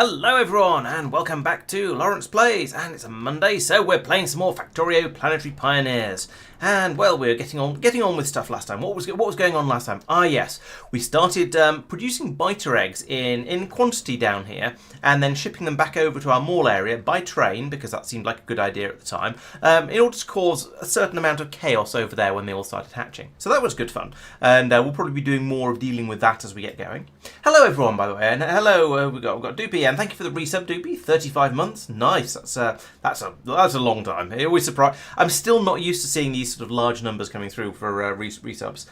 Hello everyone and welcome back to Laurence Plays, and it's a Monday, so we're playing some more Factorio Planetary Pioneers. And well, we were getting on with stuff last time. What was going on last time? Ah yes, we started producing biter eggs in quantity down here, and then shipping them back over to our mall area by train, because that seemed like a good idea at the time, in order to cause a certain amount of chaos over there when they all started hatching. So that was good fun, and we'll probably be doing more of dealing with that as we get going. Hello everyone, by the way, and hello, we've got Doopy, and thank you for the resub, Doopy. 35 months, nice. That's a long time. It always surprise. I'm still not used to seeing these sort of large numbers coming through for resubs.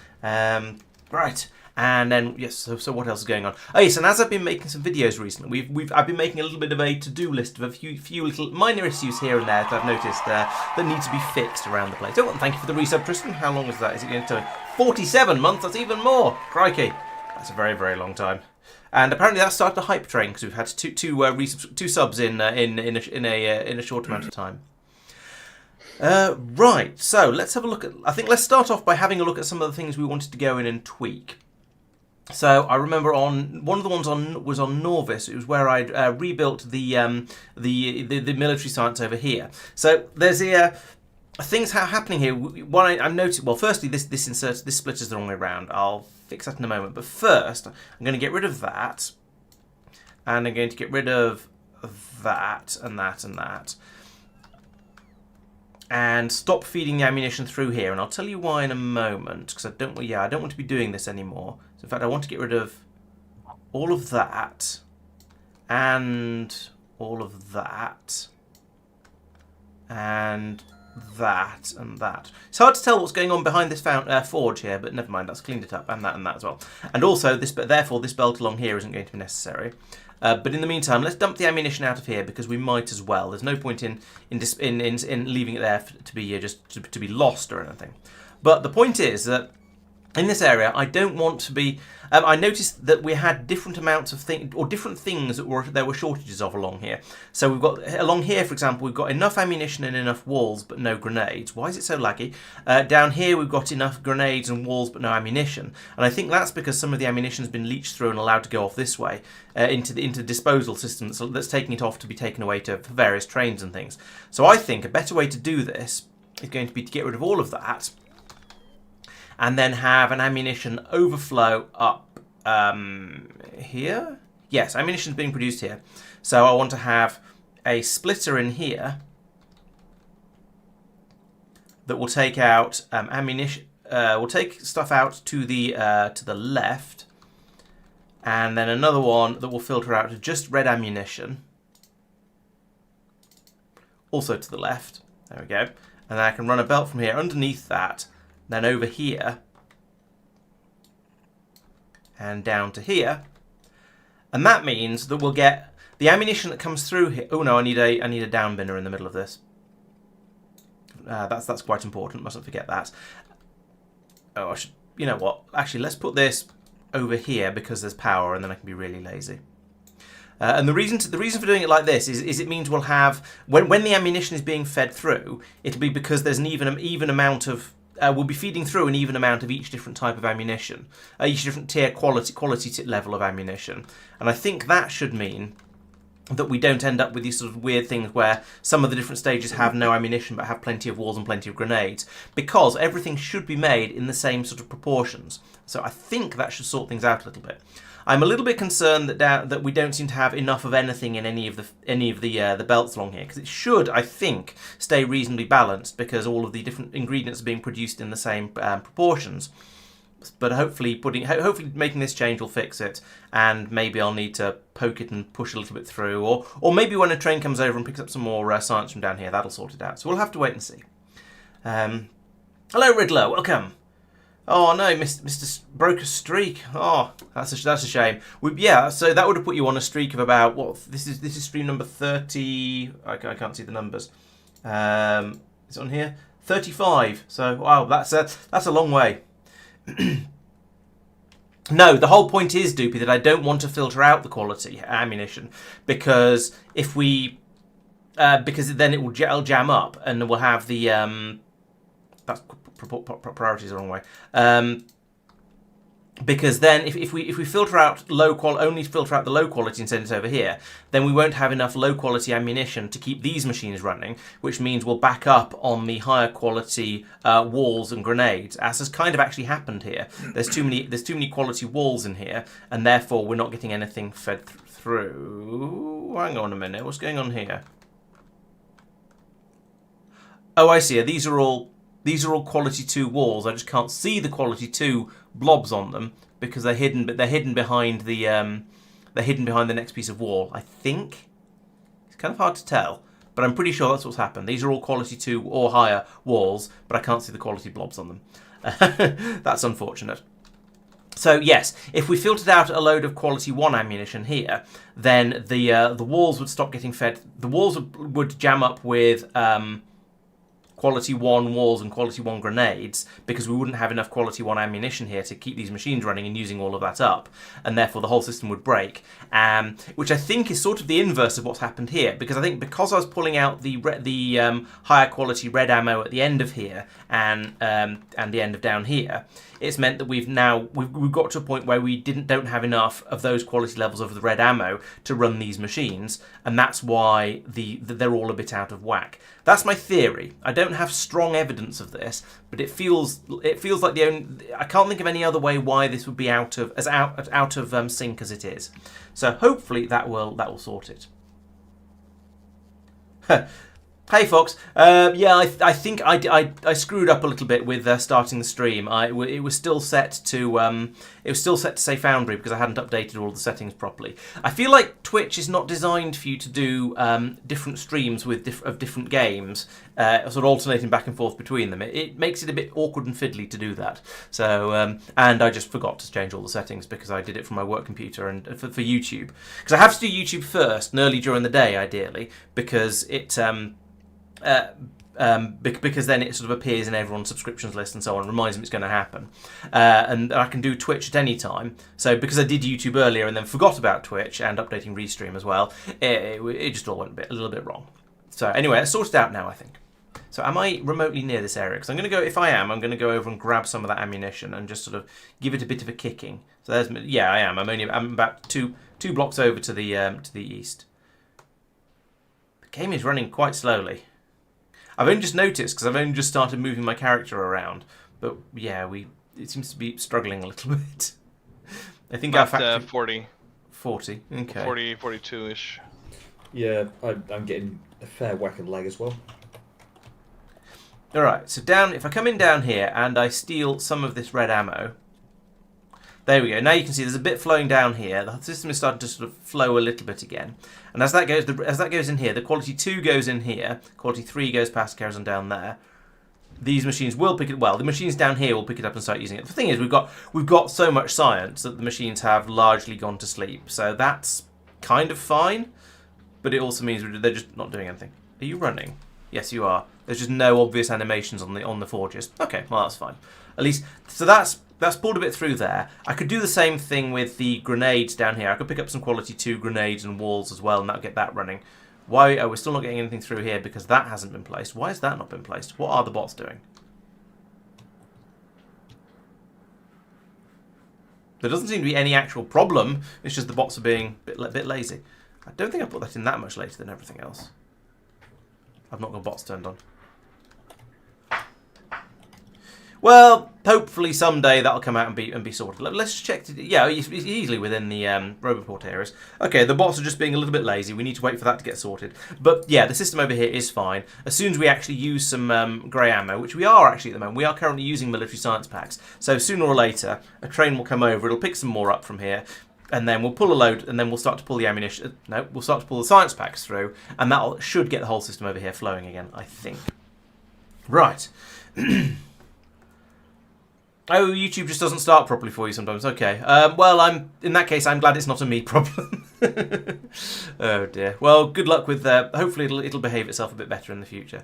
Right, and then yes. So what else is going on? Oh yes, and as I've been making some videos recently, I've been making a little bit of a to-do list of a few little minor issues here and there that I've noticed that need to be fixed around the place. Oh, and thank you for the resub, Tristan. How long is that? Is it going to 47 months? That's even more. Crikey, that's a very, very long time. And apparently that started a hype train because we've had two subs in a short amount of time. Right, so let's have a look at. I think let's start off by having a look at some of the things we wanted to go in and tweak. So I remember on one of the ones was on Norvice. It was where I'd rebuilt the military science over here. So there's things happening here. One I'm noticing. Well, firstly, this split is the wrong way around. I'll fix that in a moment. But first, I'm going to get rid of that, and I'm going to get rid of that and that and that, and stop feeding the ammunition through here. And I'll tell you why in a moment, because I don't want to be doing this anymore. So in fact, I want to get rid of all of that and all of that and that and that. It's hard to tell what's going on behind this forge here, but never mind, that's cleaned it up, and that as well. And also, therefore, this belt along here isn't going to be necessary. But in the meantime, let's dump the ammunition out of here because we might as well. There's no point in leaving it there to be just to be lost or anything. But the point is that in this area, I don't want to be. I noticed that we had different amounts of different things that there were shortages of along here. So we've got along here, for example, we've got enough ammunition and enough walls, but no grenades. Why is it so laggy? Down here, we've got enough grenades and walls, but no ammunition. And I think that's because some of the ammunition has been leached through and allowed to go off this way into the disposal system that's taking it off to be taken away for various trains and things. So I think a better way to do this is going to be to get rid of all of that, and then have an ammunition overflow up here. Yes, ammunition is being produced here. So I want to have a splitter in here that will take out ammunition. Will take stuff out to the left, and then another one that will filter out to just red ammunition, also to the left. There we go. And then I can run a belt from here underneath that. Then over here, and down to here, and that means that we'll get the ammunition that comes through here. Oh no, I need a down binner in the middle of this. That's quite important. Mustn't forget that. Oh, you know what? Actually, let's put this over here because there's power, and then I can be really lazy. And the reason for doing it like this is it means we'll have when the ammunition is being fed through, it'll be because there's an even amount of. We'll be feeding through an even amount of each different type of ammunition, each different tier quality level of ammunition. And I think that should mean that we don't end up with these sort of weird things where some of the different stages have no ammunition but have plenty of walls and plenty of grenades, because everything should be made in the same sort of proportions. So I think that should sort things out a little bit. I'm a little bit concerned that we don't seem to have enough of anything in any of the belts along here, because it should, I think, stay reasonably balanced because all of the different ingredients are being produced in the same proportions. But hopefully making this change will fix it, and maybe I'll need to poke it and push a little bit through, or maybe when a train comes over and picks up some more science from down here, that'll sort it out. So we'll have to wait and see. Hello, Riddler, welcome. Oh no, Mr. broke a streak. Oh, that's a shame. Yeah, so that would have put you on a streak of about what? This is stream number 30. I can't see the numbers. Is it on here? 35. So wow, that's a long way. No, the whole point is, Doopy, that I don't want to filter out the quality ammunition because because then it will jam up and we'll have the that's priorities the wrong way. Because then, if we filter out only filter out the low quality and send it over here, then we won't have enough low quality ammunition to keep these machines running, which means we'll back up on the higher quality walls and grenades, as has kind of actually happened here. There's too many quality walls in here, and therefore we're not getting anything fed through. Hang on a minute, what's going on here? Oh, I see. These are all quality 2 walls. I just can't see the quality 2 blobs on them because they're hidden. But they're hidden behind the next piece of wall. I think it's kind of hard to tell, but I'm pretty sure that's what's happened. These are all quality 2 or higher walls, but I can't see the quality blobs on them. That's unfortunate. So yes, if we filtered out a load of quality 1 ammunition here, then the walls would stop getting fed. The walls would jam up with quality 1 walls and quality 1 grenades, because we wouldn't have enough quality 1 ammunition here to keep these machines running and using all of that up, and therefore the whole system would break, which I think is sort of the inverse of what's happened here, because I think because I was pulling out the higher quality red ammo at the end of here and the end of down here, it's meant that we've got to a point where we don't have enough of those quality levels of the red ammo to run these machines, and that's why they're all a bit out of whack. That's my theory. I don't have strong evidence of this, but it feels like I can't think of any other way why this would be out of sync as it is. So hopefully that will sort it. Hey Fox, yeah, I think I screwed up a little bit with starting the stream. It was still set to say Foundry because I hadn't updated all the settings properly. I feel like Twitch is not designed for you to do different streams of different games, sort of alternating back and forth between them. It makes it a bit awkward and fiddly to do that. So and I just forgot to change all the settings because I did it from my work computer and for YouTube, because I have to do YouTube first and early during the day ideally, because it. Because then it sort of appears in everyone's subscriptions list and so on, reminds them it's going to happen. And I can do Twitch at any time. So because I did YouTube earlier and then forgot about Twitch and updating Restream as well, it just all went a little bit wrong. So anyway, it's sorted out now, I think. So am I remotely near this area? Because I'm going to go, if I am, I'm going to go over and grab some of that ammunition and just sort of give it a bit of a kicking. So there's, yeah, I am. I'm about two blocks over to the east. The game is running quite slowly. I've only just noticed because I've only just started moving my character around, but yeah, it seems to be struggling a little bit. I think our factory 40. 40, okay. 40, 42-ish. Yeah, I'm getting a fair whack of lag as well. All right, so if I come in down here and I steal some of this red ammo, there we go. Now you can see there's a bit flowing down here. The system is starting to sort of flow a little bit again. And as that goes in here, the quality 2 goes in here, quality 3 goes past, carries on down there. These machines will pick it. Well, the machines down here will pick it up and start using it. The thing is, we've got so much science that the machines have largely gone to sleep. So that's kind of fine, but it also means they're just not doing anything. Are you running? Yes, you are. There's just no obvious animations on the forges. Okay, well that's fine. At least, so that's pulled a bit through there. I could do the same thing with the grenades down here. I could pick up some quality 2 grenades and walls as well, and that'll get that running. Why are we still not getting anything through here? Because that hasn't been placed. Why has that not been placed? What are the bots doing? There doesn't seem to be any actual problem. It's just the bots are being a bit lazy. I don't think I put that in that much later than everything else. I've not got bots turned on. Well, hopefully someday that'll come out and be sorted. Let's check. Yeah, it's easily within the Roboport areas. Okay, the bots are just being a little bit lazy. We need to wait for that to get sorted. But yeah, the system over here is fine. As soon as we actually use some grey ammo, which we are actually at the moment, we are currently using military science packs. So sooner or later, a train will come over. It'll pick some more up from here. And then we'll pull a load, and then we'll start to pull the ammunition. No, we'll start to pull the science packs through, and that should get the whole system over here flowing again, I think. Right. Oh, YouTube just doesn't start properly for you sometimes. Okay. Well, in that case, I'm glad it's not a me problem. Oh dear. Well, good luck with that. Hopefully, it'll behave itself a bit better in the future.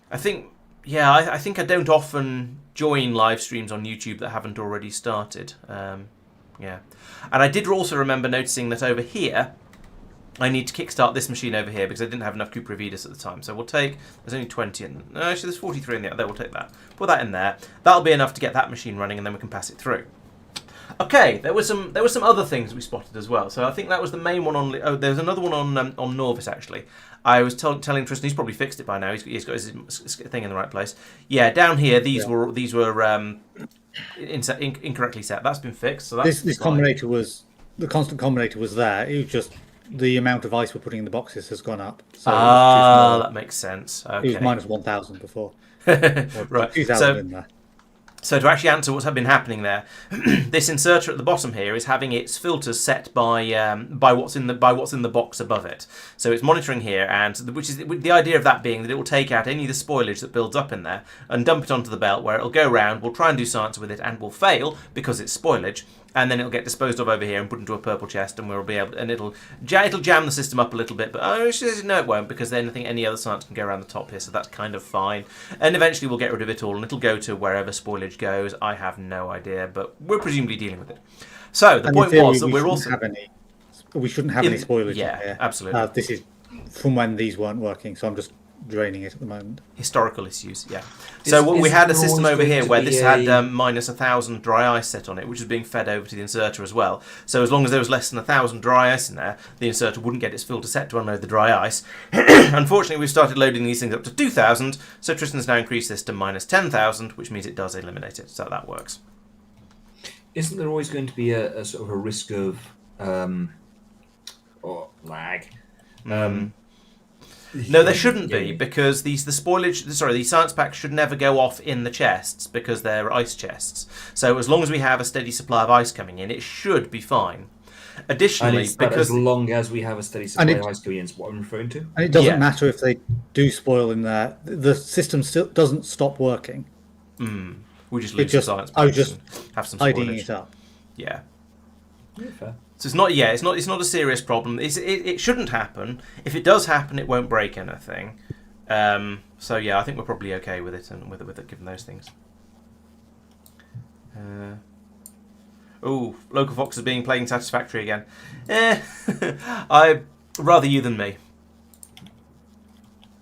I think. Yeah, I think I don't often join live streams on YouTube that haven't already started. Yeah. And I did also remember noticing that over here, I need to kickstart this machine over here because I didn't have enough Cooper Vidas at the time. So we'll take, there's only 20 in, no, actually there's 43 in there. We'll take that. Put that in there. That'll be enough to get that machine running and then we can pass it through. Okay, there were some other things we spotted as well. So I think that was the main one on. Oh, there's another one on Norvice actually. I was telling Tristan he's probably fixed it by now. He's got his thing in the right place. Yeah, down here these were incorrectly set. That's been fixed. So that's this combinator was the constant combinator was there. It was just the amount of ice we're putting in the boxes has gone up. So that makes sense. Okay. It was minus 1,000 before. Right. 2,000 in there. So to actually answer what's been happening there, this inserter at the bottom here is having its filters set by what's in the box above it. So it's monitoring here, and which is the idea of that being that it will take out any of the spoilage that builds up in there and dump it onto the belt, where it'll go around. We'll try and do science with it, and will fail because it's spoilage. And then it'll get disposed of over here and put into a purple chest, and we'll be able, and it'll jam the system up a little bit. But no, it won't, because then I think any other science can go around the top here, so that's kind of fine. And eventually we'll get rid of it all, and it'll go to wherever spoilage goes. I have no idea, but we're presumably dealing with it. So the point was that we shouldn't have any spoilage. Yeah, in here. Absolutely. This is from when these weren't working, so I'm just draining it at the moment. Historical issues, yeah. So we had a system over here where this had minus 1,000 dry ice set on it, which was being fed over to the inserter as well. So as long as there was less than 1,000 dry ice in there, the inserter wouldn't get its filter set to unload the dry ice. Unfortunately, we've started loading these things up to 2,000, so Tristan's now increased this to minus 10,000, which means it does eliminate it, so that works. Isn't there always going to be a sort of a risk of lag? No, there shouldn't be, because these science packs should never go off in the chests because they're ice chests. So as long as we have a steady supply of ice coming in, it should be fine. Additionally, because as long as we have a steady supply of ice coming in, is what I'm referring to. And it doesn't matter if they do spoil in there; the system still doesn't stop working. We just lose the science packs. Have some tidying spoilage. it up. Yeah. Yeah, fair. So it's not. Yeah, it's not a serious problem. It shouldn't happen. If it does happen, it won't break anything. So yeah, I think we're probably okay with it and with it given those things. Local Fox is playing Satisfactory again. I rather you than me.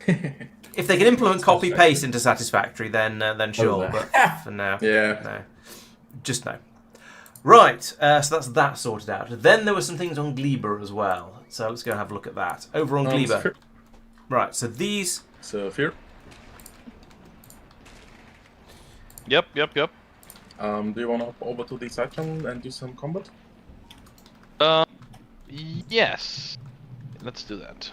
If they can implement copy paste into Satisfactory, then sure. But for now, no, just no. Right, so that's that sorted out. Then there were some things on Gleber as well. So let's go and have a look at that. Over on Gleber. Right, so these... So here. Yep. Do you want to hop over to this item and do some combat? Yes. Let's do that.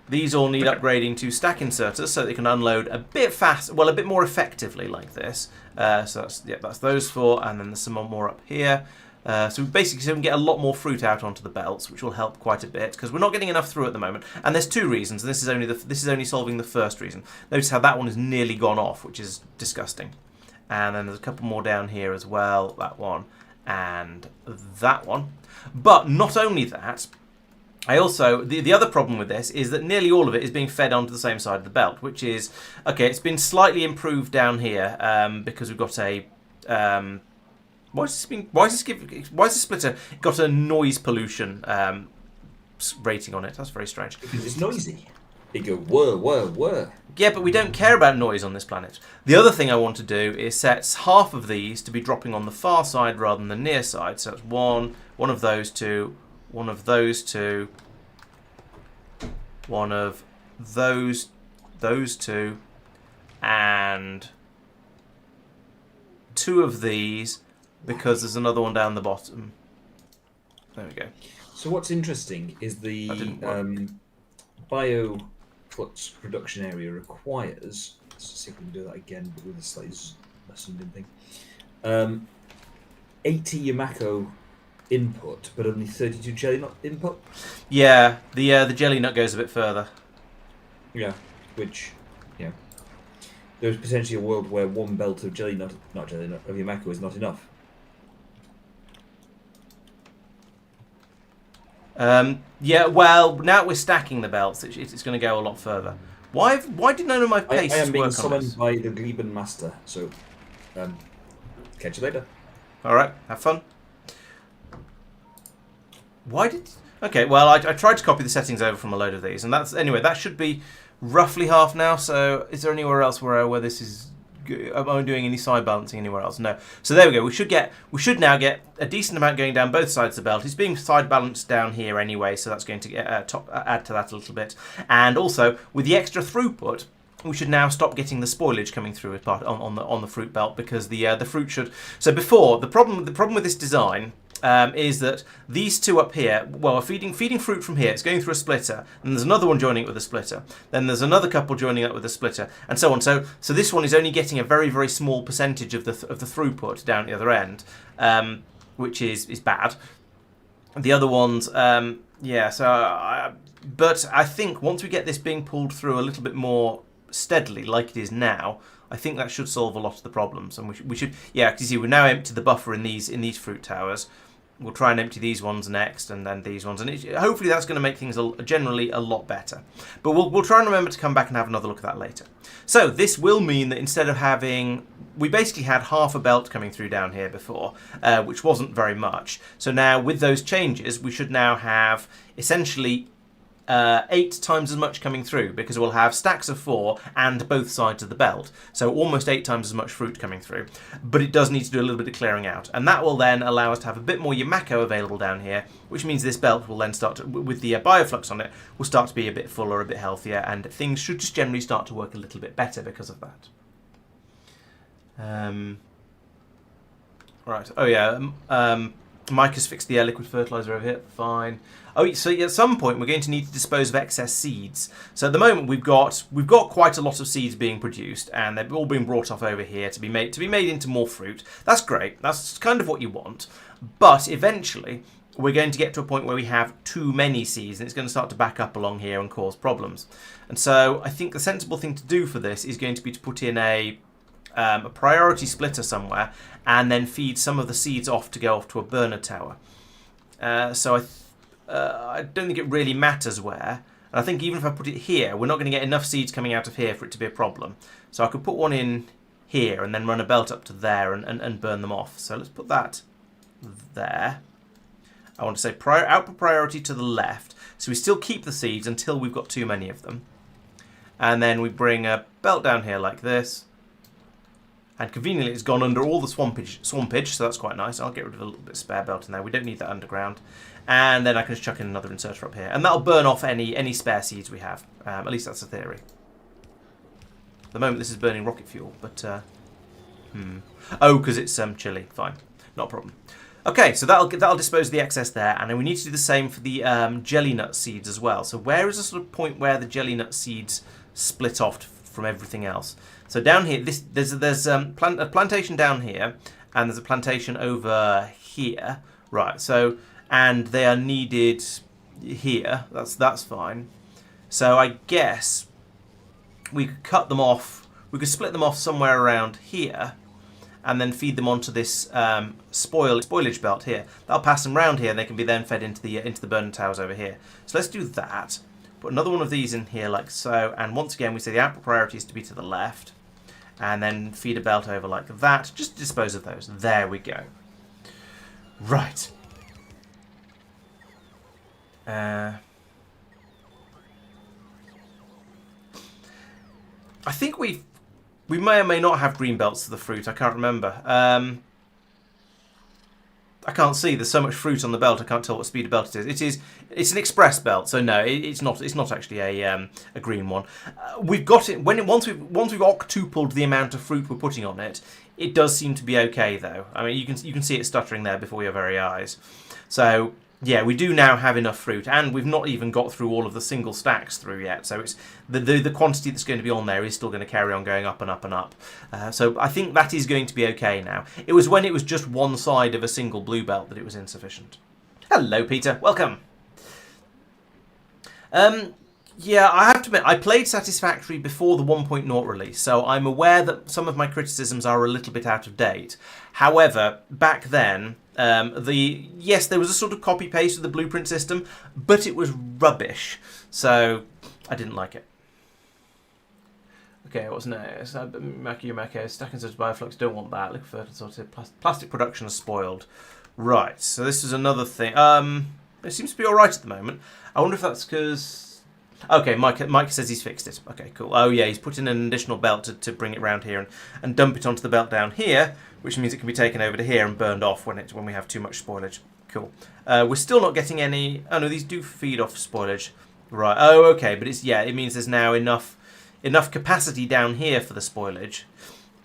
These all need upgrading to stack inserters so they can unload a bit a bit more effectively like this. So that's those four, and then there's some more up here. So we can get a lot more fruit out onto the belts, which will help quite a bit because we're not getting enough through at the moment. And there's two reasons, and this is only solving the first reason. Notice how that one has nearly gone off, which is disgusting. And then there's a couple more down here as well. That one and that one. But not only that. I also, the other problem with this is that nearly all of it is being fed onto the same side of the belt, which is, okay, it's been slightly improved down here because we've got a, why is this splitter got a noise pollution rating on it? That's very strange. Because it's noisy. It go whir. Yeah, but we don't care about noise on this planet. The other thing I want to do is set half of these to be dropping on the far side rather than the near side. So it's one of those two, one of those two, one of those two, and two of these, because there's another one down the bottom. There we go. So what's interesting is the bio flux production area requires, let's see if we can do that again, but with a slightly lessened thing. 80 Yamako input, but only 32 jelly nut input. Yeah, the jelly nut goes a bit further. Yeah, which, there's potentially a world where one belt of jelly nut, not jelly nut, of Yamako is not enough. Yeah, well, now we're stacking the belts, it's going to go a lot further. Why did none of my pastes I am being work on summoned this? by the Gleba master, so catch you later. Alright, have fun. Okay, well, I tried to copy the settings over from a load of these, and that should be roughly half now. So, is there anywhere else where this is am I doing any side balancing anywhere else? No. So there we go. We should now get a decent amount going down both sides of the belt. It's being side balanced down here anyway, so that's going to get add to that a little bit. And also with the extra throughput, we should now stop getting the spoilage coming through as part on the fruit belt, because the fruit should. So before, the problem with this design is that these two up here, well, are feeding fruit from here. It's going through a splitter, and there's another one joining it with a splitter. Then there's another couple joining up with a splitter, and so on. So this one is only getting a very, very small percentage of the throughput down at the other end, which is bad. The other ones, yeah. So, but I think once we get this being pulled through a little bit more steadily, like it is now, I think that should solve a lot of the problems. And we should, yeah. Because you see, we've now emptied the buffer in these fruit towers. We'll try and empty these ones next, and then these ones, and hopefully that's going to make things generally a lot better. But we'll try and remember to come back and have another look at that later. So this will mean that instead of having, we basically had half a belt coming through down here before, which wasn't very much. So now with those changes, we should now have essentially 8 times as much coming through, because we'll have stacks of 4 and both sides of the belt, so almost 8 times as much fruit coming through. But it does need to do a little bit of clearing out, and that will then allow us to have a bit more Yamako available down here, which means this belt will then start to, with the bioflux on it, will start to be a bit fuller, a bit healthier, and things should just generally start to work a little bit better because of that. Right. Oh yeah. Mike has fixed the liquid fertilizer over here. Fine. Oh, so at some point we're going to need to dispose of excess seeds. So at the moment we've got quite a lot of seeds being produced, and they're all being brought off over here to be made into more fruit. That's great. That's kind of what you want. But eventually we're going to get to a point where we have too many seeds, and it's going to start to back up along here and cause problems. And so I think the sensible thing to do for this is going to be to put in a priority splitter somewhere, and then feed some of the seeds off to go off to a burner tower. So I don't think it really matters where. And I think even if I put it here, we're not going to get enough seeds coming out of here for it to be a problem. So I could put one in here and then run a belt up to there and burn them off. So let's put that there. I want to say output priority to the left. So we still keep the seeds until we've got too many of them. And then we bring a belt down here like this. And conveniently it's gone under all the swampage, so that's quite nice. I'll get rid of a little bit of spare belt in there. We don't need that underground. And then I can just chuck in another inserter up here. And that'll burn off any spare seeds we have. At least that's the theory. At the moment this is burning rocket fuel, but... Oh, because it's chilly. Fine. Not a problem. Okay, so that'll dispose of the excess there. And then we need to do the same for the jelly nut seeds as well. So where is the sort of point where the jelly nut seeds split off from everything else? So down here, there's a plantation down here, and there's a plantation over here. Right, so, and they are needed here. That's fine. So I guess we could cut them off. We could split them off somewhere around here, and then feed them onto this spoilage belt here. That'll pass them round here, and they can be then fed into the burner towers over here. So let's do that. Put another one of these in here like so, and once again we say the output priority is to be to the left. And then feed a belt over like that. Just dispose of those. There we go. Right. I think we may or may not have green belts to the fruit. I can't remember. I can't see. There's so much fruit on the belt. I can't tell what speed of belt it is. It's an express belt, so no, it's not. It's not actually a green one. We've got it once we've octupled the amount of fruit we're putting on it. It does seem to be okay though. I mean, you can see it stuttering there before your very eyes. So yeah, we do now have enough fruit, and we've not even got through all of the single stacks through yet. So it's the quantity that's going to be on there is still going to carry on going up and up and up. So I think that is going to be okay now. It was when it was just one side of a single blue belt that it was insufficient. Hello, Peter. Welcome. Yeah, I have to admit, I played Satisfactory before the 1.0 release, so I'm aware that some of my criticisms are a little bit out of date. However, back then, yes, there was a sort of copy-paste of the blueprint system, but it was rubbish, so I didn't like it. Okay, what's next? Yamako, stacking such bioflux, don't want that. Liquid fertilizer, plastic production is spoiled. Right, so this is another thing. It seems to be alright at the moment. I wonder if that's because... Okay, Mike says he's fixed it. Okay, cool. Oh yeah, he's put in an additional belt to bring it round here and dump it onto the belt down here, which means it can be taken over to here and burned off when we have too much spoilage. Cool. We're still not getting any... Oh no, these do feed off spoilage. Right. Oh, okay, but it means there's now enough capacity down here for the spoilage.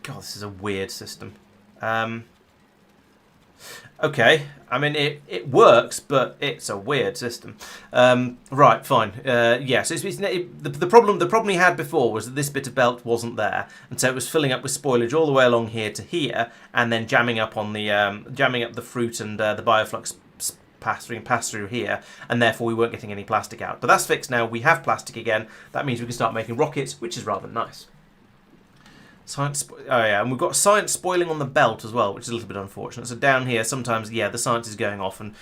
God, this is a weird system. Okay, I mean it works, but it's a weird system. Right, fine. Yeah, so the problem he had before was that this bit of belt wasn't there, and so it was filling up with spoilage all the way along here to here, and then jamming up on the jamming up the fruit and the bioflux pass through here, and therefore we weren't getting any plastic out. But that's fixed now. We have plastic again. That means we can start making rockets, which is rather nice. Science. Oh yeah, and we've got science spoiling on the belt as well, which is a little bit unfortunate. So down here, sometimes, yeah, the science is going off, and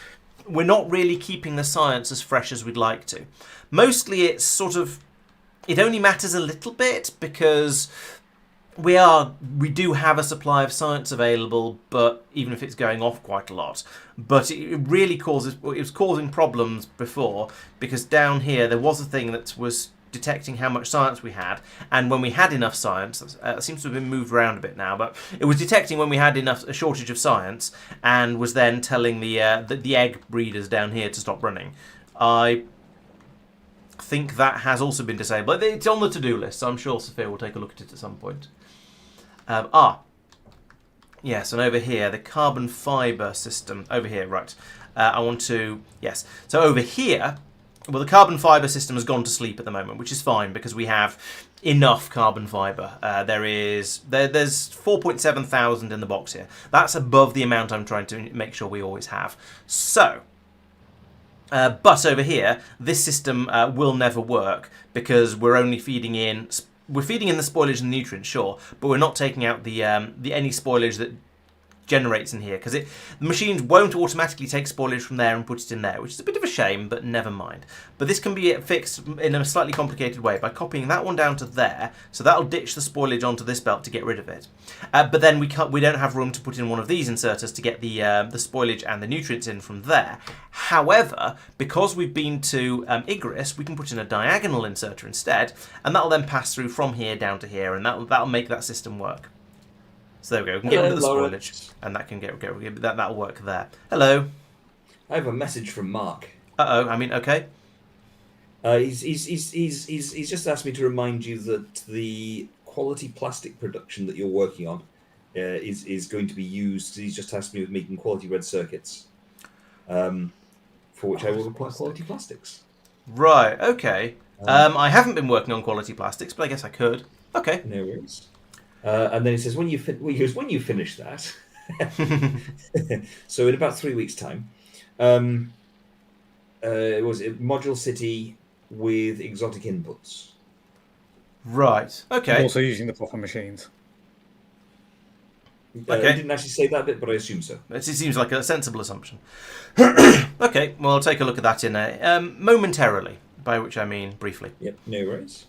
we're not really keeping the science as fresh as we'd like to. Mostly, it's sort of, it only matters a little bit because we do have a supply of science available, but even if it's going off quite a lot, but it really it was causing problems before because down here there was a thing that was detecting how much science we had, and when we had enough science, it seems to have been moved around a bit now, but it was detecting when we had a shortage of science, and was then telling the egg breeders down here to stop running. I think that has also been disabled. It's on the to-do list, so I'm sure Sophia will take a look at it at some point. Yes, and over here, the carbon fibre system. Over here, right. I want to... Yes. So over here... Well, the carbon fibre system has gone to sleep at the moment, which is fine because we have enough carbon fibre. There's 4,700 in the box here. That's above the amount I'm trying to make sure we always have. So, but over here, this system will never work because we're only feeding in... We're feeding in the spoilage and the nutrients, sure, but we're not taking out the any spoilage that generates in here because the machines won't automatically take spoilage from there and put it in there, which is a bit of a shame, but never mind. But this can be fixed in a slightly complicated way by copying that one down to there, so that'll ditch the spoilage onto this belt to get rid of it. But then we don't have room to put in one of these inserters to get the spoilage and the nutrients in from there. However, because we've been to Igris, we can put in a diagonal inserter instead, and that'll then pass through from here down to here, and that'll make that system work. So there we go. We can get rid of the spoilage, and that can that'll work there. Hello. I have a message from Mark. Uh-oh. I mean, okay. He's just asked me to remind you that the quality plastic production that you're working on is going to be used. He's just tasked me with making quality red circuits, for which I will require quality plastics. Right. Okay. I haven't been working on quality plastics, but I guess I could. Okay. No worries. And then he says, when you finish that, so in about 3 weeks' time, was it Module City with exotic inputs? Right. Okay. Also using the proper machines. Okay. I didn't actually say that bit, but I assume so. It seems like a sensible assumption. Okay. Well, I'll take a look at that in momentarily, by which I mean briefly. Yep. No worries.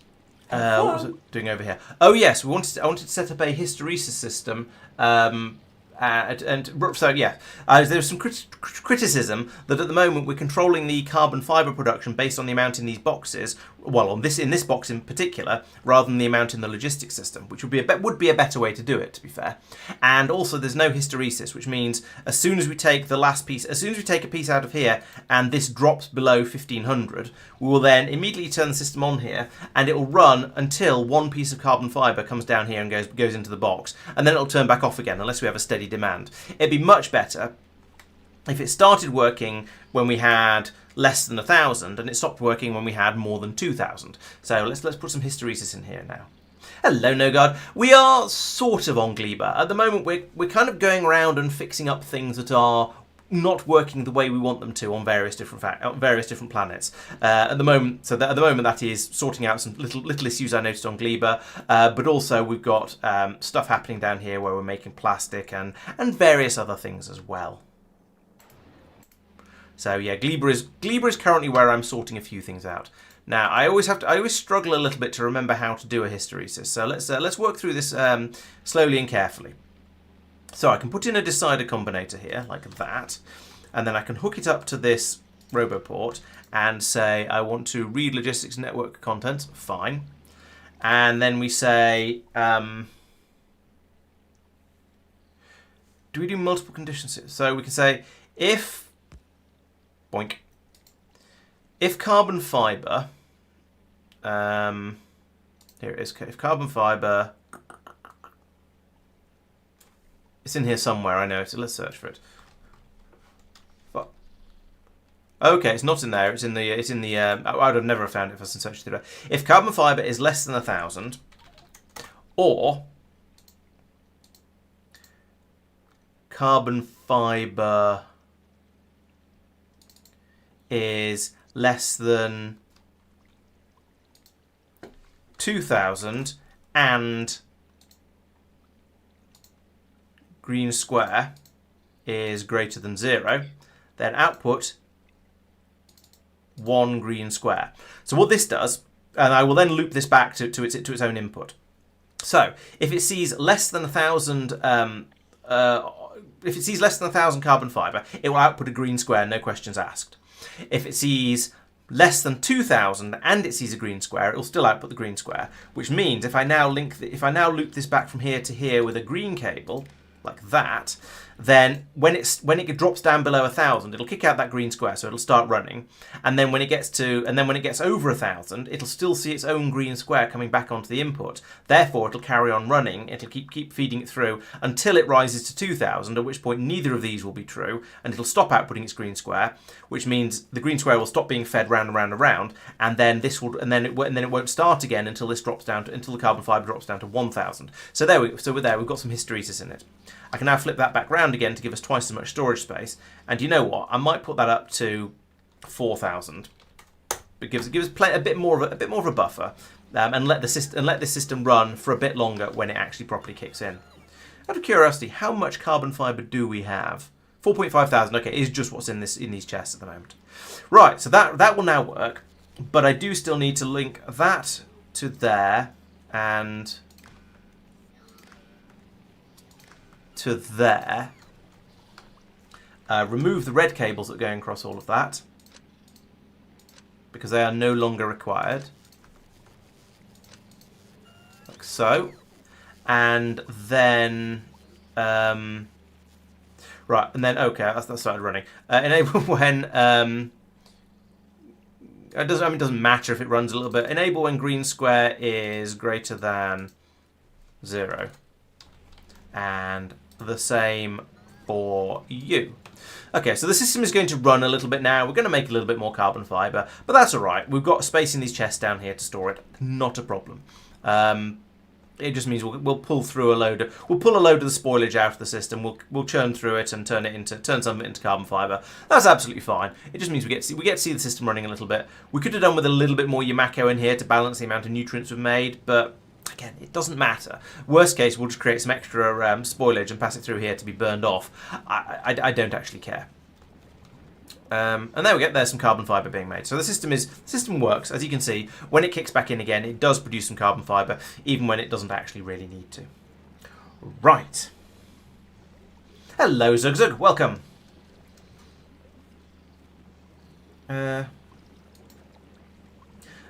What was it doing over here? Oh yes, I wanted to set up a hysteresis system. So yeah, there's some criticism that at the moment we're controlling the carbon fibre production based on the amount in these boxes. Well, in this box in particular, rather than the amount in the logistics system, which would be a better way to do it, to be fair. And also, there's no hysteresis, which means as soon as we take a piece out of here, and this drops below 1500, we will then immediately turn the system on here, and it will run until one piece of carbon fibre comes down here and goes into the box, and then it'll turn back off again unless we have a steady demand. It'd be much better if it started working when we had less than 1,000 and it stopped working when we had more than 2,000. So let's put some hysteresis in here now. Hello, No Guard. We are sort of on Gleber. At the moment, we're kind of going around and fixing up things that are not working the way we want them to on various different planets. At the moment, that is sorting out some little issues I noticed on Gleber, but also we've got stuff happening down here where we're making plastic and various other things as well. So yeah, Gleber is currently where I'm sorting a few things out. Now I always struggle a little bit to remember how to do a hysteresis. So let's work through this slowly and carefully. So I can put in a decider combinator here, like that, and then I can hook it up to this Roboport and say I want to read logistics network contents, fine. And then we say, do we do multiple conditions? So we can say if, boink, if carbon fiber, here it is, if carbon fiber, it's in here somewhere, I know, so let's search for it. Okay, it's not in there. It's in the. I would have never found it if I was searching through it. If carbon fiber is less than 1,000, or carbon fiber is less than 2,000 and green square is greater than 0, then output 1 green square. So what this does, and I will then loop this back to its own input. So if it sees less than 1,000, if it sees less than 1,000 carbon fiber, it will output a green square, no questions asked. If it sees less than 2,000 and it sees a green square, it will still output the green square. Which means if I now loop this back from here to here with a green cable like that, then when it drops down below 1,000, it'll kick out that green square, so it'll start running. And then when it gets over 1,000, it'll still see its own green square coming back onto the input. Therefore, it'll carry on running. It'll keep feeding it through until it rises to 2,000, at which point neither of these will be true, and it'll stop outputting its green square, which means the green square will stop being fed round and round and round, and then it won't start again until the carbon fiber drops down to 1,000. So we've got some hysteresis in it. I can now flip that back round again to give us twice as much storage space. And you know what? I might put that up to 4,000. It gives us a bit more of a buffer, and let the system run for a bit longer when it actually properly kicks in. Out of curiosity, how much carbon fiber do we have? 4,500. Okay, is just what's in these chests at the moment. Right, so that will now work, but I do still need to link that to there and to there. Remove the red cables that are going across all of that because they are no longer required. Like so. And then right, and then okay, that started running. Enable when it doesn't matter if it runs a little bit. Enable when green square is greater than 0. And the same for you. Okay, so the system is going to run a little bit now. We're going to make a little bit more carbon fiber, but that's all right. We've got space in these chests down here to store it. Not a problem. It just means we'll pull through a load of the spoilage out of the system. We'll churn through it and turn some of it into carbon fiber. That's absolutely fine. It just means we get to see the system running a little bit. We could have done with a little bit more Yamako in here to balance the amount of nutrients we've made, but again, it doesn't matter. Worst case, we'll just create some extra spoilage and pass it through here to be burned off. I don't actually care. And there we go. There's some carbon fiber being made. So the system works. As you can see, when it kicks back in again, it does produce some carbon fiber, even when it doesn't actually really need to. Right. Hello, Zugzug. Welcome.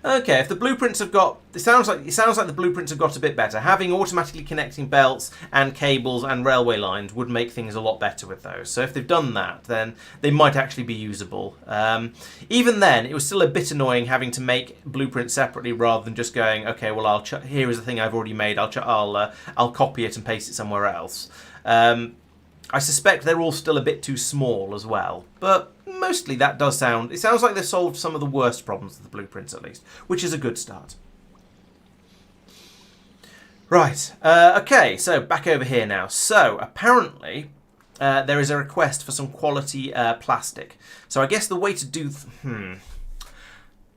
Okay, if the blueprints have got, it sounds like the blueprints have got a bit better. Having automatically connecting belts and cables and railway lines would make things a lot better with those. So if they've done that, then they might actually be usable. Even then, it was still a bit annoying having to make blueprints separately rather than just going, okay, well, here is the thing I've already made. I'll copy it and paste it somewhere else. I suspect they're all still a bit too small as well, but mostly it sounds like they've solved some of the worst problems of the blueprints at least, which is a good start. Right, okay, so back over here now. So apparently there is a request for some quality plastic. So I guess the way to do...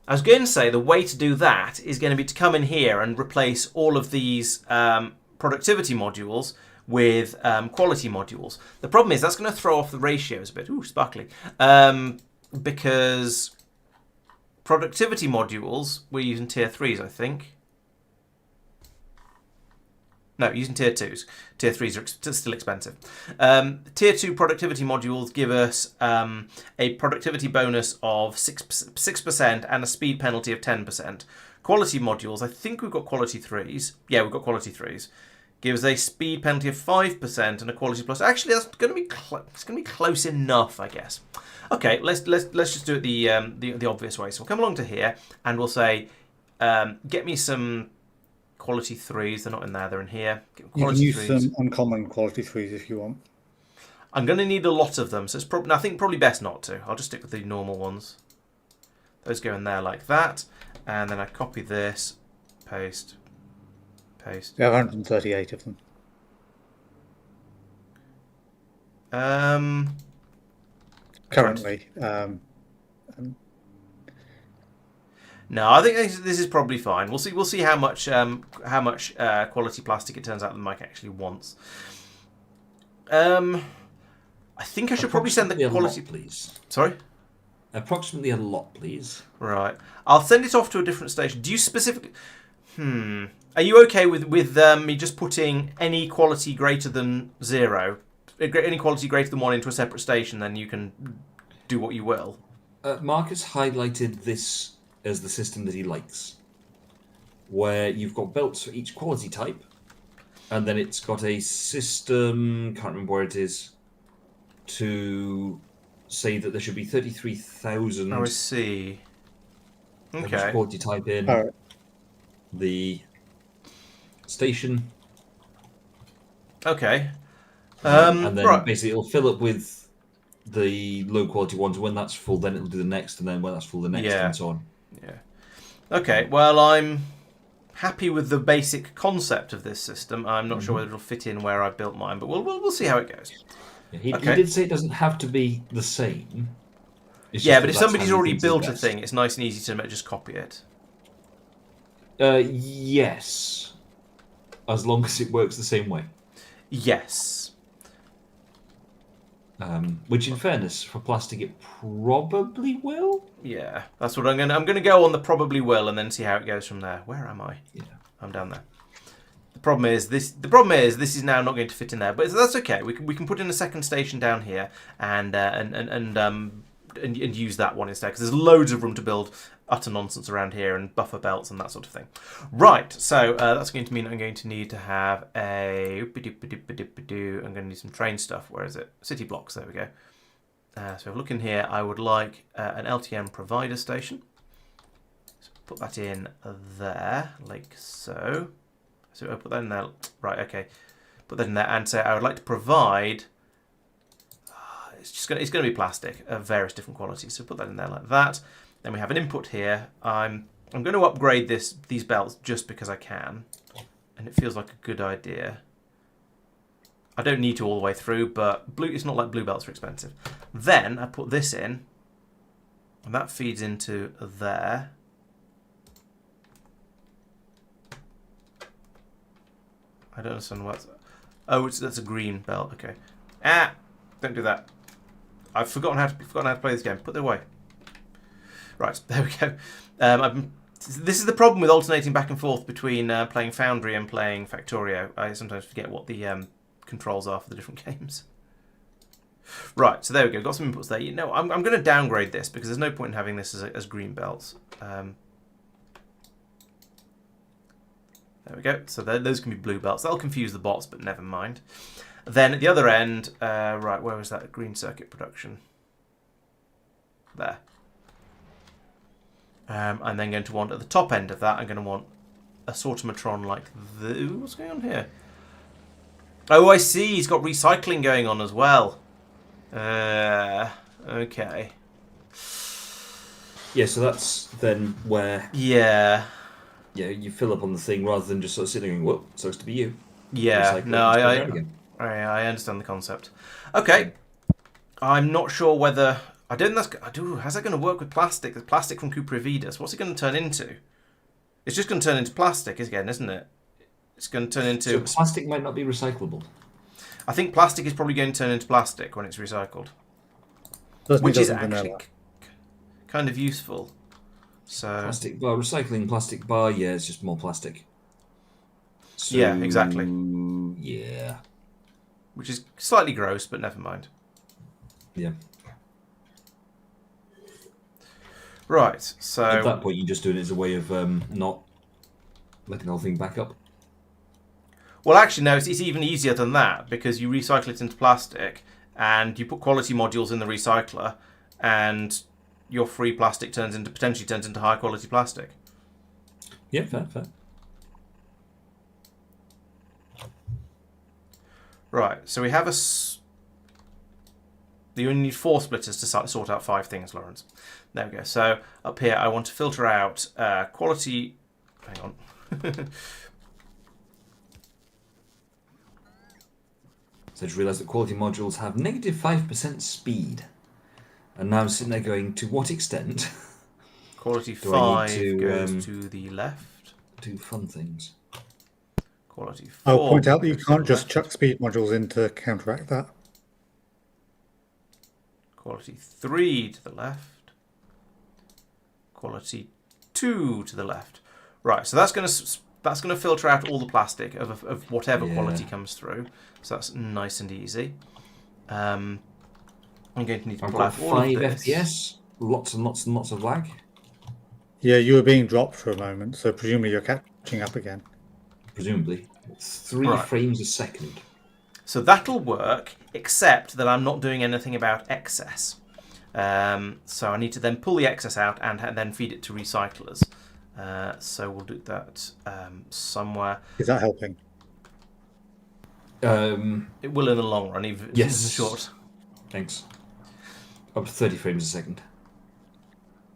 I was going to say the way to do that is going to be to come in here and replace all of these productivity modules with quality modules. The problem is that's going to throw off the ratios a bit. Ooh, sparkly. Because productivity modules, we're using tier 3s, I think. No, using tier 2s. Tier 3s are still expensive. Tier 2 productivity modules give us a productivity bonus of 6% and a speed penalty of 10%. Quality modules, I think we've got quality 3s. Yeah, we've got quality 3s. Gives a speed penalty of 5% and a quality plus. Actually, that's going to be it's going to be close enough, I guess. Okay, let's just do it the obvious way. So we'll come along to here and we'll say, get me some quality 3s. They're not in there. They're in here. You can Quality use 3s. some uncommon quality 3s if you want. I'm going to need a lot of them, so it's I think probably best not to. I'll just stick with the normal ones. Those go in there like that, and then I copy this, paste. There are 138 of them. Currently. No, I think this is probably fine. We'll see. We'll see how much quality plastic it turns out that Mike actually wants. I think I should probably send the quality, please. Sorry. Approximately a lot, please. Right. I'll send it off to a different station. Do you specifically? Are you okay with me just putting any quality greater than 0, any quality greater than 1 into a separate station? Then you can do what you will. Marcus highlighted this as the system that he likes, where you've got belts for each quality type, and then it's got a system, can't remember where it is, to say that there should be 33,000. Oh, I see. Okay. Each quality type in the station. Okay. And then right. basically it'll fill up with the low quality ones. When that's full, then it'll do the next, and then when that's full, the next, and so on. Yeah. Okay, well, I'm happy with the basic concept of this system. I'm not sure whether it'll fit in where I built mine, but we'll see how it goes. Yeah, he did say it doesn't have to be the same. It's Yeah, just but if that's somebody's how he already thinks is built a best. thing, it's nice and easy to just copy it. Yes. As long as it works the same way. Yes. Which, in fairness, for plastic, it probably will. Yeah, that's what I'm gonna go on the probably will, and then see how it goes from there. Where am I? Yeah. I'm down there. The problem is this is now not going to fit in there, but that's okay. We can put in a second station down here and use that one instead, because there's loads of room to build utter nonsense around here and buffer belts and that sort of thing. Right, so that's going to mean I'm going to need to have a... I'm going to need some train stuff. Where is it? City blocks, there we go. So if I look in here, I would like an LTM provider station. So put that in there, like so. So I'll put that in there. Right, okay. Put that in there, and so I would like to provide... it's going to be plastic of various different qualities. So put that in there like that. Then we have an input here. I'm going to upgrade these belts just because I can, and it feels like a good idea. I don't need to all the way through, but it's not like blue belts are expensive. Then I put this in, and that feeds into there. I don't understand what's... Oh, that's a green belt. Okay. Don't do that. I've forgotten how to play this game. Put it away. Right, there we go. This is the problem with alternating back and forth between playing Foundry and playing Factorio. I sometimes forget what the controls are for the different games. Right, so there we go. Got some inputs there. You know, I'm going to downgrade this because there's no point in having this as green belts. There we go. So those can be blue belts. That'll confuse the bots, but never mind. Then at the other end, right, where was that green circuit production? There. I'm then going to want, at the top end of that, I'm going to want a sortomatron like the... Ooh, what's going on here? Oh, I see. He's got recycling going on as well. Okay. Yeah, so that's then where... Yeah. Yeah, you fill up on the thing rather than just sort of sitting there going, well, it sucks to be you. Yeah, Recycle no, it and I understand the concept. Okay. I'm not sure whether... I don't think that's... How's that going to work with plastic? The plastic from Cuprividas. What's it going to turn into? It's just going to turn into plastic again, isn't it? It's going to turn into... So plastic might not be recyclable. I think plastic is probably going to turn into plastic when it's recycled. Which is actually kind of useful. So Plastic bar, recycling plastic bar, yeah, it's just more plastic. So, Yeah, exactly. Yeah. Which is slightly gross, but never mind. Yeah. Right, At so that point, you're just doing it as a way of not letting the whole thing back up. well, actually, no, it's even easier than that because you recycle it into plastic and you put quality modules in the recycler, and your free plastic potentially turns into high quality plastic. Yeah, fair. Right, so we have you only need 4 splitters to sort out 5 things, Laurence. There we go. So up here, I want to filter out quality. Hang on. So I just realised that quality modules have negative 5% speed. And now I'm sitting there going, to what extent Quality do I 5 need to goes to the left. do fun things? Quality 4. I'll point out that you goes to can't the just left. chuck speed modules in to counteract that. Quality 3 to the left. Quality 2 to the left. Right, so that's going to filter out all the plastic of whatever quality comes through. So that's nice and easy. I'm going to need to I've pull got out all of 5 this. FPS, lots and lots and lots of lag. Yeah, you were being dropped for a moment, so presumably you're catching up again. Presumably. 3 Right. frames a second. So that'll work, except that I'm not doing anything about excess. So I need to then pull the excess out and then feed it to recyclers. So we'll do that somewhere. Is that helping? It will in the long run, even Yes. in the short. Thanks. Up to 30 frames a second.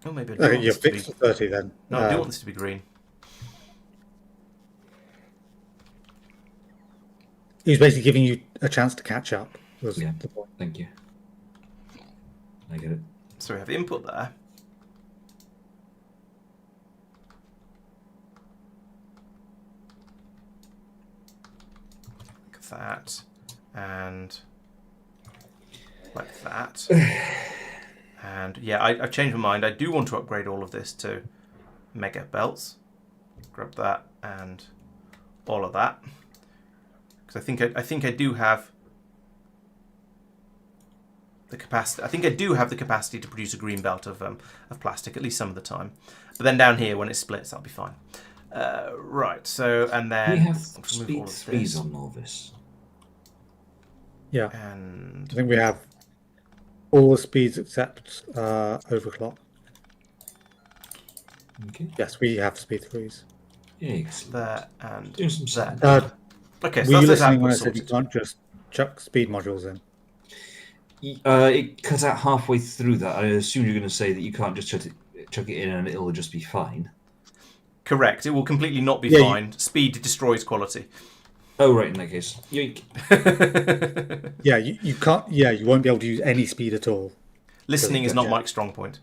Oh, maybe I do want You're this to be... fixed to 30 then. No, I do want this to be green. He's basically giving you a chance to catch up. Was Yeah. the point. Thank you. I get it. So we have the input there. Like that. And like that. And yeah, I've changed my mind. I do want to upgrade all of this to mega belts. Grab that and all of that. Because I think I do have the capacity. I think I do have the capacity to produce a green belt of plastic at least some of the time. But then down here, when it splits, that'll be fine. Right. So and then We have remove all speed of 3s this. on Norvice. Yeah, And I think we have all the speeds except overclock. Okay. Yes, we have speed 3s. Excellent. there and Doing some there. sound. Okay, so Were you that's listening when I output said you sorted. can't just chuck speed modules in? It cut out halfway through that. I assume you're going to say that you can't just chuck it in and it'll just be fine. Correct. It will completely not be Yeah, fine. Speed destroys quality. Oh, right, in that case. Yoink. Yeah, you can't. Yeah, you won't be able to use any speed at all. Listening is Doesn't not get Mike's strong point.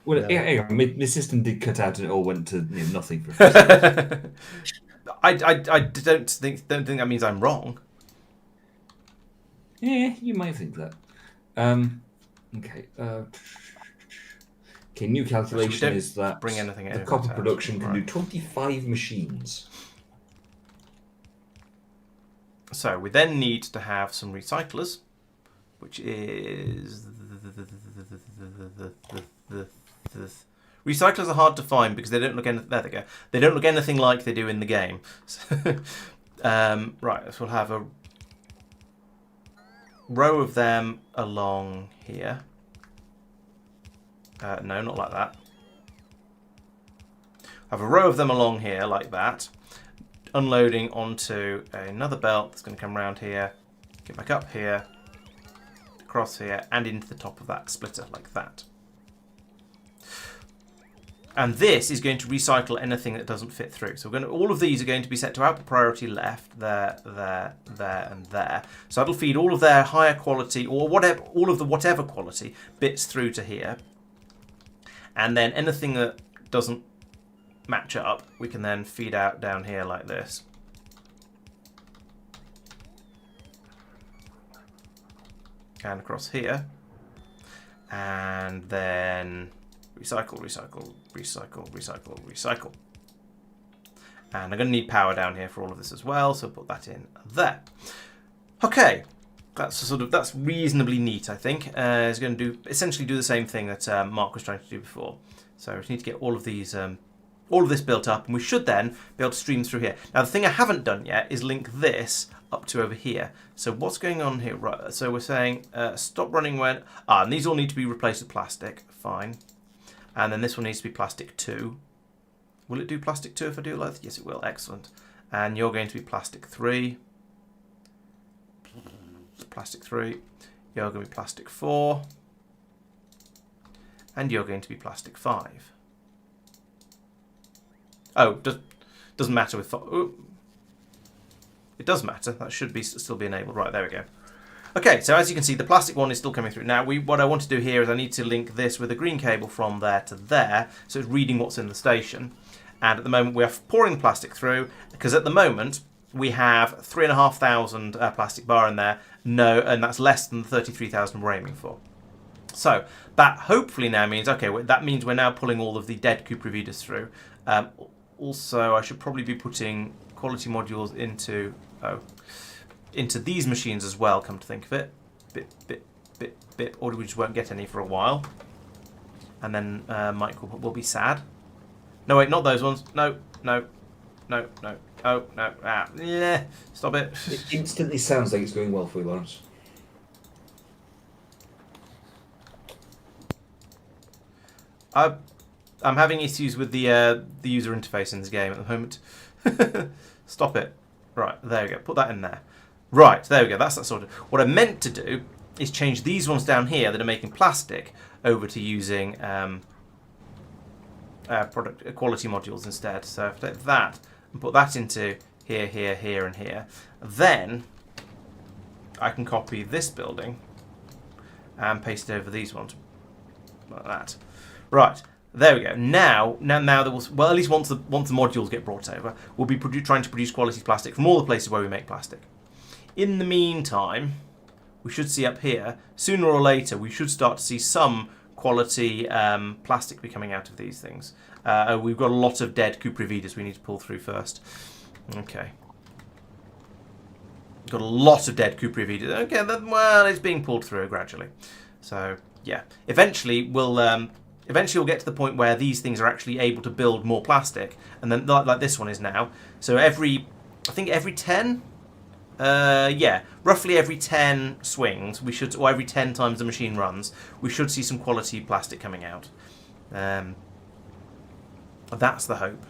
Well, No. hang on. My system did cut out and it all went to nothing for a few seconds. I don't think that means I'm wrong. Yeah, you might think that. Okay. Okay, new calculation don't is that bring anything the out. copper production can do Right. 25 machines. So we then need to have some recyclers, which is recyclers are hard to find because they don't look there they go. They don't look anything like they do in the game. Right, so we'll have a row of them along here. No, not like that. Have a row of them along here like that, unloading onto another belt that's going to come around here, get back up here, across here, and into the top of that splitter like that. And this is going to recycle anything that doesn't fit through. So all of these are going to be set to output priority left, there, and there. So that'll feed all of their higher quality or whatever, all of the whatever quality bits through to here. And then anything that doesn't match up, we can then feed out down here like this. And across here. And then recycle, recycle, recycle, recycle, recycle. And I'm going to need power down here for all of this as well, so put that in there. Okay, that's reasonably neat, I think. It's going to essentially do the same thing that Mark was trying to do before. So we just need to get all of these, all of this built up, and we should then be able to stream through here. Now the thing I haven't done yet is link this up to over here. So what's going on here? Right. So we're saying stop running when and these all need to be replaced with plastic. Fine. And then this one needs to be plastic 2. Will it do plastic 2 if I do it like this? Yes, it will. Excellent. And you're going to be plastic 3. Plastic 3. You're going to be plastic 4. And you're going to be plastic 5. Oh, doesn't matter with... It does matter. That should still be enabled. Right, there we go. Okay, so as you can see, the plastic one is still coming through. Now, what I want to do here is I need to link this with a green cable from there to there, so it's reading what's in the station. And at the moment, we are pouring the plastic through, because at the moment, we have 3,500 plastic bar in there, and that's less than the 33,000 we're aiming for. So that hopefully now means, okay, that means we're now pulling all of the dead cuprivitas through. Also, I should probably be putting quality modules into these machines as well, come to think of it. Bit, or we just won't get any for a while. And then Mike will be sad. No, wait, not those ones. No. Oh, no. Ah, yeah. Stop it. It instantly sounds like it's going well for you, Laurence. I'm having issues with the user interface in this game at the moment. Stop it. Right, there we go. Put that in there. Right, there we go. That's that sorted. What I meant to do is change these ones down here that are making plastic over to using product quality modules instead. So if I take that and put that into here, here, here, and here, then I can copy this building and paste it over these ones like that. Right. There we go. Now there will, well, at least once the modules get brought over, we'll be trying to produce quality plastic from all the places where we make plastic. In the meantime, we should see up here, sooner or later, we should start to see some quality plastic be coming out of these things. We've got a lot of dead cuprivitas we need to pull through first. Okay. Got a lot of dead cuprivitas. Okay, well, it's being pulled through gradually. So, yeah. Eventually, we'll get to the point where these things are actually able to build more plastic, and then like this one is now. So I think every 10, roughly every 10 swings, or every 10 times the machine runs, we should see some quality plastic coming out. That's the hope.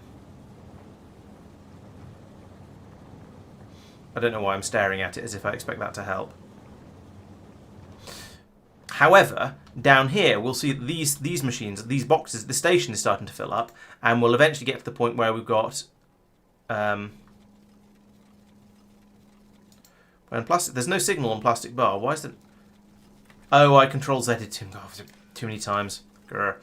I don't know why I'm staring at it as if I expect that to help. However, down here we'll see that these machines, these boxes, the station is starting to fill up, and we'll eventually get to the point where we've got when plastic. There's no signal on plastic bar. Why is it? Oh, I Control-Z'd too many times. Grr.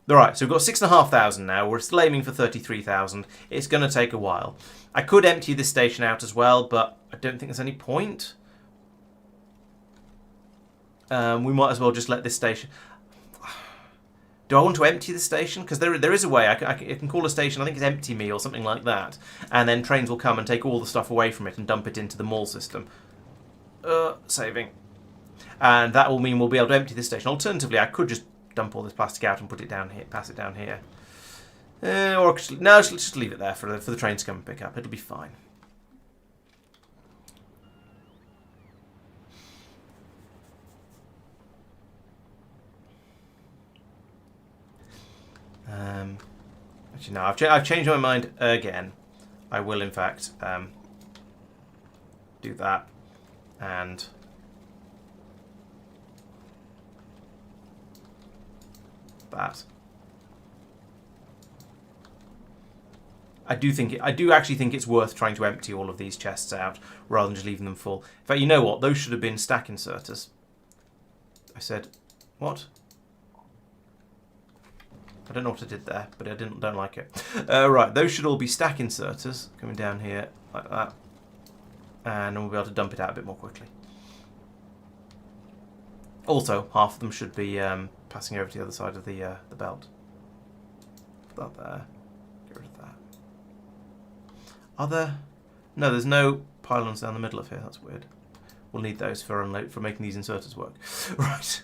All right, so we've got 6,500 now. We're still aiming for 33,000. It's going to take a while. I could empty this station out as well, but I don't think there's any point. We might as well just let this station... Do I want to empty the station? Because there is a way. I can call a station, I think it's Empty Me or something like that. And then trains will come and take all the stuff away from it and dump it into the mall system. Saving. And that will mean we'll be able to empty this station. Alternatively, I could just dump all this plastic out and put it down here, pass it down here. Or no, let's just leave it there for the train to come and pick up. It'll be fine. Actually, no, I've changed my mind again. I will, in fact, do that and that. I do actually think it's worth trying to empty all of these chests out rather than just leaving them full. In fact, you know what? Those should have been stack inserters. I said, what? I don't know what I did there, but I don't like it. Right, those should all be stack inserters coming down here like that, and then we'll be able to dump it out a bit more quickly. Also, half of them should be passing over to the other side of the belt. Put that there. Get rid of that. Are there? No, there's no pylons down the middle of here. That's weird. We'll need those for making these inserters work. Right.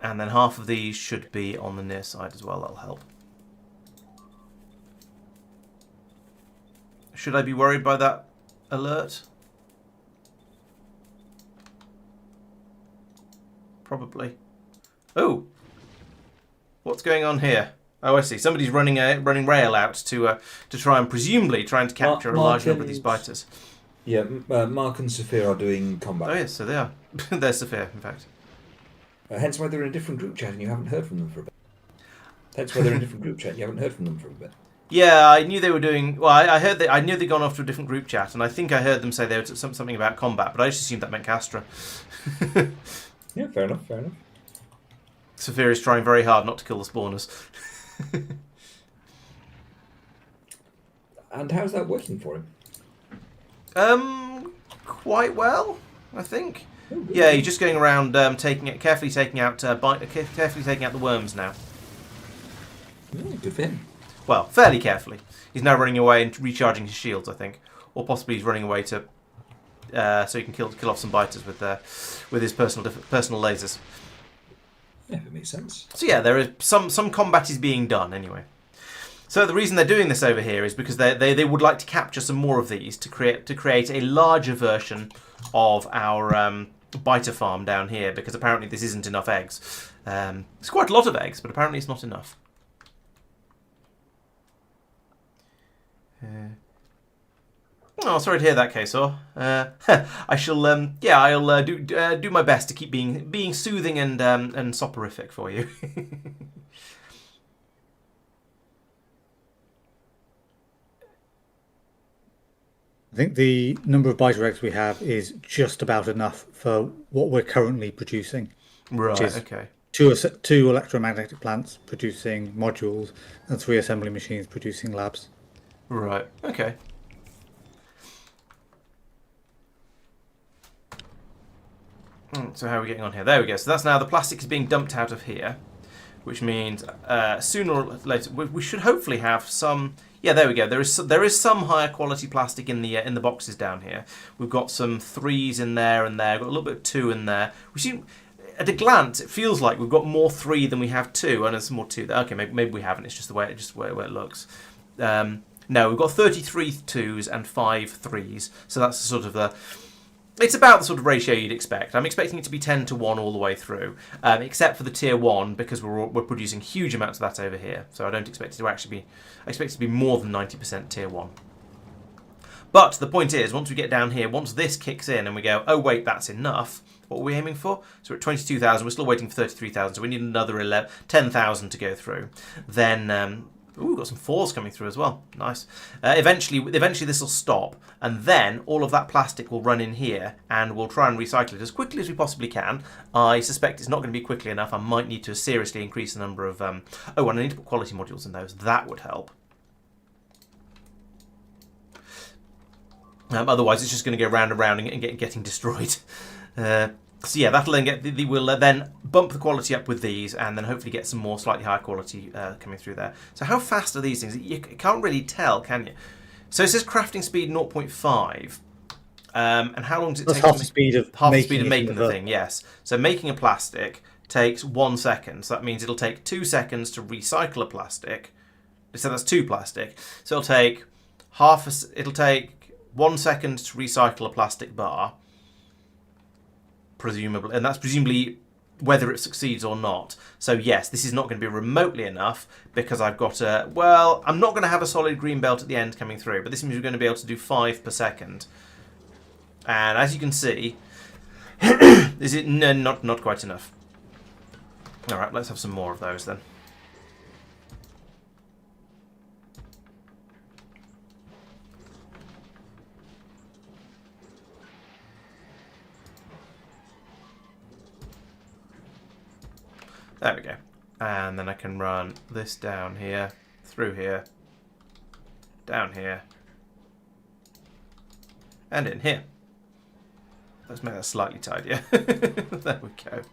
And then half of these should be on the near side as well. That'll help. Should I be worried by that alert? Probably. Oh! What's going on here? Oh, I see. Somebody's running rail out to try and presumably trying to capture a large number of these biters. Yeah, Mark and Sophia are doing combat. Oh yes, so they are. They're Sophia, in fact. Hence why they're in a different group chat and you haven't heard from them for a bit. Hence why they're in a different group chat and you haven't heard from them for a bit. Yeah, I knew they were doing. Well, I knew they'd gone off to a different group chat, and I think I heard them say they were something about combat, but I just assumed that meant Castra. Yeah, fair enough, fair enough. Sophia is trying very hard not to kill the spawners. And how's that working for him? Quite well, I think. Oh, really? Yeah, he's just going around carefully taking out the worms now. Good for him. Well, fairly carefully. He's now running away and recharging his shields, I think, or possibly he's running away to so he can kill off some biters with his personal lasers. Yeah, that makes sense. So yeah, there is some combat is being done anyway. So the reason they're doing this over here is because they would like to capture some more of these to create a larger version of our biter farm down here, because apparently this isn't enough eggs. It's quite a lot of eggs, but apparently it's not enough. Oh, sorry to hear that, Kesor. I shall, I'll do my best to keep being soothing and soporific for you. I think the number of biter eggs we have is just about enough for what we're currently producing. Right. Which is Okay. two electromagnetic plants producing modules and 3 assembly machines producing labs. Right. Okay. So how are we getting on here? There we go. So that's now the plastic is being dumped out of here, which means sooner or later we should hopefully have some. Yeah, there we go. There is some higher quality plastic in the boxes down here. We've got some 3s in there and there. Got a little bit of 2 in there. We seem, at a glance, it feels like we've got more 3 than we have 2. And there's some more 2 there. Okay, maybe we haven't. It's just the way it looks. No, we've got 33 2s and 5 3s. So that's sort of the. It's about the sort of ratio you'd expect. I'm expecting it to be 10 to 1 all the way through, except for the tier 1, because we're producing huge amounts of that over here. So I don't expect it to actually be. I expect it to be more than 90% tier 1. But the point is, once we get down here, once this kicks in and we go, oh wait, that's enough. What are we aiming for? So we're at 22,000. We're still waiting for 33,000. So we need another 10,000 to go through. Then. We've got some 4s coming through as well. Nice. Eventually this will stop, and then all of that plastic will run in here, and we'll try and recycle it as quickly as we possibly can. I suspect it's not going to be quickly enough. I might need to seriously increase the number of... and I need to put quality modules in those. That would help. Otherwise, it's just going to go round and round and getting destroyed. So yeah, that'll then we'll then bump the quality up with these, and then hopefully get some more slightly higher quality coming through there. So how fast are these things? You can't really tell, can you? So it says crafting speed 0.5. And how long does it take? Half the speed of making the thing. Yes. So making a plastic takes 1 second. So that means it'll take 2 seconds to recycle a plastic. So that's 2 plastic. So it'll take it'll take 1 second to recycle a plastic bar. Presumably, and that's presumably whether it succeeds or not. So yes, this is not going to be remotely enough, because I've got I'm not going to have a solid green belt at the end coming through, but this means we're going to be able to do 5 per second. And as you can see, is it not quite enough. All right, let's have some more of those then. There we go. And then I can run this down here, through here, down here, and in here. Let's make that slightly tidier. There we go.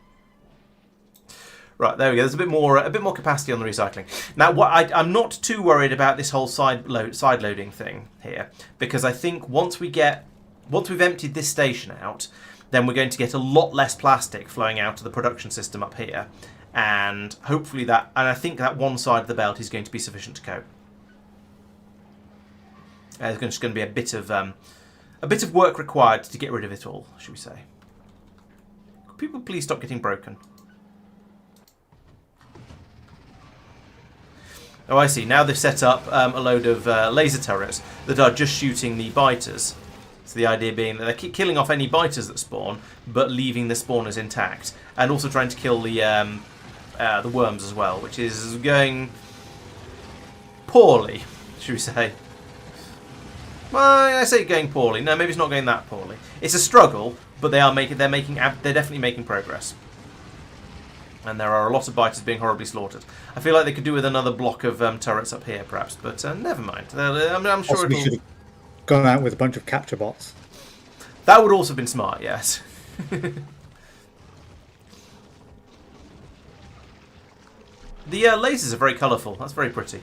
Right, there we go. There's a bit more capacity on the recycling. Now, I'm not too worried about this whole side loading thing here, because I think once we've emptied this station out, then we're going to get a lot less plastic flowing out of the production system up here, and hopefully I think that one side of the belt is going to be sufficient to cope. There's just going to be a bit of work required to get rid of it all, should we say? Could people please stop getting broken? Oh, I see. Now they've set up a load of laser turrets that are just shooting the biters. So the idea being that they keep killing off any biters that spawn, but leaving the spawners intact, and also trying to kill the worms as well, which is going poorly, should we say? Well, I say going poorly. No, maybe it's not going that poorly. It's a struggle, but they're definitely making progress. And there are a lot of biters being horribly slaughtered. I feel like they could do with another block of turrets up here, perhaps, but never mind. I'm sure We should have gone out with a bunch of capture bots. That would also have been smart, yes. The lasers are very colourful. That's very pretty.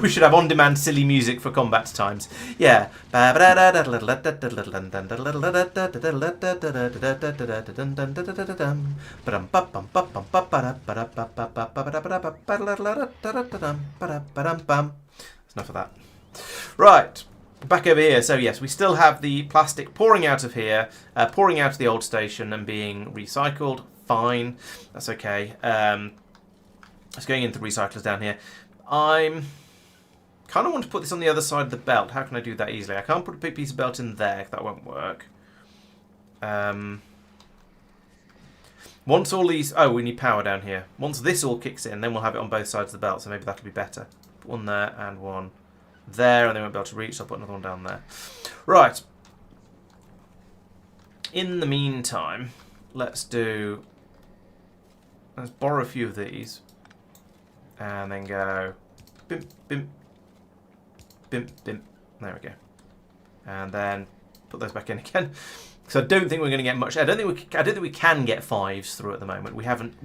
We should have on-demand silly music for combat times. Yeah. That's enough of that. Right. Back over here. So yes, we still have the plastic pouring out of here, pouring out of the old station and being recycled. Fine. That's okay. It's going into the recyclers down here. I'm kind of want to put this on the other side of the belt. How can I do that easily? I can't put a big piece of belt in there. That won't work. Once all these... Oh, we need power down here. Once this all kicks in, then we'll have it on both sides of the belt, so maybe that'll be better. Put one there and one there, and they won't be able to reach, so I'll put another one down there. Right. In the meantime, let's borrow a few of these. And then go... Bimp, bimp. Bimp, bimp. There we go. And then put those back in again. So I don't think we're going to get much. I don't think we can get 5s through at the moment. We haven't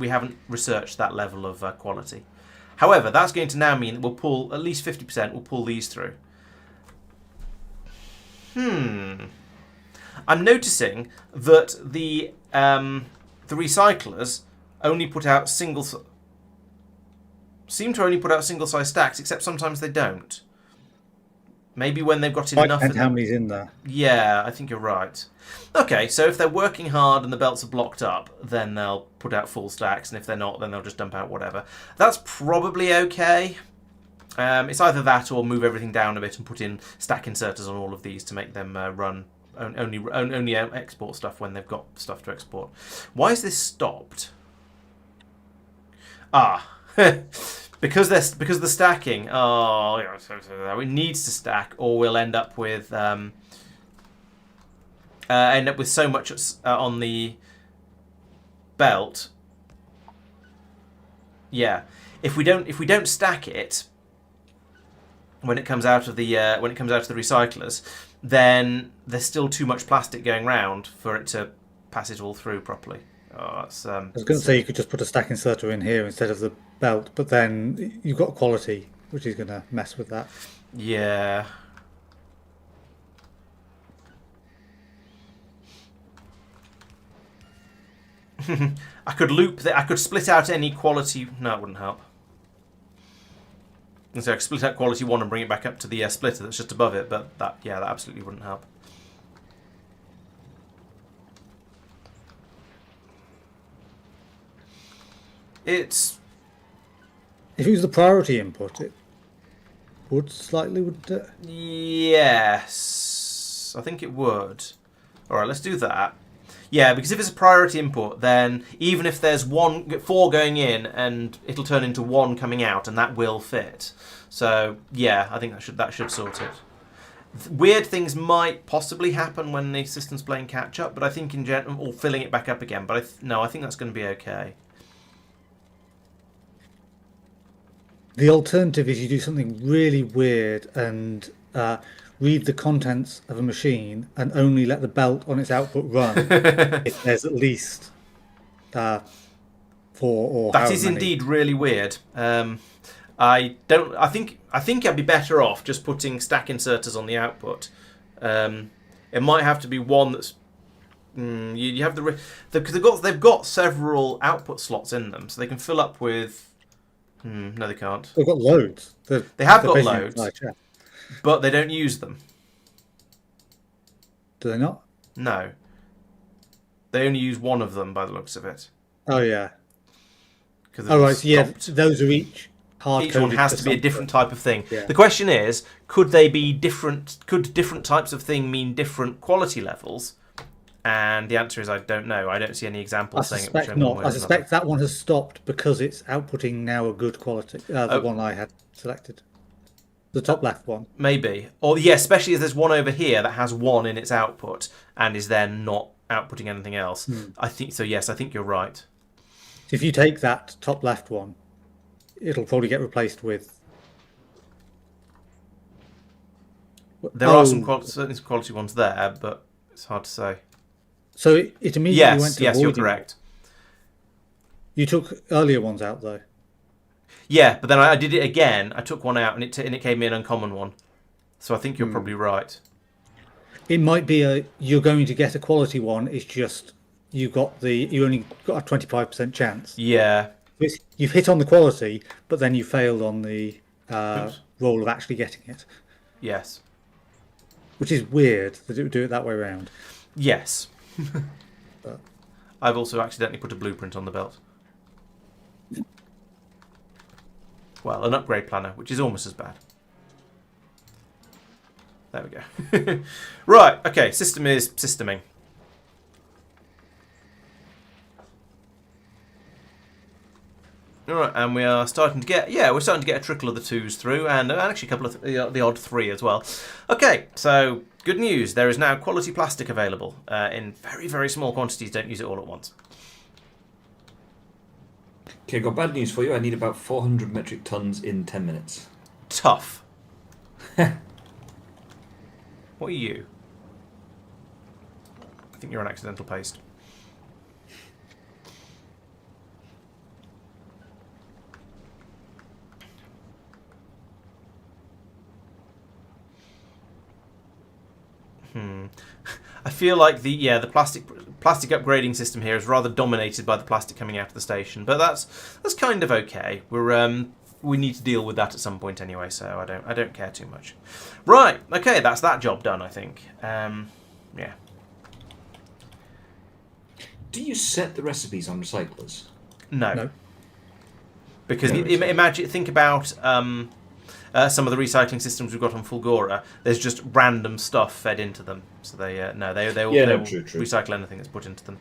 researched that level of quality. However, that's going to now mean that we'll pull at least 50%. We'll pull these through. I'm noticing that the recyclers only put out seem to only put out single-size stacks, except sometimes they don't. Maybe when they've got enough. And how many's in there? Yeah, I think you're right. Okay, so if they're working hard and the belts are blocked up, then they'll put out full stacks, and if they're not, then they'll just dump out whatever. That's probably okay. It's either that or move everything down a bit and put in stack inserters on all of these to make them run only export stuff when they've got stuff to export. Why is this stopped? Because the stacking. Oh, it needs to stack, or we'll end up with so much on the belt. Yeah, if we don't stack it when it comes out of the recyclers, then there's still too much plastic going round for it to pass it all through properly. Oh, that's, I was going to say you could just put a stack inserter in here instead of the belt, but then you've got quality, which is going to mess with that. Yeah. I could loop that. I could split out any quality. No, it wouldn't help. And so I could split out quality 1 and bring it back up to the splitter that's just above it, but that absolutely wouldn't help. If it was the priority input, it would slightly, wouldn't it? Yes, I think it would. All right, let's do that. Yeah, because if it's a priority input, then even if there's 4 going in, and it'll turn into 1 coming out, and that will fit. So yeah, I think that should sort it. Weird things might possibly happen when the system's playing catch up, but I think in general, or filling it back up again. But I think that's going to be okay. The alternative is you do something really weird and read the contents of a machine and only let the belt on its output run if there's at least for, or That however is many. indeed really weird. I think I'd be better off just putting stack inserters on the output. It might have to be one that's you have because they've got several output slots in them, so they can fill up with. No, they can't. They've got loads. They have got basically loads, like, yeah. but they don't use them. Do they not? No, they only use one of them by the looks of it. Oh yeah. Oh right. So yeah, those are each hard. Each one has to be a different type of thing. Yeah. The question is, could they be different? Could different types of thing mean different quality levels? And the answer is I don't know. I don't see any examples saying it. I suspect not. I suspect that one has stopped because it's outputting now a good quality. The one I had selected, the top left one. Maybe, or yeah, especially if there's one over here that has one in its output and is then not outputting anything else. I think so. Yes, I think you're right. If you take that top left one, it'll probably get replaced with. There are certainly some quality ones there, but it's hard to say. So it immediately went to yes, you're avoiding correct. You took earlier ones out though. Yeah, but then I did it again. I took one out and it came in an uncommon one. So I think you're probably right. It might be you're going to get a quality one. It's just you only got a 25% chance. Yeah. You've hit on the quality, but then you failed on the roll of actually getting it. Yes. Which is weird that it would do it that way around. Yes. I've also accidentally put a blueprint on the belt. Well, an upgrade planner, which is almost as bad. There we go. Right, okay, system is systeming. Alright, and we are starting to get, we're starting to get a trickle of the 2s through, and actually a couple of the odd 3 as well. Okay, so good news, there is now quality plastic available in very, very small quantities. Don't use it all at once. Okay, got bad news for you. I need about 400 metric tons in 10 minutes. Tough. What are you? I think you're an accidental paste. I feel like the plastic upgrading system here is rather dominated by the plastic coming out of the station, but that's kind of okay. We need to deal with that at some point anyway, so I don't care too much. Right, okay, that's that job done, I think. Yeah. Do you set the recipes on recyclers? No. Because think about some of the recycling systems we've got on Fulgora. There's just random stuff fed into them, so they will true. recycle anything that's put into them.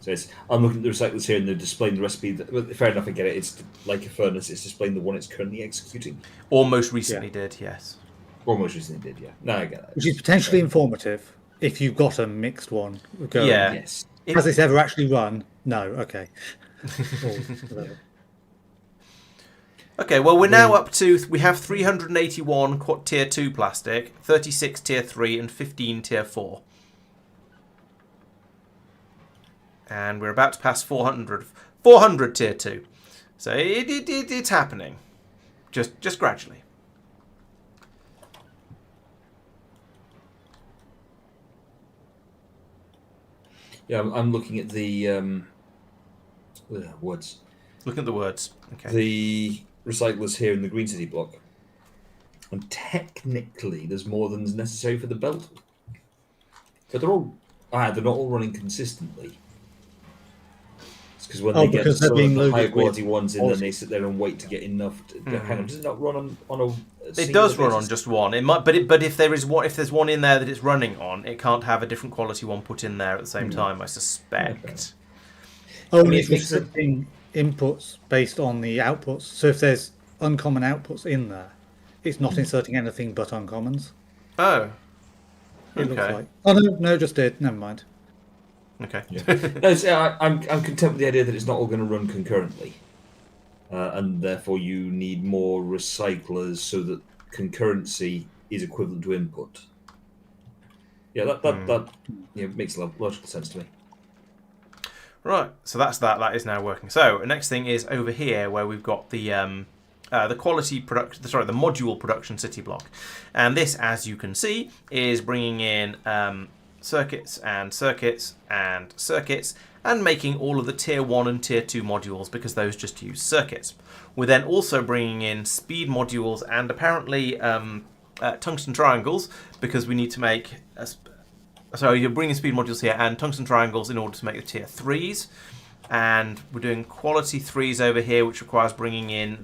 So I'm looking at the recyclers here, and they're displaying the recipe. Fair enough, I get it. It's like a furnace. It's displaying the one it's currently executing. Or most recently did, yes. Or most recently did, yeah. No, I get that. Which is potentially informative if you've got a mixed one going. Yeah. Yes. Has this ever actually run? No. Okay. Okay, well, we're now up to... We have 381 Tier 2 plastic, 36 Tier 3, and 15 Tier 4. And we're about to pass 400 Tier 2. So it's happening. Just gradually. Yeah, I'm looking at the words. Looking at the words. Okay. The recyclers here in the Green City block. And technically, there's more than is necessary for the belt. But they're not all running consistently. It's because when they get some of the higher quality ones in, then they sit there and wait to get enough. Hang on, does it not run on a? It does run on just one. It might, but if there's one in there that it's running on, it can't have a different quality one put in there at the same time. I suspect. Only if it's setting inputs based on the outputs. So if there's uncommon outputs in there, it's not inserting anything but uncommons. Oh. It looks like. Oh no, just did. Never mind. Okay. Yeah. I'm content with the idea that it's not all going to run concurrently, and therefore you need more recyclers so that concurrency is equivalent to input. Yeah, that makes a logical sense to me. Right, so that's that. That is now working. So the next thing is over here where we've got the quality production. Sorry, the module production city block, and this, as you can see, is bringing in circuits and circuits and circuits, and making all of the tier 1 and tier 2 modules because those just use circuits. We're then also bringing in speed modules and apparently tungsten triangles because we need to make. So you're bringing speed modules here and tungsten triangles in order to make the tier 3s. And we're doing quality 3s over here, which requires bringing in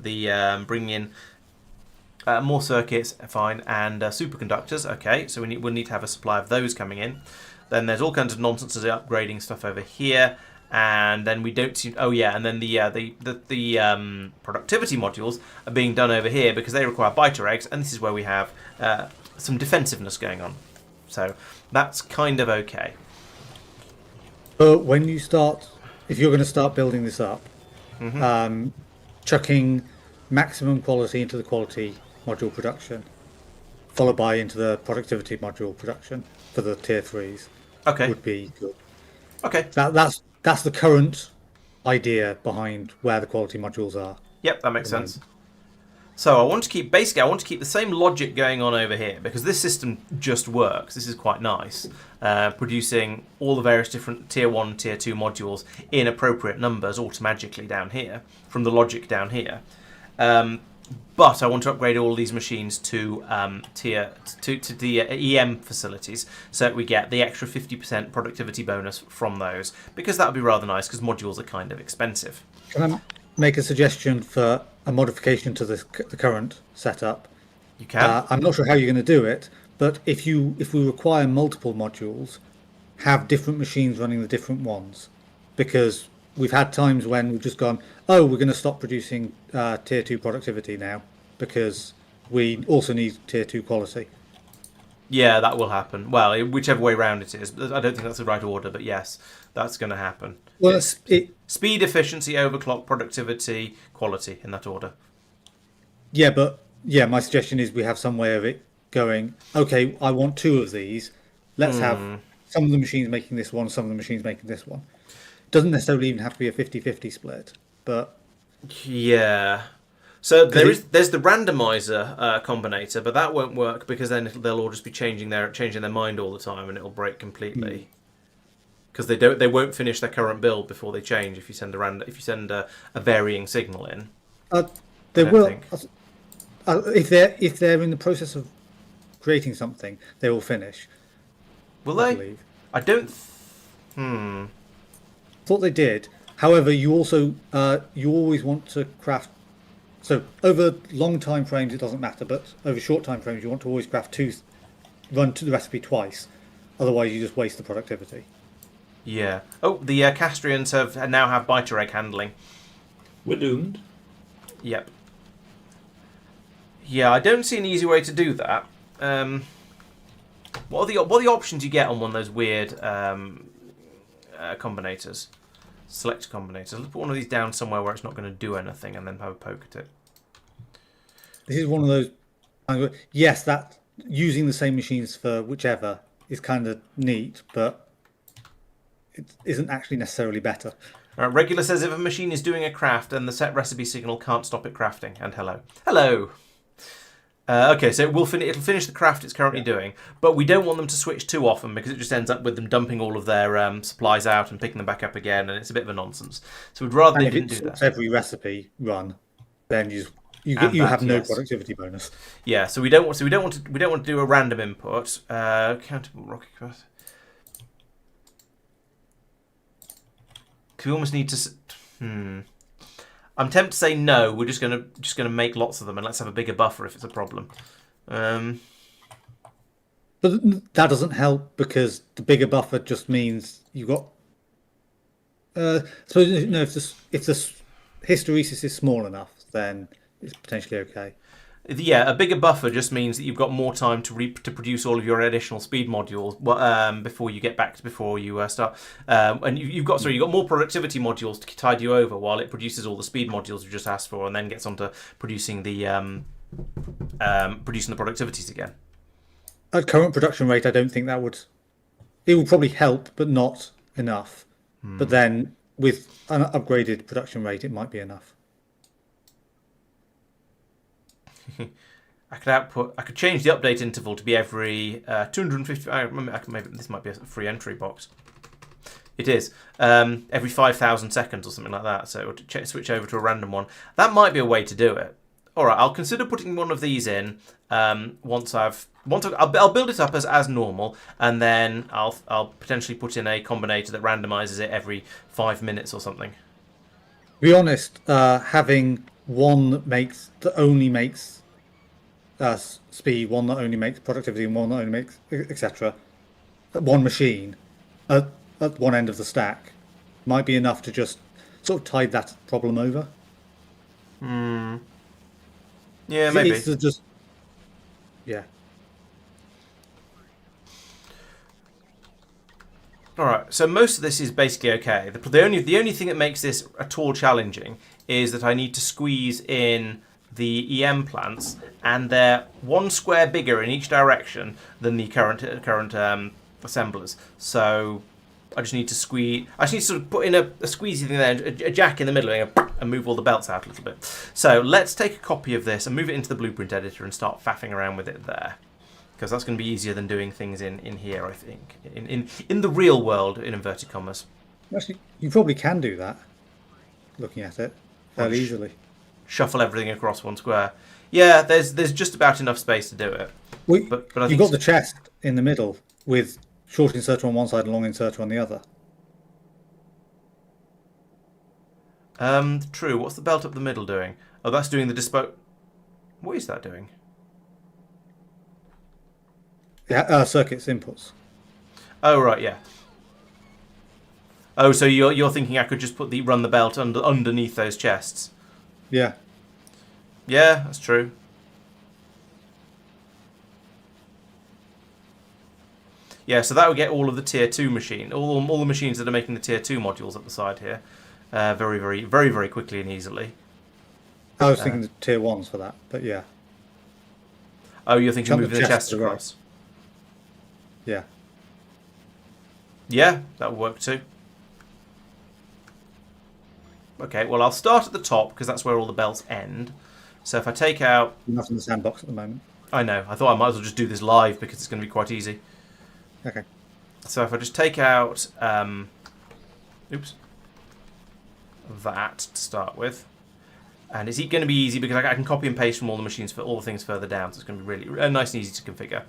more circuits, fine, and superconductors. Okay, so we'll need to have a supply of those coming in. Then there's all kinds of nonsense as upgrading stuff over here, and then we don't see. Oh yeah, and then the productivity modules are being done over here because they require biter eggs, and this is where we have some defensiveness going on. So that's kind of okay. But when you start, if you're going to start building this up, chucking maximum quality into the quality module production, followed by into the productivity module production for the tier 3s, would be good. Okay. That's the current idea behind where the quality modules are. Yep, that makes sense. So I want to keep the same logic going on over here because this system just works. This is quite nice, producing all the various different tier 1, tier 2 modules in appropriate numbers automatically down here from the logic down here. But I want to upgrade all of these machines to the EM facilities so that we get the extra 50% productivity bonus from those because that would be rather nice because modules are kind of expensive. Can I make a suggestion for a modification to the current setup? You can. I'm not sure how you're going to do it, but if we require multiple modules, have different machines running the different ones, because we've had times when we've just gone, oh, we're going to stop producing tier 2 productivity now because we also need tier 2 quality. Yeah, that will happen. Well, whichever way round it is. I don't think that's the right order, but yes, that's going to happen. Well, speed, efficiency, overclock, productivity, quality in that order. Yeah, but my suggestion is we have some way of it going, okay, I want 2 of these. Let's have some of the machines making this one, some of the machines making this one. Doesn't necessarily even have to be a 50-50 split, but... Yeah. So there's the randomizer combinator, but that won't work because then they'll all just be changing their mind all the time, and it'll break completely. Because they won't finish their current build before they change if you send a varying signal in. They will. If they're in the process of creating something, they will finish. Will they? I don't. Thought they did. However, you also you always want to craft. So over long time frames, it doesn't matter, but over short time frames, you want to always run to the recipe twice. Otherwise, you just waste the productivity. Yeah. Oh, the Castrians now have biter egg handling. We're doomed. Yep. Yeah, I don't see an easy way to do that. What are the options you get on one of those weird combinators? Select combinators. Let's put one of these down somewhere where it's not going to do anything, and then have a poke at it. This is one of those. Yes, that using the same machines for whichever is kind of neat, but it isn't actually necessarily better. Regular says if a machine is doing a craft and the set recipe signal can't stop it crafting. And hello. Okay, so it'll finish the craft it's currently doing, but we don't want them to switch too often because it just ends up with them dumping all of their supplies out and picking them back up again, and it's a bit of a nonsense. So we'd rather they didn't do that. Every recipe run, then you have no productivity bonus. Yeah, so we don't want to do a random input. Countable rocket craft. We almost need to. I'm tempted to say no. We're just gonna make lots of them, and let's have a bigger buffer if it's a problem. But that doesn't help because the bigger buffer just means you got. Suppose if the hysteresis is small enough, then it's potentially okay. Yeah, a bigger buffer just means that you've got more time to produce all of your additional speed modules before you start. And you've got more productivity modules to tide you over while it produces all the speed modules you just asked for, and then gets onto producing the productivities again. At current production rate, I don't think that would. It would probably help, but not enough. But then with an upgraded production rate, it might be enough. I could change the update interval to be every 250. Maybe this might be a free entry box. It is every 5,000 seconds or something like that. So switch over to a random one. That might be a way to do it. All right, I'll consider putting one of these in I'll build it up as normal, and then I'll potentially put in a combinator that randomizes it every 5 minutes or something. To be honest, having one that only makes speed, one that only makes productivity, and one that only makes etc. One machine at one end of the stack might be enough to just sort of tide that problem over. Yeah, maybe. It's just yeah. All right. So most of this is basically okay. The only thing that makes this at all challenging is that I need to squeeze in the EM plants, and they're one square bigger in each direction than the current assemblers. So I just need to sort of put in a squeezy thing there, a jack in the middle, and move all the belts out a little bit. So let's take a copy of this and move it into the blueprint editor and start faffing around with it there, because that's going to be easier than doing things in here, I think, in the real world, in inverted commas. Actually, you probably can do that, looking at it fairly easily. Shuffle everything across one square. Yeah, there's just about enough space to do it. But I think you've got the chest in the middle with short inserter on one side and long inserter on the other. True. What's the belt up the middle doing? Oh, that's doing the What is that doing? Yeah, circuits inputs. Oh right, yeah. Oh, so you're thinking I could just run the belt underneath those chests? Yeah. Yeah, that's true. Yeah, so that would get all of the tier 2 all the machines that are making the tier 2 modules up the side here, very, very, very, very quickly and easily. I was thinking the tier 1s for that, but yeah. Oh, you're thinking Jump moving the chest across? Yeah. Yeah, that would work too. Okay, well I'll start at the top because that's where all the belts end. So if I take out... Not in the sandbox at the moment. I know, I thought I might as well just do this live because it's going to be quite easy. Okay. So if I just take out... oops. That to start with. And is it going to be easy because I can copy and paste from all the machines for all the things further down, so it's going to be really nice and easy to configure.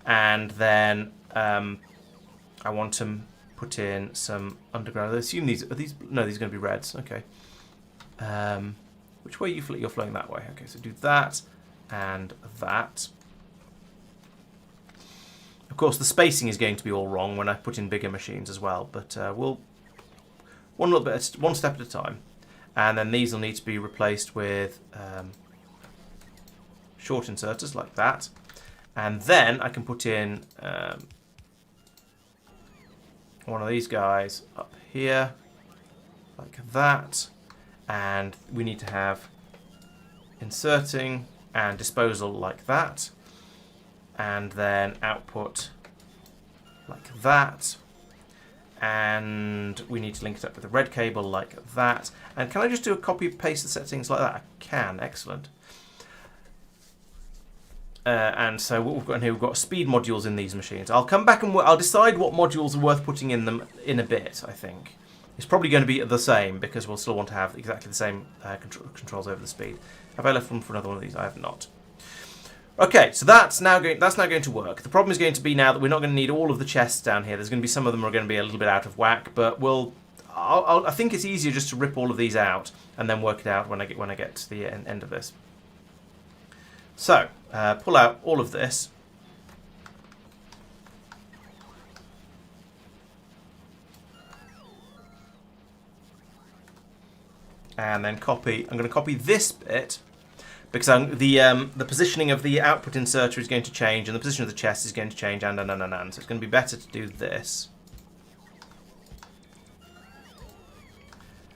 And then I want to put in some underground. I assume these are these. No, these are going to be reds. Okay. Which way you're flowing that way? Okay, so do that and that. Of course, the spacing is going to be all wrong when I put in bigger machines as well. But we'll one step at a time. And then these will need to be replaced with short inserters like that. And then I can put in one of these guys up here, like that. And we need to have inserting and disposal like that. And then output like that. And we need to link it up with a red cable like that. And can I just do a copy paste the settings like that? I can. Excellent. And so what we've got in here, we've got speed modules in these machines. I'll come back and I'll decide what modules are worth putting in them in a bit, I think. It's probably going to be the same because we'll still want to have exactly the same controls over the speed. Have I left room for another one of these? I have not. Okay, so that's now going to work. The problem is going to be now that we're not going to need all of the chests down here. There's going to be some of them are going to be a little bit out of whack, but I think it's easier just to rip all of these out and then work it out when I get to the end of this. So pull out all of this. And then I'm going to copy this bit because the positioning of the output inserter is going to change and the position of the chest is going to change and. So it's going to be better to do this.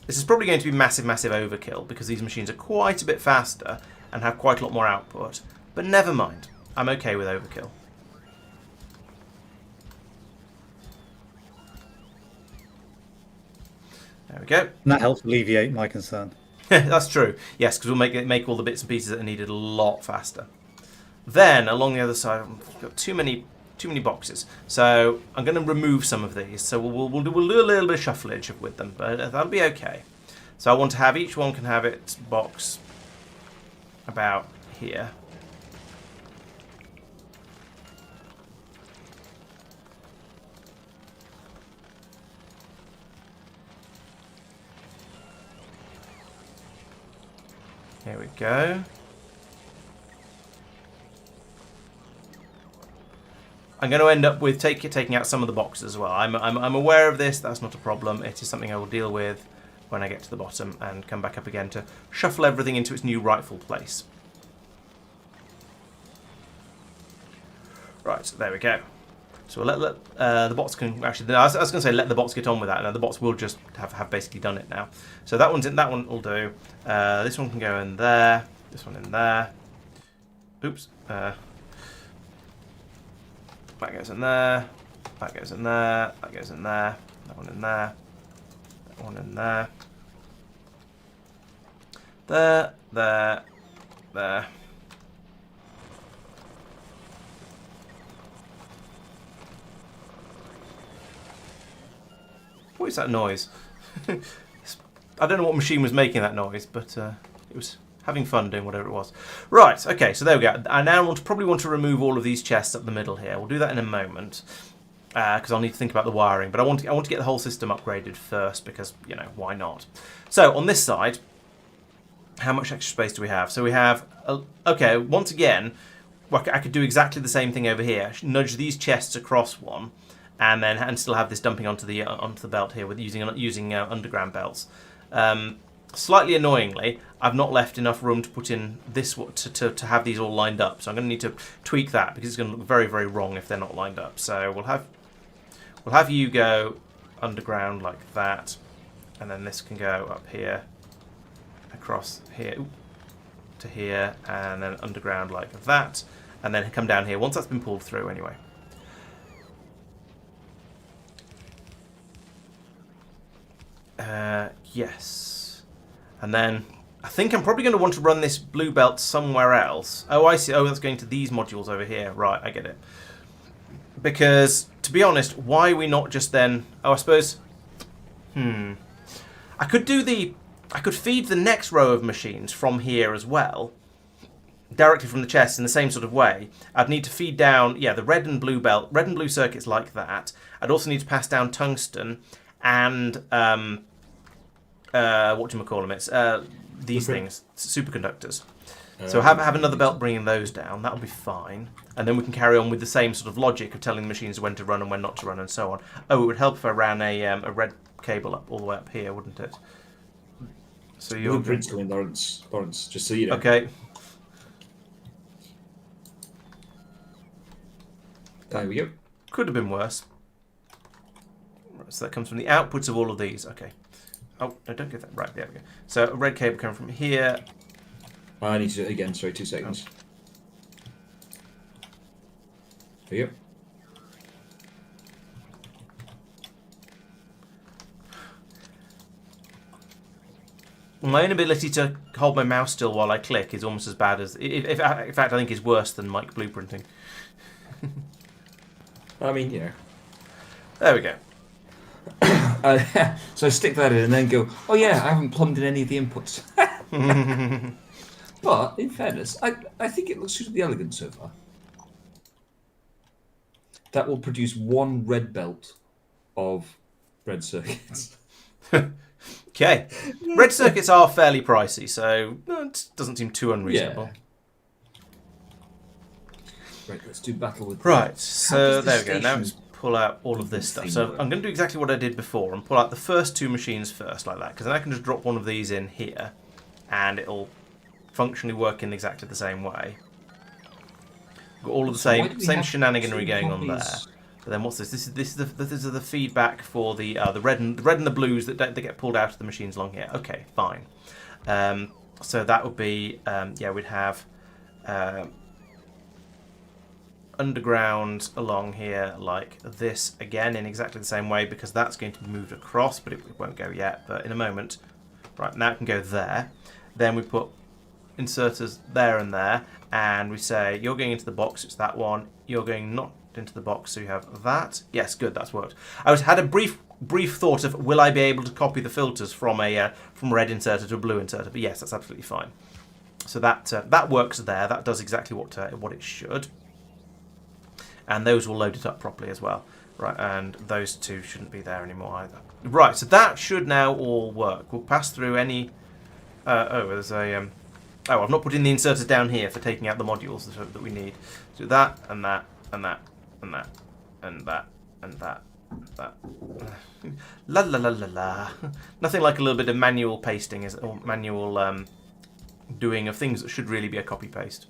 This is probably going to be massive overkill because these machines are quite a bit faster and have quite a lot more output. But never mind. I'm okay with overkill. There we go. And that helps alleviate my concern. That's true. Yes, because we'll make all the bits and pieces that are needed a lot faster. Then along the other side, I've got too many boxes. So I'm going to remove some of these. So we'll do a little bit of shuffleage with them, but that'll be okay. So I want to have each one can have its box about here. Here we go. I'm going to end up with taking out some of the boxes as well. I'm aware of this. That's not a problem. It is something I will deal with when I get to the bottom and come back up again to shuffle everything into its new rightful place. Right, so there we go. So we'll let the bots can actually. I was going to say let the bots get on with that. Now the bots will just have basically done it now. So that one's in. That one will do. This one can go in there. This one in there. Oops. That goes in there. That goes in there. That goes in there. That one in there. That one in there. There. There. There. What is that noise? I don't know what machine was making that noise, but it was having fun doing whatever it was. Right, okay, so there we go. I now probably want to remove all of these chests up the middle here. We'll do that in a moment, because I'll need to think about the wiring. But I want to get the whole system upgraded first, because, you know, why not? So, on this side, how much extra space do we have? So we have, okay, once again, I could do exactly the same thing over here. Nudge these chests across one, and still have this dumping onto the belt here with using underground belts. Slightly annoyingly, I've not left enough room to put in this to have these all lined up. So I'm going to need to tweak that because it's going to look very, very wrong if they're not lined up. So we'll have you go underground like that, and then this can go up here, across here to here, and then underground like that, and then come down here once that's been pulled through anyway. Yes. And then I think I'm probably going to want to run this blue belt somewhere else. Oh, I see. Oh, that's going to these modules over here. Right, I get it. Because, to be honest, why are we not just then... Oh, I suppose... I could feed the next row of machines from here as well. Directly from the chest in the same sort of way. I'd need to feed down, yeah, the red and blue circuits like that. I'd also need to pass down tungsten and... whatchamacallem, it's these things, superconductors. So have another belt bringing those down. That'll be fine. And then we can carry on with the same sort of logic of telling the machines when to run and when not to run and so on. Oh, it would help if I ran a red cable up all the way up here, wouldn't it? So you're Blueprint's coming, Laurence. Laurence, just so you know. okay. There we go. Could have been worse. So that comes from the outputs of all of these. Okay. Oh, no, don't get that. Right, there we go. So a red cable coming from here. I need to do it again. Sorry, 2 seconds. There you go. My inability to hold my mouse still while I click is almost as bad as... In fact, I think it's worse than Mike blueprinting. I mean, you know. There we go. So I stick that in and then go, oh yeah, I haven't plumbed in any of the inputs. But, in fairness, I think it looks suitably elegant so far. That will produce one red belt of red circuits. Okay. Red circuits are fairly pricey, so it doesn't seem too unreasonable. Yeah. Right, let's do battle with... Right, so there we go. Now let's pull out all of this stuff. So I'm going to do exactly what I did before and pull out the first 2 machines first, like that, because then I can just drop one of these in here, and it'll functionally work in exactly the same way. Got all of the same shenaniganry going on there. But then what's this? This is the feedback for the red and the blues that get pulled out of the machines along here. Okay, fine. So that would be we'd have underground along here like this again in exactly the same way, because that's going to be moved across, but it won't go yet, but in a moment. Right, now it can go there. Then we put inserters there and there, and we say you're going into the box, it's that one, you're going not into the box, so you have that. Yes, good, that's worked. I had a brief thought of, will I be able to copy the filters from a red inserter to a blue inserter, but yes, that's absolutely fine. So that works there. That does exactly what it should, and those will load it up properly as well. Right, and those two shouldn't be there anymore either. Right, so that should now all work. We'll pass through any. There's a. I've not put in the inserters down here for taking out the modules that we need. So that and that and that and that and that and that. That. La la la la la. Nothing like a little bit of manual pasting, or manual doing of things that should really be a copy paste.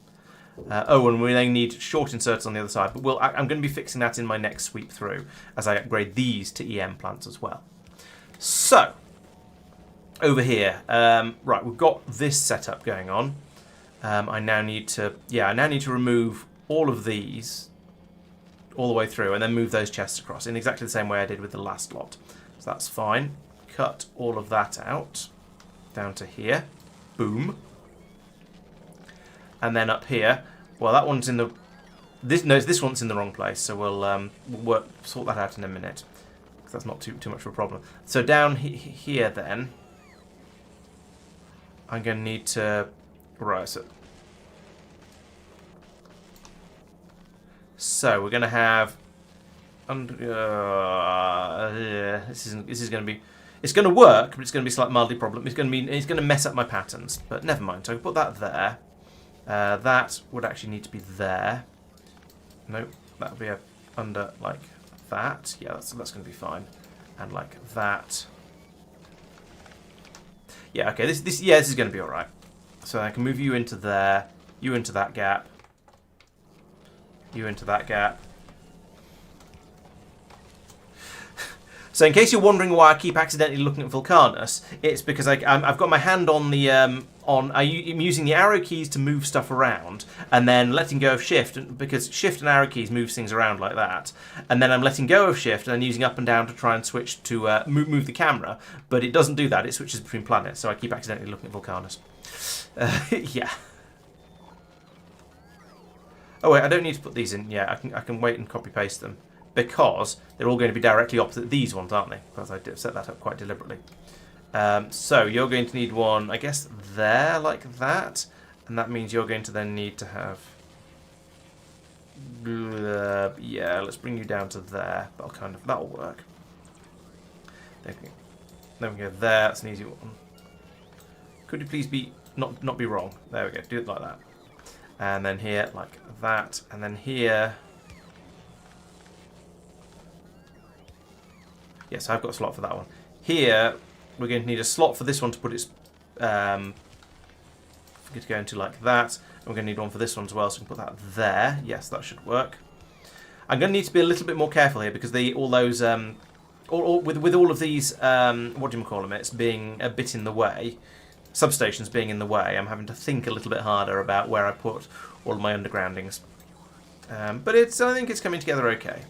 And we then need short inserts on the other side, but I'm going to be fixing that in my next sweep through as I upgrade these to EM plants as well. So over here, right, we've got this setup going on. I now need to remove all of these all the way through, and then move those chests across in exactly the same way I did with the last lot. So that's fine. Cut all of that out down to here. Boom. And then up here, well, that one's in the this one's in the wrong place, so we'll sort that out in a minute, because that's not too much of a problem. So down here then, I'm going to need to So we're going to have this is going to be, it's going to work, but it's going to be slightly mildly problem. It's going to mess up my patterns, but never mind. So I put that there. That would actually need to be there. Nope, that would be under like that. Yeah, that's going to be fine. And like that. Yeah, okay. This is going to be all right. So I can move you into there, you into that gap, you into that gap. So in case you're wondering why I keep accidentally looking at Vulcanus, it's because I've got my hand on the I'm using the arrow keys to move stuff around, and then letting go of shift, because shift and arrow keys move things around like that, and then I'm letting go of shift and then using up and down to try and switch to move the camera, but it doesn't do that. It switches between planets, so I keep accidentally looking at Vulcanus. Yeah. Oh wait, I don't need to put these in. Yeah, I can wait and copy paste them, because they're all going to be directly opposite these ones, aren't they? Because I set that up quite deliberately. So you're going to need one, I guess, there, like that. And that means you're going to then need to have... yeah, let's bring you down to there. That'll work. Then we go there, that's an easy one. Could you please not be wrong? There we go, do it like that. And then here, like that. And then here... Yes, I've got a slot for that one. Here, we're going to need a slot for this one to put its... to go into like that. And we're going to need one for this one as well, so we can put that there. Yes, that should work. I'm going to need to be a little bit more careful here, because all those... with all of these, what do you call them? It's being a bit in the way. Substations being in the way. I'm having to think a little bit harder about where I put all of my undergroundings. But I think it's coming together okay.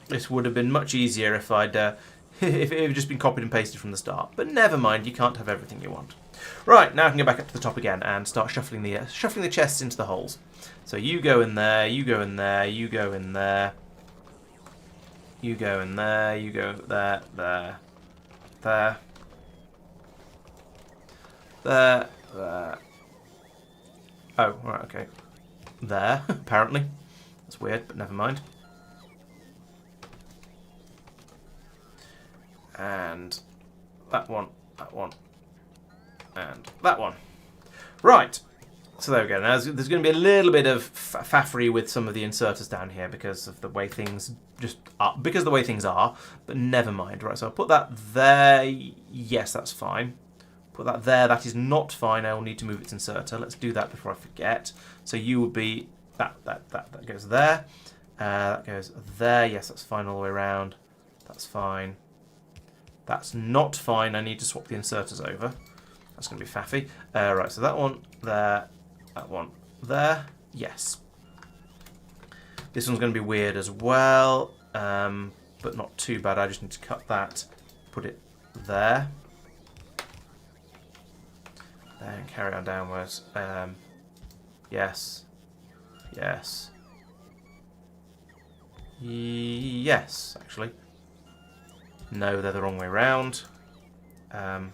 This would have been much easier if I'd if it had just been copied and pasted from the start. But never mind, you can't have everything you want. Right, now I can go back up to the top again and start shuffling the chests into the holes. So you go in there, you go in there, you go in there, you go in there, you go there, there, there, there, there. Oh, right, okay. There, apparently. That's weird, but never mind. And that one, and that one. Right, so there we go. Now there's going to be a little bit of faffery with some of the inserters down here because of the way things are, but never mind. Right, so I'll put that there. Yes, that's fine. Put that there. That is not fine. I will need to move its inserter. Let's do that before I forget. So you will be that goes there. That goes there. Yes, that's fine all the way around. That's fine. That's not fine. I need to swap the inserters over. That's going to be faffy. Right, so that one there, that one there. Yes. This one's going to be weird as well, but not too bad. I just need to cut that, put it there. Then carry on downwards. Yes. Yes. Yes, actually. No, they're the wrong way round. Like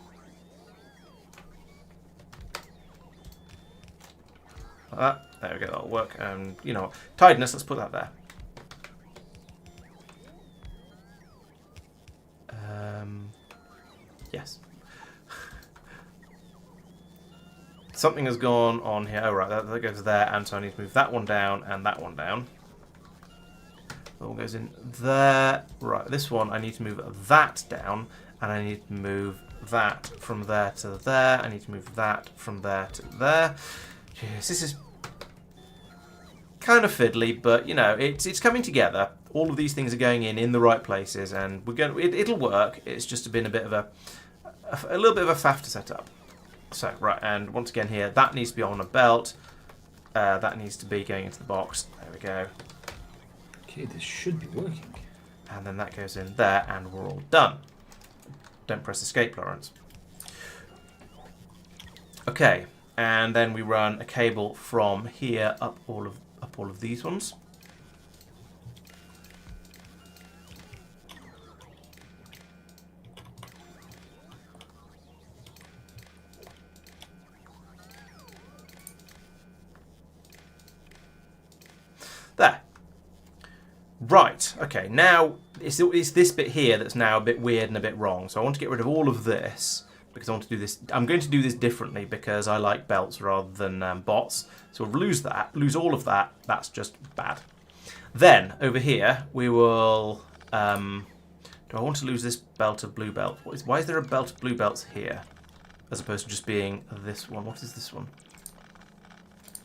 that. There we go, that'll work. You know, tidiness, let's put that there. Yes. Something has gone on here. Oh, right, that goes there, and so I need to move that one down and that one down. That one goes in there. Right, this one, I need to move that down, and I need to move that from there to there. I need to move that from there to there. Jeez, this is kind of fiddly, but, you know, it's coming together. All of these things are going in the right places, and we're going. It'll work. It's just been a bit of a little bit of a faff to set up. So, right, and once again here, that needs to be on a belt. That needs to be going into the box. There we go. Okay, this should be working. And then that goes in there, and we're all done. Don't press escape, Laurence. Okay, and then we run a cable from here up all of these ones. There. Right, okay, now it's this bit here that's now a bit weird and a bit wrong. So I want to get rid of all of this because I want to do this. I'm going to do this differently because I like belts rather than bots. So we'll lose that, lose all of that. That's just bad. Then over here we will. Do I want to lose this belt of blue belt? Why is there a belt of blue belts here as opposed to just being this one? What is this one?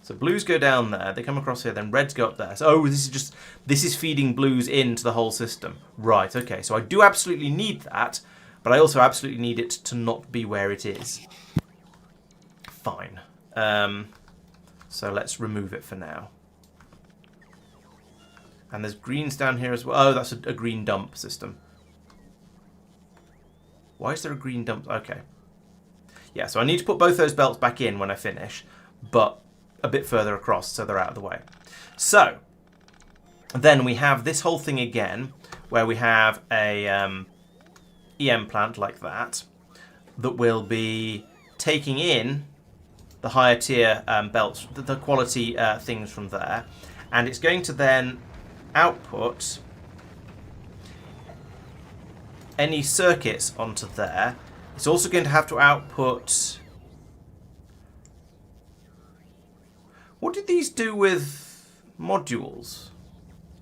So blues go down there, they come across here, then reds go up there. So, oh, this is feeding blues into the whole system. Right, okay, so I do absolutely need that, but I also absolutely need it to not be where it is. Fine. So let's remove it for now. And there's greens down here as well. Oh, that's a green dump system. Why is there a green dump? Okay. Yeah, so I need to put both those belts back in when I finish, but a bit further across so they're out of the way. So then we have this whole thing again where we have a EM plant like that will be taking in the higher tier belts, the quality things from there, and it's going to then output any circuits onto there. It's also going to have to output. What did these do with modules?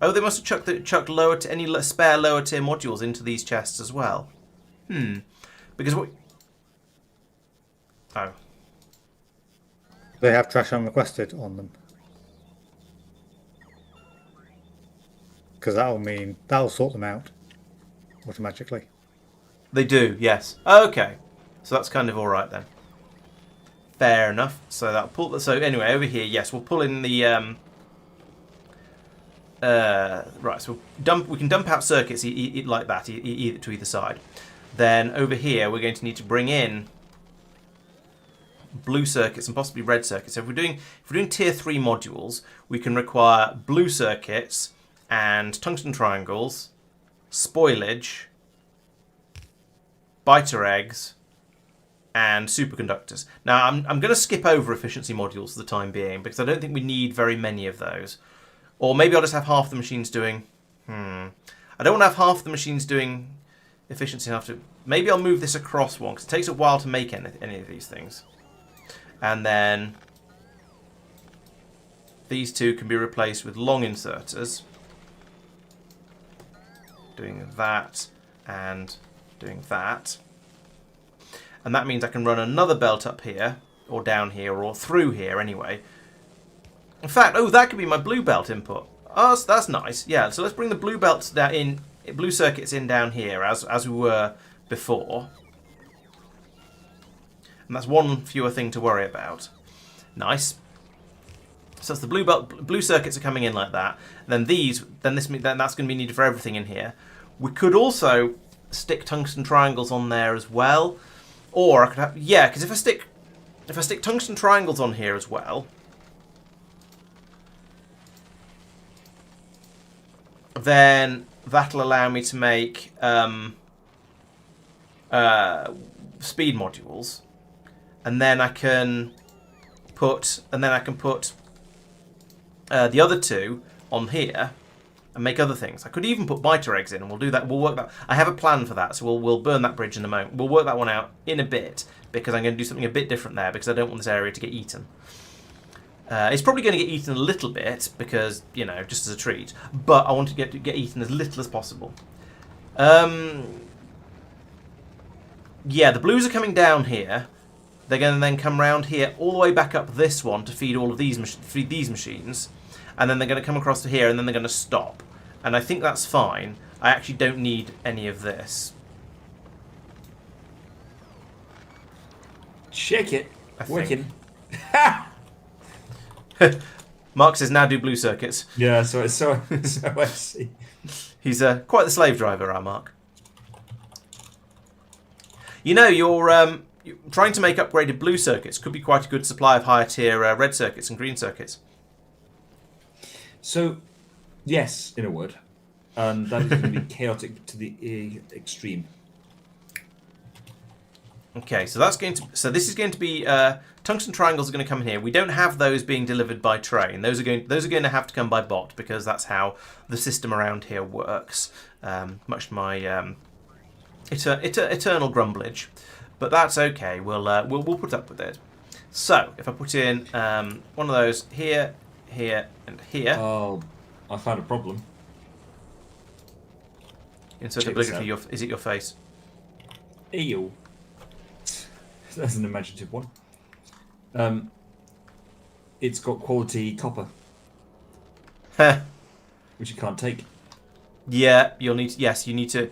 Oh, they must have chucked any spare lower tier modules into these chests as well. Because what? Oh. They have trash unrequested on them. Because that'll sort them out automatically. They do, yes. Okay, so that's kind of all right then. Fair enough. So that'll pull. So anyway, over here, yes, we'll pull in the. Right, so we can dump out circuits like that, to either side. Then over here, we're going to need to bring in blue circuits and possibly red circuits. So if we're doing tier 3 modules, we can require blue circuits and tungsten triangles, spoilage, biter eggs, and superconductors. Now, I'm going to skip over efficiency modules for the time being because I don't think we need very many of those. Or maybe I'll just have half the machines doing. I don't want to have half the machines doing efficiency enough to. Maybe I'll move this across one because it takes a while to make any of these things. And then these two can be replaced with long inserters. Doing that and doing that. And that means I can run another belt up here, or down here, or through here anyway. In fact, oh, that could be my blue belt input. Oh, that's nice. Yeah, so let's bring the blue belts down in, blue circuits in down here, as we were before. And that's one fewer thing to worry about. Nice. So it's the blue circuits are coming in like that. Then that's going to be needed for everything in here. We could also stick tungsten triangles on there as well, or I could have because if I stick tungsten triangles on here as well, then that'll allow me to make speed modules, and then I can put the other two on here and make other things. I could even put biter eggs in, and we'll do that. We'll work that. I have a plan for that, so we'll burn that bridge in a moment. We'll work that one out in a bit because I'm going to do something a bit different there because I don't want this area to get eaten. It's probably going to get eaten a little bit because, you know, just as a treat. But I want to get eaten as little as possible. Yeah, the blues are coming down here. They're going to then come round here all the way back up this one to feed all of these machines. And then they're going to come across to here, and then they're going to stop. And I think that's fine. I actually don't need any of this. Shake it. Working. Mark says now do blue circuits. Yeah, so I see. He's quite the slave driver, our Mark. You know, you're trying to make upgraded blue circuits could be quite a good supply of higher tier red circuits and green circuits. So, yes, in a word, and that is going to be chaotic to the extreme. Okay, so this is going to be tungsten triangles are going to come in here. We don't have those being delivered by train. Those are going to have to come by bot because that's how the system around here works. Much to my eternal grumblage, but that's okay. We'll put up with it. So if I put in one of those here, here, and here. Oh, I found a problem. Insert obligatory. Is it your face? Ew. That's an imaginative one. It's got quality copper, which you can't take. Yeah, you'll need. Yes, you need to.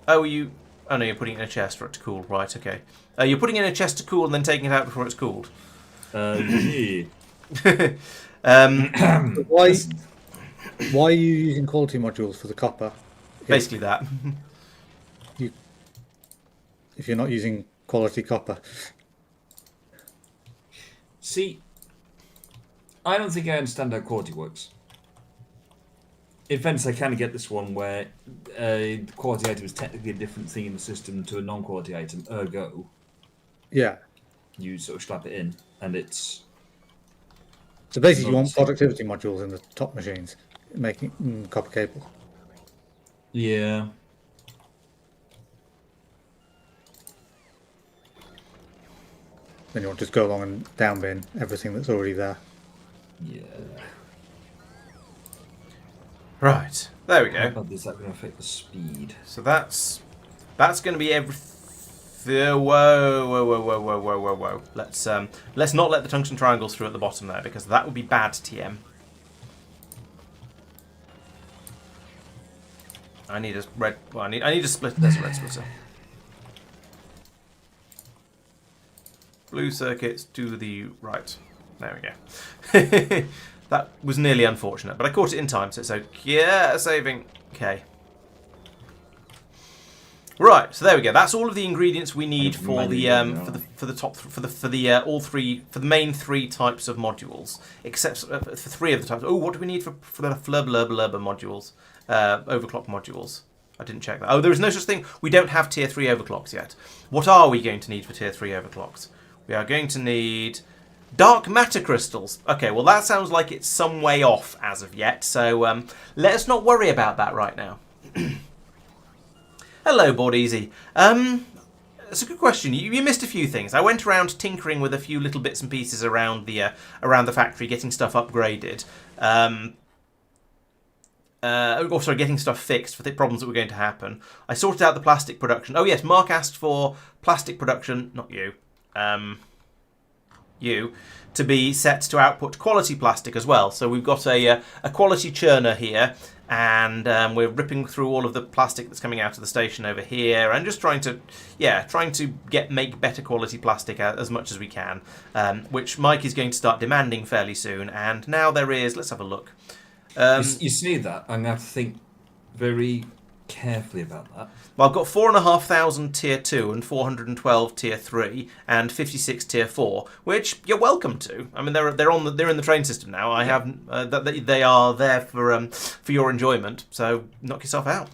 Oh, you. Oh no, you're putting it in a chest for it to cool. Right. Okay. You're putting it in a chest to cool and then taking it out before it's cooled. Yeah. Why are you using quality modules for the copper? Basically that. If you're not using quality copper. See, I don't think I understand how quality works. In fairness, I kind of get this one where the quality item is technically a different thing in the system to a non-quality item. Ergo, Yeah. you sort of slap it in, and it's. So basically, you want productivity modules in the top machines, making copper cable. Yeah. Then you want to just go along and downbin everything that's already there. Yeah. Right. There we How go. bad is that going to affect the speed? So that's going to be everything. Whoa. Let's not let the tungsten triangles through at the bottom there because that would be bad TM. I need a red. Well, I need a split. There's a red splitter. Blue circuits to the right. There we go. That was nearly unfortunate, but I caught it in time, so it's okay. Yeah, saving. Okay. Right, so there we go. That's all of the ingredients we need for the main three types of modules, except for three of the types. Oh, what do we need for the flubber modules? Overclock modules. I didn't check that. Oh, there is no such thing. We don't have tier 3 overclocks yet. What are we going to need for tier 3 overclocks? We are going to need dark matter crystals. Okay, well that sounds like it's some way off as of yet, so let us not worry about that right now. Hello, Board Easy. It's a good question. You missed a few things. I went around tinkering with a few little bits and pieces around the factory, getting stuff upgraded. Getting stuff fixed for the problems that were going to happen. I sorted out the plastic production. Oh yes, Mark asked for plastic production, not you. you, to be set to output quality plastic as well. So we've got a quality churner here, and we're ripping through all of the plastic that's coming out of the station over here, and just trying to make better quality plastic as much as we can, which Mike is going to start demanding fairly soon. And now there is, let's have a look. You say that, I'm going to have to think very carefully about that. Well, I've got 4,500 tier 2 and 412 tier 3 and 56 tier 4, which you're welcome to. I mean, they're in the train system now. I have they are there for your enjoyment. So knock yourself out.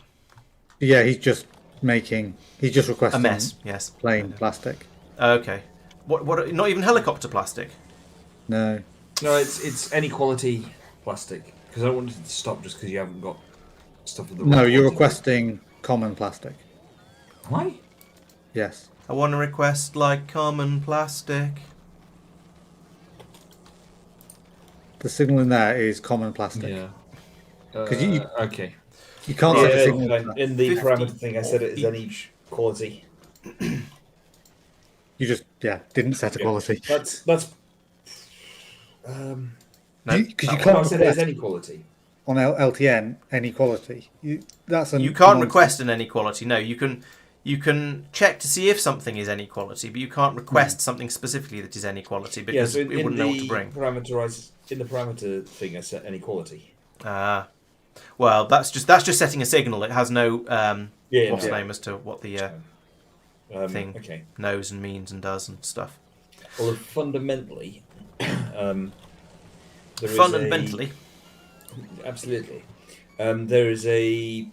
Yeah, he's just requesting A mess. Yes. Plain plastic. Okay. What? Not even helicopter plastic. No. No, it's any quality plastic, because I don't want it to stop just because you haven't got stuff of the No, right you're quality. requesting common plastic. Why? Yes. I want to request like common plastic. The signal in there is common plastic. Yeah. 'Cause you- okay. You can't set a signal. Yeah, for that. in the 50, parameter thing, I said it is any quality. You just didn't set a quality. That's No, Because you I can't said it as request any quality. on LTN any quality. You can't You request an any quality. No, you can check to see if something is any quality, but you can't request something specifically that is any quality because so it wouldn't know what to bring. In the parameter thing, I set any quality. Well, that's just setting a signal. It has no what's name as to what the thing Okay. knows and means and does and stuff. Well, fundamentally, there is Fundamentally, absolutely, there is a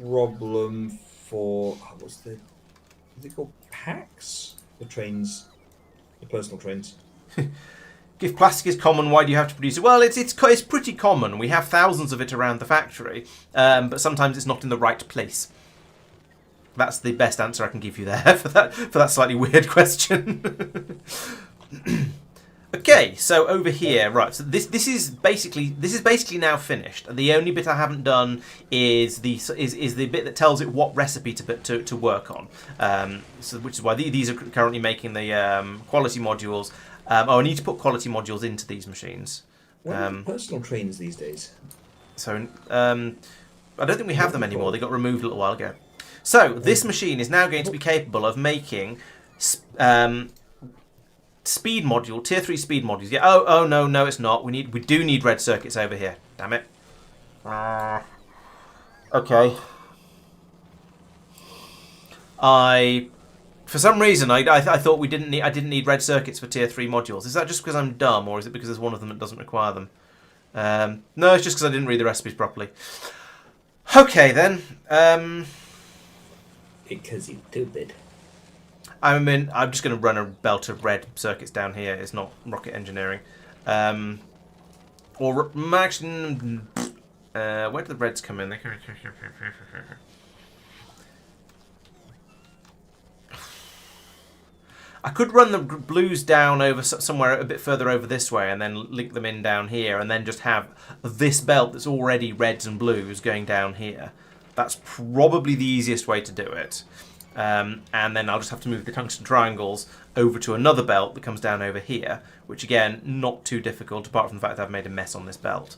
problem for what's the? Is it called packs? The trains, the personal trains. if plastic is common, why do you have to produce it? Well, it's pretty common. We have thousands of it around the factory, but sometimes it's not in the right place. That's the best answer I can give you there for that slightly weird question. Okay, so over here, right? So this is basically now finished. The only bit I haven't done is the bit that tells it what recipe to work on. So which is why these are currently making the quality modules. I need to put quality modules into these machines. What are the personal trains these days? So I don't think we have them anymore. They got removed a little while ago. So this machine is now going to be capable of making speed module, tier 3 speed modules. Yeah. Oh no, it's not. We do need red circuits over here. Damn it. Okay. For some reason I thought I didn't need red circuits for tier 3 modules. Is that just because I'm dumb, or is it because there's one of them that doesn't require them? No, it's just because I didn't read the recipes properly. Okay then. Because you're stupid. I'm just going to run a belt of red circuits down here. It's not rocket engineering. Actually, where do the reds come in? They come. I could run the blues down over somewhere a bit further over this way, and then link them in down here, and then just have this belt that's already reds and blues going down here. That's probably the easiest way to do it. And then I'll just have to move the tungsten triangles over to another belt that comes down over here, which again, not too difficult, apart from the fact that I've made a mess on this belt.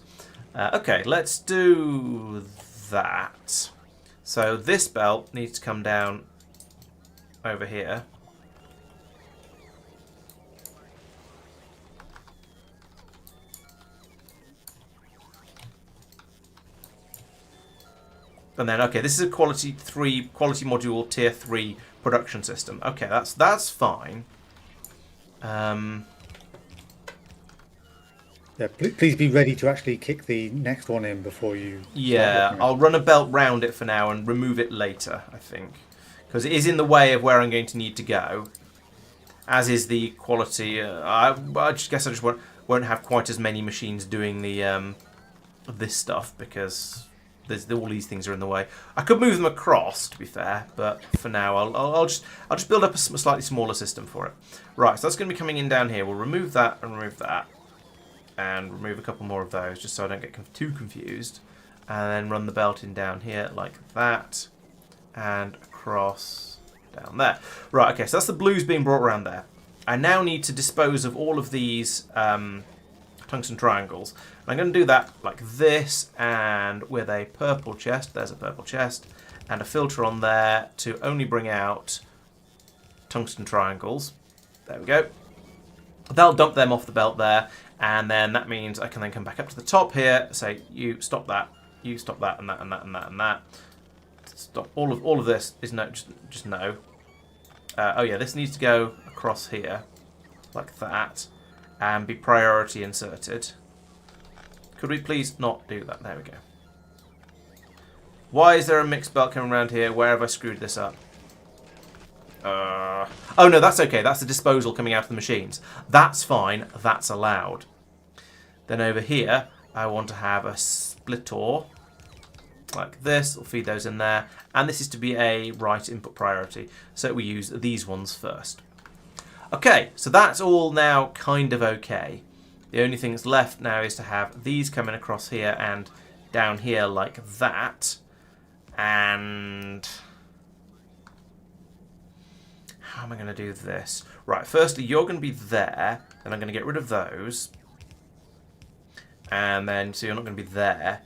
Okay, let's do that. So this belt needs to come down over here. And then, okay, this is a quality module tier 3 production system. Okay, that's fine. Yeah, please be ready to actually kick the next one in before you. Yeah, I'll run a belt round it for now and remove it later, I think, because it is in the way of where I'm going to need to go. As is the quality. I just guess I just won't have quite as many machines doing the this stuff because. All these things are in the way. I could move them across, to be fair, but for now I'll just build up a slightly smaller system for it. Right, so that's going to be coming in down here. We'll remove that and remove that, and remove a couple more of those, just so I don't get too confused. And then run the belt in down here like that, and across down there. Right, okay, so that's the blues being brought around there. I now need to dispose of all of these tungsten triangles. And I'm going to do that like this, and with a purple chest, there's a purple chest, and a filter on there to only bring out tungsten triangles. There we go. That'll dump them off the belt there, and then that means I can then come back up to the top here, say, you stop that, you stop that, and that, and that, and that, and that. Stop. All of this is no, just no. Oh yeah, this needs to go across here, like that, and be priority inserted. Could we please not do that? There we go. Why is there a mixed belt coming around here? Where have I screwed this up? Oh no, that's okay. That's the disposal coming out of the machines. That's fine. That's allowed. Then over here, I want to have a splitter like this. We'll feed those in there. And this is to be a right input priority. So we use these ones first. Okay, so that's all now kind of okay. The only thing that's left now is to have these coming across here and down here like that. And how am I going to do this? Right, firstly, you're going to be there. Then I'm going to get rid of those. And then, so you're not going to be there.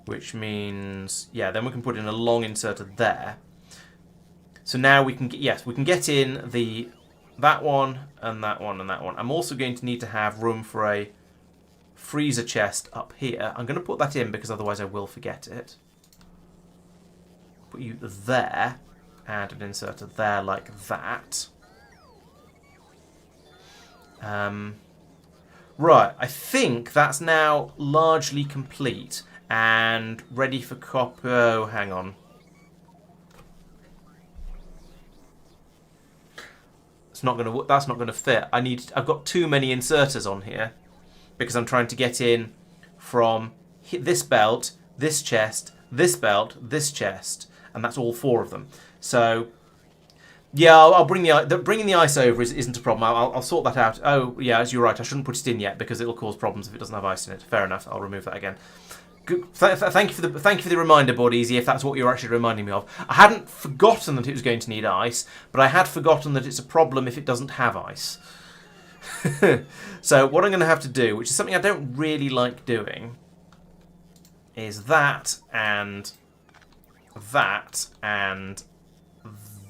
Which means, yeah, then we can put in a long inserter there. So now we can get, yes, we can get in that one and that one and that one. I'm also going to need to have room for a freezer chest up here. I'm going to put that in because otherwise I will forget it. Put you there. And an inserter there like that. Right, I think that's now largely complete and ready for copper. Oh, hang on. It's not going to. That's not going to fit. I've got too many inserters on here because I'm trying to get in from this belt, this chest, this belt, this chest, and that's all 4 of them. So, yeah, I'll bring bringing the ice over isn't a problem. I'll sort that out. Oh, yeah, as you're right, I shouldn't put it in yet because it'll cause problems if it doesn't have ice in it. Fair enough. I'll remove that again. Good. Thank you for the reminder, Boardeasy, if that's what you're actually reminding me of. I hadn't forgotten that it was going to need ice, but I had forgotten that it's a problem if it doesn't have ice. So what I'm going to have to do, which is something I don't really like doing, is that and that and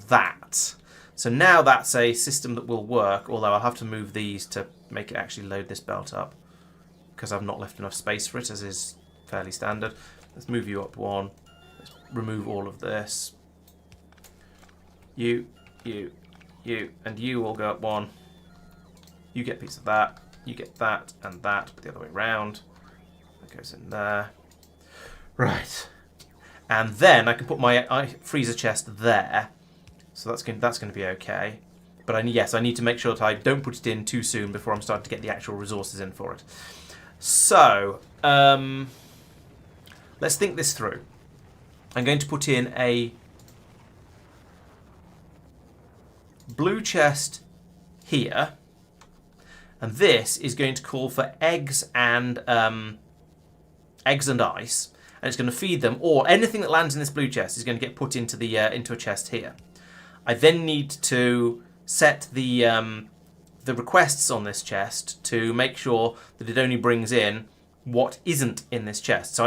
that. So now that's a system that will work, although I'll have to move these to make it actually load this belt up because I've not left enough space for it, as is fairly standard. Let's move you up 1. Let's remove all of this. You, and you all go up 1. You get a piece of that. You get that and that, but the other way around. That goes in there. Right. And then I can put my freezer chest there. So that's going to be okay. But I need to make sure that I don't put it in too soon before I'm starting to get the actual resources in for it. So, let's think this through. I'm going to put in a blue chest here. And this is going to call for eggs and ice. And it's going to feed them, or anything that lands in this blue chest is going to get put into a chest here. I then need to set the requests on this chest to make sure that it only brings in what isn't in this chest. So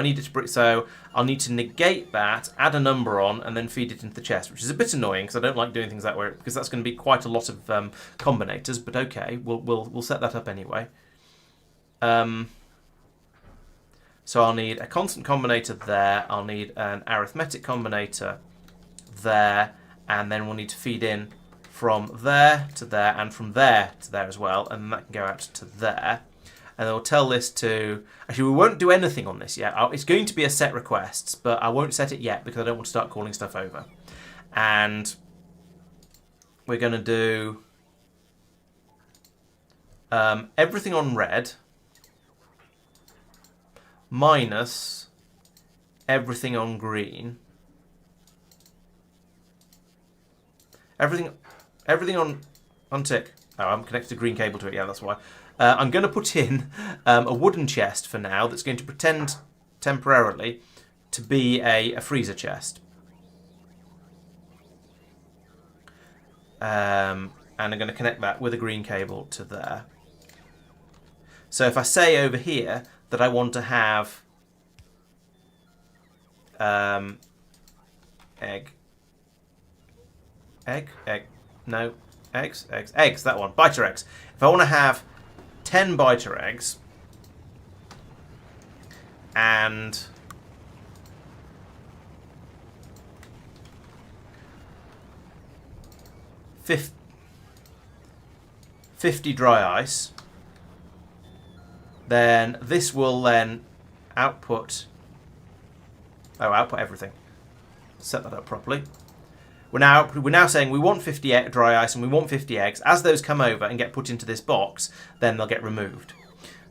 I'll need to negate that, add a number on, and then feed it into the chest, which is a bit annoying because I don't like doing things that way because that's going to be quite a lot of combinators. But okay, we'll set that up anyway. So I'll need a constant combinator there. I'll need an arithmetic combinator there. And then we'll need to feed in from there to there and from there to there as well. And then that can go out to there. And then we'll tell this to... Actually, we won't do anything on this yet. It's going to be a set requests, but I won't set it yet because I don't want to start calling stuff over. And we're going to do everything on red minus everything on green. Everything on tick. Oh, I'm connected a green cable to it. Yeah, that's why. I'm going to put in a wooden chest for now that's going to pretend temporarily to be a freezer chest. And and I'm going to connect that with a green cable to there. So if I say over here that I want to have eggs, that one, biter eggs. If I want to have 10 biter eggs and 50 dry ice, then this will then output everything. Set that up properly. We're now saying we want 50 dry ice and we want 50 eggs. As those come over and get put into this box, then they'll get removed.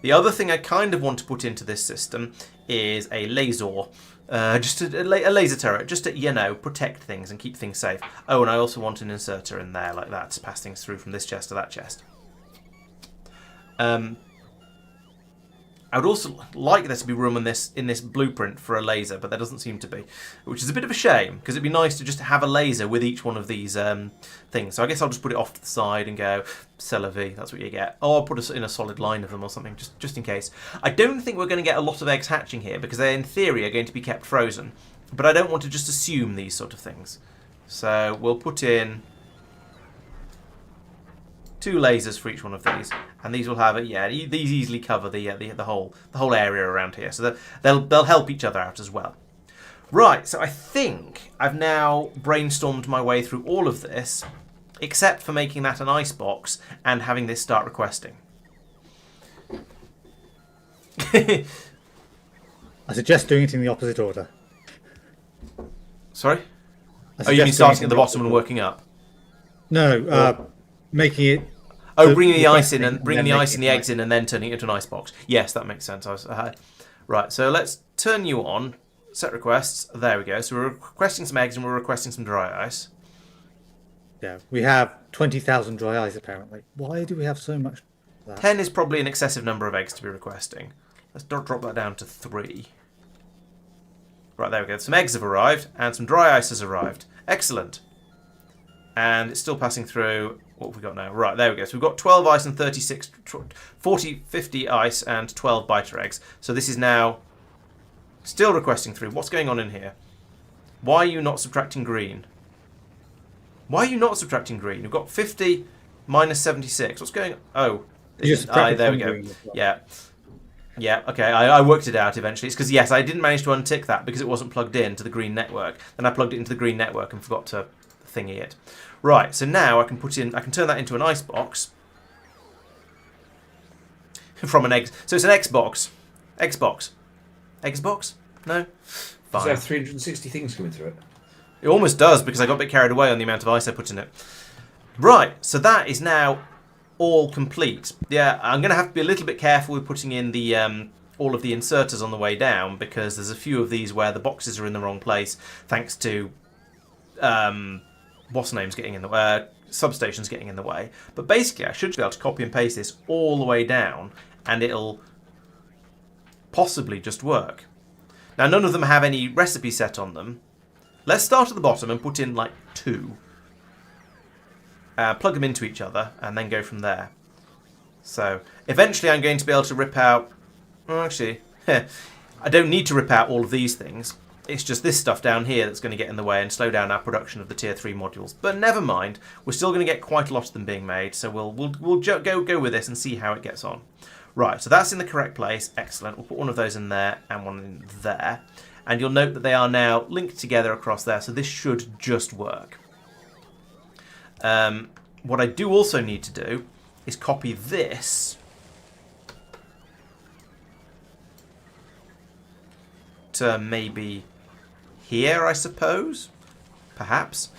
The other thing I kind of want to put into this system is a laser, just a laser turret, just to, protect things and keep things safe. Oh, and I also want an inserter in there like that to pass things through from this chest to that chest. I would also like there to be room in this blueprint for a laser, but there doesn't seem to be, which is a bit of a shame, because it'd be nice to just have a laser with each one of these things. So I guess I'll just put it off to the side and go, c'est la vie, that's what you get. Or I'll put it in a solid line of them or something, just in case. I don't think we're going to get a lot of eggs hatching here, because they, in theory, are going to be kept frozen. But I don't want to just assume these sort of things. So we'll put in 2 lasers for each one of these, and these will have it. Yeah, these easily cover the whole area around here, so that they'll help each other out as well. Right, so I think I've now brainstormed my way through all of this, except for making that an icebox and having this start requesting. I suggest doing it in the opposite order. Sorry? Oh, you mean starting at the bottom and working up? No, making it. Oh, bringing the ice in and bringing the ice and the eggs in and then turning it into an icebox. Yes, that makes sense. Right, so let's turn you on. Set requests. There we go. So we're requesting some eggs and we're requesting some dry ice. Yeah, we have 20,000 dry ice apparently. Why do we have so much? 10 is probably an excessive number of eggs to be requesting. Let's drop that down to 3. Right, there we go. Some eggs have arrived and some dry ice has arrived. Excellent. And it's still passing through. What have we got now? Right, there we go. So we've got 12 ice and 50 ice and 12 biter eggs. So this is now still requesting 3. What's going on in here? Why are you not subtracting green? Why are you not subtracting green? You've got 50 minus 76. What's going on? Oh, there we go. Yeah. Yeah, okay, I worked it out eventually. It's because, yes, I didn't manage to untick that because it wasn't plugged in to the green network. Then I plugged it into the green network and forgot to thingy it. Right, so now I can turn that into an icebox from an egg. So it's an Xbox. Xbox? No? Fine. Does it have 360 things coming through it? It almost does, because I got a bit carried away on the amount of ice I put in it. Right, so that is now all complete. Yeah, I'm going to have to be a little bit careful with putting in the all of the inserters on the way down, because there's a few of these where the boxes are in the wrong place, thanks to what's name's getting in the way, substations getting in the way. But basically, I should be able to copy and paste this all the way down, and it'll possibly just work. Now, none of them have any recipe set on them. Let's start at the bottom and put in like 2. Plug them into each other, and then go from there. So, eventually I'm going to be able to rip out... Well, actually, I don't need to rip out all of these things. It's just this stuff down here that's going to get in the way and slow down our production of the tier 3 modules. But never mind, we're still going to get quite a lot of them being made, so we'll go with this and see how it gets on. Right, so that's in the correct place. Excellent. We'll put one of those in there and one in there. And you'll note that they are now linked together across there, so this should just work. What I do also need to do is copy this to maybe here, I suppose, perhaps.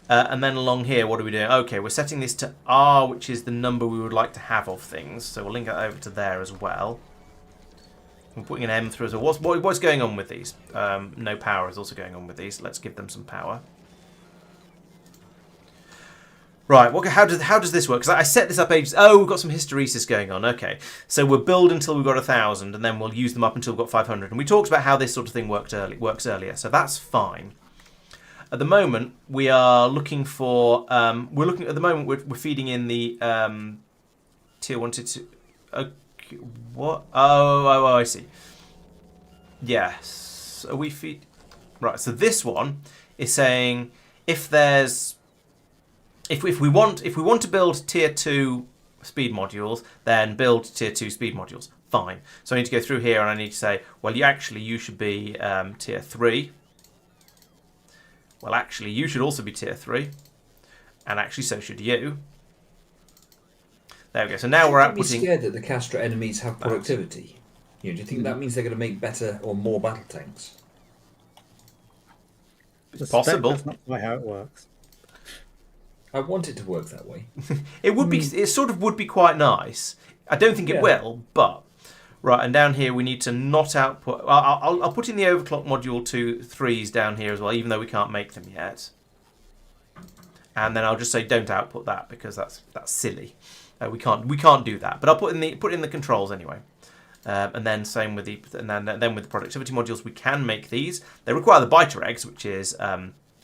And then along here, what are we doing? Okay, we're setting this to R, which is the number we would like to have of things. So we'll link that over to there as well. We're putting an M through as well. What's going on with these? No power is also going on with these. Let's give them some power. Right, how does this work? Because I set this up ages... Oh, we've got some hysteresis going on. Okay, so we'll build until we've got 1,000, and then we'll use them up until we've got 500. And we talked about how this sort of thing works earlier, so that's fine. At the moment, we are looking for. We're looking at the moment. We're feeding in the tier 1, tier 2. Okay, what? Oh, I see. Yes. Are we feed? Right. So this one is saying if there's if we want to build tier 2 speed modules, then build tier 2 speed modules. Fine. So I need to go through here and I need to say, well, you should be tier 3. Well, actually, you should also be tier 3. And actually, so should you. There we go. So now we're outputting... Be scared that the Castra enemies have productivity. Do you think that means they're going to make better or more battle tanks? It's possible. That's not quite how it works. I want it to work that way. It would be. It sort of would be quite nice. I don't think it will, but right. And down here we need to not output. I'll put in the overclock module 3s down here as well, even though we can't make them yet. And then I'll just say don't output that because that's silly. We can't do that. But I'll put in the controls anyway. And then same with then with the productivity modules, we can make these. They require the biter eggs, which is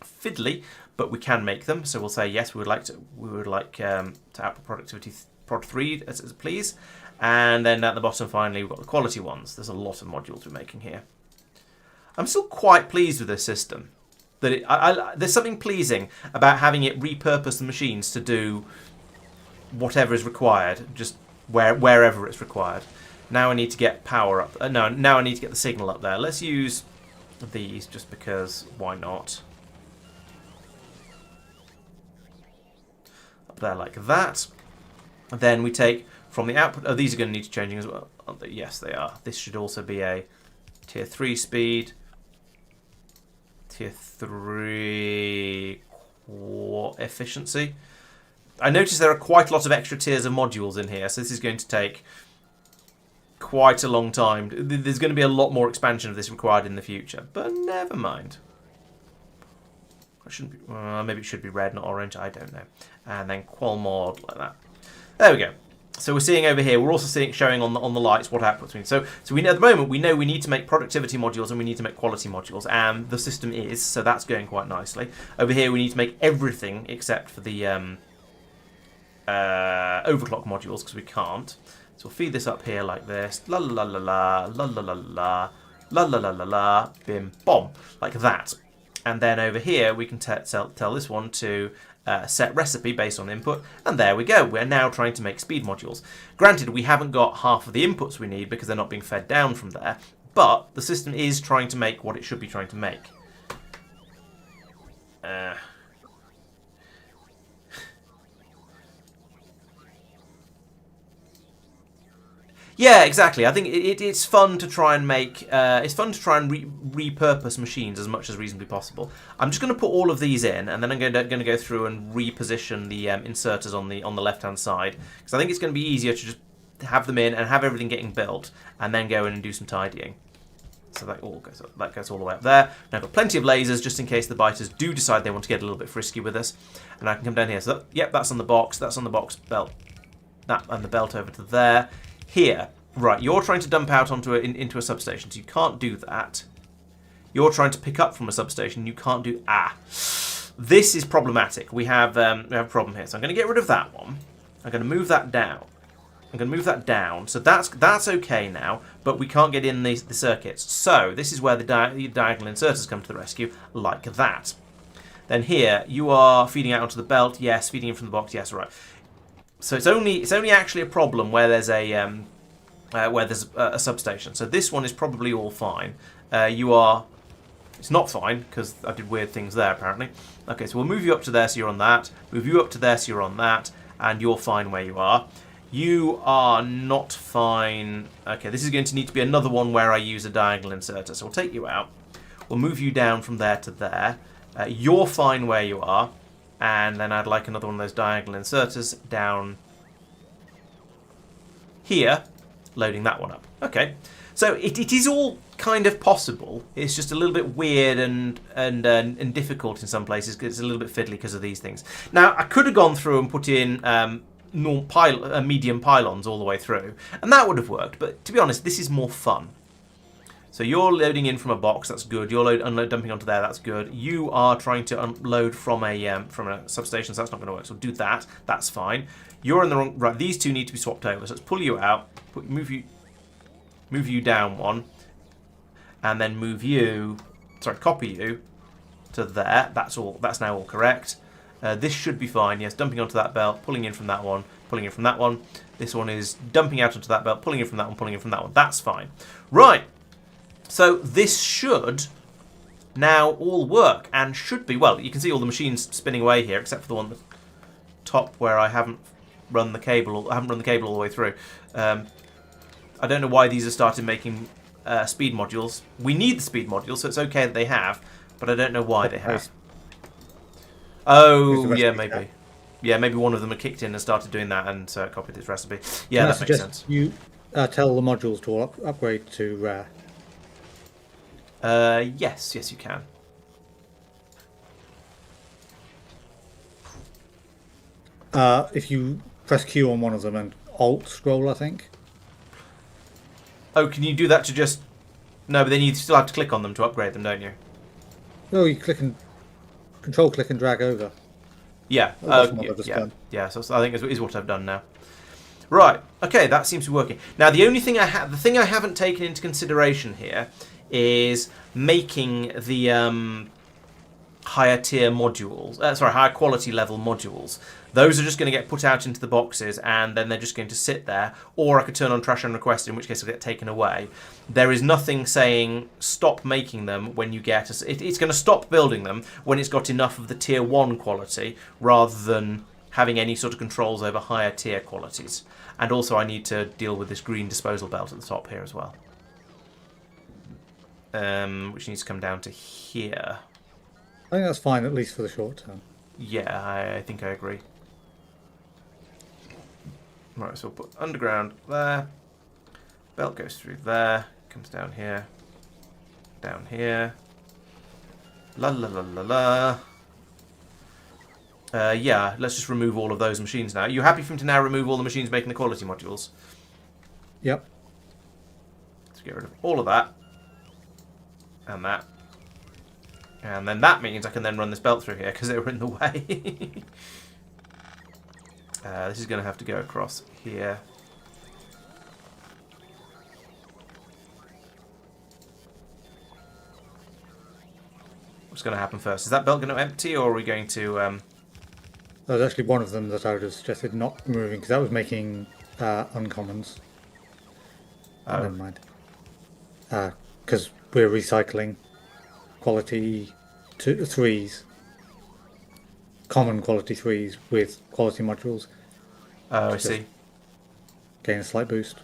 fiddly, but we can make them. So we'll say yes, we would like to output productivity prod 3 as please. And then at the bottom, finally, we've got the quality ones. There's a lot of modules we're making here. I'm still quite pleased with this system. There's something pleasing about having it repurpose the machines to do whatever is required, just wherever it's required. Now I need to get power up. Now I need to get the signal up there. Let's use these just because why not? Up there like that. Then we take from the output. Oh, these are going to need to changing as well. Oh, yes, they are. This should also be a tier 3 speed. Tier 3 efficiency. I notice there are quite a lot of extra tiers of modules in here, so this is going to take quite a long time. There's going to be a lot more expansion of this required in the future, but never mind. I shouldn't be, maybe it should be red, not orange. I don't know. And then qual mod like that. There we go. So we're seeing over here. We're also showing on the lights what outputs mean. So we know at the moment we need to make productivity modules and we need to make quality modules, and the system is, so that's going quite nicely. Over here we need to make everything except for the overclock modules because we can't. So we'll feed this up here like this. La la la la la la la la la la la la la bim bom like that. And then over here we can tell this one to set recipe based on input, and there we go. We're now trying to make speed modules. Granted, we haven't got half of the inputs we need because they're not being fed down from there, but the system is trying to make what it should be trying to make. Yeah, exactly. I think it's fun to try and make. It's fun to try and repurpose machines as much as reasonably possible. I'm just going to put all of these in, and then I'm going to go through and reposition the inserters on the left hand side because I think it's going to be easier to just have them in and have everything getting built, and then go in and do some tidying. So that goes all the way up there. Now I've got plenty of lasers just in case the biters do decide they want to get a little bit frisky with us, and I can come down here. So yep, that's on the box. That's on the box belt. That and the belt over to there. Here, right, you're trying to dump out into a substation, so you can't do that. You're trying to pick up from a substation, you can't do... This is problematic. We have a problem here, so I'm going to get rid of that one. I'm going to move that down. So that's okay now, but we can't get in the circuits. So this is where the diagonal inserters come to the rescue, like that. Then here, you are feeding out onto the belt, yes, feeding in from the box, yes, right. So it's only actually a problem where there's a substation. So this one is probably all fine. It's not fine because I did weird things there apparently. Okay, so we'll move you up to there so you're on that. Move you up to there so you're on that, and you're fine where you are. You are not fine. Okay, this is going to need to be another one where I use a diagonal inserter. So we'll take you out. We'll move you down from there to there. You're fine where you are. And then I'd like another one of those diagonal inserters down here, loading that one up. Okay, so it is all kind of possible. It's just a little bit weird and difficult in some places because it's a little bit fiddly because of these things. Now, I could have gone through and put in medium pylons all the way through, and that would have worked. But to be honest, this is more fun. So you're loading in from a box, that's good. You're dumping onto there, that's good. You are trying to unload from a substation, so that's not going to work. So do that, that's fine. You're in the wrong. Right, these two need to be swapped over. So let's pull you out, move you down one, and then copy you to there. That's all. That's now all correct. This should be fine. Yes, dumping onto that belt, pulling in from that one, pulling in from that one. This one is dumping out onto that belt, pulling in from that one, pulling in from that one. That's fine. Right. So this should now all work and should be, well, you can see all the machines spinning away here, except for the one at the top where I haven't run the cable. I haven't run the cable all the way through. I don't know why these have started making speed modules. We need the speed modules, so it's okay that they have, but I don't know why they have. Oh, yeah, maybe. Yeah, maybe one of them had kicked in and started doing that and copied this recipe. Yeah, that makes sense. You tell the modules to upgrade to rare. Yes, you can. If you press Q on one of them and Alt scroll, I think. Oh, can you do that to just... No, but then you still have to click on them to upgrade them, don't you? No, you Control click and drag over. Yeah. Yeah. So I think is what I've done now. Right. Okay, that seems to be working. Now, the only thing the thing I haven't taken into consideration here is making the higher tier modules. Higher quality level modules. Those are just going to get put out into the boxes, and then they're just going to sit there. Or I could turn on trash and request, in which case they'll get taken away. There is nothing saying stop making them when you get... It's going to stop building them when it's got enough of the tier 1 quality, rather than having any sort of controls over higher tier qualities. And also I need to deal with this green disposal belt at the top here as well. Which needs to come down to here. I think that's fine, at least for the short term. Yeah, I think I agree. Right, so we'll put underground there. Belt goes through there. Comes down here. Down here. La la la la la. Yeah, let's just remove all of those machines now. Are you happy for me to now remove all the machines making the quality modules? Yep. Let's get rid of all of that. And that. And then that means I can then run this belt through here because they were in the way. This is going to have to go across here. What's going to happen first? Is that belt going to empty, or are we going to... There's actually one of them that I would have suggested not removing, because that was making uncommons. Oh. Never mind. Because we're recycling quality 3s. Common quality 3s with quality modules. Oh, I see. Gain a slight boost.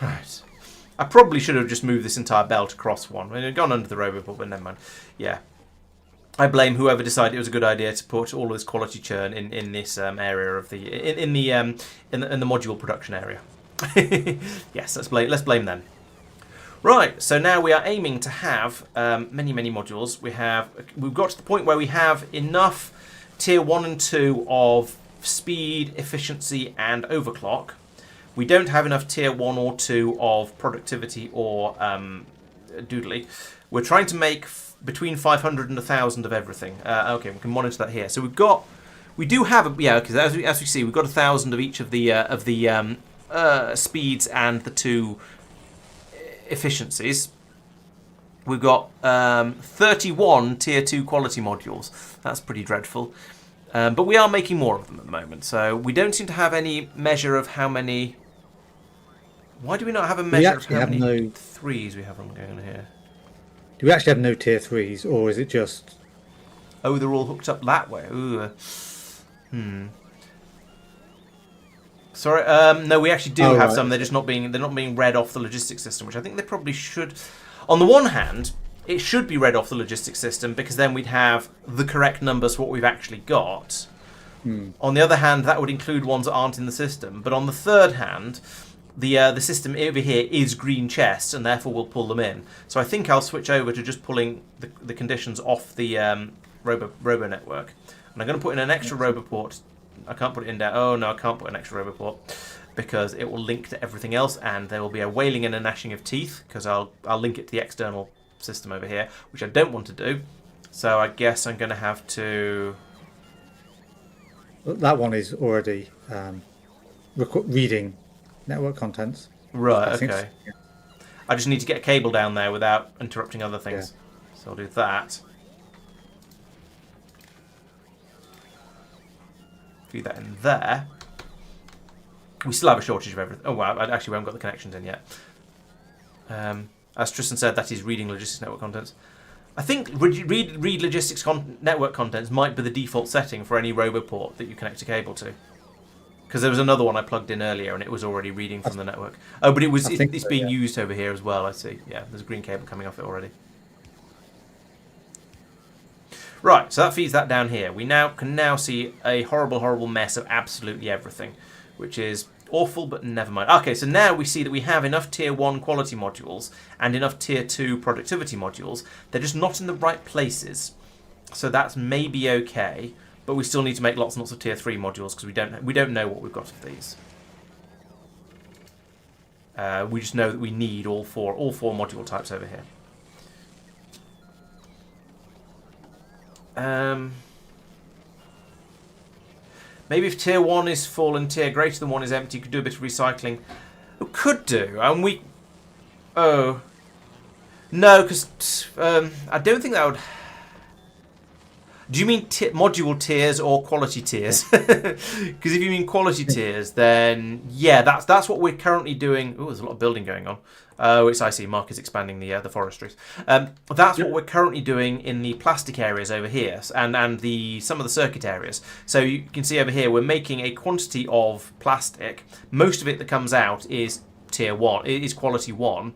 Right. I probably should have just moved this entire belt across one. I mean, it had gone under the robot, but never mind. Yeah. I blame whoever decided it was a good idea to put all of this quality churn in this area of the in the module production area. Yes, let's blame them. Right, so now we are aiming to have many modules. We've got to the point where we have enough tier 1 and 2 of speed, efficiency, and overclock. We don't have enough tier 1 or 2 of productivity or doodly. We're trying to make between 500 and 1,000 of everything. Okay, we can monitor that here. So we do have because as we see, we've got 1,000 of each of the speeds and the 2 efficiencies. We've got 31 tier 2 quality modules. That's pretty dreadful. But we are making more of them at the moment. So we don't seem to have any measure of how many... Why do we not have a measure of how many 3s we have on going here? Do we actually have no tier 3s, or is it just... Oh, they're all hooked up that way. Ooh. Sorry, no, we actually do have some. They're just not being read off the logistics system, which I think they probably should. On the one hand, it should be read off the logistics system because then we'd have the correct numbers for what we've actually got. On the other hand, that would include ones that aren't in the system. But on the third hand, the system over here is green chests, and therefore we'll pull them in. So I think I'll switch over to just pulling the conditions off the robo network. And I'm going to put in an extra roboport. I can't put it in there. Oh no, I can't put an extra roboport. because it will link to everything else, and there will be a wailing and a gnashing of teeth because I'll link it to the external system over here, which I don't want to do. So I guess I'm going to have to... That one is already reading network contents. Right, I think okay. so, yeah. I just need to get a cable down there without interrupting other things. So I'll do that. Feed that in there. We still have a shortage of everything. Oh, wow, actually, we haven't got the connections in yet. As Tristan said, that is reading logistics network contents. I think read logistics network contents might be the default setting for any roboport that you connect a cable to. Because there was another one I plugged in earlier and it was already reading from the network. Oh, but it's being used over here as well, I see. Yeah, there's a green cable coming off it already. Right, so that feeds that down here. We can now see a horrible, horrible mess of absolutely everything, which is awful, but never mind. Okay, so now we see that we have enough Tier 1 quality modules and enough Tier 2 productivity modules. They're just not in the right places. So that's maybe okay, but we still need to make lots and lots of Tier 3 modules because we don't know what we've got of these. We just know that we need all four module types over here. Maybe if Tier 1 is full and Tier greater than 1 is empty, you could do a bit of recycling. We could do, and we... Oh. No, because I don't think that would... Do you mean module tiers or quality tiers? Because if you mean quality tiers, then yeah, that's what we're currently doing. Oh, there's a lot of building going on. Oh, I see. Mark is expanding the forestries. That's what we're currently doing in the plastic areas over here, and some of the circuit areas. So you can see over here, we're making a quantity of plastic. Most of it that comes out is Tier 1. It is quality 1.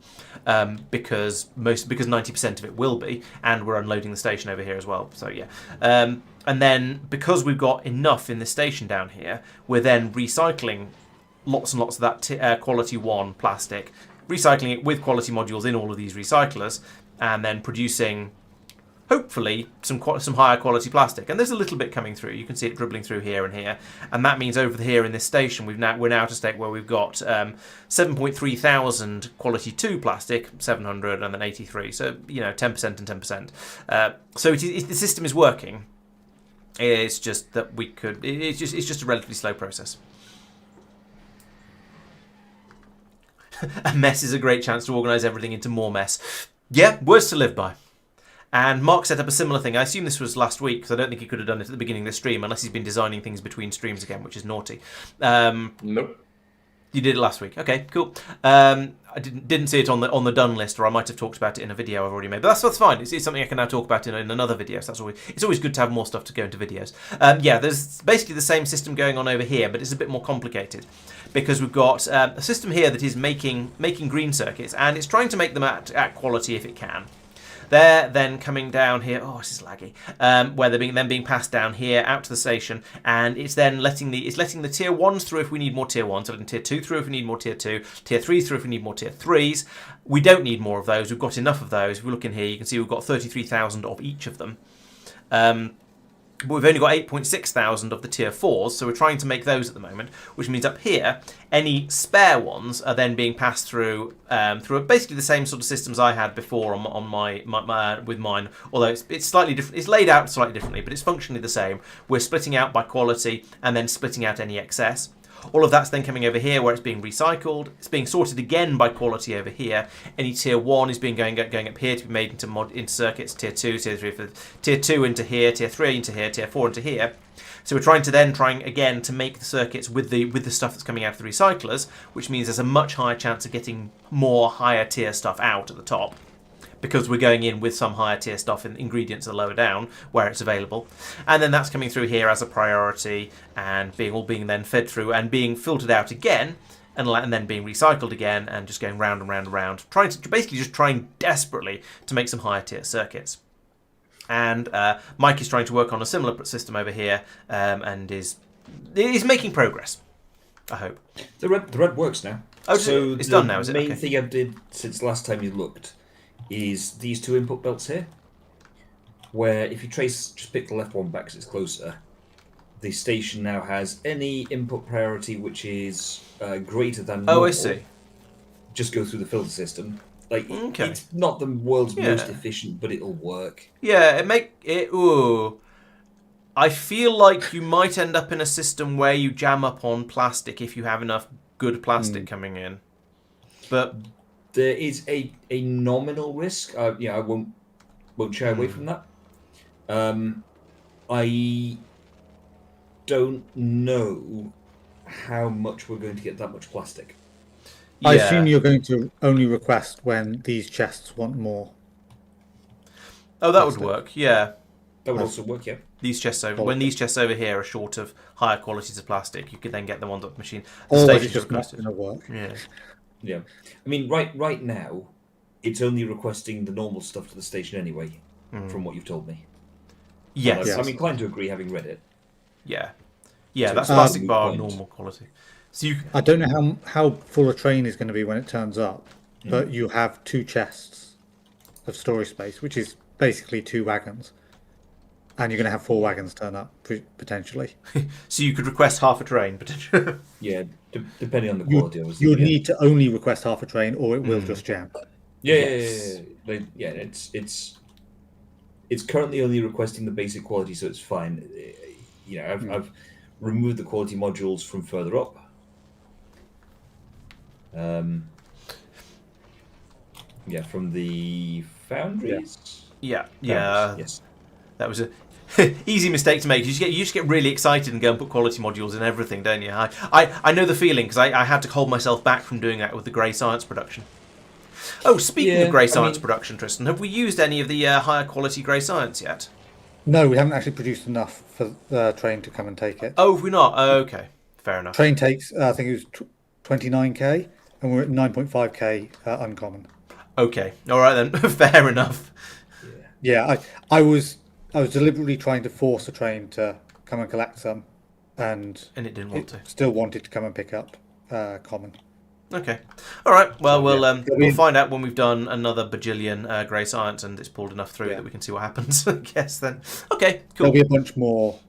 Because 90% of it will be, and we're unloading the station over here as well. So yeah, and then because we've got enough in the station down here, we're then recycling lots and lots of that quality 1 plastic, recycling it with quality modules in all of these recyclers, and then producing hopefully some higher quality plastic. And there's a little bit coming through. You can see it dribbling through here and here, and that means over here in this station we're now at a state where we've got 7.3 thousand quality 2 plastic, 700, and then 83. So 10% and 10%. So the system is working. It's just that it's just a relatively slow process. A mess is a great chance to organise everything into more mess. Yeah, words to live by. And Mark set up a similar thing. I assume this was last week, because I don't think he could have done it at the beginning of the stream, unless he's been designing things between streams again, which is naughty. Nope. You did it last week. Okay, cool. I didn't see it on the done list, or I might have talked about it in a video I've already made. But that's fine. It's something I can now talk about in another video. So it's always good to have more stuff to go into videos. Yeah, there's basically the same system going on over here, but it's a bit more complicated because we've got a system here that is making green circuits, and it's trying to make them at quality if it can. They're then coming down here. Oh, this is laggy. Where they're being passed down here out to the station, and it's then letting the Tier 1s through if we need more Tier 1s, letting Tier 2 through if we need more Tier 2, Tier 3s through if we need more Tier 3s. We don't need more of those. We've got enough of those. If we look in here, you can see we've got 33,000 of each of them. But we've only got 8.6 thousand of the Tier 4s, so we're trying to make those at the moment, which means up here, any spare ones are then being passed through through basically the same sort of systems I had before on my with mine, although it's slightly different. It's laid out slightly differently, but it's functionally the same. We're splitting out by quality and then splitting out any excess. All of that's then coming over here where it's being recycled. It's being sorted again by quality over here. Any Tier 1 is going up here to be made into circuits. Tier 2, Tier 3, Tier 2 into here, Tier 3 into here, Tier 4 into here. So we're trying again to make the circuits with the stuff that's coming out of the recyclers, which means there's a much higher chance of getting more higher tier stuff out at the top, because we're going in with some higher tier stuff and ingredients are lower down where it's available. And then that's coming through here as a priority and being then fed through and being filtered out again and then being recycled again and just going round and round and round, trying desperately to make some higher tier circuits. And Mike is trying to work on a similar system over here and is making progress, I hope. The red works now. Oh, so it's done now, is it? The main thing I did since last time you looked is these two input belts here, where if you just pick the left one back because it's closer, the station now has any input priority which is greater than Oh, normal. I see. Just go through the filter system. Like Okay. it's not the world's most Yeah. efficient, but it'll work. Yeah, ooh. I feel like you might end up in a system where you jam up on plastic if you have enough good plastic coming in. But There is a nominal risk. I won't shy away from that. I don't know how much we're going to get that much plastic. yeah. I assume you're going to only request when these chests want more. Oh, that would plastic. work. Yeah. That would also work, yeah. These chests over when these chests over here are short of higher qualities of plastic, you could then get them on the machine. The Or stations it's just not requested. going to work. Yeah. Yeah. I mean, right now, it's only requesting the normal stuff to the station anyway, from what you've told me. Yes. And I'm inclined to agree, having read it. Yeah. Yeah, So that's it's plastic a bar point. normal quality. So you I don't know how full a train is going to be when it turns up, but you have 2 chests of storage space, which is basically 2 wagons. And you're going to have 4 wagons turn up, potentially. so you could request half a train potentially. Yeah, depending on the quality. You would need to only request half a train, or it will just jam. Yeah. It's currently only requesting the basic quality, so it's fine. You know, I've removed the quality modules from further up. From the foundries. Yeah. Yes. That was a easy mistake to make. You just get really excited and go and put quality modules in everything, don't you? I know the feeling because I had to hold myself back from doing that with the grey science production. Oh, speaking of grey science production, Tristan, have we used any of the higher quality grey science yet? No, we haven't actually produced enough for the train to come and take it. Oh, have we not? Oh, okay, fair enough. Train takes, I think it was 29k, and we're at 9.5k uncommon. Okay, all right then, fair enough. Yeah, I was deliberately trying to force a train to come and collect some, and it didn't want to. Still wanted to come and pick up common. Okay, all right. Well, we'll find out when we've done another bajillion grey science and it's pulled enough through that we can see what happens. I guess then. Okay, cool. There'll be a bunch more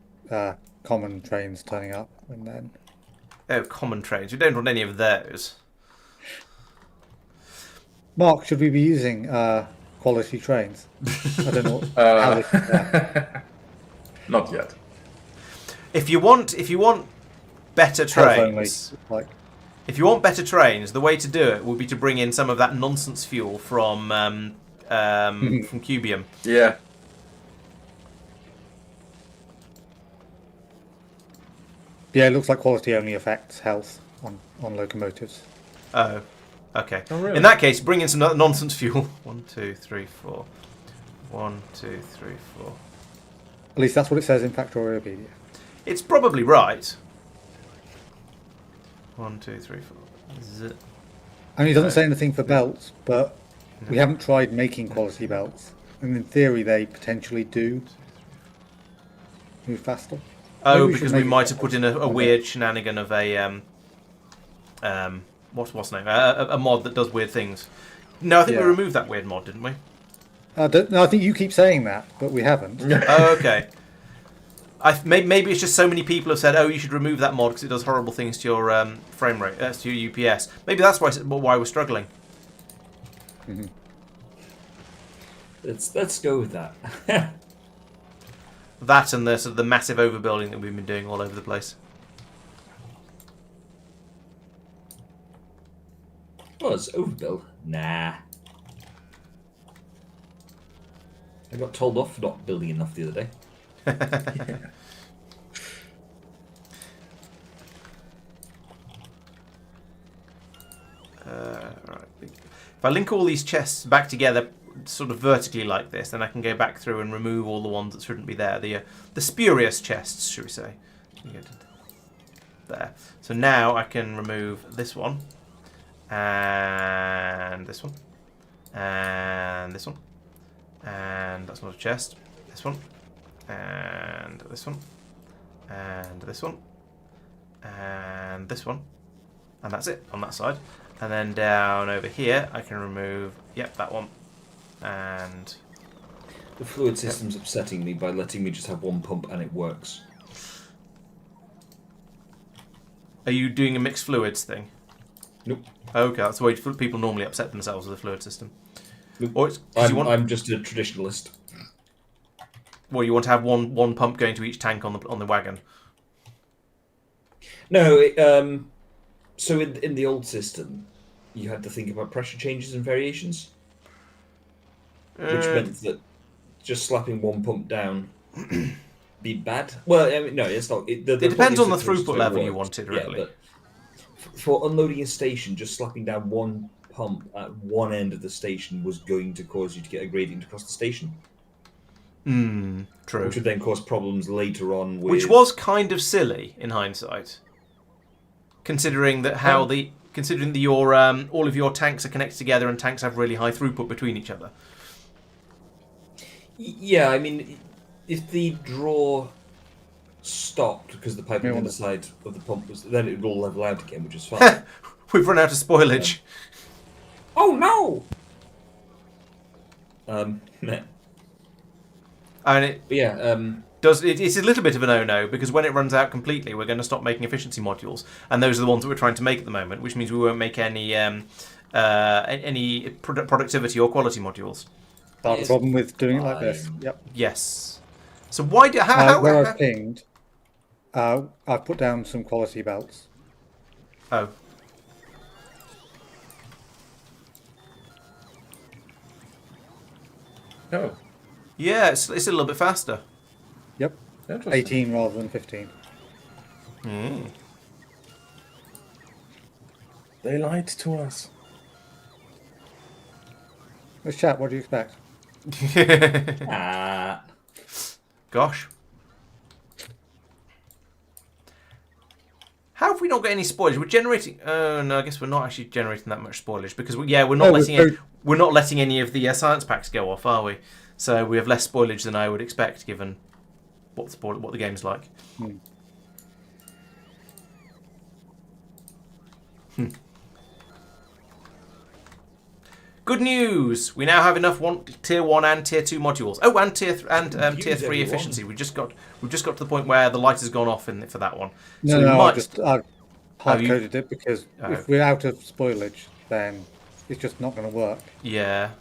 common trains turning up, and then. Oh, common trains. We don't want any of those. Mark, should we be using quality trains? I don't know how they compare. Not yet. If you want better Telephone trains, like if you want better trains, the way to do it would be to bring in some of that nonsense fuel from Cubium. Yeah. Yeah, it looks like quality only affects health on locomotives. Oh, okay. Oh, really? In that case, bring in some nonsense fuel. 1, 2, 3, 4. 1, 2, 3, 4. At least that's what it says in Factorio. It's probably right. 1, 2, 3, 4. And it doesn't say anything for belts, but we haven't tried making quality belts. And in theory, they potentially do move faster. Oh, Maybe because should we make might it have put in a weird shenanigan of a what's the name? A mod that does weird things. No, I think we Yeah. removed that weird mod, didn't we? No, I think you keep saying that, but we haven't. Oh, okay. Maybe it's just so many people have said, "Oh, you should remove that mod because it does horrible things to your frame rate, to your UPS." Maybe that's why we're struggling. Mm-hmm. Let's go with that. That and the sort of the massive overbuilding that we've been doing all over the place. Oh, it's overbuild? Nah. I got told off for not building enough the other day. Right. If I link all these chests back together, sort of vertically like this, then I can go back through and remove all the ones that shouldn't be there. The spurious chests, should we say? There. So now I can remove this one, and this one, and this one, and that's not a chest. This one, and this one, and this one, and this one, and that's it on that side. And then down over here, I can remove, that one, and... The fluid system's upsetting me by letting me just have one pump and it works. Are you doing a mixed fluids thing? Nope. Okay, that's the way people normally upset themselves with a fluid system. Nope. Or it's, 'cause I'm just a traditionalist. well, you want to have one pump going to each tank on the wagon. No, so in the old system, you had to think about pressure changes and variations, which meant that just slapping one pump down be bad. Well, I mean, no, it's not. It depends on the throughput level you wanted, really. Yeah, but for unloading a station, just slapping down one pump at one end of the station was going to cause you to get a gradient across the station. True. Which would then cause problems later on with... Which was kind of silly in hindsight, considering that your all of your tanks are connected together and tanks have really high throughput between each other. Yeah, I mean, if the draw stopped because the pipe on the other side of the pump was, then it would all level out again, which is fine. We've run out of spoilage. Oh no! And it yeah, it's a little bit of a no-no because when it runs out completely, we're going to stop making efficiency modules, and those are the ones that we're trying to make at the moment, which means we won't make any productivity or quality modules. That's the problem with doing it like this. Yep. Yes. So why do how where I've pinged, I've put down some quality belts. Oh. Oh. Yeah, it's a little bit faster. Yep. 18 rather than 15. They lied to us. Let's chat. What do you expect? Gosh. How have we not got any spoilage? We're generating. Oh no, I guess we're not actually generating that much spoilage because we're not letting any of the science packs go off, are we? So we have less spoilage than I would expect, given what the game's like. Good news! We now have enough tier 1 and tier 2 modules. Oh, and tier 3 efficiency. We've just got to the point where the light has gone off for that one. I've hard coded it because if we're out of spoilage, then it's just not going to work. Yeah.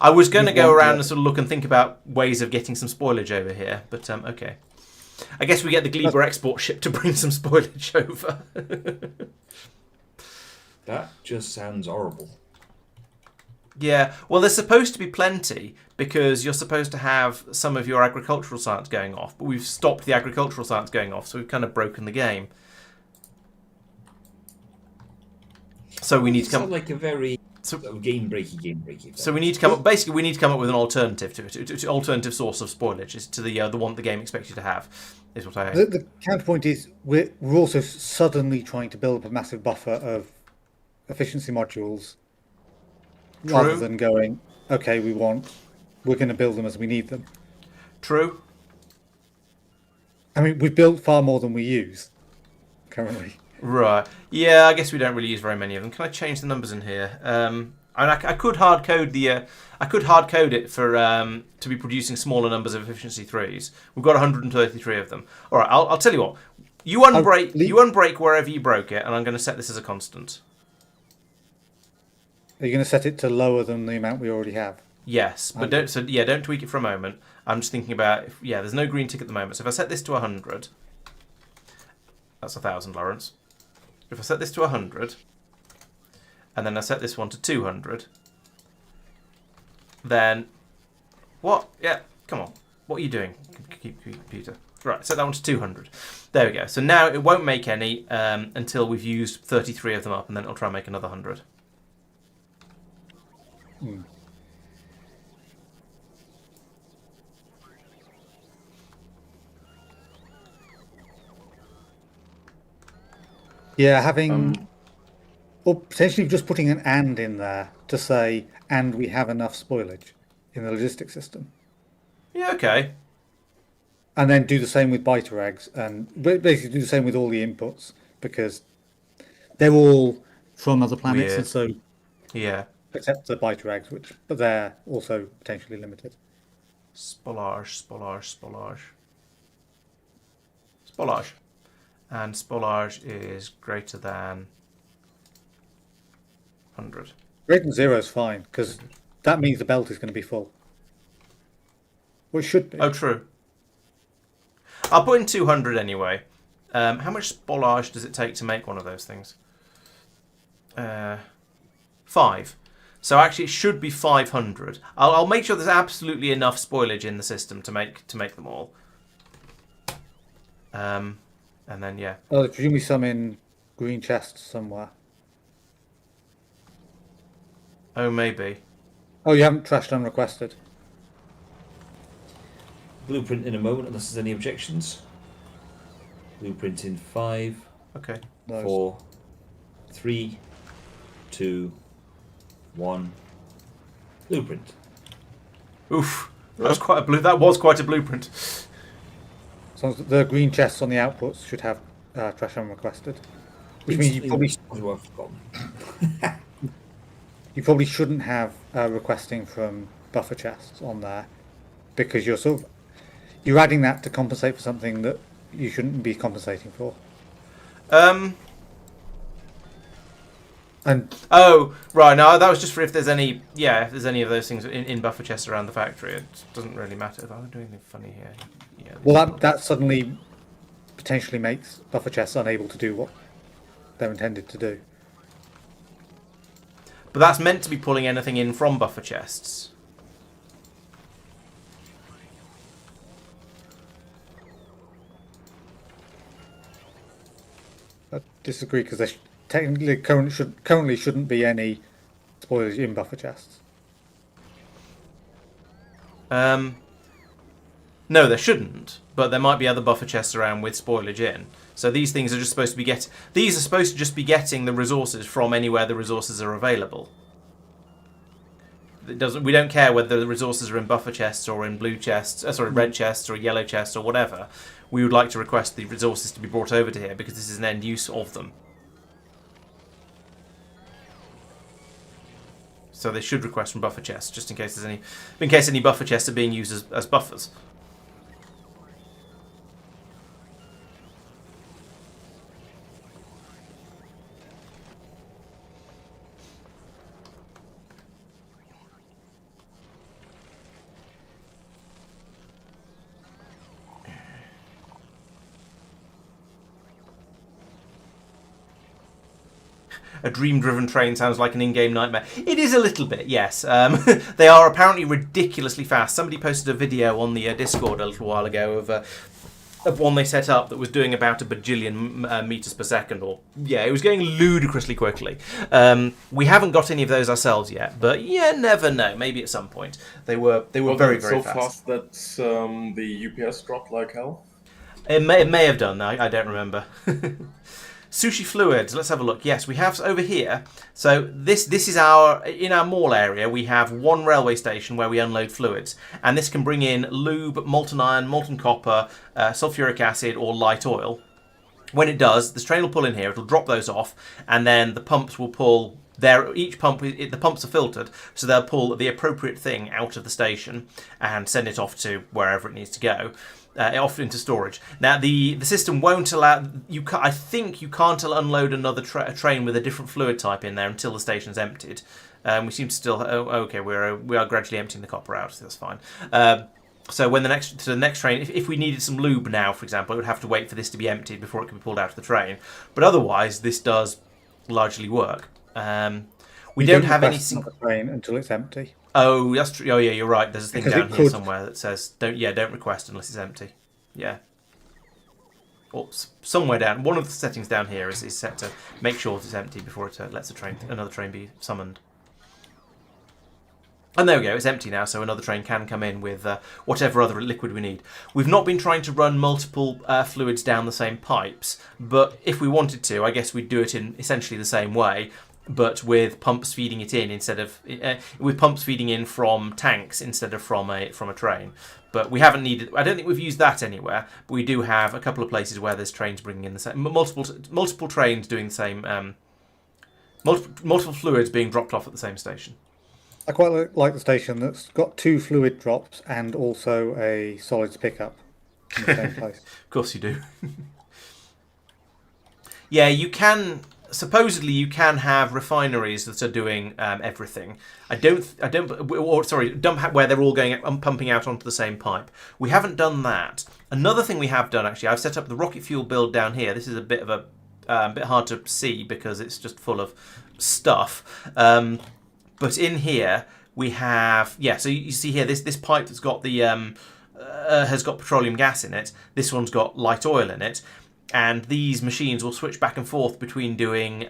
I was going to go around and sort of look and think about ways of getting some spoilage over here, but okay. I guess we get the Gleber export ship to bring some spoilage over. That just sounds horrible. Yeah, well, there's supposed to be plenty because you're supposed to have some of your agricultural science going off, but we've stopped the agricultural science going off, so we've kind of broken the game. So we need to come like a very game breaky. So we need to come up. Basically, we need to come up with an alternative to it, to alternative source of spoilage, is to the one the game expects you to have. Is what I. The counterpoint is we're also suddenly trying to build up a massive buffer of efficiency modules. True. Rather than going, okay, we're going to build them as we need them. True. I mean, we've built far more than we use currently. Right. Yeah, I guess we don't really use very many of them. Can I change the numbers in here? I could hard code it for to be producing smaller numbers of efficiency 3s. We've got 133 of them. All right. I'll tell you what. You unbreak wherever you broke it, and I'm going to set this as a constant. Are you going to set it to lower than the amount we already have? Yes, but don't tweak it for a moment. I'm just thinking about there's no green tick at the moment. So if I set this to 100, that's 1,000, Laurence. If I set this to 100, and then I set this one to 200, then what? Yeah, come on. What are you doing, computer? Right, set that one to 200. There we go. So now it won't make any until we've used 33 of them up, and then it'll try and make another 100. Yeah, or potentially just putting an "and" in there to say, and we have enough spoilage in the logistics system. Yeah, okay. And then do the same with biter eggs, and basically do the same with all the inputs, because they're all from other planets, Weird. and so Yeah. except the biter eggs, but they're also potentially limited. Spoilage. and spoilage is greater than 100. Greater than 0 is fine, because that means the belt is going to be full. Well, it should be. Oh, true. I'll put in 200 anyway. How much spoilage does it take to make one of those things? 5. So actually, it should be 500. I'll make sure there's absolutely enough spoilage in the system to make them all. And then yeah. Oh, there's presumably some in green chests somewhere. Oh, maybe. Oh, you haven't trashed unrequested. Blueprint in a moment, unless there's any objections. Blueprint in 5, Okay. Those. 4, 3, 2, 1. Blueprint. Oof. That was quite a blueprint. So the green chests on the outputs should have trash unrequested. Which means you probably shouldn't have requesting from buffer chests on there, because you're adding that to compensate for something that you shouldn't be compensating for. And Oh, right. No, that was just for if there's any. Yeah, if there's any of those things in buffer chests around the factory. It doesn't really matter if I'm doing anything funny here. Yeah. well, that suddenly potentially makes buffer chests unable to do what they're intended to do. But that's meant to be pulling anything in from buffer chests. I disagree, because there technically currently shouldn't be any spoilage in buffer chests. No, there shouldn't. But there might be other buffer chests around with spoilage in. So these things are just supposed to be These are supposed to just be getting the resources from anywhere the resources are available. We don't care whether the resources are in buffer chests or in blue chests, red chests or yellow chests or whatever. We would like to request the resources to be brought over to here because this is an end use of them. So they should request from buffer chests, just in case any buffer chests are being used as buffers. A dream-driven train sounds like an in-game nightmare. It is a little bit, yes. They are apparently ridiculously fast. Somebody posted a video on the Discord a little while ago of one they set up that was doing about a bajillion meters per second. It was going ludicrously quickly. We haven't got any of those ourselves yet, but never know. Maybe at some point. They were very, very so fast. That the UPS dropped like hell. It may have done. I don't remember. Sushi fluids. Let's have a look. Yes, we have over here. So this is in our mall area. We have one railway station where we unload fluids, and this can bring in lube, molten iron, molten copper, sulfuric acid, or light oil. When it does, this train will pull in here. It'll drop those off, and then the pumps will pull. Each pump, the pumps are filtered, so they'll pull the appropriate thing out of the station and send it off to wherever it needs to go. Off into storage. Now the system won't allow you. I think you can't unload another train with a different fluid type in there until the station's emptied. We seem to still. Okay, we are gradually emptying the copper out. So that's fine. So when the next train, if we needed some lube now, for example, it would have to wait for this to be emptied before it can be pulled out of the train. But otherwise, this does largely work. We don't have any single train until it's empty. Oh, that's true. Oh, yeah, you're right. There's a thing down here somewhere that says don't request unless it's empty. Yeah. Or somewhere down. One of the settings down here is set to make sure it's empty before it lets another train be summoned. And there we go. It's empty now, so another train can come in with whatever other liquid we need. We've not been trying to run multiple fluids down the same pipes, but if we wanted to, I guess we'd do it in essentially the same way. But with pumps feeding it in with pumps feeding in from tanks instead of from a train. But we haven't needed. I don't think we've used that anywhere. But we do have a couple of places where there's trains bringing in the same multiple trains doing the same multiple fluids being dropped off at the same station. I quite like the station that's got 2 fluid drops and also a solids pickup in the same place. Of course you do. Yeah, you can. Supposedly, you can have refineries that are doing everything. Dump where they're all going pumping out onto the same pipe. We haven't done that. Another thing we have done, actually, I've set up the rocket fuel build down here. This is a bit of a bit hard to see because it's just full of stuff. But in here we have, yeah. So you see here this pipe that's got the has got petroleum gas in it. This one's got light oil in it. And these machines will switch back and forth between doing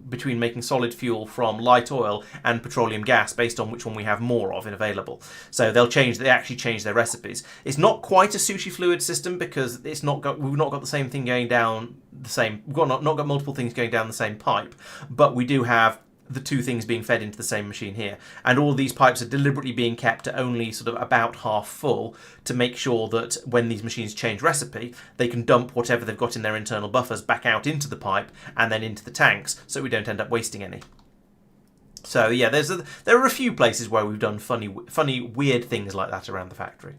between making solid fuel from light oil and petroleum gas based on which one we have more of available. So they actually change their recipes. It's not quite a sushi fluid system because we've not got the same thing going down the same. We've not got multiple things going down the same pipe, but we do have the two things being fed into the same machine here, and all these pipes are deliberately being kept at only sort of about half full to make sure that when these machines change recipe, they can dump whatever they've got in their internal buffers back out into the pipe and then into the tanks, so we don't end up wasting any. So yeah, there are a few places where we've done funny, weird things like that around the factory.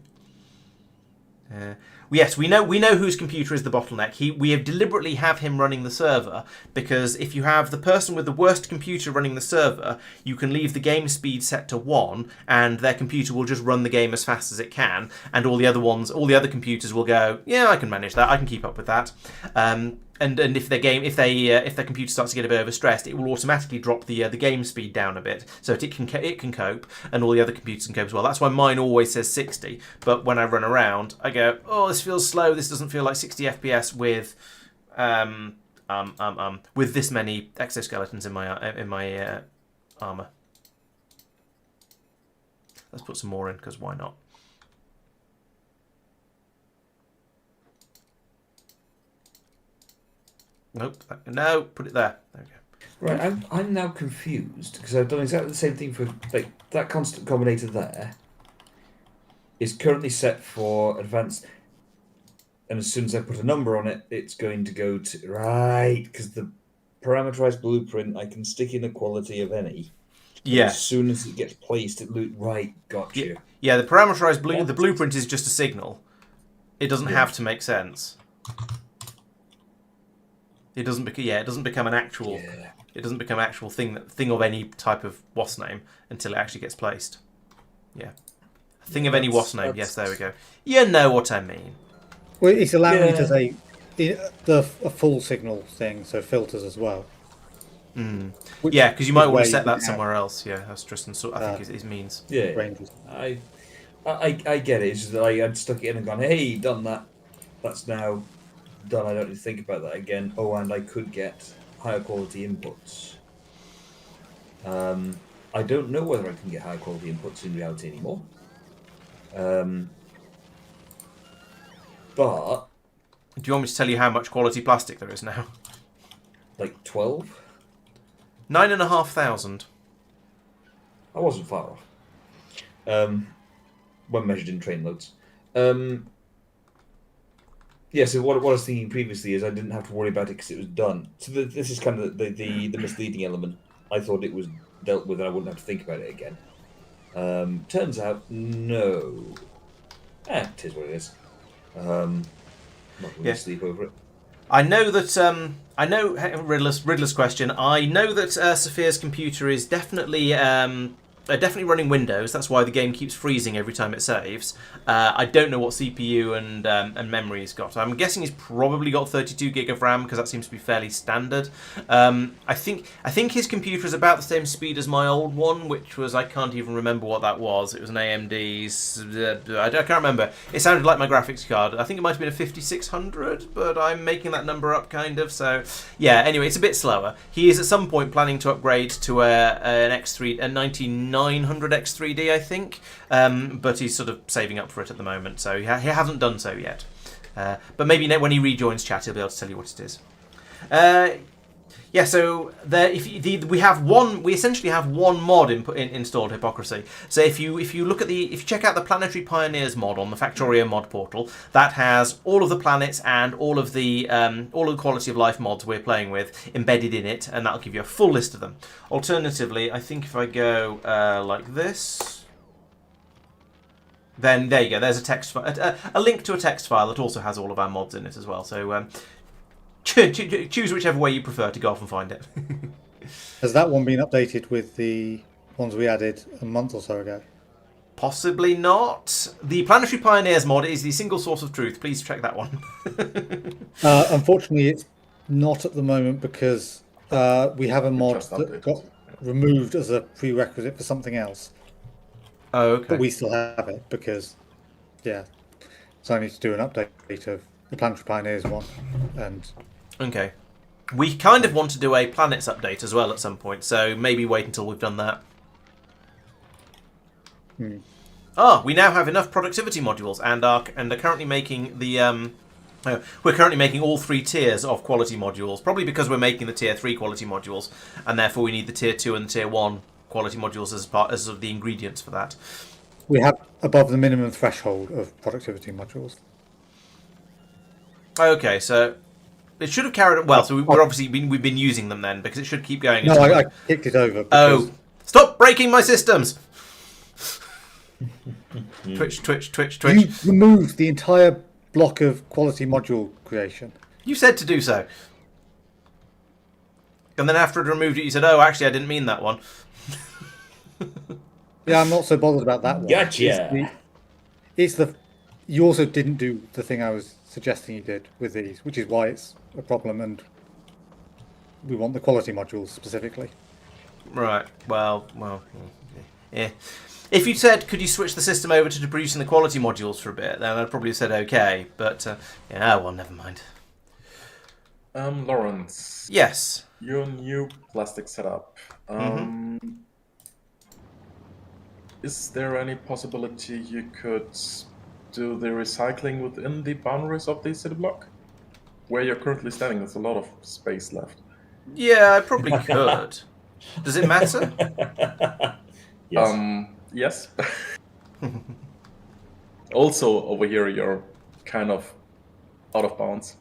Yes, we know whose computer is the bottleneck. We have deliberately have him running the server because if you have the person with the worst computer running the server, you can leave the game speed set to 1 and their computer will just run the game as fast as it can, and all the other computers will go, yeah, I can manage that, I can keep up with that. And if their computer starts to get a bit overstressed, it will automatically drop the game speed down a bit so that it can cope, and all the other computers can cope as well. That's why mine always says 60. But when I run around, I go, oh, this feels slow. This doesn't feel like 60 FPS with this many exoskeletons in my armor. Let's put some more in because why not? Nope. No, put it there. There we go. Right, I'm now confused because I've done exactly the same thing for like that constant combinator there is currently set for advanced, and as soon as I put a number on it, it's going to go to right because the parameterized blueprint I can stick in a quality of any. Yeah. As soon as it gets placed, right. Gotcha. Yeah, the parameterized the blueprint is just a signal. It doesn't have to make sense. It doesn't become an actual. Yeah. It doesn't become an actual thing of any type of WAS name until it actually gets placed. Yeah, a thing of any WAS name. Yes, there we go. You know what I mean. Well, it's allowing you to say a full signal thing, so filters as well. Yeah, because you might want to set that somewhere else. Yeah, that's Tristan. I think it means. Yeah, ranges. I get it. It's just that I'd stuck it in and gone, hey, done that. That's now done. I don't need to think about that again. Oh, and I could get higher quality inputs. I don't know whether I can get higher quality inputs in reality anymore. But do you want me to tell you how much quality plastic there is now? Like 12? 9,500. I wasn't far off. When measured in train loads. Yeah, so what I was thinking previously is I didn't have to worry about it because it was done. So this is kind of the misleading element. I thought it was dealt with and I wouldn't have to think about it again. Turns out, no. It is what it is. Not going to sleep over it. I know that, Riddler's question, I know that Sophia's computer is definitely running Windows. That's why the game keeps freezing every time it saves. I don't know what CPU and memory he's got. I'm guessing he's probably got 32 gig of RAM because that seems to be fairly standard. I think his computer is about the same speed as my old one, which was, I can't even remember what that was. It was an AMD's. I can't remember. It sounded like my graphics card. I think it might have been a 5600, but I'm making that number up kind of. So yeah. Anyway, it's a bit slower. He is at some point planning to upgrade to an X3, a 9900 X3D, I think, but he's sort of saving up for it at the moment, so he hasn't done so yet. But maybe when he rejoins chat, he'll be able to tell you what it is. Yeah, so there, we essentially have one mod installed, Hypocrisy. So if you check out the Planetary Pioneers mod on the Factorio mod portal, that has all of the planets and all of the quality of life mods we're playing with embedded in it, and that'll give you a full list of them. Alternatively, I think if I go like this, then there you go. There's a text file, a link to a text file that also has all of our mods in it as well. So choose whichever way you prefer to go off and find it. Has that one been updated with the ones we added a month or so ago? Possibly not. The Planetary Pioneers mod is the single source of truth. Please check that one. Unfortunately, it's not at the moment because we have a mod just that updated. got removed as a prerequisite for something else. Oh, okay. But we still have it because, yeah. So I need to do an update of the Planetary Pioneers one. And Okay. We kind of want to do a planets update as well at some point, so maybe wait until we've done that. We now have enough productivity modules and are currently making the we're currently making all 3 tiers of quality modules, probably because we're making the tier 3 quality modules, and therefore we need the tier 2 and the tier 1 quality modules as sort of the ingredients for that. we have above the minimum threshold of productivity modules. Okay, so it should have carried it well. So we're obviously we've been using them then, because it should keep going. No, until I kicked it over. Because Stop breaking my systems! Twitch. you removed the entire block of quality module creation. You said to do so. And then after I'd removed it, you said, "Oh, actually, I didn't mean that one." Yeah, I'm not so bothered about that one. Gotcha. It's the you also didn't do the thing I was suggesting you did with these, which is why it's a problem, and we want the quality modules specifically. Right. Well. Yeah. If you'd said, "Could you switch the system over to producing the quality modules for a bit?" then I'd probably have said okay. But yeah, well, never mind. Laurence, Yes. your new plastic setup. Is there any possibility you could do the recycling within the boundaries of the city block? Where you're currently standing, there's a lot of space left. Yeah, I probably could. Does it matter? Yes. Yes. Also, over here, you're kind of out of bounds.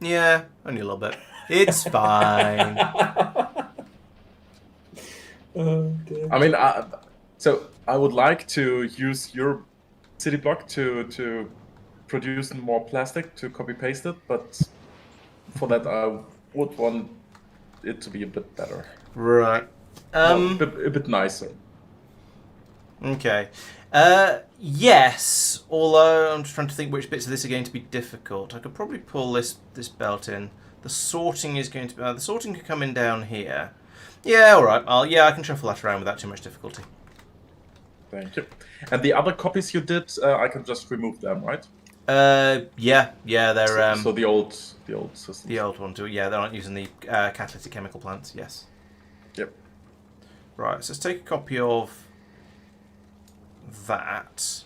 Yeah, only a little bit. It's fine. I mean, so I would like to use your city block to produce more plastic to copy paste it, but for that I would want it to be a bit better, Right. a bit nicer. Okay. Yes, although I'm just trying to think which bits of this are going to be difficult. I could probably pull this belt in. The sorting is going to be... the sorting could come in down here. Yeah, alright. I can shuffle that around without too much difficulty. Thank you. And the other copies you did, I can just remove them, right? Yeah, they're... So the old system. the old one too. Yeah, they're not using the catalytic chemical plants, yes. Yep. Right, so let's take a copy of that.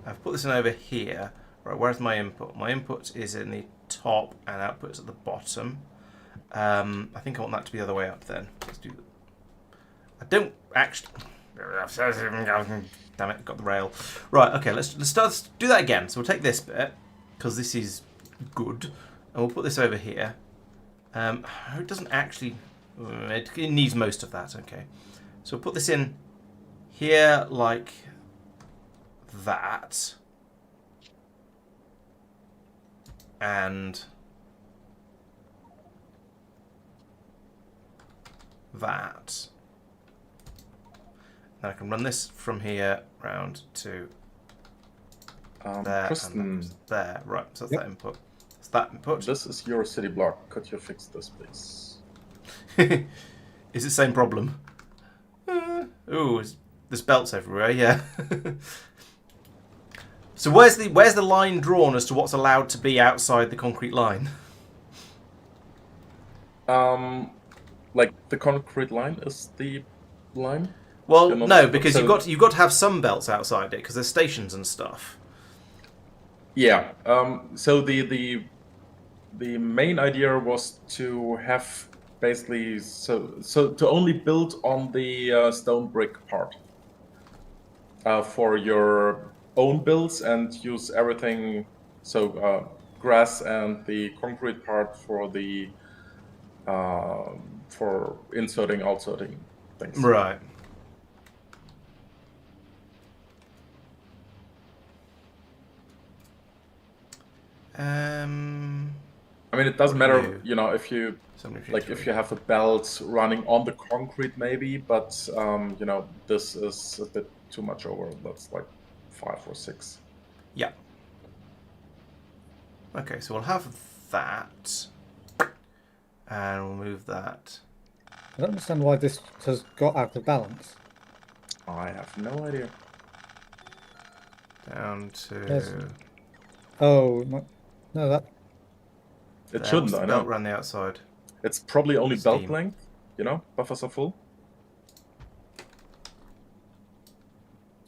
I've put this in over here. Right, where's my input? My input is in the top and output is at the bottom. I think I want that to be the other way up then. Let's do that. I don't actually... Damn it, got the rail. Right, okay, let's do that again. So we'll take this bit, because this is good, and we'll put this over here. It doesn't actually... It needs most of that, okay. So we'll put this in here like that. And that. Then I can run this from here round to there Kristen, and there. Right, so that's that input. That's that input. this is your city block. Could you fix this, please? Is it the same problem? Ooh, there's belts everywhere, yeah. So where's the line drawn as to what's allowed to be outside the concrete line? Like the concrete line is the line? Well, You're not- no, because so- you've got to have some belts outside it because there's stations and stuff. Yeah. So the main idea was to have basically so to only build on the stone brick part for your own builds and use everything. So grass and the concrete part for the for inserting, outserting things. Right. I mean, it doesn't What do you matter, do? you know, if you 73. if you have the belts running on the concrete, maybe, but you know, this is a bit too much over. That's like 5 or 6. Yeah. Okay, so we'll have that, and we'll move that. I don't understand why this has got out of balance. I have no idea. Down to. Yes. Oh, no, that. It there. shouldn't, What's the I belt know. around the outside? It's probably only belt Steam. length, you know, buffers are full.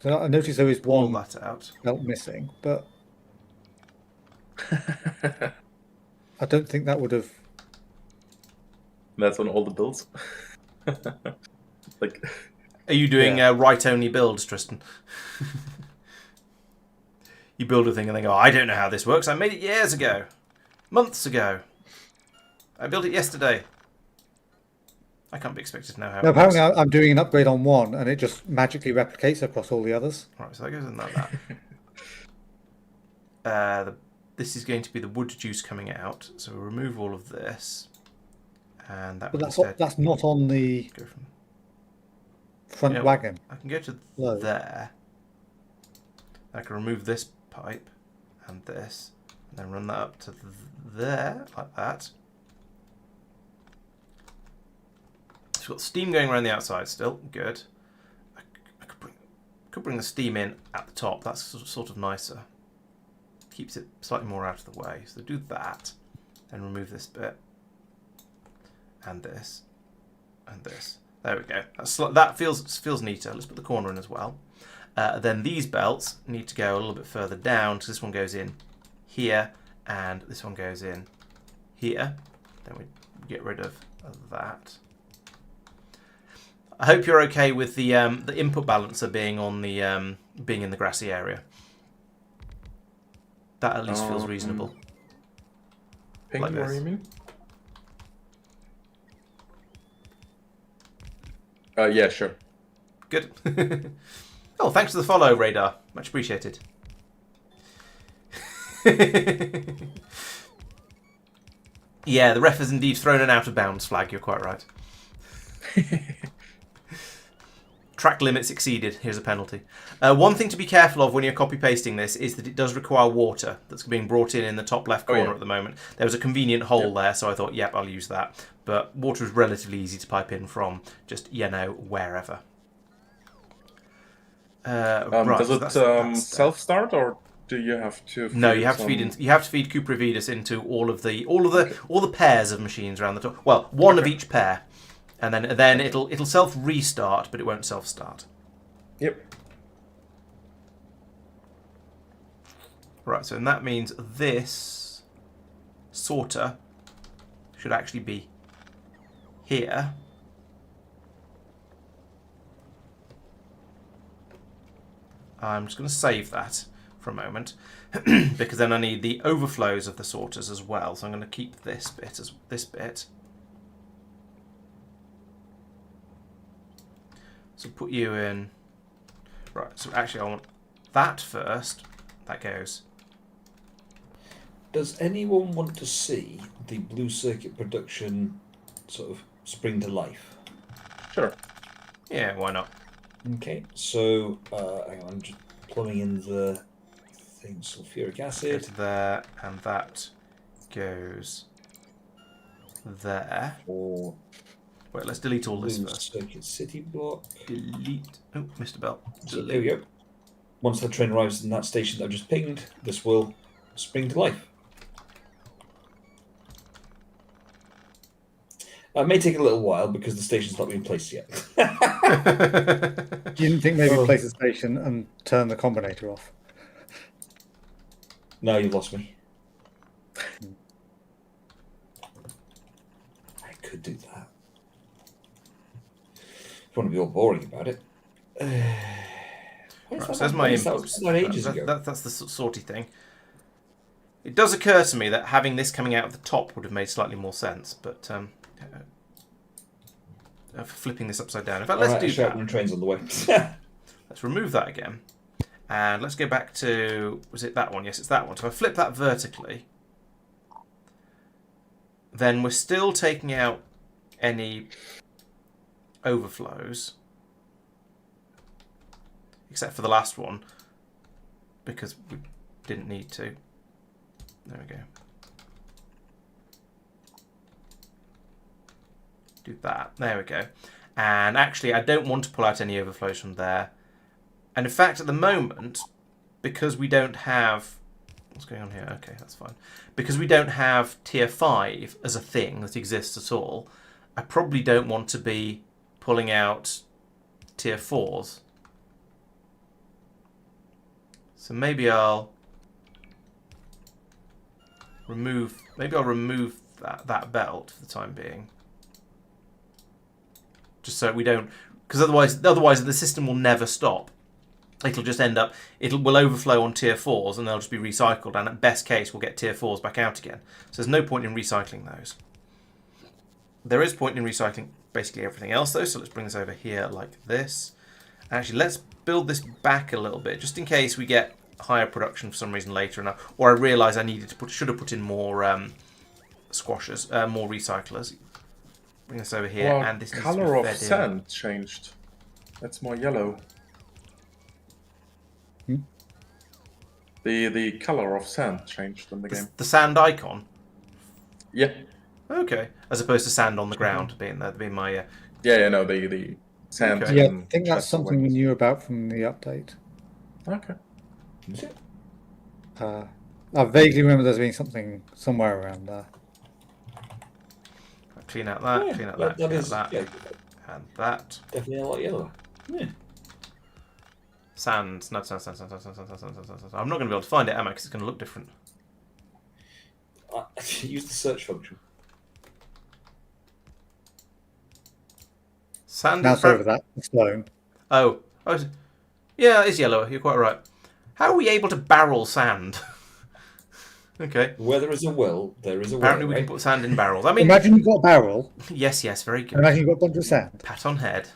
So I noticed there is Pull one that out. belt missing, but I don't think that would have. That's on all the builds. Like, Are you doing Yeah. right-only builds, Tristan? You build a thing and then go, I don't know how this works. I made it years ago. Months ago. I built it yesterday. I can't be expected to know how No, it works. apparently I'm doing an upgrade on one, and it just magically replicates across all the others. Right, so that goes in that. This is going to be the wood juice coming out. So we'll remove all of this. And that But would that's instead that's not on the go from... front You know, wagon. I can go to No. there. I can remove this pipe and this, and then run that up to there, like that. So we've got steam going around the outside still, good. I could bring the steam in at the top, that's sort of nicer. Keeps it slightly more out of the way. So do that, and remove this bit, and this, and this. There we go. That feels neater. Let's put the corner in as well. Then these belts need to go a little bit further down, because this one goes in here, and this one goes in here. Then we get rid of that. I hope you're okay with the input balancer being on the being in the grassy area. That at least feels reasonable. ping, Like what do this. you mean? Yeah, sure. Good. Oh, thanks for the follow, Radar. Much appreciated. Yeah, the ref has indeed thrown an out of bounds flag. You're quite right. Track limits exceeded. Here's a penalty. One thing to be careful of when you're copy pasting this is that it does require water that's being brought in the top left corner yeah. at the moment. There was a convenient hole there, so I thought, yep, I'll use that. But water is relatively easy to pipe in from just, wherever. Right, Does so it that's that step. self-start, or do you have to? No, feed you have to some- feed you have to feed Cooper Vidas into all the pairs of machines around the top. Well, one of each pair, and then it'll self restart, but it won't self start. Yep. Right, so and that means this sorter should actually be here. I'm just going to save that for a moment because then I need the overflows of the sorters as well. So I'm going to keep this bit as this bit. So put you in. Right. So actually, I want that first. That goes. Does anyone want to see the blue circuit production sort of spring to life? Sure. Yeah. Why not? Okay, so hang on, I'm just plumbing in the thing, sulfuric Go acid. to there, and that goes there. Or Wait, let's delete all this blue first. circuit city block. Delete. Oh, Mr. Bell. So there we go. Once that train arrives in that station that I've just pinged, this will spring to life. It may take a little while because the station's not been placed yet. You didn't think maybe Oh. place a station and turn the combinator off? No, you've lost me. I could do that. If you want to be all boring about it. Right, so there's my inputs. That was ages ago. That's the sorty thing. It does occur to me that having this coming out of the top would have made slightly more sense, but flipping this upside down. In fact, let's Alright, do shout that. when the train's on the way. Let's remove that again. And let's go back to, was it that one? Yes, it's that one. So if I flip that vertically, then we're still taking out any overflows, except for the last one, because we didn't need to. There we go. Do that. There we go. And actually, I don't want to pull out any overflows from there. And in fact, at the moment, because we don't have... What's going on here? Okay, that's fine. Because we don't have tier 5 as a thing that exists at all, I probably don't want to be pulling out tier 4s. So maybe I'll remove that belt for the time being. Just so we don't, because otherwise the system will never stop. It'll just end up, will overflow on tier 4s and they'll just be recycled, and at best case we'll get tier 4s back out again. So there's no point in recycling those. There is point in recycling basically everything else though, so let's bring this over here like this. Actually, let's build this back a little bit, just in case we get higher production for some reason later, or I realise I should have put in more squashers, more recyclers. Bring this over here, Well, and this color of needs to be fed sand changed. That's more yellow. The color of sand changed in the game. The sand icon. Yeah. Okay, as opposed to sand on the ground being my. Yeah, no, the sand. Okay. Yeah, I and think that's chest something we wings. knew about from the update. Okay. Is it? I vaguely remember there being something somewhere around there. Clean out that, Yeah, clean out that that, clean out is that, yeah, and that. definitely a lot yellower. Yeah. Sand. No, sand. I'm not going to be able to find it, am I? Because it's going to look different. Use the search function. Sand. Mouse over that. It's stone. Oh, yeah, it's yellower. You're quite right. How are we able to barrel sand? Okay. Where there is a well, there is a well. Apparently we right? can put sand in barrels. I mean, Imagine you've got a barrel. yes, very good. Imagine you've got a bunch of sand. Pat on head.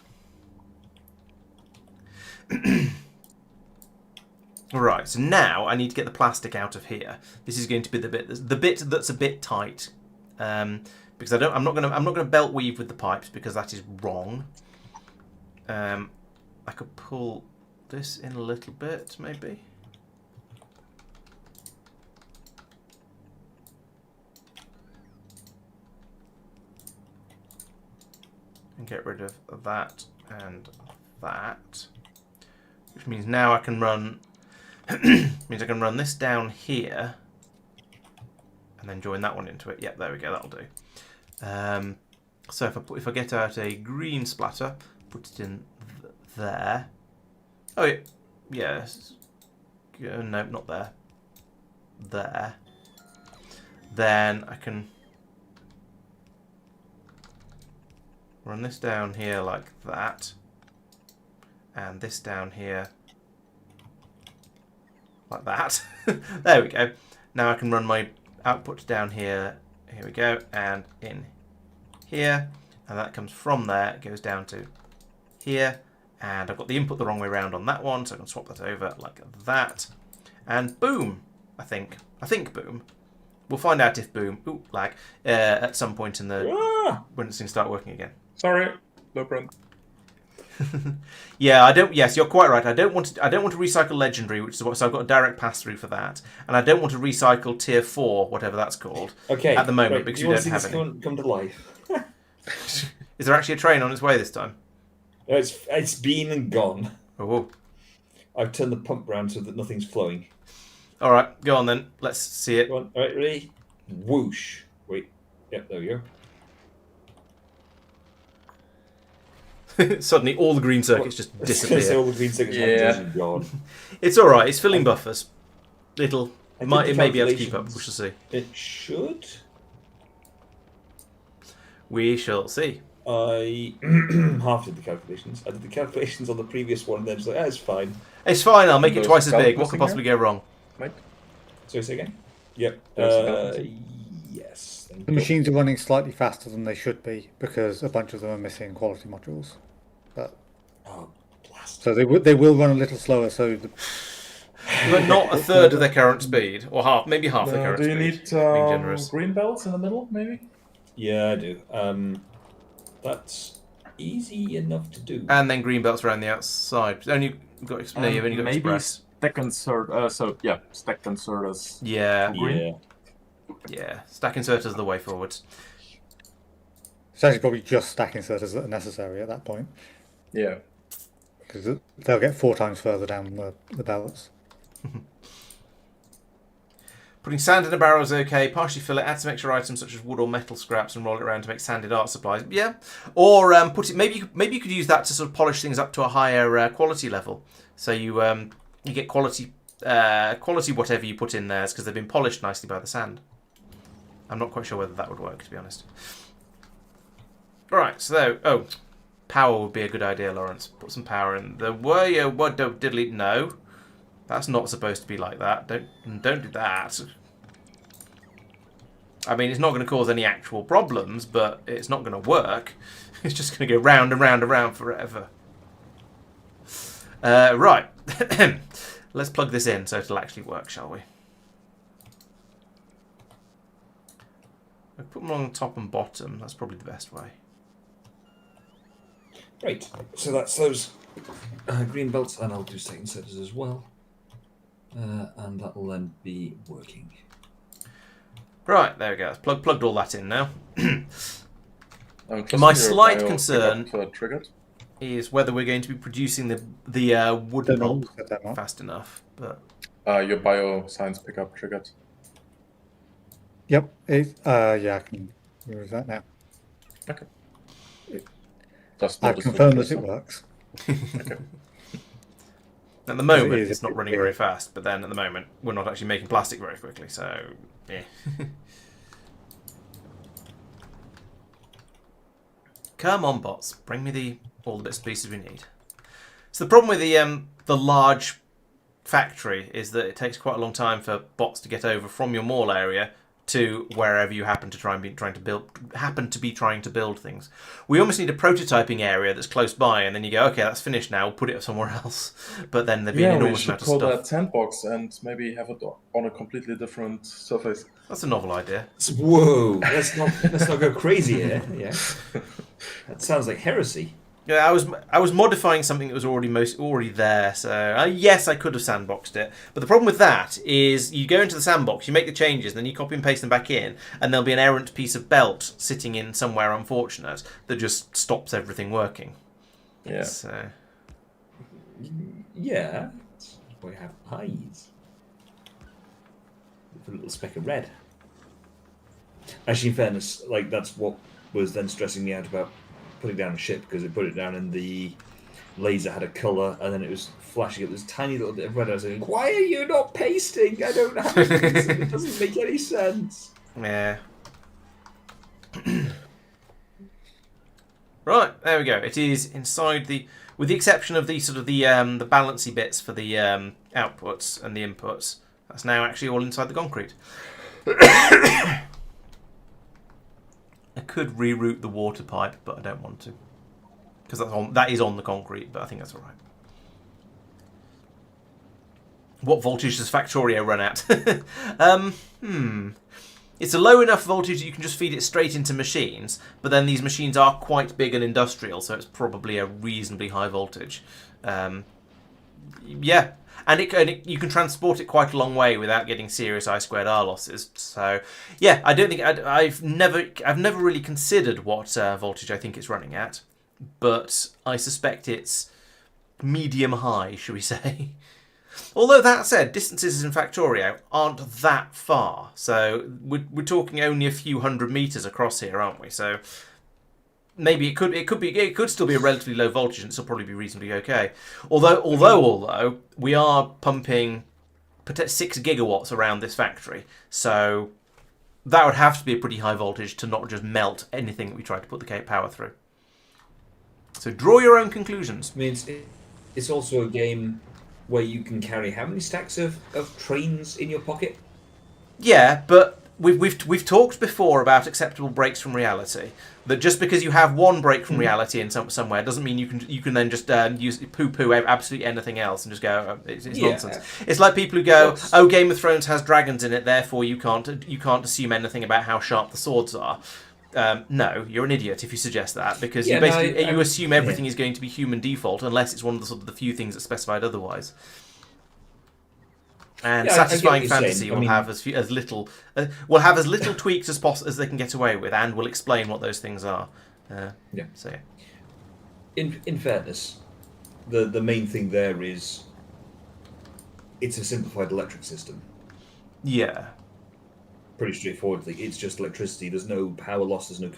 Right, so now I need to get the plastic out of here. This is going to be the bit that's a bit tight, because I'm not gonna belt weave with the pipes because that is wrong. I could pull this in a little bit, maybe. And get rid of that and that, which means now I can run. Means I can run this down here, and then join that one into it. Yep, there we go. That'll do. So if I get out a green splatter, put it in there. Oh yeah, yes. No, not there. There. Then I can run this down here like that, and this down here like that. There we go. Now I can run my output down here. Here we go, and in here, and that comes from there. It goes down to here, and I've got the input the wrong way around on that one, so I can swap that over like that, and boom. I think boom. We'll find out if boom, lag, at some point in the when it's going to start working again. Sorry, blueprint. Yeah, I don't. Yes, you're quite right. I don't want to recycle legendary, which is what. So I've got a direct pass through for that, and I don't want to recycle tier 4, whatever that's called. Okay. At the moment, right, because you we want don't to see have this any. come to life? Is there actually a train on its way this time? No, it's been and gone. Oh. I've turned the pump round so that nothing's flowing. All right, go on then. Let's see it. Go on. All right, ready? Whoosh. Wait. Yep, there we go. Suddenly, all the green circuits just I was gonna say disappear. all the green circuits Yeah. are gone. It's all right. It's filling buffers. I It did may the be able to keep up. calculations. We shall see. It should. We shall see. I half did the calculations. I did the calculations on the previous one, and then just like, it's fine. It's fine. I'll make it Those twice as big. What calculus could in possibly go wrong? Mike? Sorry, say again. Yep. There's Yes. Thank The you. machines are running slightly faster than they should be because a bunch of them are missing quality modules. But Oh, blast. so they will run a little slower. So But not a third of their current speed, or half, maybe half their current Do you speed. need being generous. green belts in the middle, maybe? Yeah, I do. That's easy enough to do. And then green belts around the outside. Only got no, you've only got maybe express. stack insert. Stack inserters. Yeah, Green? yeah. Stack inserters are the way forward. It's actually probably just stack inserters that are necessary at that point, Yeah. because they'll get 4 times further down the belts. Putting sand in a barrel is okay. Partially fill it. Add some extra items such as wood or metal scraps and roll it around to make sanded art supplies. Yeah, or put it. Maybe you could use that to sort of polish things up to a higher quality level. So you get quality whatever you put in there because they've been polished nicely by the sand. I'm not quite sure whether that would work, to be honest. Right. So power would be a good idea, Laurence. Put some power in. The what diddly no. That's not supposed to be like that. Don't do that. I mean, it's not going to cause any actual problems, but it's not going to work. It's just going to go round and round and round forever. Right. Let's plug this in so it'll actually work, shall we? I'll put them on top and bottom. That's probably the best way. Right. So that's those green belts, and I'll do stack inserters as well. And that will then be working. Right, there we go. Plugged all that in now. Trust My your slight bio concern pickup, triggered. is whether we're going to be producing the wood Don't pulp always get that much. fast enough. But Your bioscience pickup triggered. Yep. Yeah, I can use that now. Okay. Just I've noticed confirmed it. that it works. Okay. at the moment, It is it's a not bit running weird. very fast. But then at the moment, we're not actually making plastic very quickly. So, yeah. Come on, bots. Bring me all the bits and pieces we need. So the problem with the large factory is that it takes quite a long time for bots to get over from your mall area to wherever you happen to be trying to build things. We almost need a prototyping area that's close by, and then you go, okay, that's finished now. We'll put it somewhere else. But then there'd be an Yeah, we enormous should amount of call stuff. that sandbox and maybe have it on a completely different surface. That's a novel idea. Whoa! Let's not go crazy here. Yeah. That sounds like heresy. Yeah, I was modifying something that was already there. So yes, I could have sandboxed it. But the problem with that is you go into the sandbox, you make the changes, and then you copy and paste them back in, and there'll be an errant piece of belt sitting in somewhere unfortunate that just stops everything working. Yeah. So Yeah. That's why you have eyes. With a little speck of red. Actually, in fairness, like that's what was then stressing me out about putting down a ship, because it put it down and the laser had a colour and then it was flashing up this tiny little bit of red. I was like, why are you not pasting? I don't have it. It doesn't make any sense. yeah. Right, there we go. It is inside with the exception of the sort of the balancy bits for the outputs and the inputs. That's now actually all inside the concrete. I could reroute the water pipe, but I don't want to, because that is on the concrete. But I think that's all right. What voltage does Factorio run at? It's a low enough voltage that you can just feed it straight into machines, but then these machines are quite big and industrial, so it's probably a reasonably high voltage. Yeah. And you can transport it quite a long way without getting serious I2R losses. So, yeah, I don't think I've never really considered what voltage I think it's running at, but I suspect it's medium high, shall we say? Although that said, distances in Factorio aren't that far, so we're talking only a few hundred meters across here, aren't we? So maybe it could still be a relatively low voltage and still probably be reasonably okay. Although we are pumping 6 gigawatts around this factory, so that would have to be a pretty high voltage to not just melt anything that we try to put the power through. So draw your own conclusions. I mean, it's also a game where you can carry how many stacks of trains in your pocket? Yeah, but we've talked before about acceptable breaks from reality. That just because you have one break from reality in somewhere doesn't mean you can then just use poo absolutely anything else and just go it's nonsense. It's like people who go, oh, Game of Thrones has dragons in it, therefore you can't assume anything about how sharp the swords are. No, you're an idiot if you suggest that, because Yeah, you no, basically you I- assume everything is going to be human default unless it's one of the sort of the few things that's specified otherwise. And Yeah, I get what satisfying you're fantasy saying. will I mean- have as little will have as little tweaks as they can get away with, and will explain what those things are. Yeah. So yeah. In fairness, the main thing there is it's a simplified electric system. Yeah. Pretty straightforwardly, it's just electricity. There's no power loss. There's no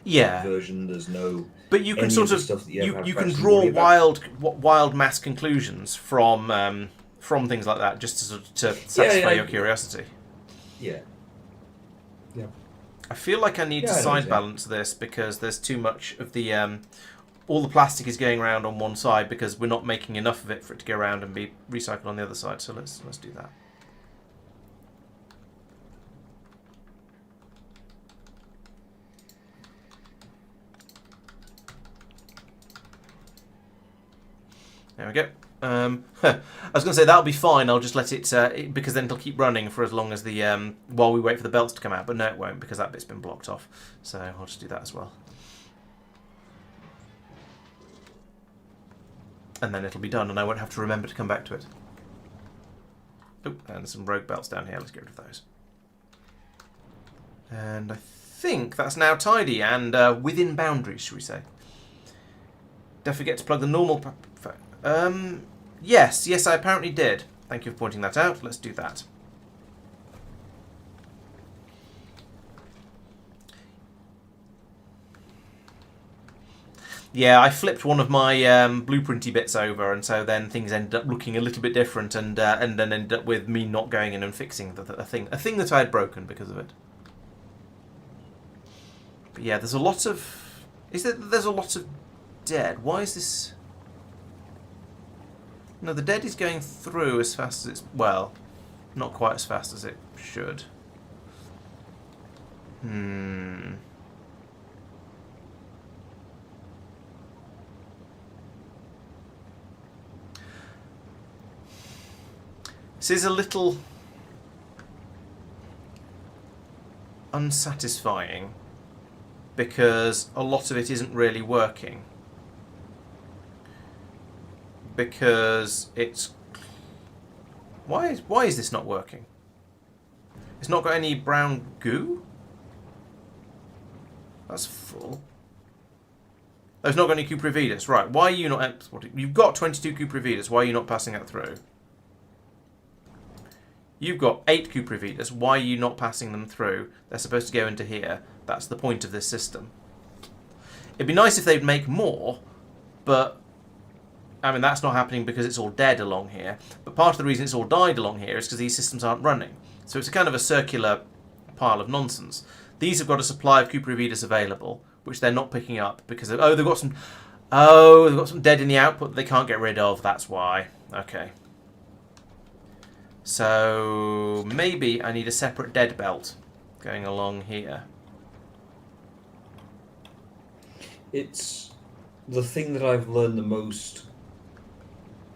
Yeah. conversion. There's no. But you can any sort of the of stuff that you ever have you to can actually draw worry about. wild mass conclusions from things like that, just to sort of to satisfy your curiosity. Yeah. Yeah. I feel like I need Yeah, to I know what side you're saying. balance this because there's too much of the all the plastic is going around on one side because we're not making enough of it for it to go around and be recycled on the other side. So let's do that. There we go. I was going to say that'll be fine. I'll just let it because then it'll keep running for as long as the while we wait for the belts to come out. But no, it won't because that bit's been blocked off. So I'll just do that as well, and then it'll be done, and I won't have to remember to come back to it. Oh, and there's some rogue belts down here. Let's get rid of those. And I think that's now tidy and within boundaries, should we say? Don't forget to plug the normal. Yes, I apparently did. Thank you for pointing that out. Let's do that. Yeah, I flipped one of my blueprinty bits over, and so then things ended up looking a little bit different, and then ended up with me not going in and fixing a thing that I had broken because of it. But yeah, there's a lot of. There's a lot of dead. Why is this? No, the dead is going through as fast as it's... Well, not quite as fast as it should. This is a little unsatisfying because a lot of it isn't really working. Because it's... Why is this not working? It's not got any brown goo? That's full. Oh, it's not got any cuprivitas. Right, why are you not exporting? You've got 22 cuprivitas. Why are you not passing that through? You've got 8 cuprivitas. Why are you not passing them through? They're supposed to go into here. That's the point of this system. It'd be nice if they'd make more, but... I mean, that's not happening because it's all dead along here. But part of the reason it's all died along here is because these systems aren't running. So it's a kind of a circular pile of nonsense. These have got a supply of cuprivitas available, which they're not picking up because of, they've got some dead in the output that they can't get rid of. That's why. Okay. So maybe I need a separate dead belt going along here. It's the thing that I've learned the most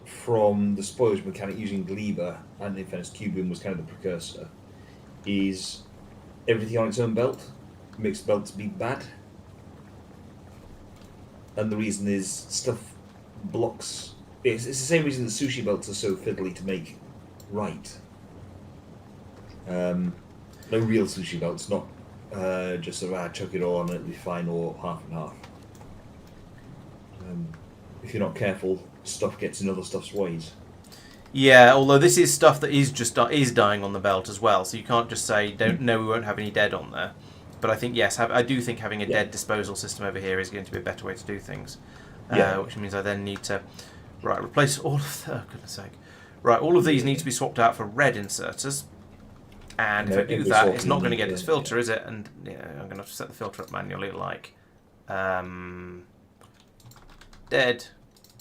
from the spoilage mechanic using Gleber, and in fairness, Cubium was kind of the precursor, is everything on its own belt makes belts be bad. And the reason is stuff blocks. It's the same reason that sushi belts are so fiddly to make right. No real sushi belts, not just sort of chuck it all on and it'll be fine, or half and half. If you're not careful, stuff gets in other stuff's ways. Yeah, although this is stuff that is dying on the belt as well, so you can't just say no, we won't have any dead on there. But I think yes, I do think having a dead disposal system over here is going to be a better way to do things. Which means I then need to replace all of the, oh goodness sake. Right, all of these need to be swapped out for red inserters. And if I do that, it's not going to get its filter, is it? And yeah, I'm going to have to set the filter up manually, like dead.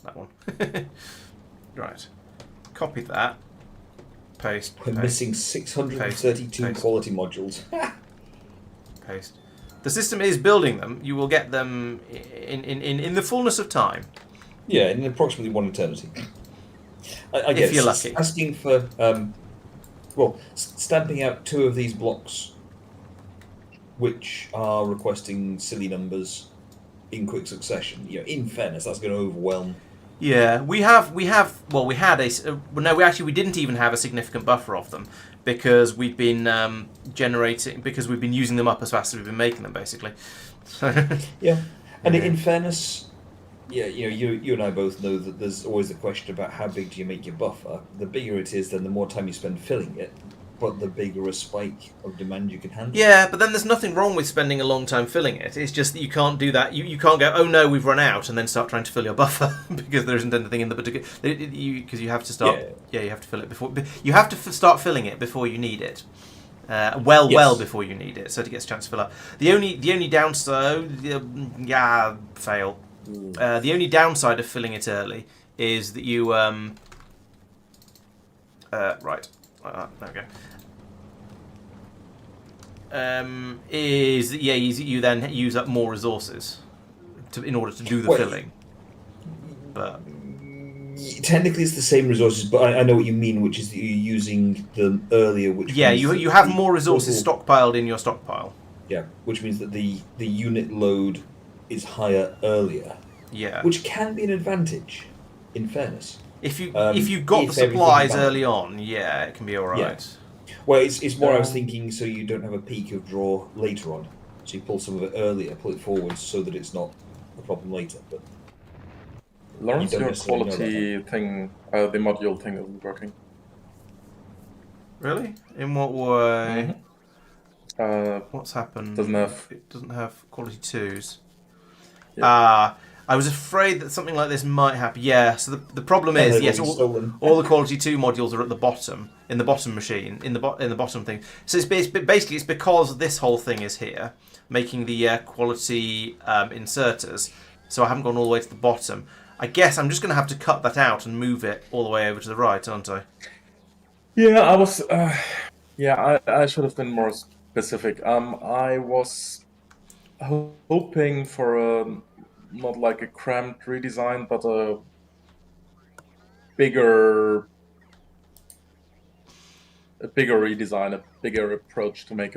That one. Right. Copy that. Paste. We're missing 632 paste. quality modules. Paste. The system is building them. You will get them in the fullness of time. Yeah, in approximately one eternity. I If guess you're lucky. asking for stamping out 2 of these blocks which are requesting silly numbers in quick succession. You know, in fairness, that's going to overwhelm. Yeah, we had we didn't even have a significant buffer of them because we've been we've been using them up as fast as we've been making them, basically. Yeah, and in fairness, yeah, you know, you and I both know that there's always the question about how big do you make your buffer. The bigger it is, then the more time you spend filling it, but the bigger a spike of demand you can handle. Yeah, but then there's nothing wrong with spending a long time filling it. It's just that you can't do that. You can't go, oh no, we've run out, and then start trying to fill your buffer because there isn't anything in the particular. Because you have to start. Yeah, you have to fill it before. You have to start filling it before you need it. Well before you need it, so it gets a chance to fill up. The only downside, fail. The only downside of filling it early is that you right. There we go. Is that you then use up more resources in order to do the filling. But technically, it's the same resources, but I know what you mean, which is that you're using them earlier. Which you have more resources stockpiled in your stockpile. Yeah, which means that the unit load is higher earlier. Yeah, which can be an advantage, in fairness. If you got the supplies early on, yeah, it can be all right. Yeah. Well, it's more I was thinking so you don't have a peak of draw later on. So you pull some of it earlier, pull it forward so that it's not a problem later. But Laurence, your quality thing, the module thing isn't working. Really? In what way? Mm-hmm. What's happened? It doesn't have quality 2s. Yeah. I was afraid that something like this might happen. Yeah, so the problem is, yes, all the quality 2 modules are at the bottom, in the bottom machine, in the bottom thing. So it's basically because this whole thing is here, making the quality inserters, so I haven't gone all the way to the bottom. I guess I'm just going to have to cut that out and move it all the way over to the right, aren't I? Yeah, I was... I should have been more specific. I was hoping for not like a cramped redesign, but a bigger redesign, a bigger approach to make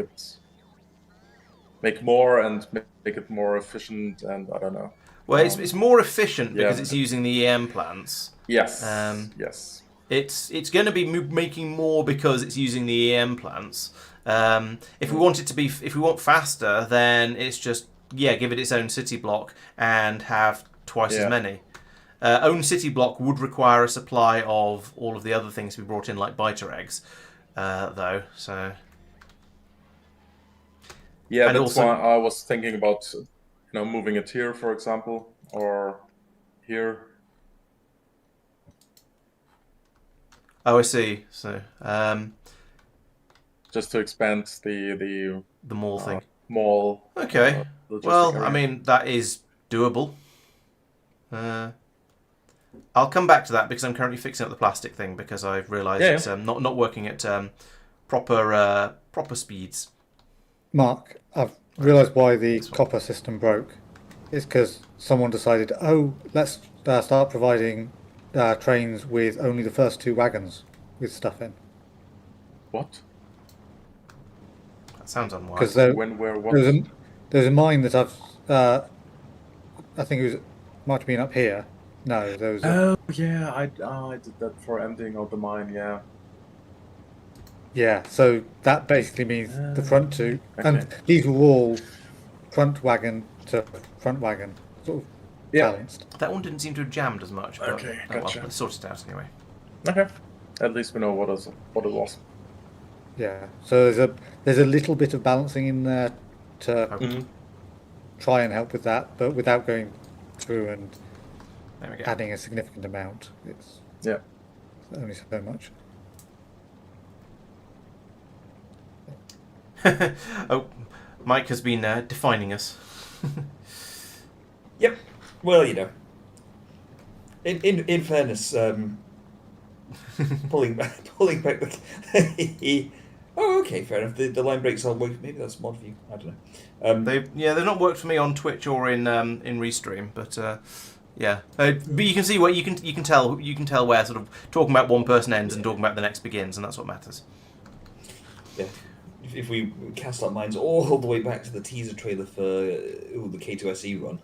more and make it more efficient, and I don't know. Well, it's more efficient because it's using the EM plants. Yes. Yes. It's going to be making more because it's using the EM plants. If we want faster, then it's just give it its own city block and have twice as many. Own city block would require a supply of all of the other things we brought in, like biter eggs, though. So yeah, and that's why I was thinking about moving it here, for example, or here. Oh, I see. So just to expand the mall thing. Mall. Okay. Well, area. I mean, that is doable. I'll come back to that because I'm currently fixing up the plastic thing because I've realised it's not working at proper speeds. Mark, I've realised why the copper system broke. It's because someone decided, let's start providing trains with only the first 2 wagons with stuff in. What? That sounds unwise. Because there's a mine that I think it might have been up here. No, there was. I did that for emptying out the mine. Yeah. Yeah, so that basically means the front 2, and these were all front wagon to front wagon, sort of balanced. That one didn't seem to have jammed as much. But, gotcha. Well, let's sort it out anyway. Okay. At least we know what it was. Yeah, so there's a little bit of balancing in there to try and help with that, but without going through and adding a significant amount. It's only so much. Oh, Mike has been defining us. Yep. Well, in fairness, pulling back the. Oh, okay, fair enough. The line breaks on. Maybe that's mod view. I don't know. They've not worked for me on Twitch or in Restream, but but you can see what you can tell where sort of talking about one person ends and talking about the next begins, and that's what matters. Yeah. if we cast our minds all the way back to the teaser trailer for the K2SE run.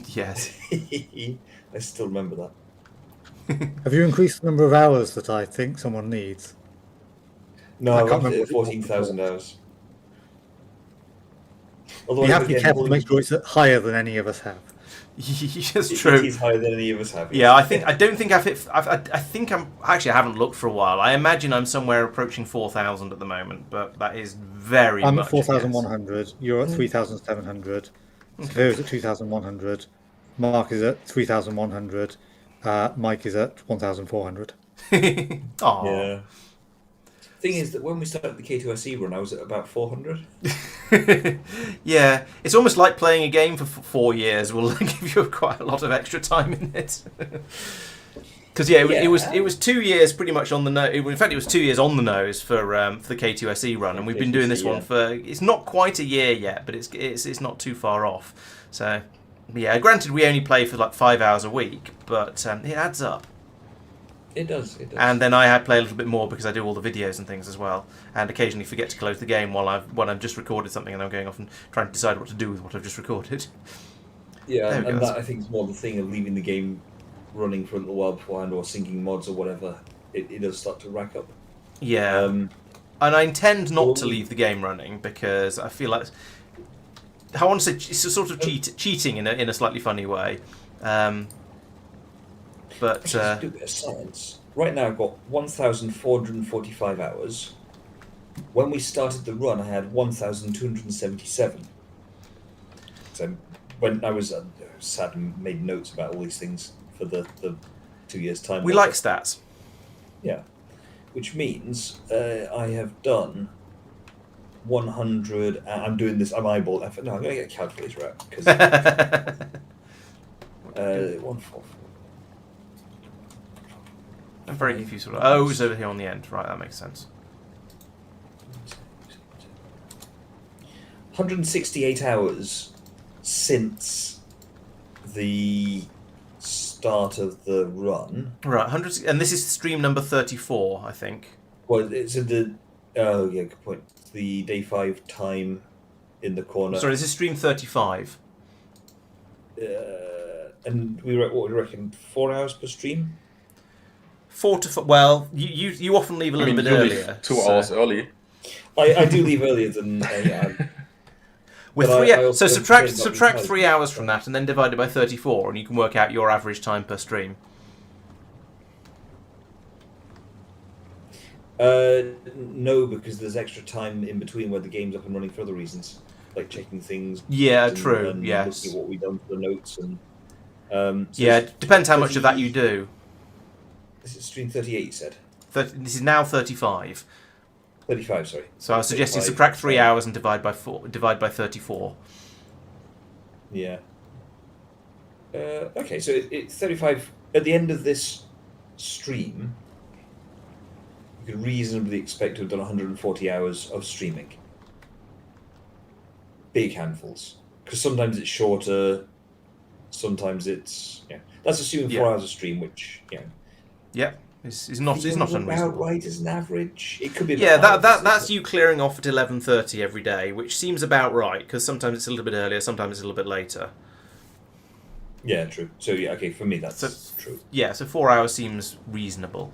Yes. I still remember that. Have you increased the number of hours that I think someone needs? No, I I can't left it remember at what it was 14,000 before. hours. Although You I have to be again, careful to all make sure it's higher than any of us have. It's it true. is higher than any of us have. Yeah, yes. I don't think I think I'm actually I haven't looked for a while. I imagine I'm somewhere approaching 4,000 at the moment, but that is very I'm much at a guess. 4,100. You're at 3,700. Severa's at 2,100. Mark is at 3,100. Mike is at 1,400. Aw. Yeah. Thing is that when we started the K2SE run, I was at about 400. Yeah, it's almost like playing a game for 4 years will give you quite a lot of extra time in it. Because it was 2 years pretty much on the nose. In fact, it was 2 years on the nose for the K2SE run, and we've been doing this one for it's not quite a year yet, but it's not too far off. So yeah, granted we only play for like 5 hours a week, but it adds up. It does. And then I play a little bit more because I do all the videos and things as well, and occasionally forget to close the game while I've just recorded something and I'm going off and trying to decide what to do with what I've just recorded. Yeah, and that I think is more the thing of leaving the game running for a little while beforehand or syncing mods or whatever. It does start to rack up. Yeah, and I intend not to leave the game running because I feel like I want to say it's a sort of cheating in a slightly funny way. But Just do a bit of science. Right now I've got 1,445 hours. When we started the run, I had 1,277. So when I was sad and made notes about all these things for the 2 years' time. We like stats. Yeah. Which means I have done 100. I'm doing this. I'm eyeballing. No, I'm going to get a calculator out because 144. I'm very confused. Oh, it's over here on the end. Right, that makes sense. 168 hours since the start of the run. Right, 100, and this is stream number 34, I think. Well, it's in the. Oh, yeah, good point. The day 5 time in the corner. Sorry, this is stream 35. And we what do you reckon? 4 hours per stream? 4 to 5. Well, you often leave a little bit you earlier. leave 2 hours early. I do leave earlier than. With but 3, I also so complain about subtract the 3 hours from that, and then divide it by 34, and you can work out your average time per stream. No, because there's extra time in between where the game's up and running for other reasons, like checking things. Yeah, and, true. And Yes. looking at what we've done for the notes and. So Yeah, it depends how much of that you do. This is stream 38, you said? This is now 35. 35, sorry. So I was suggesting 35, subtract 3 hours and divide by 34. Yeah. Okay, so it's 35. At the end of this stream, you could reasonably expect to have done 140 hours of streaming. Big handfuls. Because sometimes it's shorter, sometimes it's... Yeah. That's assuming 4 hours of stream, which, Yep, is not about unreasonable. right as an average. It could be. Yeah, about that's you clearing off at 11:30 every day, which seems about right because sometimes it's a little bit earlier, sometimes it's a little bit later. Yeah, true. So yeah, okay, for me that's true. Yeah, so 4 hours seems reasonable,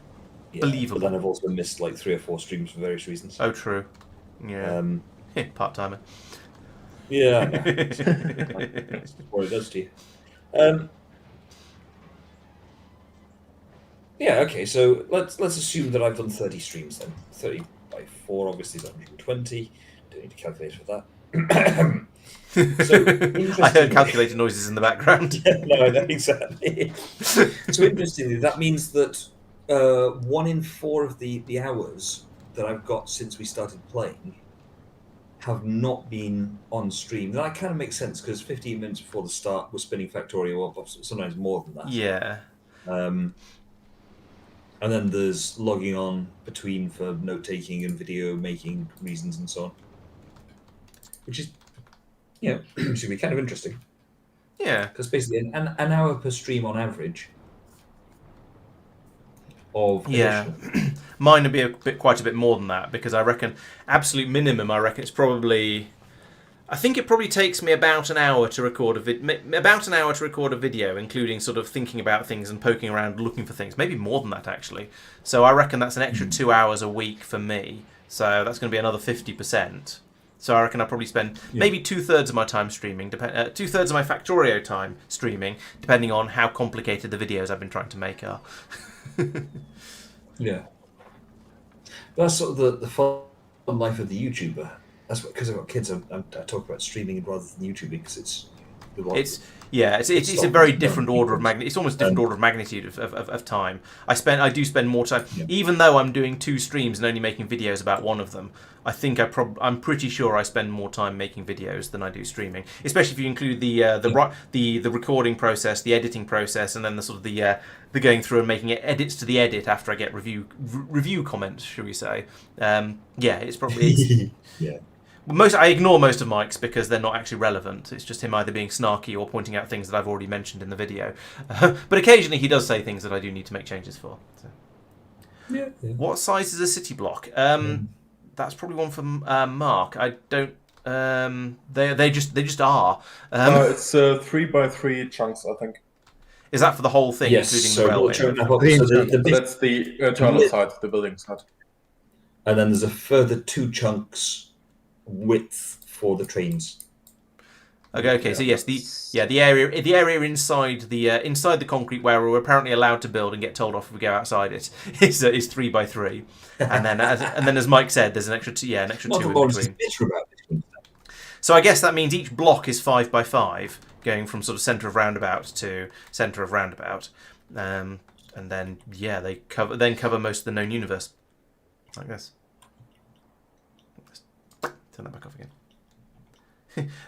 Yeah, believable. But then I've also missed like 3 or 4 streams for various reasons. Oh, true. Yeah, part timer. Yeah, that's what it does to you. Yeah, okay, so let's assume that I've done 30 streams then. 30 by 4 obviously is 120. Don't need to calculate for that. So, I heard calculator noises in the background. No, exactly. So interestingly, that means that 1 in 4 of the hours that I've got since we started playing have not been on stream. That kind of makes sense because 15 minutes before the start, we're spinning Factorio up, sometimes more than that. Yeah. And then there's logging on between for note taking and video making reasons and so on, which is, should be kind of interesting. Yeah. Because basically an hour per stream on average. Of yeah. mine would be quite a bit more than that, because I reckon absolute minimum. I reckon it's probably. I think it probably takes me about an hour to record a video, including sort of thinking about things and poking around, looking for things. Maybe more than that, actually. So I reckon that's an extra 2 hours a week for me. So that's going to be another 50%. So I reckon I probably spend maybe 2/3 of my time streaming, 2/3 of my Factorio time streaming, depending on how complicated the videos I've been trying to make are. Yeah. That's sort of the fun life of the YouTuber. That's because I've got kids. I talk about streaming rather than YouTubing because it's a very different order of magnitude. It's almost a different order of magnitude of time. I do spend more time, even though I'm doing 2 streams and only making videos about one of them. I think I'm pretty sure I spend more time making videos than I do streaming. Especially if you include the recording process, the editing process, and then the sort of the going through and making edits to the edit after I get review comments, shall we say? It's probably yeah. I ignore most of Mike's because they're not actually relevant. It's just him either being snarky or pointing out things that I've already mentioned in the video. But occasionally he does say things that I do need to make changes for. So. Yeah. What size is a city block? That's probably one for Mark. I don't. They just are. It's 3x3 chunks, I think. Is that for the whole thing, including the railway? That's the internal side, the building side. And then there's a further 2 chunks width for the trains. Okay. So yes, the area inside the concrete where we're apparently allowed to build and get told off if we go outside it is 3x3, and then as Mike said, there's an extra 2 in between. So I guess that means each block is 5x5, going from sort of centre of roundabout to centre of roundabout, and then they cover most of the known universe. I guess. Turn that back off again.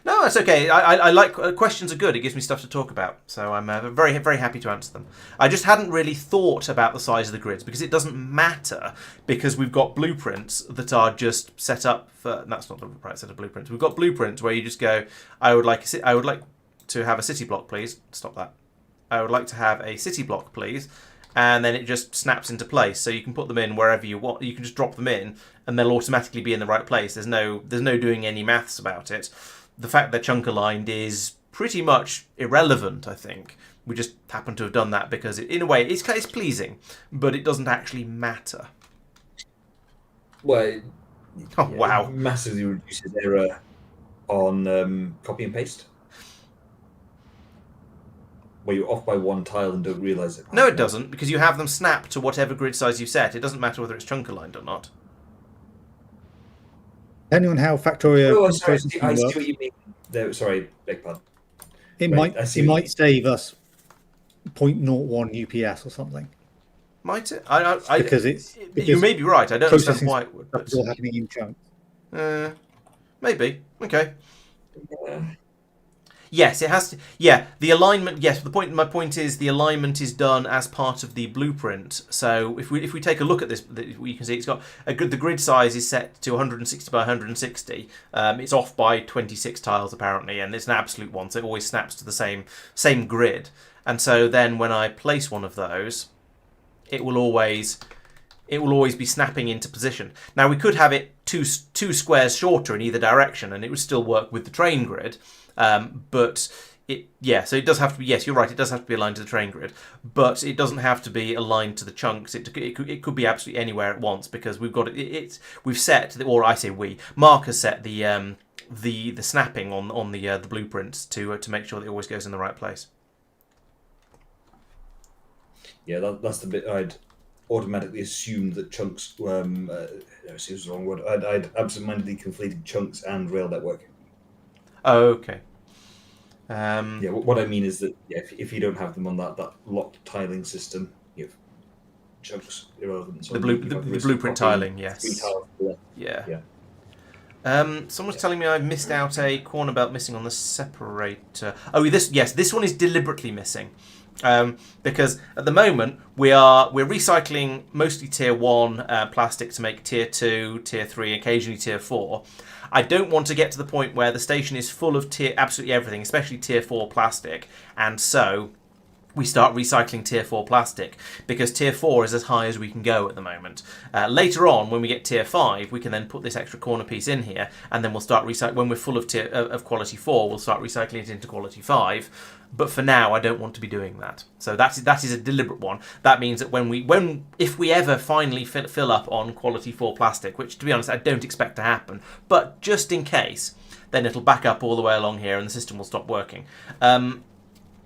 No, that's okay. I like questions are good. It gives me stuff to talk about, so I'm very very happy to answer them. I just hadn't really thought about the size of the grids because it doesn't matter, because we've got blueprints that are just set up for. That's not the right set of blueprints. We've got blueprints where you just go, I would like to have a city block, please. Stop that. I would like to have a city block, please. And then it just snaps into place, so you can put them in wherever you want. You can just drop them in, and they'll automatically be in the right place. There's no doing any maths about it. The fact they're chunk aligned is pretty much irrelevant. I think we just happen to have done that because in a way it's pleasing, but it doesn't actually matter. Well, wow! It massively reduces error on copy and paste. Where you're off by 1 tile and don't realise it. No, it doesn't, because you have them snap to whatever grid size you've set. It doesn't matter whether it's chunk aligned or not. Depending on how Factorio. Oh, sorry, I see what you mean. No, sorry, beg pardon. It might save us 0.01 UPS or something. Might it? Because you may be right. I don't understand why it would. It's all happening in chunks. Maybe. Okay. Yeah. Yes, it has to. Yeah, the alignment. Yes, my point is the alignment is done as part of the blueprint. So if we take a look at this, you can see it's got the grid size is set to 160 by 160. It's off by 26 tiles apparently, and it's an absolute one, so it always snaps to the same grid. And so then when I place one of those, it will always be snapping into position. Now we could have it two squares shorter in either direction, and it would still work with the train grid. But so it does have to be. Yes, you're right. It does have to be aligned to the train grid, but it doesn't have to be aligned to the chunks. It could be absolutely anywhere at once because we've got it. We've set, or I say we. Mark has set the snapping on the blueprints to make sure that it always goes in the right place. Yeah, that's the bit I'd automatically assumed that chunks. Seems the wrong word. I'd absentmindedly conflated chunks and rail network. Oh, okay. What I mean is that if you don't have them on that locked tiling system, you have chunks irrelevant. So the blueprint tiling, yes. 3 tiles left. Yeah. Someone's telling me I've missed out a corner belt missing on the separator. Oh, this one is deliberately missing. Because at the moment we're recycling mostly tier 1 plastic to make tier 2, tier 3, occasionally tier 4. I don't want to get to the point where the station is full of absolutely everything, especially tier 4 plastic, and so we start recycling tier 4 plastic, because tier 4 is as high as we can go at the moment. Later on, when we get tier 5, we can then put this extra corner piece in here, and then we'll start recycling. When we're full of quality 4, we'll start recycling it into quality 5. But for now, I don't want to be doing that. So that is a deliberate one. That means that if we ever finally fill up on quality 4 plastic, which to be honest I don't expect to happen, but just in case, then it'll back up all the way along here and the system will stop working.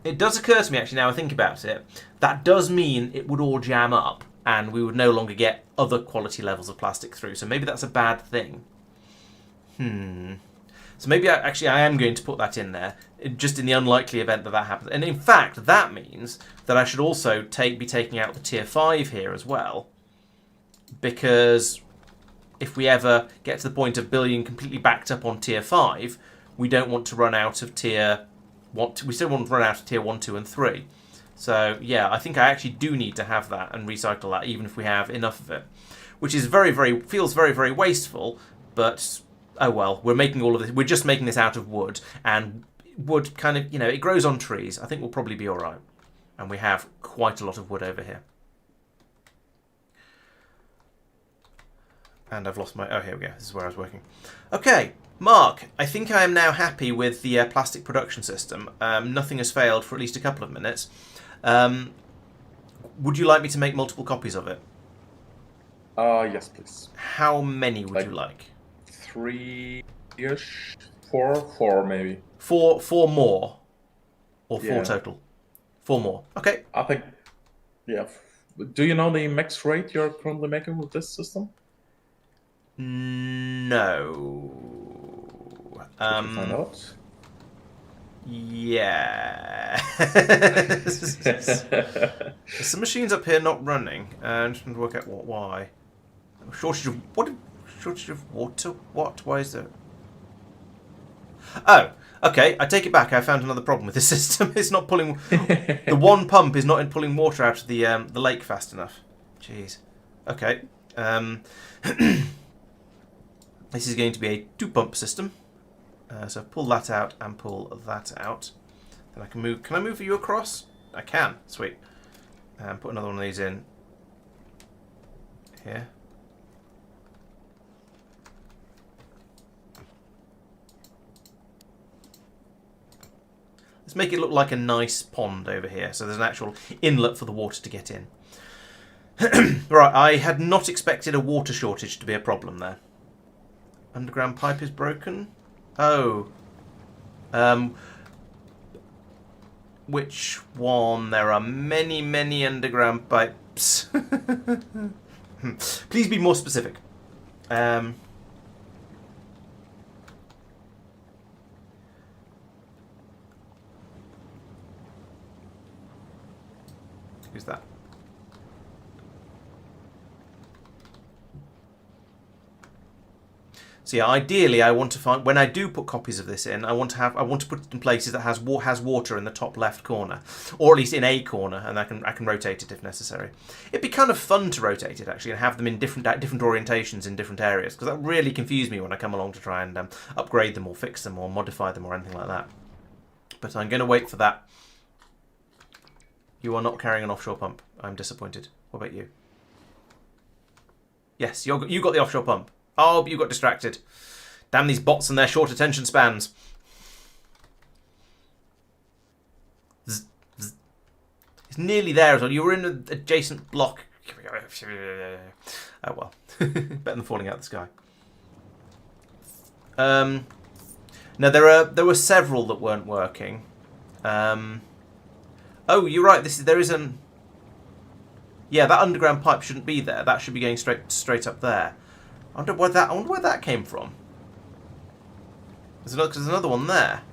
It does occur to me, actually, now I think about it, that does mean it would all jam up and we would no longer get other quality levels of plastic through. So maybe that's a bad thing. So maybe I am going to put that in there, just in the unlikely event that that happens. And in fact, that means that I should also be taking out the tier 5 here as well. Because if we ever get to the point of being completely backed up on tier 5, we don't want to run out of tier... We still want to run out of tier 1, 2 and 3. So yeah, I think I actually do need to have that and recycle that, even if we have enough of it. Which is feels very, very wasteful, but oh well, we're making all of this. We're just making this out of wood, and wood kind of, it grows on trees. I think we'll probably be alright. And we have quite a lot of wood over here. And I've lost my... Oh, here we go. This is where I was working. Okay, Mark, I think I am now happy with the plastic production system. Nothing has failed for at least a couple of minutes. Would you like me to make multiple copies of it? Yes, please. How many would you like? 3-ish? 4 maybe. Four more? Or 4 Yeah. total? 4 more. Okay. I think, yeah. Do you know the max rate you're currently making with this system? No. Could you find out? Yeah. There's some machines up here not running, and I'm trying to work out why. Shortage of what? Shortage of water? What? Why is there? Oh, okay. I take it back. I found another problem with this system. It's not pulling. The one pump is not pulling water out of the lake fast enough. Jeez. Okay. This is going to be a 2-pump system. So pull that out and pull that out. Then I can move. Can I move you across? I can. Sweet. And put another one of these in here. Let's make it look like a nice pond over here. So there's an actual inlet for the water to get in. Right, I had not expected a water shortage to be a problem there. Underground pipe is broken. Oh. Which one? There are many, many underground pipes. Please be more specific. Who's that? So yeah, ideally, I want to find, when I do put copies of this in, I want to put it in places that has water in the top left corner, or at least in a corner, and I can rotate it if necessary. It'd be kind of fun to rotate it actually and have them in different orientations in different areas, because that really confused me when I come along to try and upgrade them or fix them or modify them or anything like that. But I'm going to wait for that. You are not carrying an offshore pump. I'm disappointed. What about you? Yes, you got the offshore pump. Oh, but you got distracted. Damn these bots and their short attention spans. Zzz, zzz. It's nearly there as well. You were in an adjacent block. Oh well. Better than falling out of the sky. No, there were several that weren't working. Oh, you're right. There is an... Yeah, that underground pipe shouldn't be there. That should be going straight up there. I wonder where that came from. There's another one there.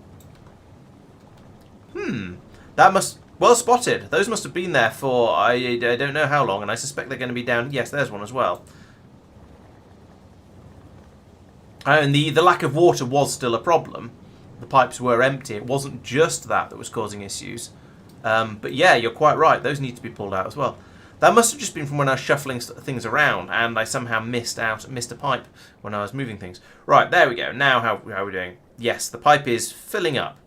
That must... Well spotted. Those must have been there for I don't know how long, and I suspect they're going to be down... Yes, there's one as well. And the lack of water was still a problem. The pipes were empty. It wasn't just that was causing issues. But yeah, you're quite right. Those need to be pulled out as well. That must have just been from when I was shuffling things around, and I somehow missed a pipe when I was moving things. Right, there we go. Now how are we doing? Yes, the pipe is filling up.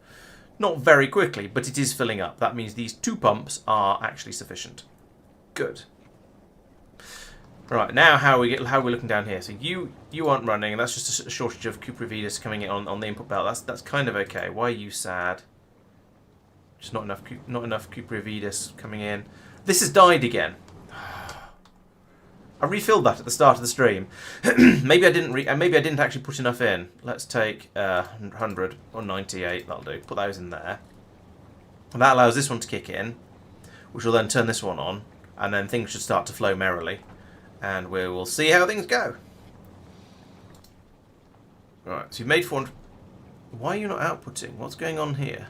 Not very quickly, but it is filling up. That means these 2 pumps are actually sufficient. Good. Right, now how are we looking down here? So you aren't running, and that's just a shortage of Cuprividis coming in on the input belt. That's kind of okay. Why are you sad? Just not enough Cuprividis coming in. This has died again. I refilled that at the start of the stream. Maybe I didn't actually put enough in. Let's take 100 or 98. That'll do. Put those in there, and that allows this one to kick in, which will then turn this one on, and then things should start to flow merrily, and we will see how things go. Right. So you've made 400. Why are you not outputting? What's going on here?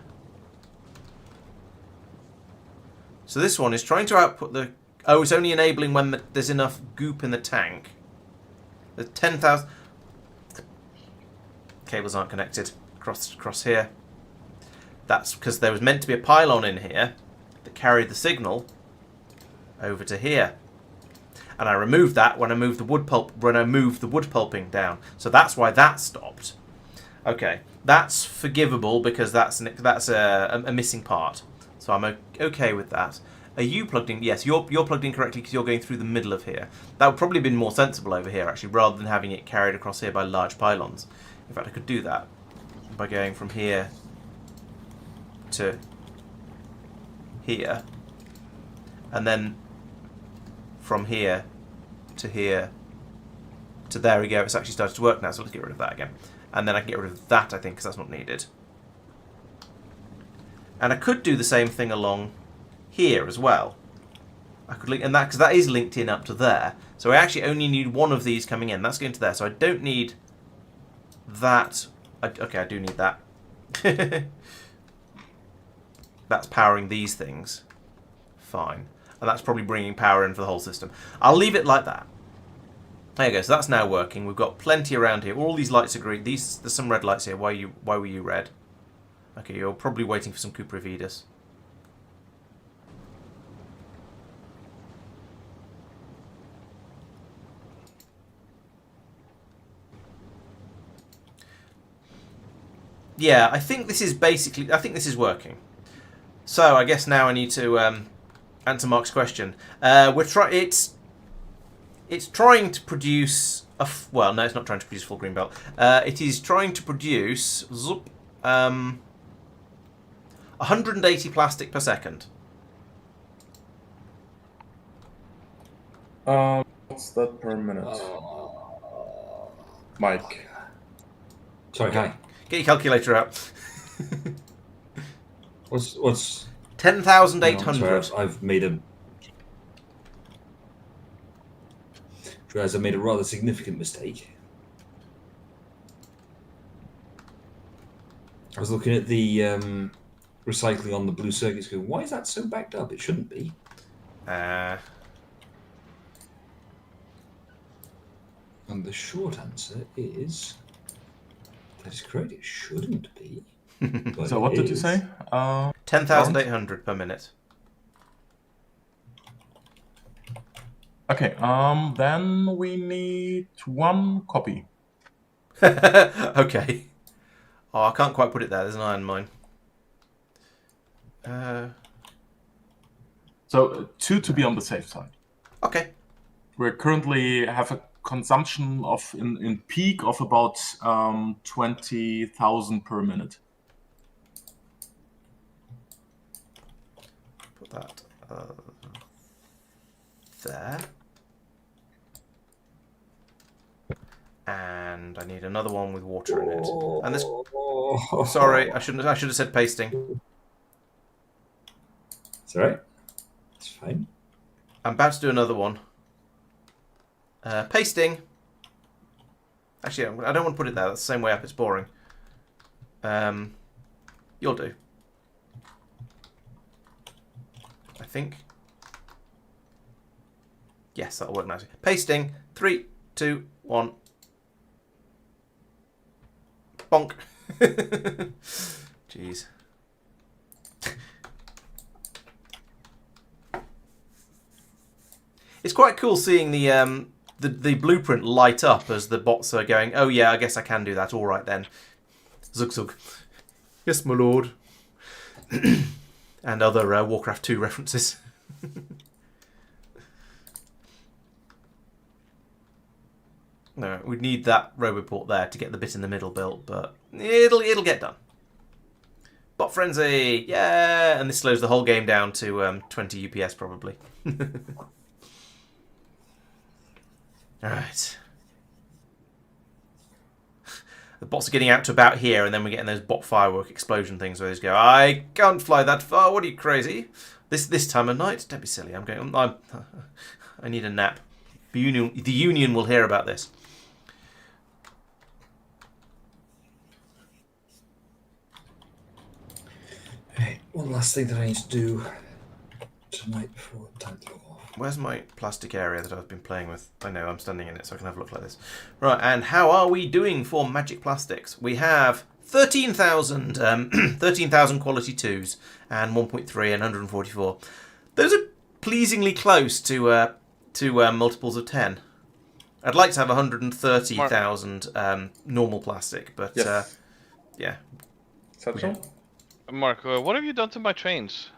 So this one is trying to output the... Oh, it's only enabling when there's enough goop in the tank. The 10,000... Cables aren't connected across here. That's because there was meant to be a pylon in here that carried the signal over to here. And I removed that when I moved the wood pulping down. So that's why that stopped. Okay, that's forgivable because that's a missing part. So I'm okay with that. Are you plugged in? Yes, you're plugged in correctly because you're going through the middle of here. That would probably have been more sensible over here, actually, rather than having it carried across here by large pylons. In fact, I could do that by going from here to here. And then from here to here to there we go. It's actually started to work now, so let's get rid of that again. And then I can get rid of that, I think, because that's not needed. And I could do the same thing along here as well. I could link, and that because that is linked in up to there. So I actually only need one of these coming in. That's going to there. So I don't need that. Okay, I do need that. That's powering these things. Fine. And that's probably bringing power in for the whole system. I'll leave it like that. There you go. So that's now working. We've got plenty around here. All these lights are green. There's some red lights here. Why were you red? Okay, you're probably waiting for some Cuprividis. Yeah, I think this is working. So I guess now I need to answer Mark's question. It's trying to produce well, no, it's not trying to produce full green belt. It is trying to produce 180 plastic per second. What's that per minute? Mike. Sorry, hi. Get your calculator out. What's 10,800. I've made a. Realize I made a rather significant mistake. I was looking at the recycling on the blue circuits going, why is that so backed up? It shouldn't be. Uh, And the short answer is that is correct. It shouldn't be. But So what did you say? 10,800 per minute. Okay, then we need one copy. Okay. Oh, I can't quite put it there. There's an iron mine. So 2 to be on the safe side. Okay. We currently have a consumption of in peak of about 20,000 per minute. Put that there. And I need another one with water in it. And this. Sorry, I should have said pasting. It's alright. It's fine. I'm about to do another one. Pasting. Actually, I don't want to put it there. That's the same way up. It's boring. You'll do. I think. Yes, that'll work nicely. Pasting. 3, 2, 1. Bonk. Jeez. It's quite cool seeing the blueprint light up as the bots are going, oh yeah, I guess I can do that. All right then. Zug zug. Yes, my lord. And other Warcraft 2 references. No, we'd need that Roboport there to get the bit in the middle built, but it'll get done. Bot frenzy, yeah, and this slows the whole game down to 20 UPS probably. All right. The bots are getting out to about here, and then we're getting those bot firework explosion things where they just go, "I can't fly that far. What are you, crazy? This time of night? Don't be silly. I need a nap. The Union will hear about this." Hey, one last thing that I need to do tonight before time to go off. Where's my plastic area that I've been playing with? I know, I'm standing in it, so I can have a look like this. Right, and how are we doing for magic plastics? We have 13,000 13,000 quality 2s and 1.3 and 144. Those are pleasingly close to multiples of 10. I'd like to have 130,000 normal plastic, but Yes. yeah. Satchel? Mark, what have you done to my trains?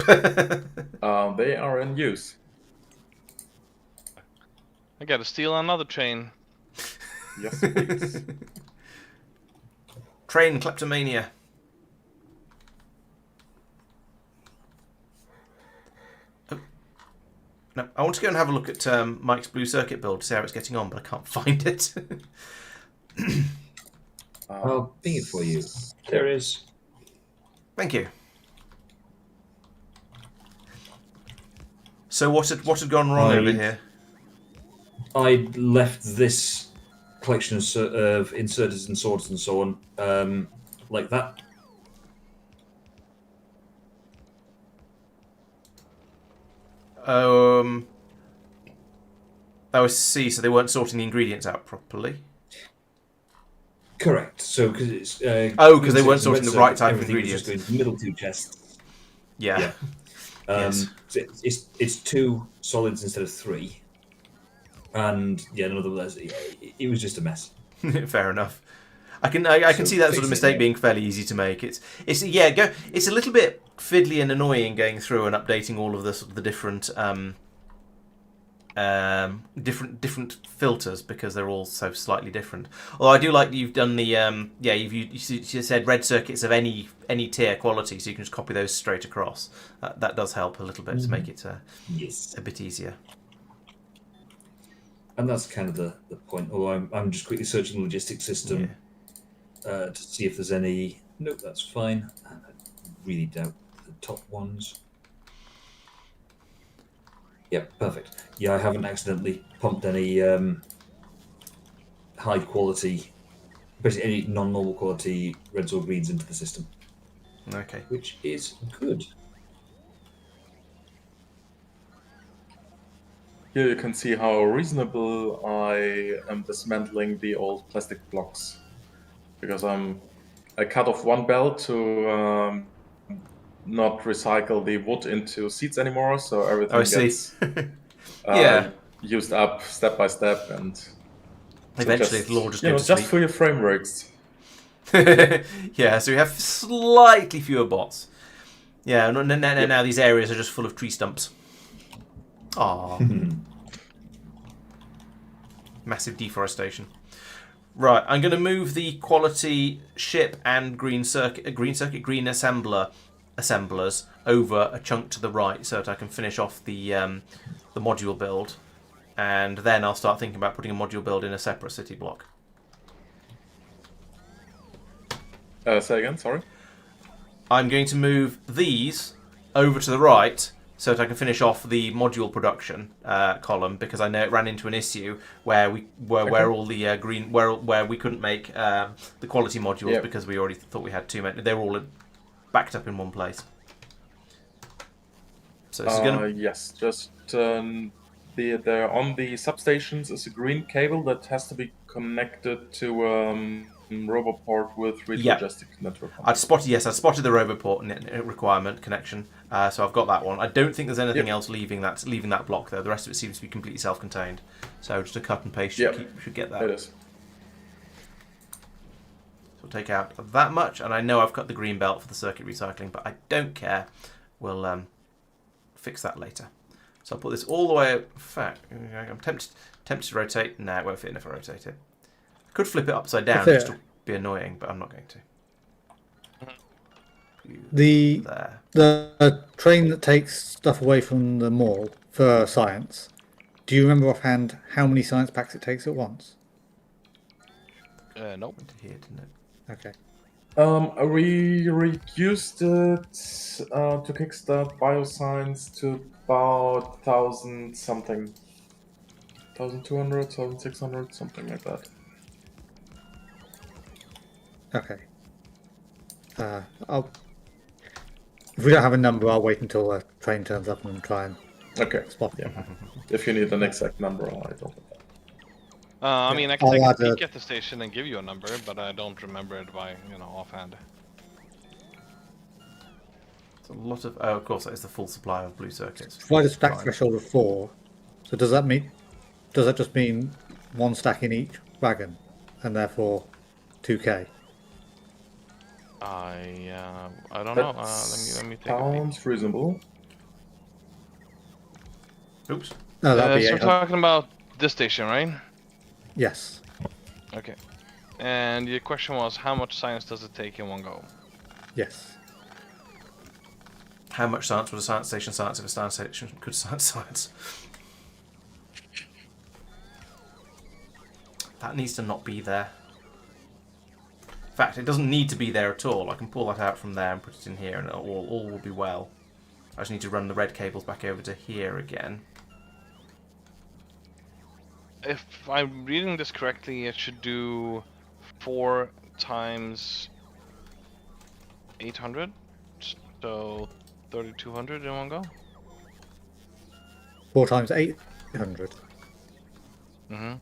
They are in use. I gotta steal another train. Yes, please. Train kleptomania. Oh. No, I want to go and have a look at Mike's blue circuit build to see how it's getting on, but I can't find it. I'll ping it for you. There it is. Thank you. So what had gone wrong over here? I left this collection of inserters and swords and so on like that. I see. So they weren't sorting the ingredients out properly. Correct. So because it's because they weren't sorting the right type of everything was ingredients. just going to the middle two chests. Yeah. Yeah. Yes. So it's 2 solids instead of 3, and yeah, nonetheless, it was just a mess. Fair enough. I can see that sort of mistake being fairly easy to make. It's It's a little bit fiddly and annoying going through and updating all of the sort of the different different filters because they're all so slightly different. Although I do like that you've done the you said red circuits of any tier quality, so you can just copy those straight across. That does help a little bit to make it Yes, a bit easier. and that's kind of the point. Although I'm just quickly searching the logistics system to see if there's any. Nope, that's fine. I really doubt the top ones. Yep, perfect. Yeah, I haven't accidentally pumped any high quality, basically any non-normal quality reds or greens into the system, Okay. which is good. Here you can see how reasonable I am dismantling the old plastic blocks. Because I cut off one belt to not recycle the wood into seats anymore, so everything I see. gets used up step by step, and Eventually, just, it'll all just you go know, to just sleep. for your frameworks. Yeah, so we have slightly fewer bots. Yeah, now these areas are just full of tree stumps. Aww. Massive deforestation. Right, I'm going to move the quality ship and green assemblers over a chunk to the right so that I can finish off the module build, and then I'll start thinking about putting a module build in a separate city block. Say again, sorry. I'm going to move these over to the right so that I can finish off the module production column, because I know it ran into an issue where where all the green where we couldn't make the quality modules because we already thought we had too many. They were all backed up in one place. So this is gonna yes, just the on the substations is a green cable that has to be connected to Roboport with read logistic network. I spotted the Roboport requirement connection, so I've got that one. I don't think there's anything else leaving that block though. The rest of it seems to be completely self-contained. So just a cut and paste should get that. It is. we'll take out that much, and I know I've cut the green belt for the circuit recycling, but I don't care. We'll fix that later. So I'll put this all the way. In fact, I'm tempted to rotate. No, it won't fit in if I rotate it. I could flip it upside down just to be annoying, but I'm not going to. The train that takes stuff away from the mall for science. Do you remember offhand how many science packs it takes at once? Nope. Here, didn't it? Okay. We reduced it to kickstart bioscience to about 1,000 something. 1,200, 1,600, something like that. Okay. If we don't have a number, I'll wait until a train turns up and try and spot it. If you need an exact number, I don't have that. I mean, I can take a peek at the station and give you a number, but I don't remember it by, offhand. It's a lot of... Oh, of course, that is the full supply of blue circuits. Provide a stack threshold of 4. So does that just mean 1 stack in each wagon, and therefore 2k? I don't know. Let me take a Sounds peek. reasonable. Oops. No, that'd be So we're 800. talking about this station, right? Yes. Okay. And your question was, how much science does it take in one go? Yes. How much science would a science station science if a science station could science? That needs to not be there. In fact, it doesn't need to be there at all. I can pull that out from there and put it in here, and all will be well. I just need to run the red cables back over to here again. If I'm reading this correctly, it should do 4 times 800, so 3,200 in one go. 4 times 800. Mm-hmm.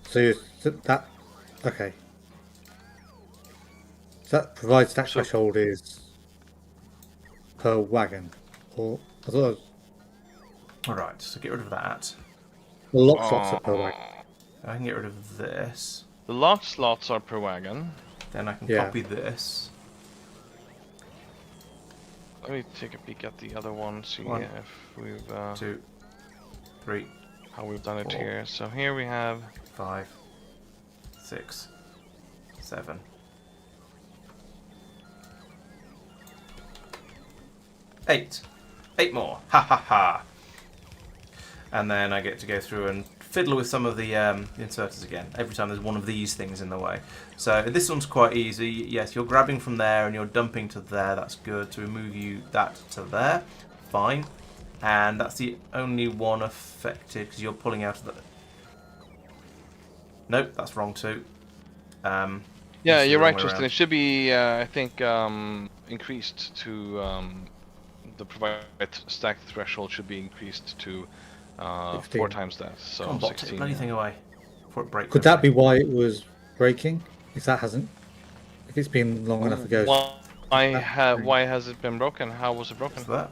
So that okay. So that provides stack threshold is per wagon, or I thought it was Alright, so get rid of that. the lock slots are per wagon. I can get rid of this. The lot slots are per wagon. Then I can Yeah. copy this. Let me take a peek at the other one, see 1, if we've 2, 3, how we've done it 4. here. So here we have 5, 6, 7. 8. 8 more. Ha ha ha. And then I get to go through and fiddle with some of the inserters again. Every time there's one of these things in the way. So this one's quite easy. Yes, you're grabbing from there and you're dumping to there. That's good. To remove you that to there. Fine. And that's the only one affected because you're pulling out of the... Nope, that's wrong too. yeah, It's the you're wrong right, way Tristan. around. It should be, I think, increased to the provided stack threshold should be increased to 4 16. times that. So Come on, bot, take the 16. bloody thing away before it breaks. Could that be why it was breaking? If it's been long enough ago. Why has it been broken? How was it broken? What's that?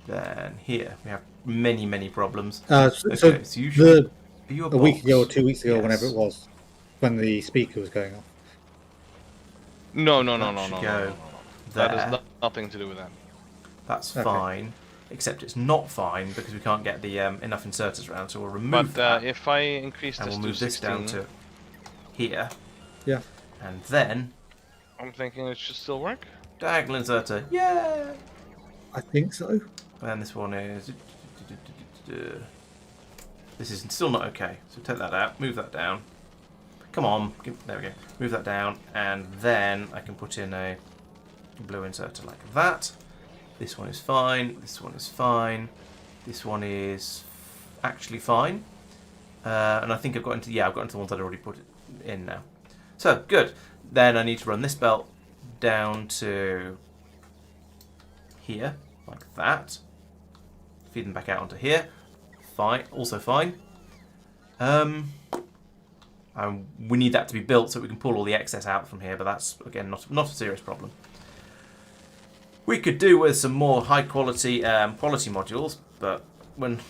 Then here we have many problems. So usually a week ago or 2 weeks ago, Yes. whenever it was, when the speaker was going off. No. should go That there. has nothing to do with that. That's Okay. fine, except it's not fine because we can't get the enough inserters around. So we'll remove But that, if I increase and this we'll to move this 16, down to here, Yeah. and then I'm thinking it should still work. diagonal inserter. Yeah. I think so. And this one is. This is still not okay. So take that out, move that down. Come on, there we go. Move that down, and then I can put in a blue inserter like that. This one is fine. This one is fine. This one is actually fine. And I think I've got into the ones I'd already put in now. So good. Then I need to run this belt down to here, like that. Feed them back out onto here. Fine, also fine. We need that to be built so we can pull all the excess out from here, but that's again not a serious problem. We could do with some more high quality quality modules, but when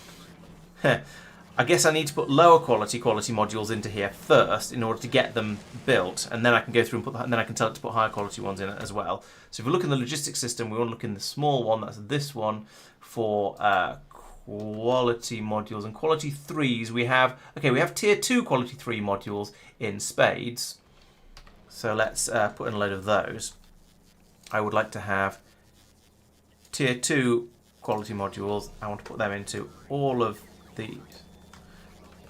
I guess I need to put lower quality modules into here first in order to get them built, and then I can go through and and then I can tell it to put higher quality ones in it as well. So if we look in the logistics system, we want to look in the small one, that's this one, for quality modules and quality 3s. We have tier 2 quality 3 modules in spades. So let's put in a load of those. I would like to have tier 2 quality modules. I want to put them into all of these.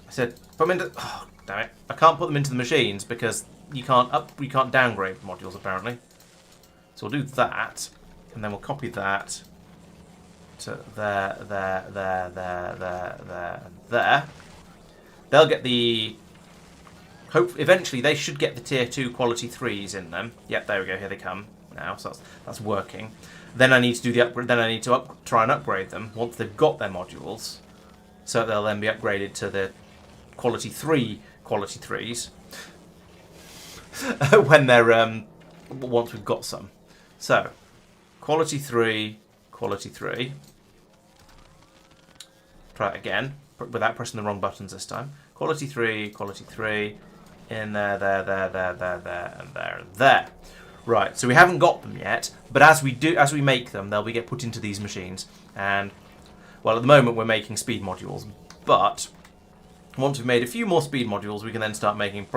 I said put them into. Oh, damn it! I can't put them into the machines because you can't downgrade modules apparently. So we'll do that, and then we'll copy that to there. They'll get the. Eventually they should get the tier 2 quality 3s in them. Yep, there we go. Here they come now. So that's working. Then I need to do the upgrade. Then I need to try and upgrade them once they've got their modules, so they'll then be upgraded to the quality 3s when they're once we've got some. So quality 3. Try it again without pressing the wrong buttons this time. Quality 3, in there, and there. Right, so we haven't got them yet, but as we make them, they'll get put into these machines. And well, at the moment we're making speed modules, but once we've made a few more speed modules, we can then start making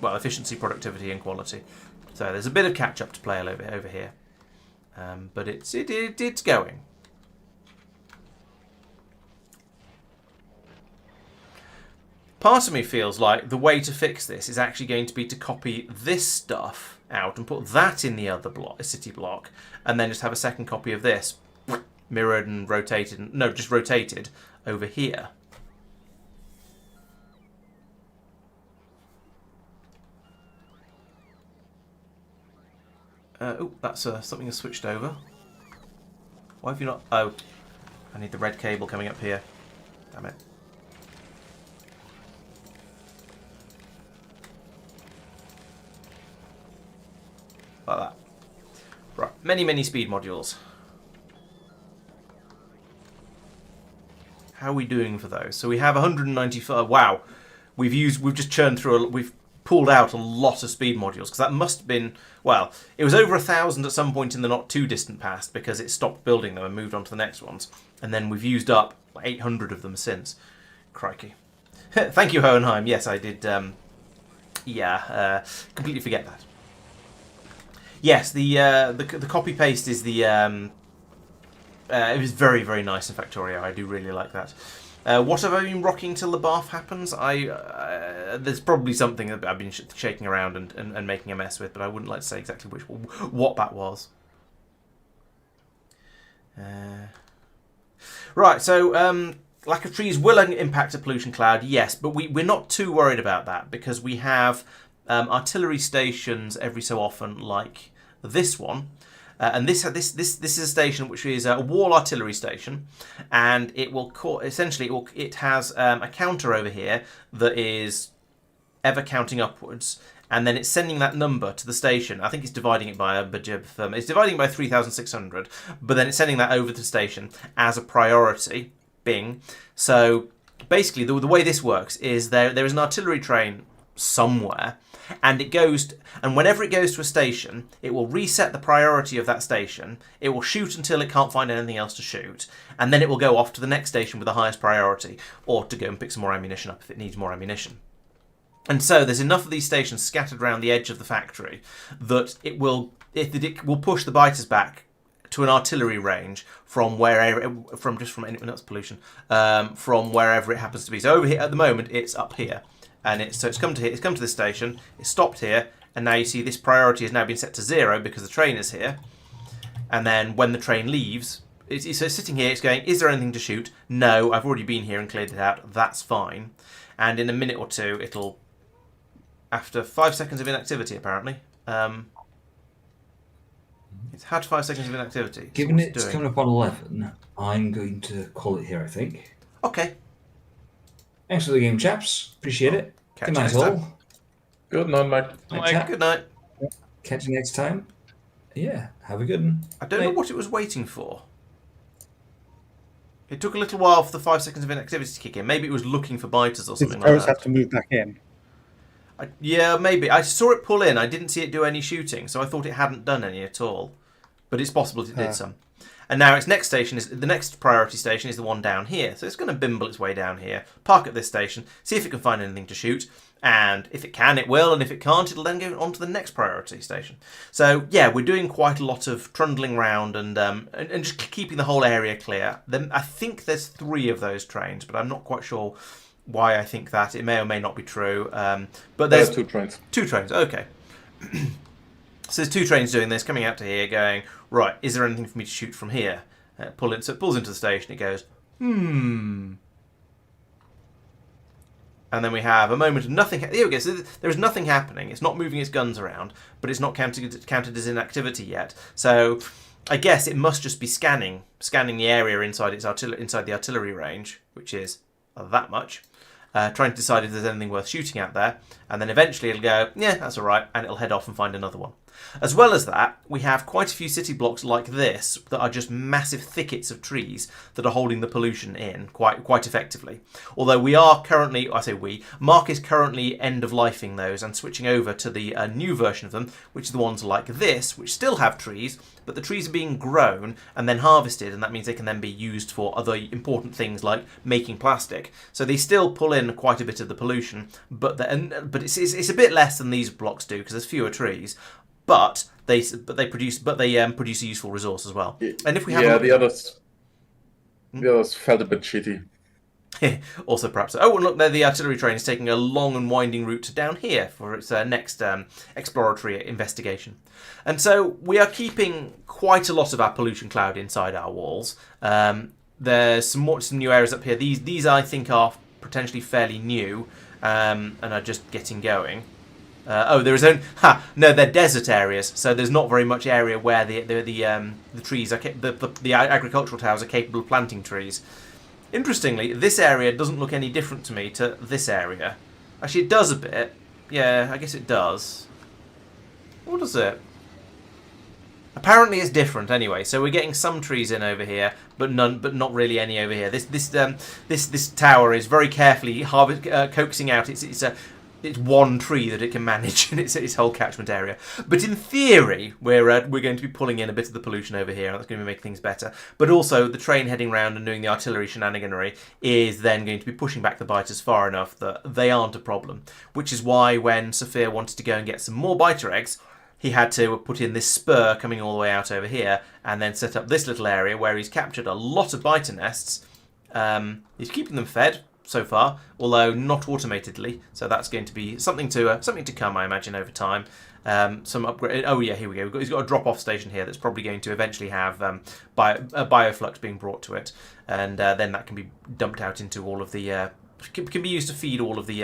efficiency, productivity, and quality. So there's a bit of catch up to play over here, but it's going. Part of me feels like the way to fix this is actually going to be to copy this stuff out and put that in the other city block, and then just have a second copy of this mirrored and rotated. No, just rotated over here. Oh, that's something has switched over. Why have you not? Oh, I need the red cable coming up here. Damn it. Like that. Right, many speed modules. How are we doing for those? So we have 195. Wow, we've just churned through. We've pulled out a lot of speed modules because that must have been. Well, it was over 1,000 at some point in the not too distant past because it stopped building them and moved on to the next ones, and then we've used up 800 of them since. Crikey! Thank you, Hohenheim. Yes, I did. Completely forget that. Yes, the copy paste is the. It was very nice in Factorio. I do really like that. What have I been rocking till the bath happens? There's probably something that I've been shaking around and making a mess with, but I wouldn't like to say exactly what that was. Right, so lack of trees will impact a pollution cloud, yes, but we're not too worried about that because we have artillery stations every so often, like this one. And this is a station which is a wall artillery station, and it will it has a counter over here that is ever counting upwards, and then it's sending that number to the station. I think it's dividing it by it's dividing it by 3,600, but then it's sending that over to the station as a priority. Bing. So basically, the way this works is there is an artillery train somewhere. And whenever it goes to a station, it will reset the priority of that station. It will shoot until it can't find anything else to shoot, and then it will go off to the next station with the highest priority, or to go and pick some more ammunition up if it needs more ammunition. And so there's enough of these stations scattered around the edge of the factory that it will push the biters back to an artillery range from wherever it happens to be. So over here at the moment, it's up here. And it's come to here. It's come to this station. It's stopped here, and now you see this priority has now been set to 0 because the train is here. And then when the train leaves, it's sitting here. It's going. Is there anything to shoot? No, I've already been here and cleared it out. That's fine. And in a minute or two, it'll, after 5 seconds of inactivity, apparently, it's had 5 seconds of inactivity. Given it's coming up on 11, I'm going to call it here. I think. Okay. Thanks for the game, chaps. Appreciate it. Good night, all. Good night, mate. Good night. Catch you next time. Yeah, have a good one. I don't know what it was waiting for. It took a little while for the 5 seconds of inactivity to kick in. Maybe it was looking for biters or Did the something like turrets that. have to move back in? Yeah, maybe. I saw it pull in. I didn't see it do any shooting, so I thought it hadn't done any at all. But it's possible it did some. And now its next station is the next priority station is the one down here. So it's going to bimble its way down here, park at this station, see if it can find anything to shoot. And if it can, it will. And if it can't, it'll then go on to the next priority station. So yeah, we're doing quite a lot of trundling round and just keeping the whole area clear. Then I think there's 3 of those trains, but I'm not quite sure why I think that. It may or may not be true. But there's 2 trains. 2 trains, okay. So there's 2 trains doing this, coming out to here, going, right, is there anything for me to shoot from here? So it pulls into the station, it goes, And then we have a moment of nothing. Here we go. So there's nothing happening. It's not moving its guns around, but it's not counted as inactivity yet. So I guess it must just be scanning the area inside inside the artillery range, which is that much. Trying to decide if there's anything worth shooting at there, and then eventually it'll go, yeah, that's all right, and it'll head off and find another one. As well as that, we have quite a few city blocks like this that are just massive thickets of trees that are holding the pollution in quite effectively. Although we are currently, I say we, Mark is currently end-of-lifing those and switching over to the new version of them, which are the ones like this, which still have trees, but the trees are being grown and then harvested, and that means they can then be used for other important things like making plastic. So they still pull in quite a bit of the pollution, but it's a bit less than these blocks do because there's fewer trees. But they produce a useful resource as well. And if we have the others felt a bit cheaty. Also, perhaps. Oh, and look, there the artillery train is taking a long and winding route down here for its next exploratory investigation. And so we are keeping quite a lot of our pollution cloud inside our walls. There's some new areas up here. These I think are potentially fairly new and are just getting going. There is only no. They're desert areas, so there's not very much area where the trees are the agricultural towers are capable of planting trees. Interestingly, this area doesn't look any different to me to this area. Actually, it does a bit. Yeah, I guess it does. What does it? Apparently, it's different anyway. So we're getting some trees in over here, but not really any over here. This tower is very carefully coaxing out it's one tree that it can manage in its whole catchment area. But in theory, we're going to be pulling in a bit of the pollution over here, and that's going to make things better. But also, the train heading round and doing the artillery shenaniganery is then going to be pushing back the biters far enough that they aren't a problem. Which is why when Sophia wanted to go and get some more biter eggs, he had to put in this spur coming all the way out over here, and then set up this little area where he's captured a lot of biter nests. He's keeping them fed so far, although not automatedly. So that's going to be something to come, I imagine, over time. Some upgrade. Oh yeah, here we go. He's got a drop-off station here that's probably going to eventually have bioflux being brought to it, and then that can be dumped out into all of the. Can be used to feed all of the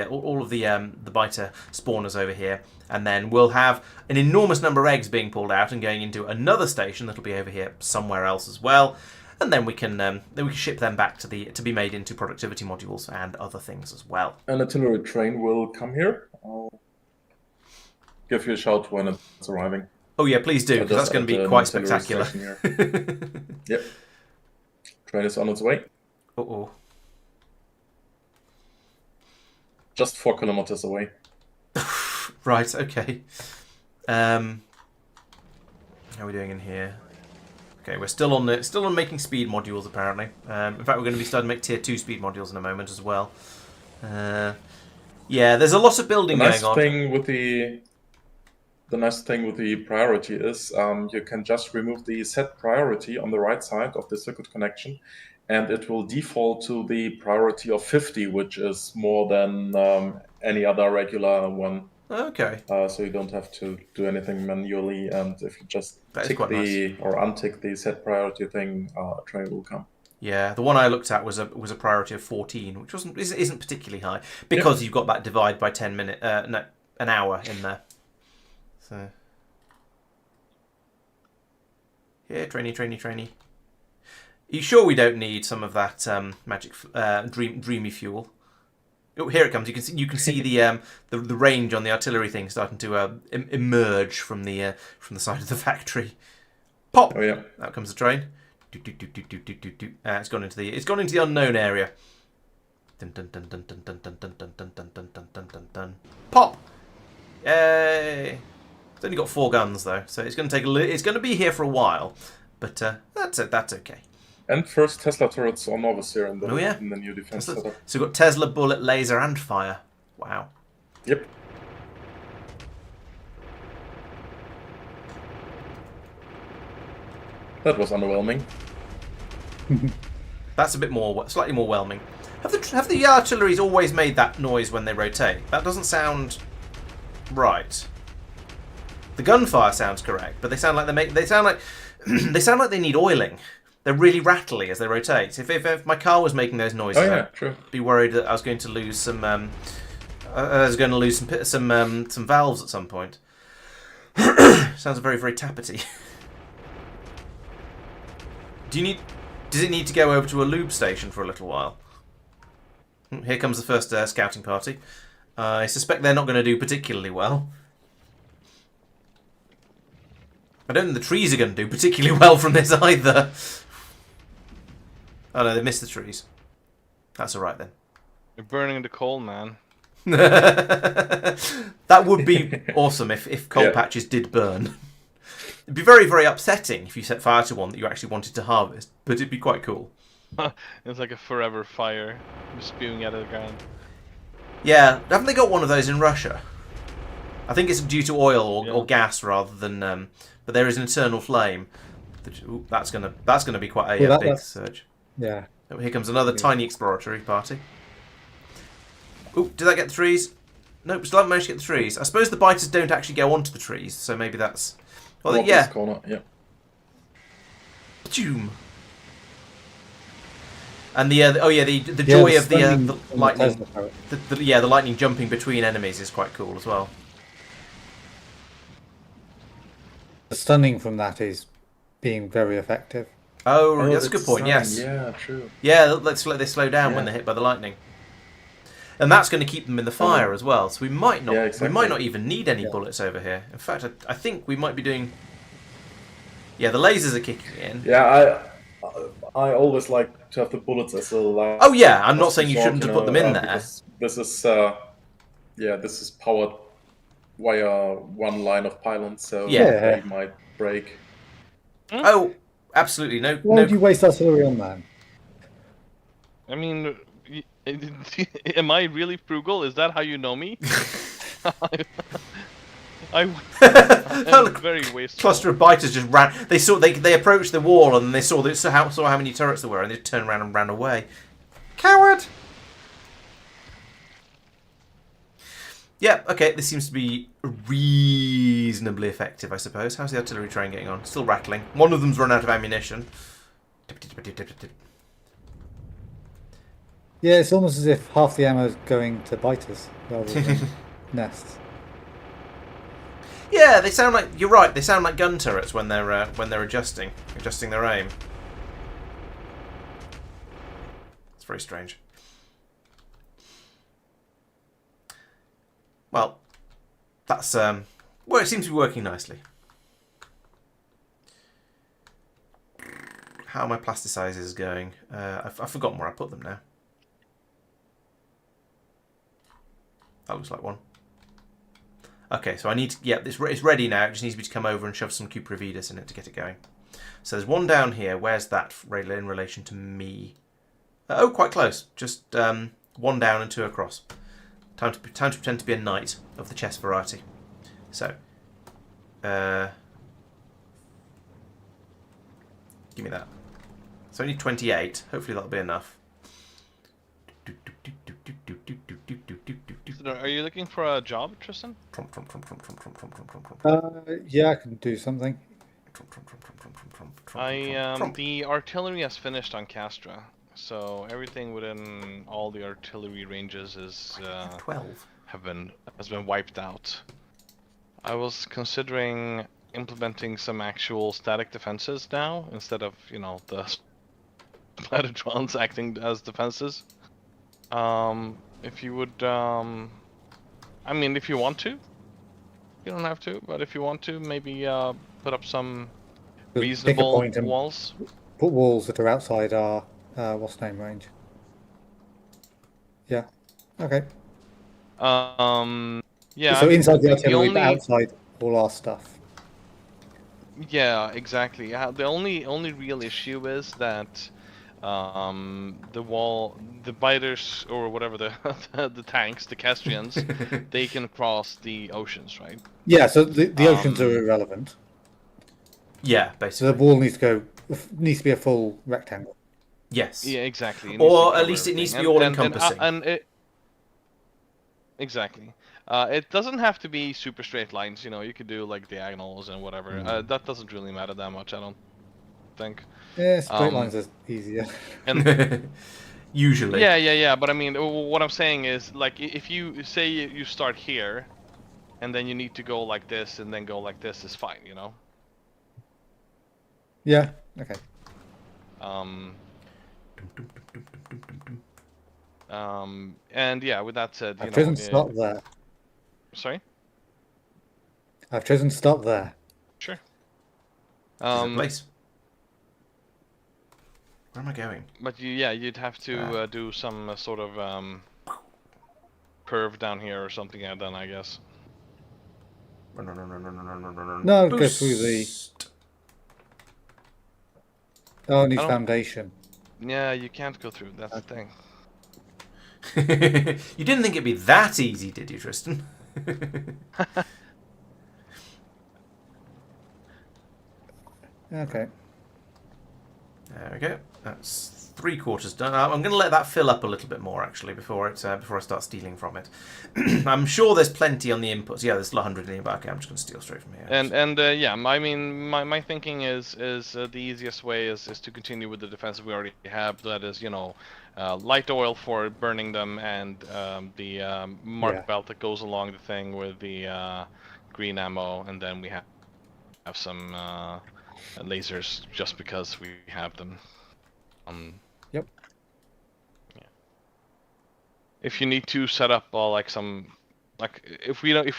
biter spawners over here, and then we'll have an enormous number of eggs being pulled out and going into another station that'll be over here somewhere else as well. And then we can ship them back to be made into productivity modules and other things as well. An artillery train will come here. I'll give you a shout when it's arriving. Oh yeah, please do, because that's going to be quite spectacular. Yep. Train is on its way. Uh-oh. Just 4 kilometers away. Right, okay. How are we doing in here? Okay, we're still on making speed modules apparently. In fact, we're going to be starting to make tier 2 speed modules in a moment as well. Yeah, there's a lot of building going on. The nice thing with the priority is you can just remove the set priority on the right side of the circuit connection, and it will default to the priority of 50, which is more than any other regular one. Okay. So you don't have to do anything manually, and if you just tick or untick the set priority thing, a train will come. Yeah, the one I looked at was a priority of 14, which isn't particularly high because you've got that divide by 10 minutes, an hour in there. So yeah, trainy. Are you sure we don't need some of that magic dreamy fuel? Oh, here it comes. You can see the range on the artillery thing starting to emerge from the side of the factory. Pop! Oh yeah. Out comes the train. It's gone into the unknown area. Dun, dun, dun, dun, dun, dun, dun, dun, dun, dun, dun, dun, dun, dun, dun, dun. Pop! Yay! It's only got 4 guns though, so it's going to take it's going to be here for a while, but that's okay. And first Tesla turrets on Nauvis here in the, Oh, yeah. in the new defense setup. So we've got Tesla, bullet, laser, and fire. Wow. Yep. That was underwhelming. That's a bit more, slightly more whelming. Have the artilleries always made that noise when they rotate? That doesn't sound right. The gunfire sounds correct, but they sound like they sound like they sound like they need oiling. They're really rattly as they rotate. If my car was making those noises, True. I'd be worried that I was going to lose some. I was going to lose some valves at some point. Sounds very, very tappety. Does it need to go over to a lube station for a little while? Here comes the first scouting party. I suspect they're not going to do particularly well. I don't think the trees are going to do particularly well from this either. Oh no, they missed the trees. That's alright then. You're burning the coal, man. That would be awesome if coal patches did burn. It'd be very, very upsetting if you set fire to one that you actually wanted to harvest, but it'd be quite cool. It's like a forever fire spewing out of the ground. Yeah, haven't they got one of those in Russia? I think it's due to oil or gas rather than. But there is an eternal flame. Ooh, that's gonna be quite a big surge. Yeah. Oh, here comes another tiny exploratory party. Ooh, did that get the trees? Nope, still haven't managed to get the trees. I suppose the biters don't actually go onto the trees, so maybe that's. Well, yeah. Corner, yeah. Boom. And the joy of the lightning. The lightning jumping between enemies is quite cool as well. The stunning from that is being very effective. Oh, that's a good point. Yes. Yeah, true. Yeah, they slow down when they're hit by the lightning, and that's going to keep them in the fire as well. So we might not. We might not even need any bullets over here. In fact, I think we might be doing. Yeah, the lasers are kicking in. Yeah, I always like to have the bullets as a last. Oh yeah, I'm not saying you shouldn't have put them in there. This is this is powered via one line of pylons, so they might break. Oh, absolutely no. Why would you waste artillery on that? I mean, am I really frugal? Is that how you know me? I'm very wasteful. Cluster of biters just ran. They approached the wall and they saw how many turrets there were, and they turned around and ran away. Coward. Yeah, okay, this seems to be reasonably effective, I suppose. How's the artillery train getting on? Still rattling. One of them's run out of ammunition. Yeah, it's almost as if half the ammo's going to biters rather than nests. Yeah, they sound like, you're right, they sound like gun turrets when they're adjusting their aim. It's very strange. Well, that's well, it seems to be working nicely. How are my plasticizers going? I've forgotten where I put them now. That looks like one. Okay, so I need to, it's ready now. It just needs me to come over and shove some Cupravidas in it to get it going. So there's one down here. Where's that in relation to me? Oh, quite close. Just one down and 2 across. Time to pretend to be a knight of the chess variety. So, give me that. So I need 28. Hopefully that'll be enough. Are you looking for a job, Tristan? Yeah, I can do something. The artillery has finished on Castra, so everything within all the artillery ranges is 12 has been wiped out. I was considering implementing some actual static defenses now instead of the Planetrons acting as defenses. If you would, I mean, if you want to, you don't have to, but if you want to, maybe put up some reasonable walls. put walls that are outside our what's name range. Yeah. Okay. Yeah, So I mean, inside the the artillery, but only outside all our stuff. yeah, exactly. The only real issue is that the biters or whatever the tanks, the Castrians, they can cross the oceans, right? Yeah. So the oceans are Um, irrelevant. Yeah, So the basically. wall needs to be a full rectangle. Yes. yeah, exactly. It needs to Or at cover least it needs everything, to be all and encompassing. and it exactly. It doesn't have to be super straight lines. You know, you could do like diagonals and whatever. That doesn't really matter that much, I don't think. Yeah, straight Um, lines are easier. and Usually. yeah. But I mean, what I'm saying is, like, if you say you start here, and then you need to go like this, and then go like this, is fine, you know. Yeah. Okay. Um, and yeah, with that said, I've chosen to stop there. sorry. I've chosen to stop there. Sure. Is it a place? Where am I going? But you'd have to do some sort of curve down here or something, and then I guess. No, go through the. Boost. Oh, it needs I don't- foundation. Yeah, you can't go through. That's the thing. You didn't think it'd be that easy, did you, Tristan? Okay. There we go. That's 3/4 done. I'm going to let that fill up a little bit more actually before I start stealing from it. I'm sure there's plenty on the inputs. Yeah, there's 100 in the back. I'm just going to steal straight from here. And yeah, I mean, my thinking is the easiest way is to continue with the defense we already have. That is, light oil for burning them, and the mark belt that goes along the thing with the green ammo, and then we have some lasers just because we have them. Yep. Yeah. If you need to set up if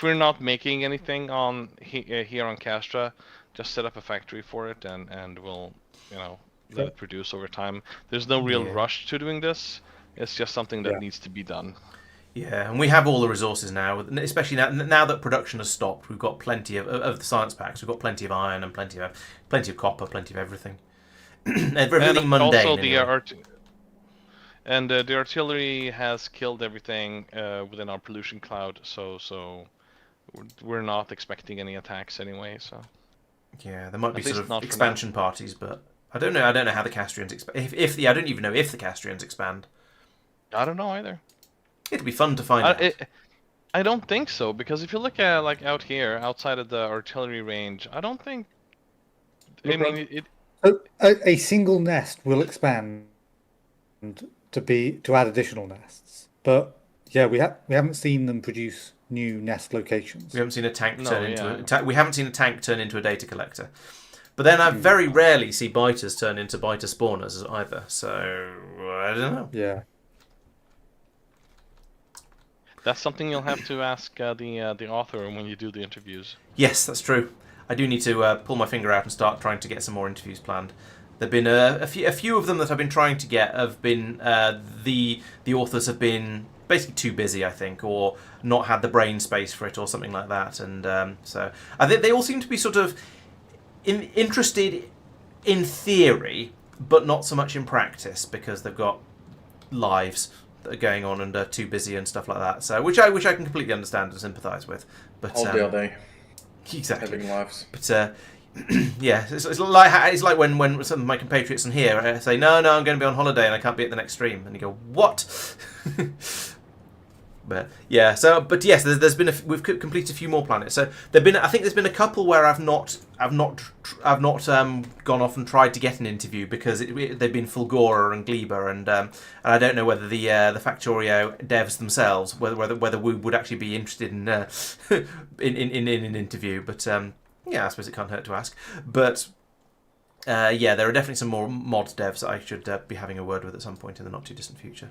we're not making anything on here on Castra, just set up a factory for it, and we'll let it produce over time. There's no real rush to doing this. It's just something that needs to be done. Yeah, and we have all the resources now, especially now that production has stopped. We've got plenty of the science packs. We've got plenty of iron and plenty of copper, plenty of everything. Everything and mundane. Also anyway. the artillery has killed everything within our pollution cloud, so we're not expecting any attacks anyway. So yeah, there might be At sort least of not for expansion parties, but I don't know. I don't know how the Castrians expand. I don't even know if the Castrians expand. I don't know either. It'd be fun to find out. I don't think so, because if you look at like out here, outside of the artillery range, I don't think. I mean, So a single nest will expand to add additional nests, but yeah, we haven't seen them produce new nest locations. We haven't seen a tank No, turn into yeah. we haven't seen a tank turn into a data collector. But then I very rarely see biters turn into biter spawners either. So I don't know. Yeah. That's something you'll have to ask the author when you do the interviews. Yes, that's true. I do need to pull my finger out and start trying to get some more interviews planned. There've been a few of them that I've been trying to get. Have been the authors have been basically too busy, I think, or not had the brain space for it, or something like that. And so I think they all seem to be sort of interested in theory, but not so much in practice because they've got lives that are going on and are too busy and stuff like that. So which I can completely understand and sympathise with. But How dare they? Exactly. Having lives. But yeah, it's like when some of my compatriots in here say, no, I'm going to be on holiday and I can't be at the next stream, and you go, what? But yeah, yes, we've completed a few more planets. So I think there's been a couple where I've not gone off and tried to get an interview because they've been Fulgora and Gleber, and I don't know whether the Factorio devs themselves whether we would actually be interested in in an interview. But yeah, I suppose it can't hurt to ask. But yeah, there are definitely some more mod devs that I should be having a word with at some point in the not too distant future.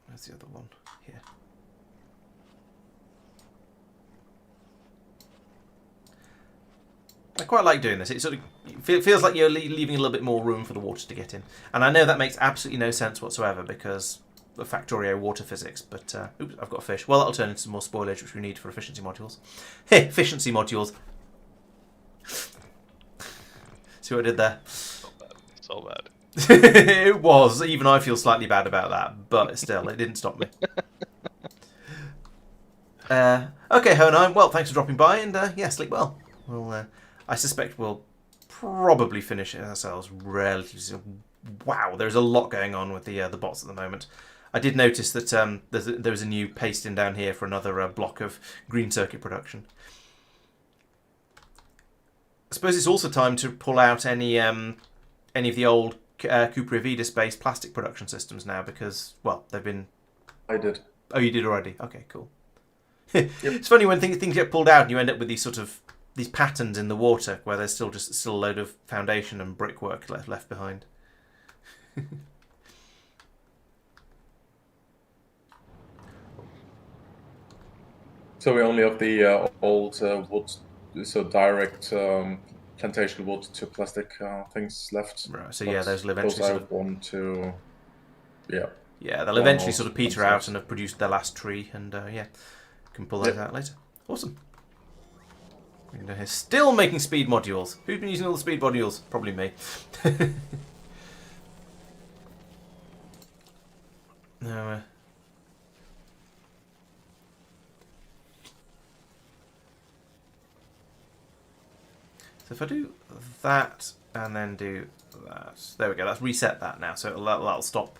Where's the other one? Here. I quite like doing this. It sort of feels like you're leaving a little bit more room for the water to get in. And I know that makes absolutely no sense whatsoever because of Factorio water physics. But, oops, I've got a fish. Well, that'll turn into some more spoilage, which we need for efficiency modules. Efficiency modules. See what I did there? So bad. It was. Even I feel slightly bad about that. But still, it didn't stop me. Okay, Honheim. Well, thanks for dropping by, and yeah, sleep well. Well, I suspect we'll probably finish it ourselves relatively soon. Wow, there's a lot going on with the bots at the moment. I did notice that there was a new paste in down here for another block of green circuit production. I suppose it's also time to pull out any of the old Cupra Vida space plastic production systems now because, well, they've been. I did. Oh, you did already. Okay, cool. It's funny when things get pulled out and you end up with these patterns in the water where there's still a load of foundation and brickwork left behind. So we only have the old wood, so direct plantation wood to plastic things left. Right. So yeah, those will eventually those sort of want to, yeah. Yeah, they'll eventually sort of peter out and have produced their last tree, and yeah, can pull those out later. Awesome. We're down here still making speed modules. Who's been using all the speed modules? Probably me. No. So if I do that and then do that, there we go. That's reset that now, so that'll stop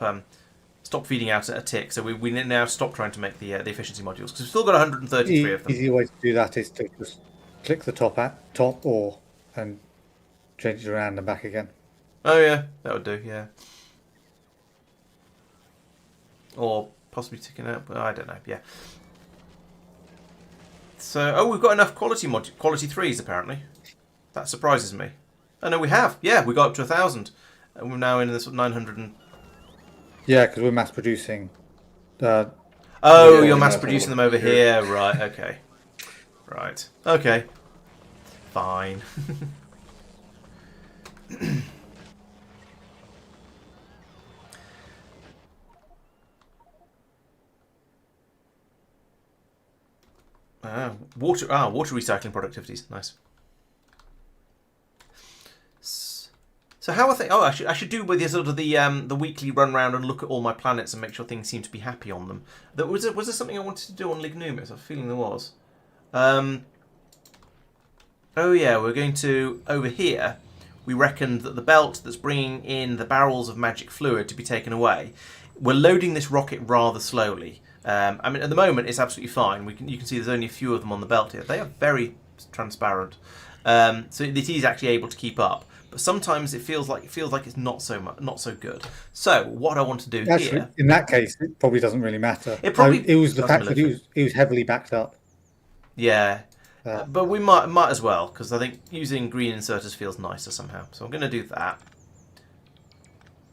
feeding out at a tick. So we now stop trying to make the efficiency modules because we've still got 133 of them. Easy way to do that is to just click the top ore and change it around and back again. Oh yeah, that would do. Yeah. Or possibly ticking out, but I don't know. Yeah. So we've got enough quality 3s apparently. That surprises me. Oh no, we have. Yeah, we got up to 1,000, and we're now in this 900 and. Yeah, because we're mass producing. Oh, Yeah, you're we mass have producing them one over here. here, right? Okay, right. Okay, fine. Water recycling productivities, nice. So how are things? Oh, I should do with sort of the weekly run round and look at all my planets and make sure things seem to be happy on them. Was there something I wanted to do on Lignumis? I have a feeling there was. Oh yeah, we're going to over here. We reckoned that the belt that's bringing in the barrels of magic fluid to be taken away. We're loading this rocket rather slowly. I mean, at the moment it's absolutely fine. You can see there's only a few of them on the belt here. They are very transparent, so it is actually able to keep up. But sometimes it feels like it's not so good. So what I want to do here, in that case, it probably doesn't really matter. It probably it was the doesn't fact that really it was heavily backed up. yeah. But we might as well because I think using green inserters feels nicer somehow. So I'm going to do that,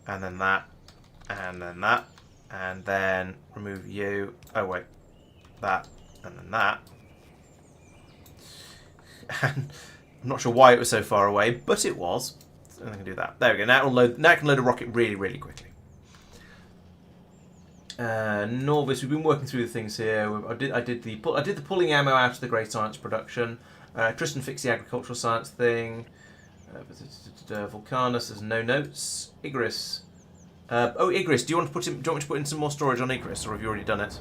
and then that, and then that, and then remove you. Oh wait, that, and then that. And I'm not sure why it was so far away, but it was. So I can do that. There we go. Now I can load a rocket really, really quickly. Norvice, we've been working through the things here. I did the pulling ammo out of the Grey Science production. Tristan fixed the agricultural science thing. Vulcanus has no notes. Igris. Igris, do you want me to put in some more storage on Igris, or have you already done it?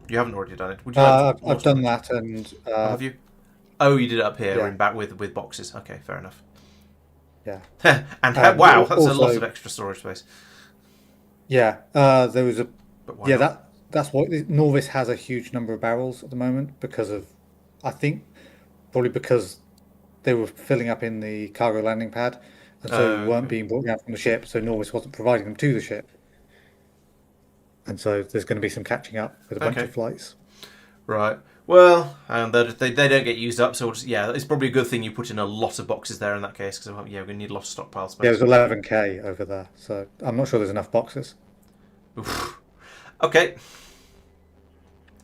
You haven't already done it. Would you like I've done that, and have you? Oh, you did it up here yeah. in back with boxes. Okay, fair enough. Yeah. And wow, that's also, a lot of extra storage space. Yeah, there was a. But why Yeah, not? that's what Norvice has a huge number of barrels at the moment because of, I think, probably because they were filling up in the cargo landing pad, and so weren't being brought down from the ship. So Norvice wasn't providing them to the ship, and so there's going to be some catching up with a bunch of flights. Right. Well, and they don't get used up, so it's probably a good thing you put in a lot of boxes there in that case, because we're going to need a lot of stockpile space. Yeah, there's 11k over there, so I'm not sure there's enough boxes. Oof. Okay.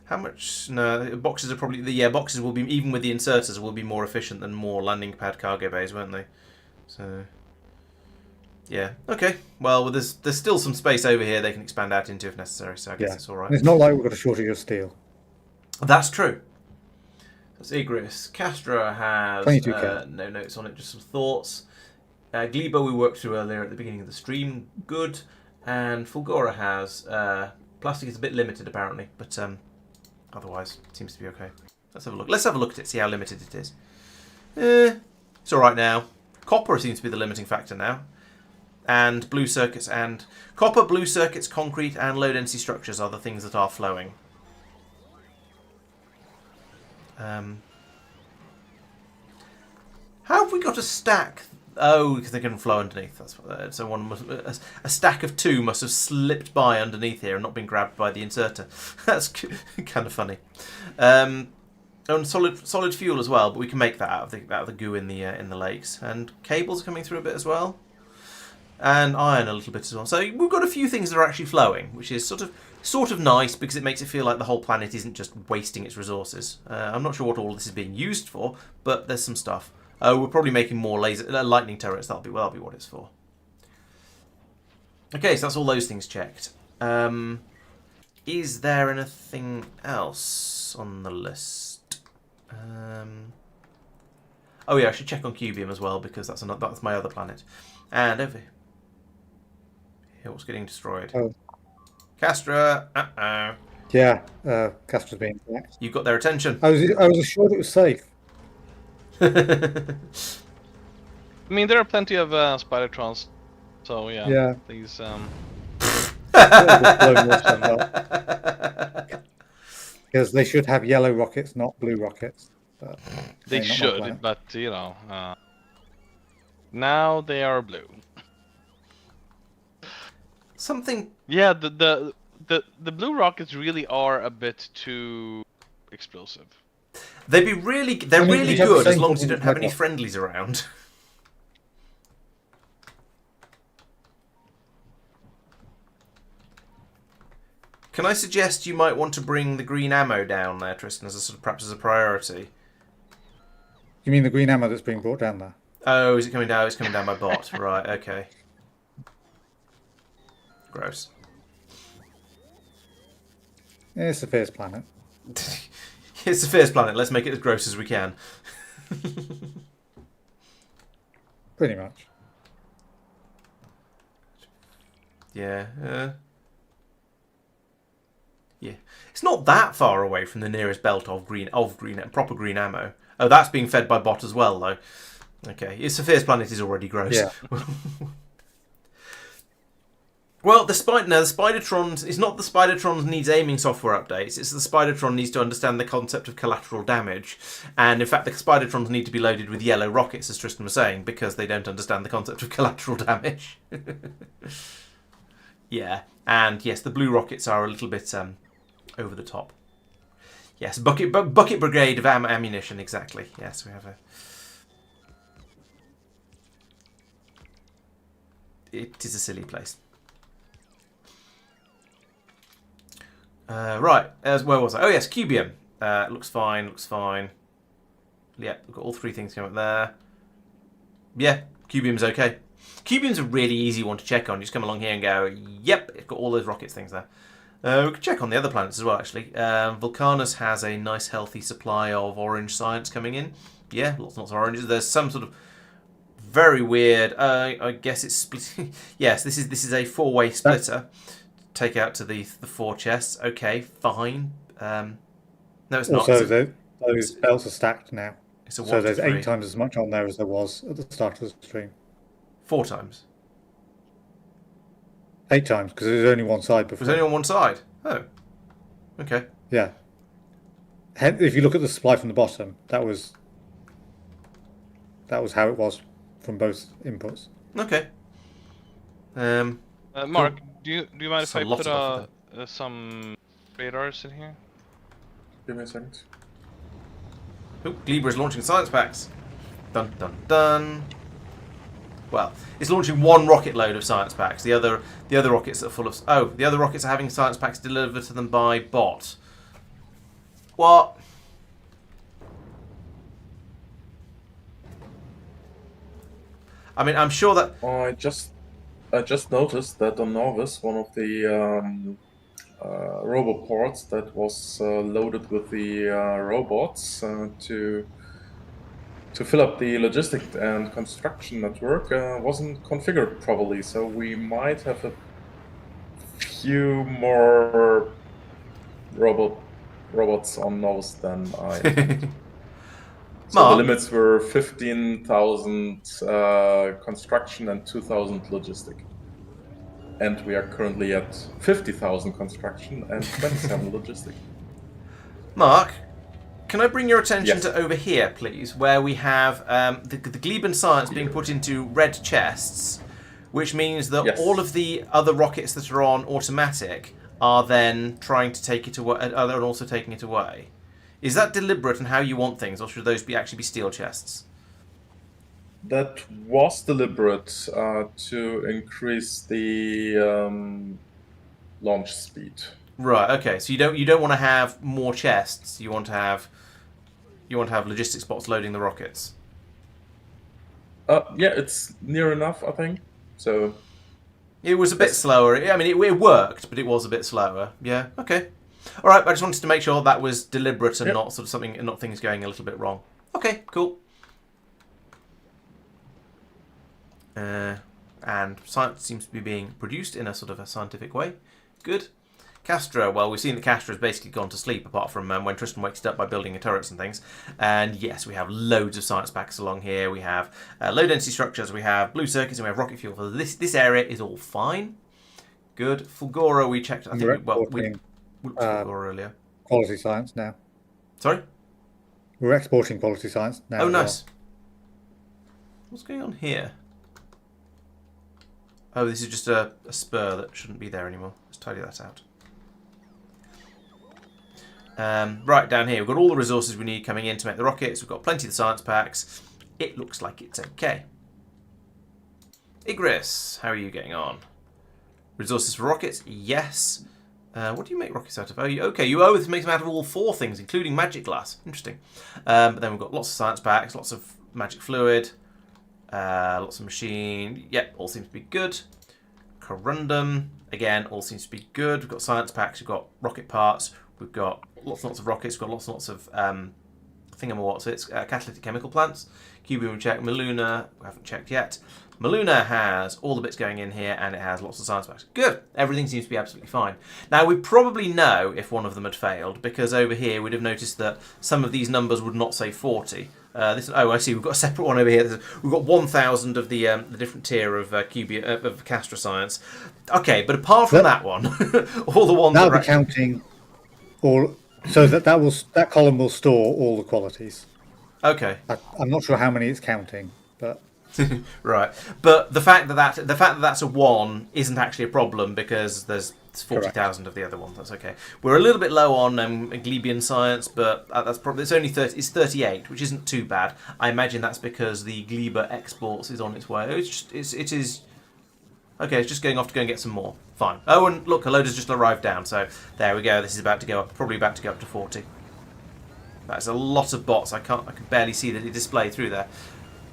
How much? No, boxes are probably... Yeah, boxes will be, even with the inserters, will be more efficient than more landing pad cargo bays, won't they? So... Yeah, okay. Well, there's still some space over here they can expand out into if necessary, so I guess it's alright. And it's not like we've got a shortage of steel. That's true. That's Igris. Castra has 22k. no notes on it, just some thoughts. Gleba we worked through earlier at the beginning of the stream, good. And Fulgora has plastic is a bit limited apparently, but otherwise it seems to be okay. Let's have a look. Let's have a look at it, see how limited it is. It's alright now. Copper seems to be the limiting factor now. And blue circuits and... Copper, blue circuits, concrete and low density structures are the things that are flowing. How have we got a stack? Oh, because they can flow underneath. That's what, so one must, a stack of 2 must have slipped by underneath here and not been grabbed by the inserter. That's kind of funny. And solid fuel as well, but we can make that out of the goo in the lakes. And cables are coming through a bit as well. And iron a little bit as well. So we've got a few things that are actually flowing, which is sort of nice because it makes it feel like the whole planet isn't just wasting its resources. I'm not sure what all this is being used for, but there's some stuff. We're probably making more lightning turrets. That'll be what it's for. Okay, so that's all those things checked. Is there anything else on the list? Oh yeah, I should check on Cubium as well because that's my other planet. And over here, what's getting destroyed? Oh. Castra. Yeah, Castra's being attacked. You got their attention. I was assured it was safe. I mean, there are plenty of Spidertrons, so yeah. Yeah. These. Because they should have yellow rockets, not blue rockets. But They should, but you know, now they are blue. Something. Yeah, the blue rockets really are a bit too explosive. They're really good as long as you don't have any friendlies around. Can I suggest you might want to bring the green ammo down there, Tristan, as perhaps as a priority? You mean the green ammo that's being brought down there? Oh, is it coming down? It's coming down by bot. Right, okay. Gross. Yeah, it's a fierce planet. It's a fierce planet. Let's make it as gross as we can. Pretty much. Yeah. Yeah. It's not that far away from the nearest belt of proper green ammo. Oh, that's being fed by bot as well, though. Okay, it's a fierce planet is already gross. Yeah. Well, the Spidertrons... It's not the Spidertrons needs aiming software updates. It's the Spidertron needs to understand the concept of collateral damage. And, in fact, the Spidertrons need to be loaded with yellow rockets, as Tristan was saying, because they don't understand the concept of collateral damage. Yeah. And, yes, the blue rockets are a little bit over the top. Yes, bucket brigade of ammunition, exactly. Yes, we have a... It is a silly place. Right, where was I? Oh yes, Cubium. Looks fine, looks fine. Yeah, we've got all 3 things coming up there. Yeah, Cubium's okay. Cubium's a really easy one to check on. You just come along here and go, yep, it's got all those rockets things there. We can check on the other planets as well, actually. Vulcanus has a nice healthy supply of orange science coming in. Yeah, lots and lots of oranges. There's some sort of very weird, I guess it's split. Yes, this is a 4-way splitter. Take out to the 4 chests. Okay, fine. No, it's not. Also, those belts are stacked now. It's a so there's 8 times as much on there as there was at the start of the stream. 4 times? 8 times, because there was only one side before. It was only on one side? Oh. Okay. Yeah. If you look at the supply from the bottom, that was how it was from both inputs. Okay. Mark, do you mind if I That's a lot put some radars in here? Give me a second. Oh, Gleber is launching science packs. Dun dun dun. Well, it's launching 1 rocket load of science packs. The other rockets are full of... Oh, the other rockets are having science packs delivered to them by bot. What? I mean, I'm sure that... I just noticed that on Norvice, one of the roboports that was loaded with the robots to fill up the logistic and construction network wasn't configured properly. So we might have a few more robots on Norvice than I intended. So Mark? the limits were 15,000 construction and 2,000 logistic. And we are currently at 50,000 construction and 27 logistic. Mark, can I bring your attention Yes. to over here, please, where we have the Gleber science being put into red chests, which means that Yes. all of the other rockets that are on automatic are then trying to take it away, are also taking it away. Is that deliberate in how you want things, or should those actually be steel chests? That was deliberate to increase the launch speed. Right. Okay. So you don't want to have more chests. You want to have logistics bots loading the rockets. Yeah, it's near enough, I think. So It was a bit slower. I mean, it worked, but it was a bit slower. Yeah. Okay. All right. I just wanted to make sure that was deliberate and Yep. not sort of something, and not things going a little bit wrong. Okay. Cool. And science seems to be being produced in a sort of a scientific way. Good. Castra, well, we've seen that Castra has basically gone to sleep, apart from when Tristan wakes it up by building her turrets and things. And yes, we have loads of science packs along here. We have low-density structures, we have blue circuits, and we have rocket fuel. So this area is all fine. Good. Fulgora, we checked. I think we looked at Fulgora earlier. Quality science now. Sorry? We're exporting quality science now. Oh, as well. nice. What's going on here? Oh, this is just a spur that shouldn't be there anymore. Let's tidy that out. Right, down here, we've got all the resources we need coming in to make the rockets. We've got plenty of the science packs. It looks like it's okay. Igris, how are you getting on? Resources for rockets? Yes. What do you make rockets out of? Oh, this makes them out of all four things, including magic glass. Interesting. But then we've got lots of science packs, lots of magic fluid, lots of machine. Yep, all seems to be good. Corundum, again, all seems to be good. We've got science packs, we've got rocket parts, we've got lots and lots of rockets, we've got lots and lots of catalytic chemical plants. Cubium we checked, Maluna, we haven't checked yet. Maluna has all the bits going in here, and it has lots of science packs. Good. Everything seems to be absolutely fine. Now, we probably know if one of them had failed, because over here we'd have noticed that some of these numbers would not say 40. I see. We've got a separate one over here. We've got 1,000 of the different tier of of Castra science. Okay, but apart from that one, all the ones That'll that be counting all. So that column will store all the qualities. Okay. I'm not sure how many it's counting, but Right, but the fact that that's a 1 isn't actually a problem, because there's 40,000 of the other one. That's okay. We're a little bit low on Glebian science, but that's probably it's only 30. It's 38, which isn't too bad. I imagine that's because the Gleber exports is on its way. It is okay. It's just going off to go and get some more. Fine. Oh, and look, a load has just arrived down. So there we go. This is about to go up. Probably about to go up to 40. That's a lot of bots. I can barely see that it display through there.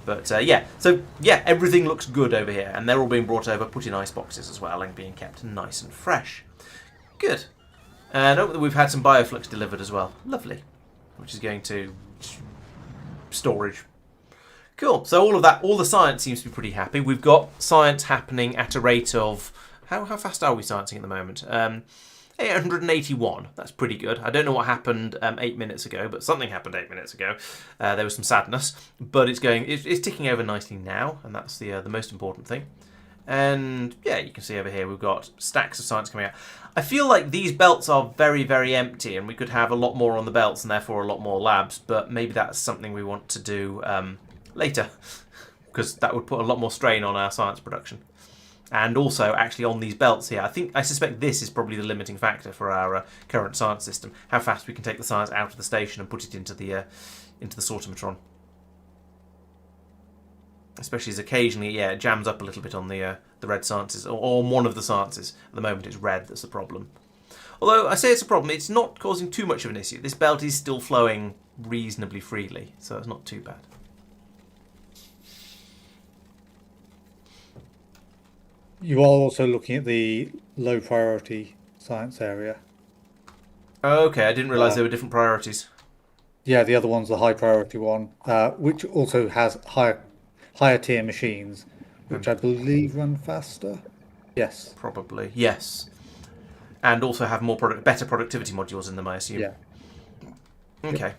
But everything looks good over here, and they're all being brought over, put in ice boxes as well, and being kept nice and fresh. Good. And we've had some bioflux delivered as well. Lovely. Which is going to storage. Cool. So all of that, all the science seems to be pretty happy. We've got science happening at a rate of how fast are we sciencing at the moment? 881. That's pretty good. I don't know what happened 8 minutes ago, but something happened 8 minutes ago. There was some sadness, but it's ticking over nicely now, and that's the most important thing. And yeah, you can see over here we've got stacks of science coming out. I feel like these belts are very, very empty, and we could have a lot more on the belts and therefore a lot more labs, but maybe that's something we want to do later, because that would put a lot more strain on our science production. And also, actually, on these belts here, I suspect this is probably the limiting factor for our current science system. How fast we can take the science out of the station and put it into the sortimatron. Especially as occasionally, it jams up a little bit on the red sciences, or on one of the sciences. At the moment, it's red that's the problem. Although I say it's a problem, it's not causing too much of an issue. This belt is still flowing reasonably freely, so it's not too bad. You are also looking at the low priority science area. Okay, I didn't realise there were different priorities. Yeah, the other one's the high priority one, which also has higher tier machines, which I believe run faster. Yes. Probably, yes. And also have better productivity modules in them, I assume. Yeah. Okay.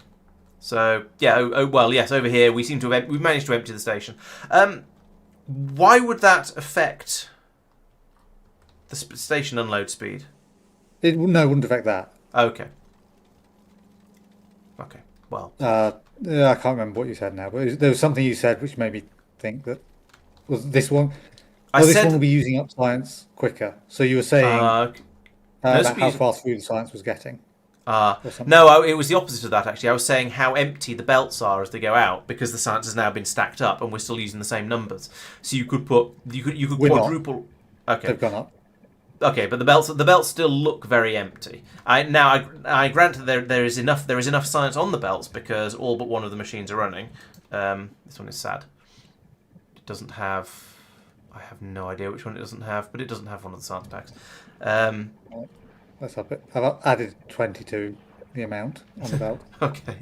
So yeah, well, yes. Over here, we seem to have we've managed to empty the station. Why would that affect the station unload speed? It wouldn't affect that. Okay. Okay. Well. Yeah, I can't remember what you said now, but there was something you said which made me think that was this one. This one will be using up science quicker. So you were saying about how fast through the science was getting. No, it was the opposite of that, actually. I was saying how empty the belts are as they go out, because the science has now been stacked up and we're still using the same numbers. So you could quadruple. Okay. They've gone up. Okay, but the belts still look very empty. I grant that there is enough science on the belts because all but one of the machines are running. This one is sad. It doesn't have. I have no idea which one it doesn't have, but it doesn't have one of the science packs. Let's up it. I've added 22 the amount on the belt. Okay.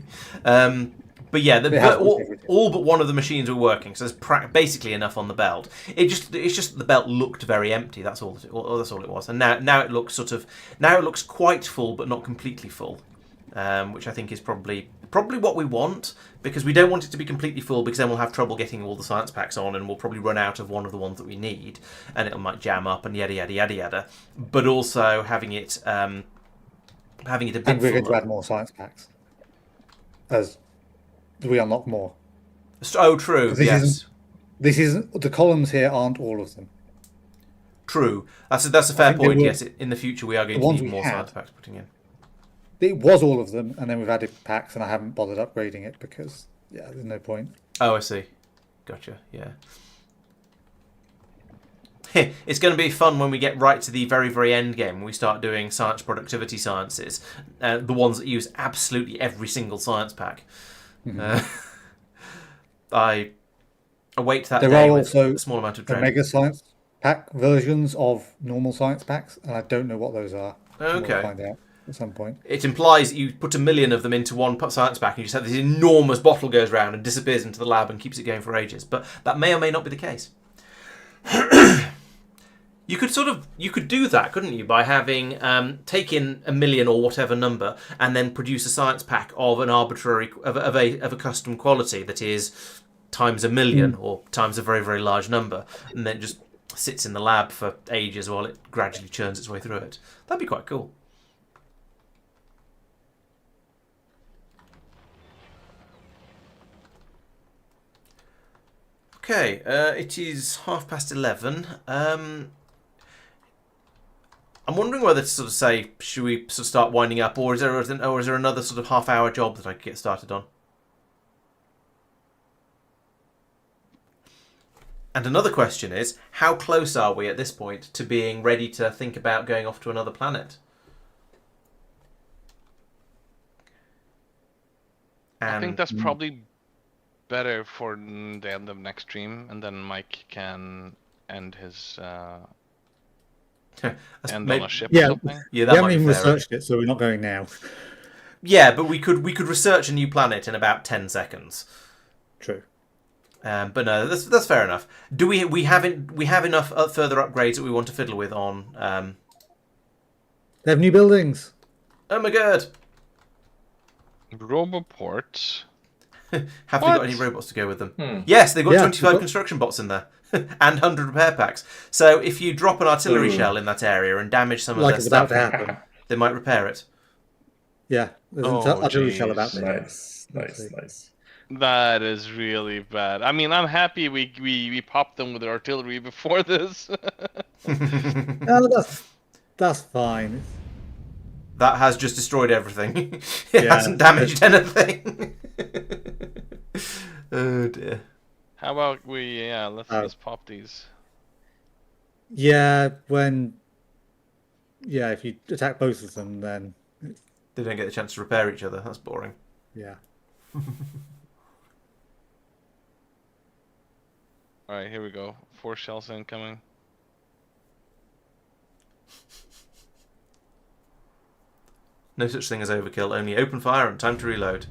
But yeah, all but one of the machines were working, so there's basically enough on the belt. It's just the belt looked very empty. That's all it was. And now it looks quite full, but not completely full, which I think is probably what we want, because we don't want it to be completely full, because then we'll have trouble getting all the science packs on, and we'll probably run out of one of the ones that we need, and it might jam up and yada yada yada yada. But also having it a bit. And we're going to add more science packs as we unlock more. Oh, true. Yes. This isn't the columns here. Aren't all of them? True. That's a fair point. Yes, in the future we are going to need more science packs putting in. It was all of them, and then we've added packs, and I haven't bothered upgrading it because there's no point. Oh, I see. Gotcha. Yeah. It's going to be fun when we get right to the very, very end game, when we start doing science productivity sciences, the ones that use absolutely every single science pack. Mm-hmm. I await that day with a small amount of dread. Mega science pack versions of normal science packs, and I don't know what those are. Okay. We'll find out at some point. It implies that you put 1 million of them into one science pack, and you just have this enormous bottle goes round and disappears into the lab and keeps it going for ages. But that may or may not be the case. You could do that, couldn't you, by having take in 1 million or whatever number, and then produce a science pack of an arbitrary of a custom quality that is times 1 million or times a very, very large number, and then just sits in the lab for ages while it gradually churns its way through it. That'd be quite cool. Okay, it is 11:30. I'm wondering whether to sort of say, should we sort of start winding up, or is there another sort of half-hour job that I could get started on? And another question is, how close are we at this point to being ready to think about going off to another planet? I think that's probably better for the end of next stream, and then Mike can end his end on a ship or something. Yeah, we haven't even researched it, so we're not going now. Yeah, but we could research a new planet in about 10 seconds. True. But no, that's fair enough. Do we have enough further upgrades that we want to fiddle with on? They have new buildings. Oh my god! Roboports. Have they got any robots to go with them? Yes, they've got 25 construction bots in there and 100 repair packs. So if you drop an artillery shell in that area and damage some of their stuff, they might repair it. Yeah, there's an artillery shell about there. Nice. That is really bad. I mean, I'm happy we popped them with artillery before this. No, that's fine. That has just destroyed everything. It hasn't damaged anything. Oh dear. How about let's pop these. Yeah, when yeah, if you attack both of them, then They don't get the chance to repair each other. That's boring. yeah. All right, here we go. 4 shells incoming. No such thing as overkill. Only open fire and time to reload.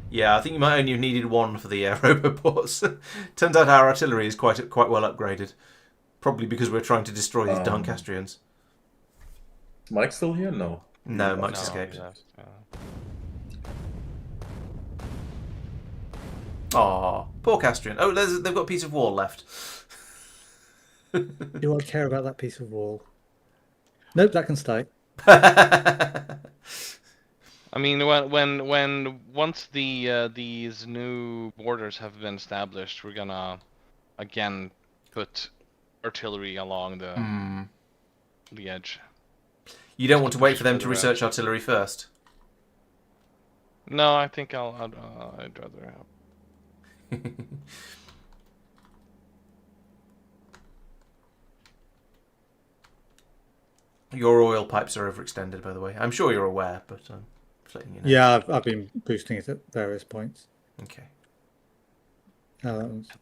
Yeah, I think you might only have needed 1 for the roboports. Turns out our artillery is quite well upgraded. Probably because we're trying to destroy these darn Castrians. Is Mike still here? No. No, Mike's No, escaped. yeah. Aw, poor Castrian. Oh, they've got a piece of wall left. Do I care about that piece of wall? Nope, that can stay. I mean, once these new borders have been established, we're gonna again put artillery along the edge. You don't want to wait for them Further to research out. artillery first. No, I think I'd rather have. Your oil pipes are overextended, by the way. I'm sure you're aware, but just letting you know. Yeah, I've been boosting it at various points. Okay.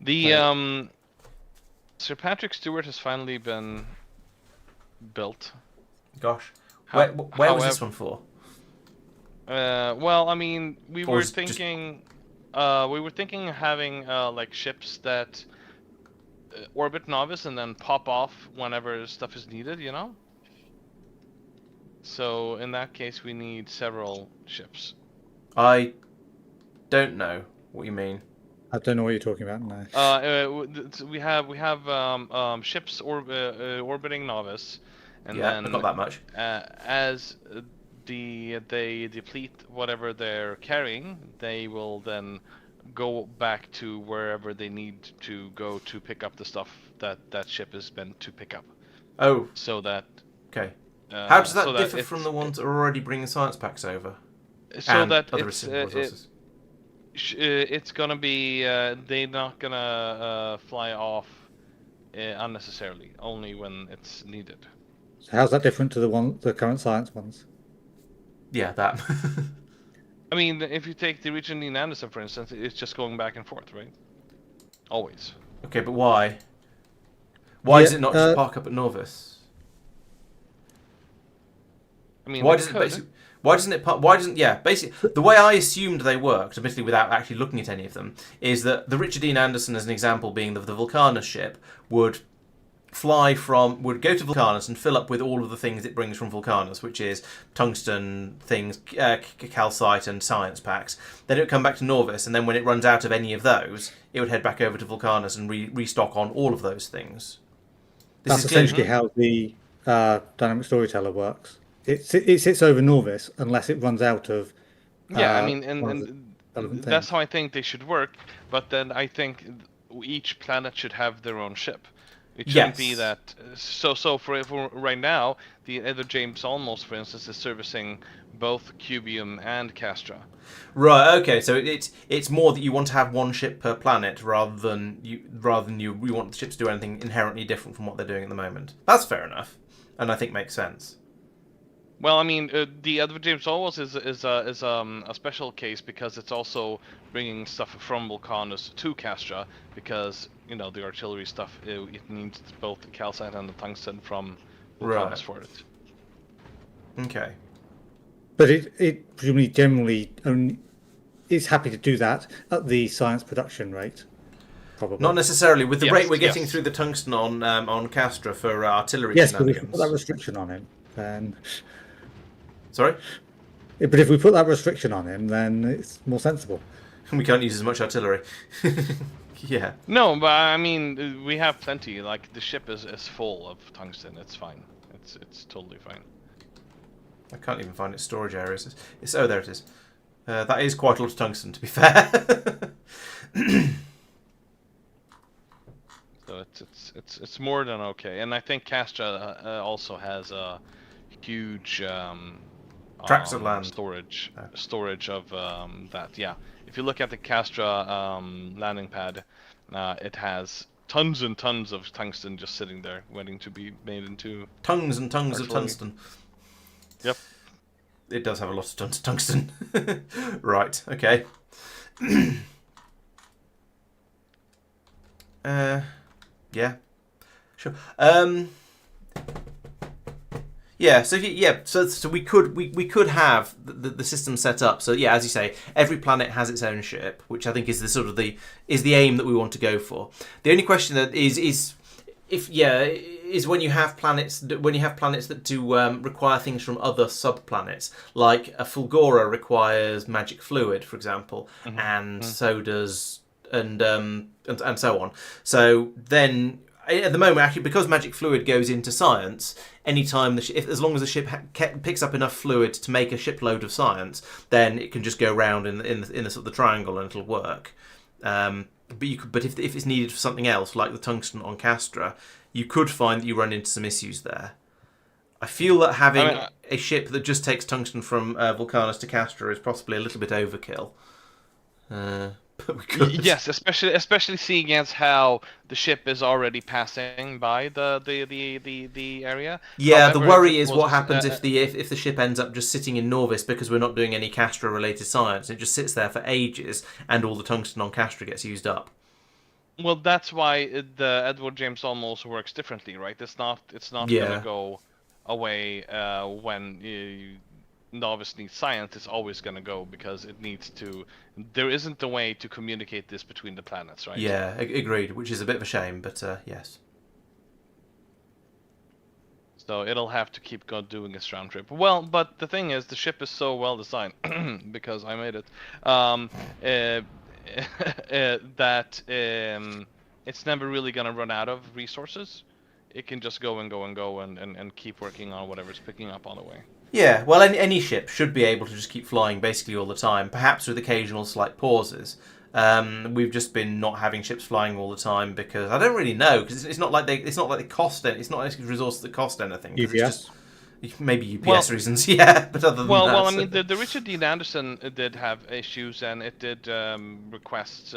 The Sir Patrick Stewart has finally been built. Gosh. How- Where was this one for? Well, I mean, we Or were is it just- thinking of having like ships that orbit Nauvis and then pop off whenever stuff is needed, you know? So in that case, we need several ships. I don't know what you mean. I don't know what you're talking about now. We have ships orbiting Nauvis, and Yeah, then I've got that much. as they deplete whatever they're carrying, they will then go back to wherever they need to go to pick up the stuff that ship is meant to pick up. Oh, So that okay. How does that so differ it's- from the ones that are already bringing science packs over? so and that other it's resources? it's gonna be they're not gonna fly off unnecessarily, only when it's needed. So how's that different to the current science ones? Yeah, that. I mean, if you take the Regent Dean Anderson, for instance, it's just going back and forth, right? Always. Okay, but why? Why Yeah, does it not just park up at Norvice? I mean, Why they does it could. basically? Why doesn't it? Why doesn't? Yeah, basically, the way I assumed they worked, admittedly without actually looking at any of them, is that the Richard Dean Anderson, as an example, being the Vulcanus ship, would would go to Vulcanus and fill up with all of the things it brings from Vulcanus, which is tungsten things, calcite, and science packs. Then it would come back to Norvis, and then when it runs out of any of those, it would head back over to Vulcanus and restock on all of those things. That's essentially how the dynamic storyteller works. It sits over Norvis unless it runs out of. Yeah, I mean, one of the and relevant that's things. how I think they should work. But then I think each planet should have their own ship. It shouldn't be Yes. that. So for right now, the Edward James Olmos, for instance, is servicing both Cubium and Castra. Right. Okay. So it's more that you want to have one ship per planet rather than you want the ships to do anything inherently different from what they're doing at the moment. That's fair enough, and I think makes sense. Well, I mean, the Edward James Olmos is a special case because it's also bringing stuff from Vulcanus to Castra because the artillery stuff it needs both the calcite and the tungsten from Vulcanus Right. for it. Okay. But it presumably generally only is happy to do that at the science production rate. Probably. Not necessarily with the Yes, rate we're getting yes. through the tungsten on Castra for artillery Yes, but if we put that shenanigans. restriction on him, then. Sorry, But if we put that restriction on him, then it's more sensible. we can't use as much artillery. Yeah. No, but I mean, we have plenty. Like the ship is full of tungsten. It's fine. It's totally fine. I can't even find its storage areas. Oh, there it is. That is quite a lot of tungsten, to be fair. So it's more than okay. And I think Castra also has a huge Tracts of land. storage of that. Yeah, if you look at the Castra landing pad, it has tons and tons of tungsten just sitting there, waiting to be made into Tongues and tongues of artillery. tungsten. Yep. It does have a lot of tungsten. Right, okay. Yeah. Sure. Yeah, so we could have the system set up. So yeah, as you say, every planet has its own ship, which I think is the aim that we want to go for. The only question that is when you have planets that do require things from other subplanets, like a Fulgora requires magic fluid, for example, and so does and so on. So then, at the moment, actually, because magic fluid goes into science, anytime as long as the ship picks up enough fluid to make a shipload of science, then it can just go round in the sort of the triangle and it'll work. But if it's needed for something else, like the tungsten on Castra, you could find that you run into some issues there. I feel that having a ship that just takes tungsten from Vulcanus to Castra is possibly a little bit overkill. But we could. Yes, especially seeing as how the ship is already passing by the area. Yeah, However, the worry if is it what was, happens if the ship ends up just sitting in Norvice because we're not doing any Castra related science. It just sits there for ages, and all the tungsten on Castra gets used up. Well, that's why the Edward James almost works differently, right? It's not gonna go away when Novice needs science. It's always gonna go because it needs to. There isn't a way to communicate this between the planets, right? Yeah, agreed. Which is a bit of a shame, but yes. So it'll have to keep doing its round trip. Well, but the thing is, the ship is so well designed because I made it. That it's never really gonna run out of resources. It can just go and go and go and keep working on whatever's picking up on the way. Yeah, well, any ship should be able to just keep flying basically all the time, perhaps with occasional slight pauses. We've just been not having ships flying all the time because I don't really know, because it's not like they cost it's not a resource that cost anything. UPS. Maybe UPS reasons, yeah. But other than that, I mean, the Richard Dean Anderson did have issues, and it did request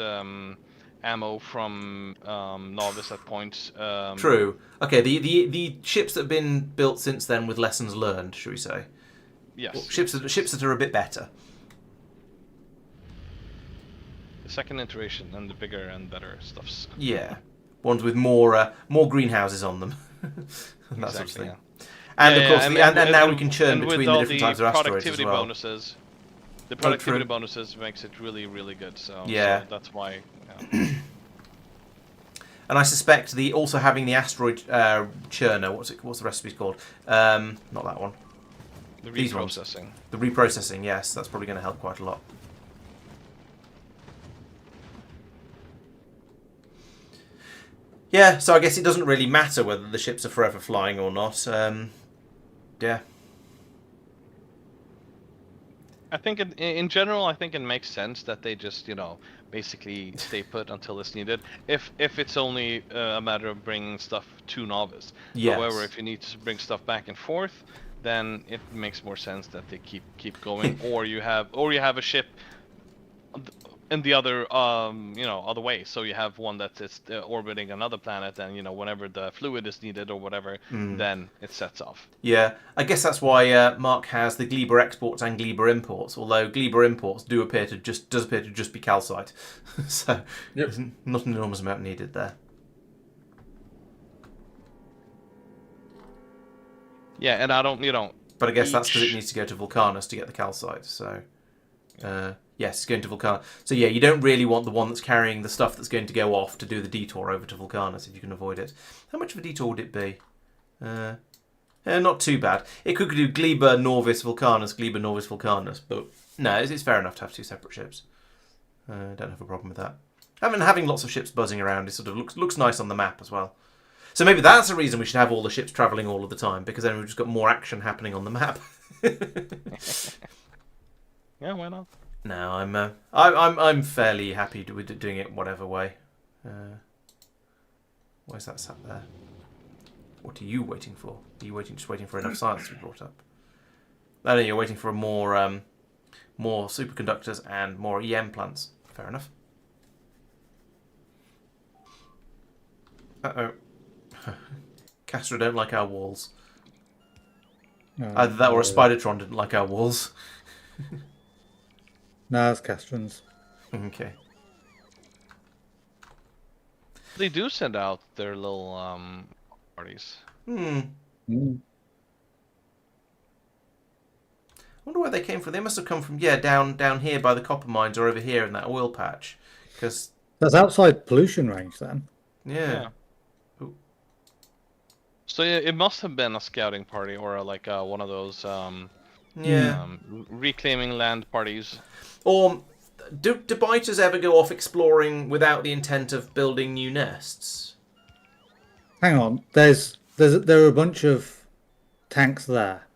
ammo from Nauvis at points. True. Okay, the ships that have been built since then with lessons learned, should we say? Yes. Well, ships that are a bit better. The second iteration and the bigger and better stuffs. Yeah, ones with more greenhouses on them. That sort of thing. Yeah. And of course, and now we can churn between the different types of asteroids as well. Bonuses, the productivity bonuses makes it really, really good. So that's why. Yeah. And I suspect also having the asteroid churner. What's the recipe called? Not that one. The reprocessing. The reprocessing. Yes, that's probably going to help quite a lot. Yeah, so I guess it doesn't really matter whether the ships are forever flying or not. Yeah. I think in general, I think it makes sense that they just, basically stay put until it's needed. If it's only a matter of bringing stuff to Nauvis. Yes. However, if you need to bring stuff back and forth, then it makes more sense that they keep going, or you have a ship in the other other way. So you have one that's orbiting another planet, and whenever the fluid is needed or whatever, then it sets off. Yeah, I guess that's why Mark has the Gleber exports and Gleber imports. Although Gleber imports does appear to just be calcite, so there's not an enormous amount needed there. Yeah, and I don't, But I guess that's because it needs to go to Vulcanus to get the calcite. So. Yes, it's going to Vulcanus. So yeah, you don't really want the one that's carrying the stuff that's going to go off to do the detour over to Vulcanus if you can avoid it. How much of a detour would it be? Not too bad. It could do Gleber, Norvice, Vulcanus, Gleber, Norvice, Vulcanus, but no, it's fair enough to have two separate ships. Don't have a problem with that. Having lots of ships buzzing around, it sort of looks nice on the map as well. So maybe that's the reason we should have all the ships travelling all of the time, because then we've just got more action happening on the map. Yeah, why not? No, I'm fairly happy with doing it whatever way. Where's that sat there? What are you waiting for? Are you just waiting for enough science to be brought up? No, you're waiting for more superconductors and more EM plants. Fair enough. Uh-oh. Castra don't like our walls. No, Either that or a no. Spidertron didn't like our walls. No, it's Castrans. Okay. They do send out their little parties. Mm. I wonder where they came from. They must have come from, yeah, down here by the copper mines or over here in that oil patch. Because, That's outside pollution range then. yeah. So yeah, it must have been a scouting party or like one of those Yeah. reclaiming land parties. Or do biters ever go off exploring without the intent of building new nests? Hang on, there are a bunch of tanks there.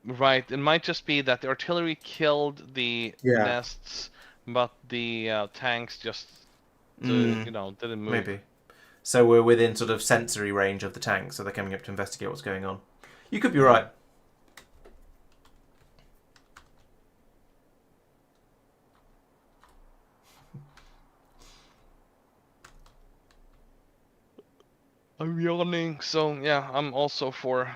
Right, it might just be that the artillery killed the Yeah. nests, but the tanks just, Mm. didn't move. Maybe. So we're within sort of sensory range of the tank, so they're coming up to investigate what's going on. You could be right. I'm yawning, so yeah, I'm also for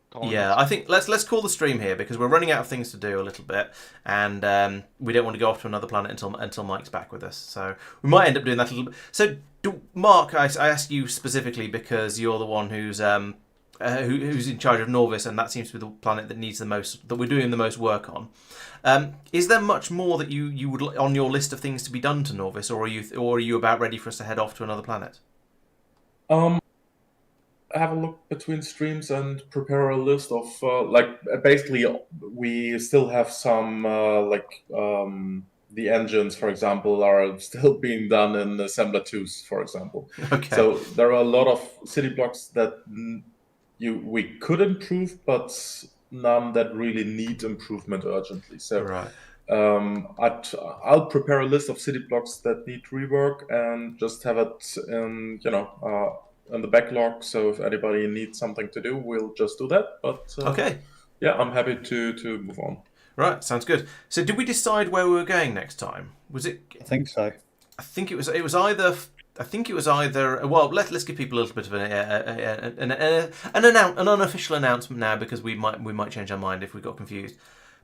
calling Yeah, it. I think let's call the stream here because we're running out of things to do a little bit, and we don't want to go off to another planet until Mike's back with us. So we might end up doing that a little bit. So, Mark, I ask you specifically because you're the one who's in charge of Norvice, and that seems to be the planet that needs the most, that we're doing the most work on. Is there much more that you would on your list of things to be done to Norvice, or are you about ready for us to head off to another planet? Have a look between streams and prepare a list of basically we still have some the engines, for example, are still being done in assembler 2s, for example. Okay. So there are a lot of city blocks that we could improve, but none that really need improvement urgently. So Right. I'll prepare a list of city blocks that need rework and just have it in in the backlog. So if anybody needs something to do, we'll just do that. But Okay. yeah, I'm happy to move on. Right. Sounds good. So did we decide where we were going next time? Was it? I think so. I think it was either. I think it was either. Well, let's give people a little bit of an unofficial announcement now because we might change our mind if we got confused.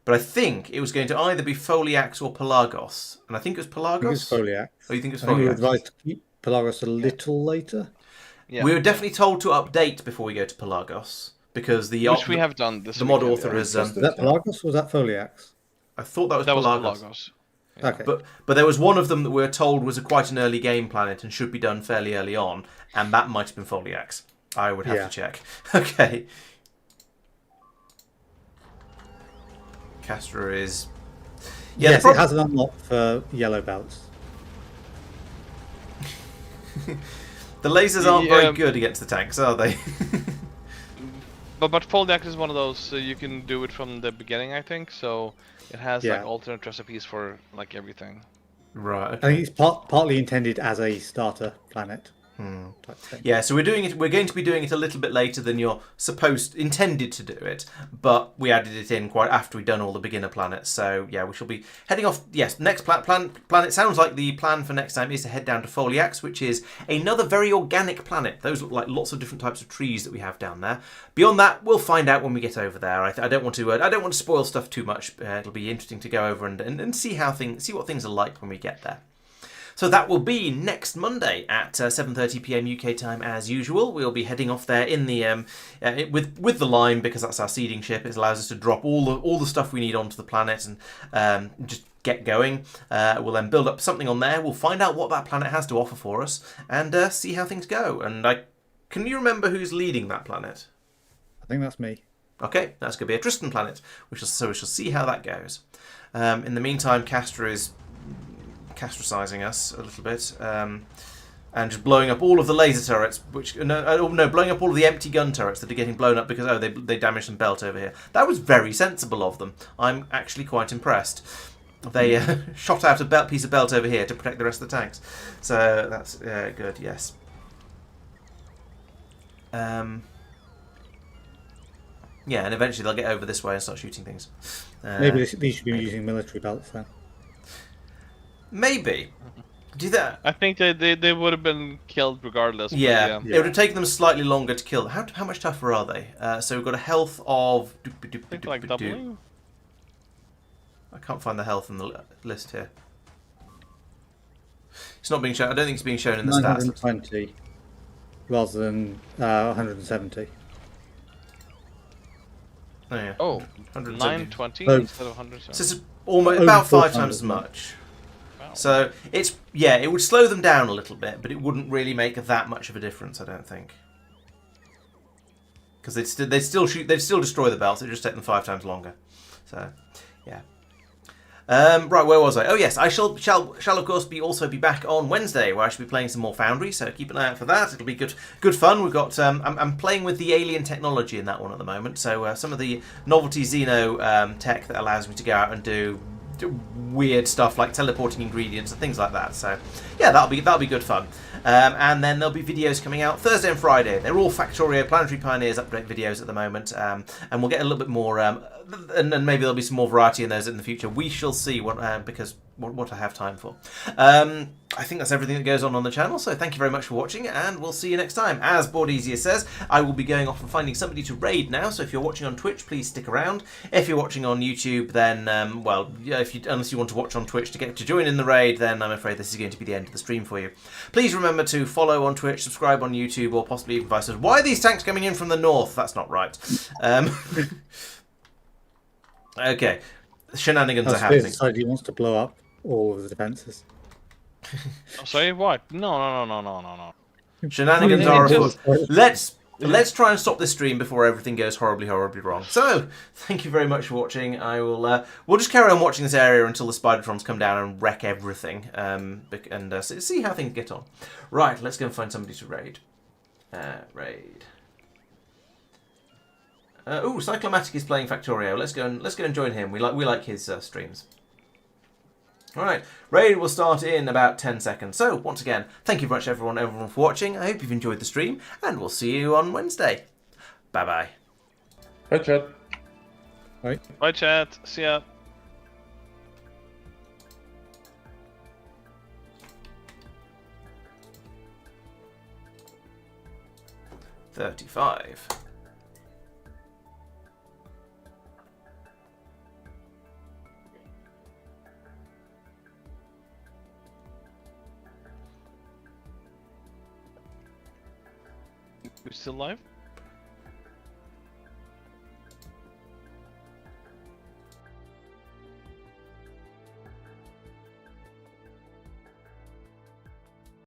But I think it was going to either be Foliax or Pelagos, and I think it was Pelagos. I think it's Foliax. Oh, you think it's I think we were Foliax? advised to keep Pelagos a little later. Yeah. We were definitely told to update before we go to Pelagos because Which we have done this the mod weekend, author yeah. is. Was that Pelagos or was that Foliax? I thought that was That was Pelagos. Pelagos. Okay. But there was one of them that we were told was quite an early game planet and should be done fairly early on, and that might have been Foliax. I would have to check. Okay. Castra is. Yeah, Yes, it has an unlock for yellow belts. The lasers aren't Yeah. very good against the tanks, are they? But Foldax is one of those, so you can do it from the beginning, I think. So it has Yeah. like alternate recipes for like everything. Right. I think it's partly intended as a starter planet. Type thing. Yeah, so we're going to be doing it a little bit later than you're intended to do it, but we added it in quite after we'd done all the beginner planets. So yeah, we shall be heading off. Yes, next planet sounds like the plan for next time is to head down to Foliax, which is another very organic planet. Those look like lots of different types of trees that we have down there. Beyond that, we'll find out when we get over there. I don't want to spoil stuff too much. It'll be interesting to go over and see what things are like when we get there. So that will be next Monday at 7:30 p.m. UK time as usual. We'll be heading off there in the with the Lime because that's our seeding ship. It allows us to drop all the stuff we need onto the planet and just get going. We'll then build up something on there. We'll find out what that planet has to offer for us and see how things go. And can you remember who's leading that planet? I think that's me. Okay, that's going to be a Tristan planet. We shall see how that goes. In the meantime, Castra is castricizing us a little bit and just blowing up all of the laser turrets, blowing up all of the empty gun turrets that are getting blown up because they damaged some belt over here. That was very sensible of them. I'm actually quite impressed. They shot out a piece of belt over here to protect the rest of the tanks, so that's good. Yes. Yeah, and eventually they'll get over this way and start shooting things. Maybe these should be using military belts then. Maybe. Do that. I think they would have been killed regardless. Yeah, But it would have taken them slightly longer to kill. How much tougher are they? So we've got a health of. I think like doubling. I can't find the health in the list here. It's not being shown. I don't think it's being shown in the stats. 920 rather than 170. Oh, yeah. Oh, 170. 920 Oh. instead of 170. So it's almost Over about 5 4 times as times, much. Wow. So it's it would slow them down a little bit, but it wouldn't really make that much of a difference, I don't think. Because they'd still destroy the belts. It'd just take them 5 times longer. So, yeah. Right, where was I? Oh yes, I shall of course also be back on Wednesday, where I shall be playing some more Foundry. So keep an eye out for that. It'll be good fun. We've got I'm playing with the alien technology in that one at the moment. So some of the novelty Xeno tech that allows me to go out and do weird stuff like teleporting ingredients and things like that. So yeah, that'll be good fun. And then there'll be videos coming out Thursday and Friday. They're all Factorio Planetary Pioneers update videos at the moment, and we'll get a little bit more, and maybe there'll be some more variety in those in the future. We shall see what I have time for. I think that's everything that goes on the channel, so thank you very much for watching, and we'll see you next time. As Boardeasier says, I will be going off and finding somebody to raid now, so if you're watching on Twitch, please stick around. If you're watching on YouTube, then, unless you want to watch on Twitch to join in the raid, then I'm afraid this is going to be the end of the stream for you. Please remember to follow on Twitch, subscribe on YouTube, or possibly even vice versa. Why are these tanks coming in from the north? That's not right. Okay, shenanigans are happening. Decided he wants to blow up all of the defences. Oh, sorry, what? No. Shenanigans are afoot. Let's try and stop this stream before everything goes horribly wrong. So, thank you very much for watching. I will. We'll just carry on watching this area until the Spidertrons come down and wreck everything, and see how things get on. Right, let's go and find somebody to raid. Raid. Cyclomatic is playing Factorio. Let's go and join him. We like his streams. Alright, raid will start in about 10 seconds. So, once again, thank you very much everyone for watching. I hope you've enjoyed the stream, and we'll see you on Wednesday. Bye-bye. Hi, chat. Bye, chat. See ya. $35. We still live?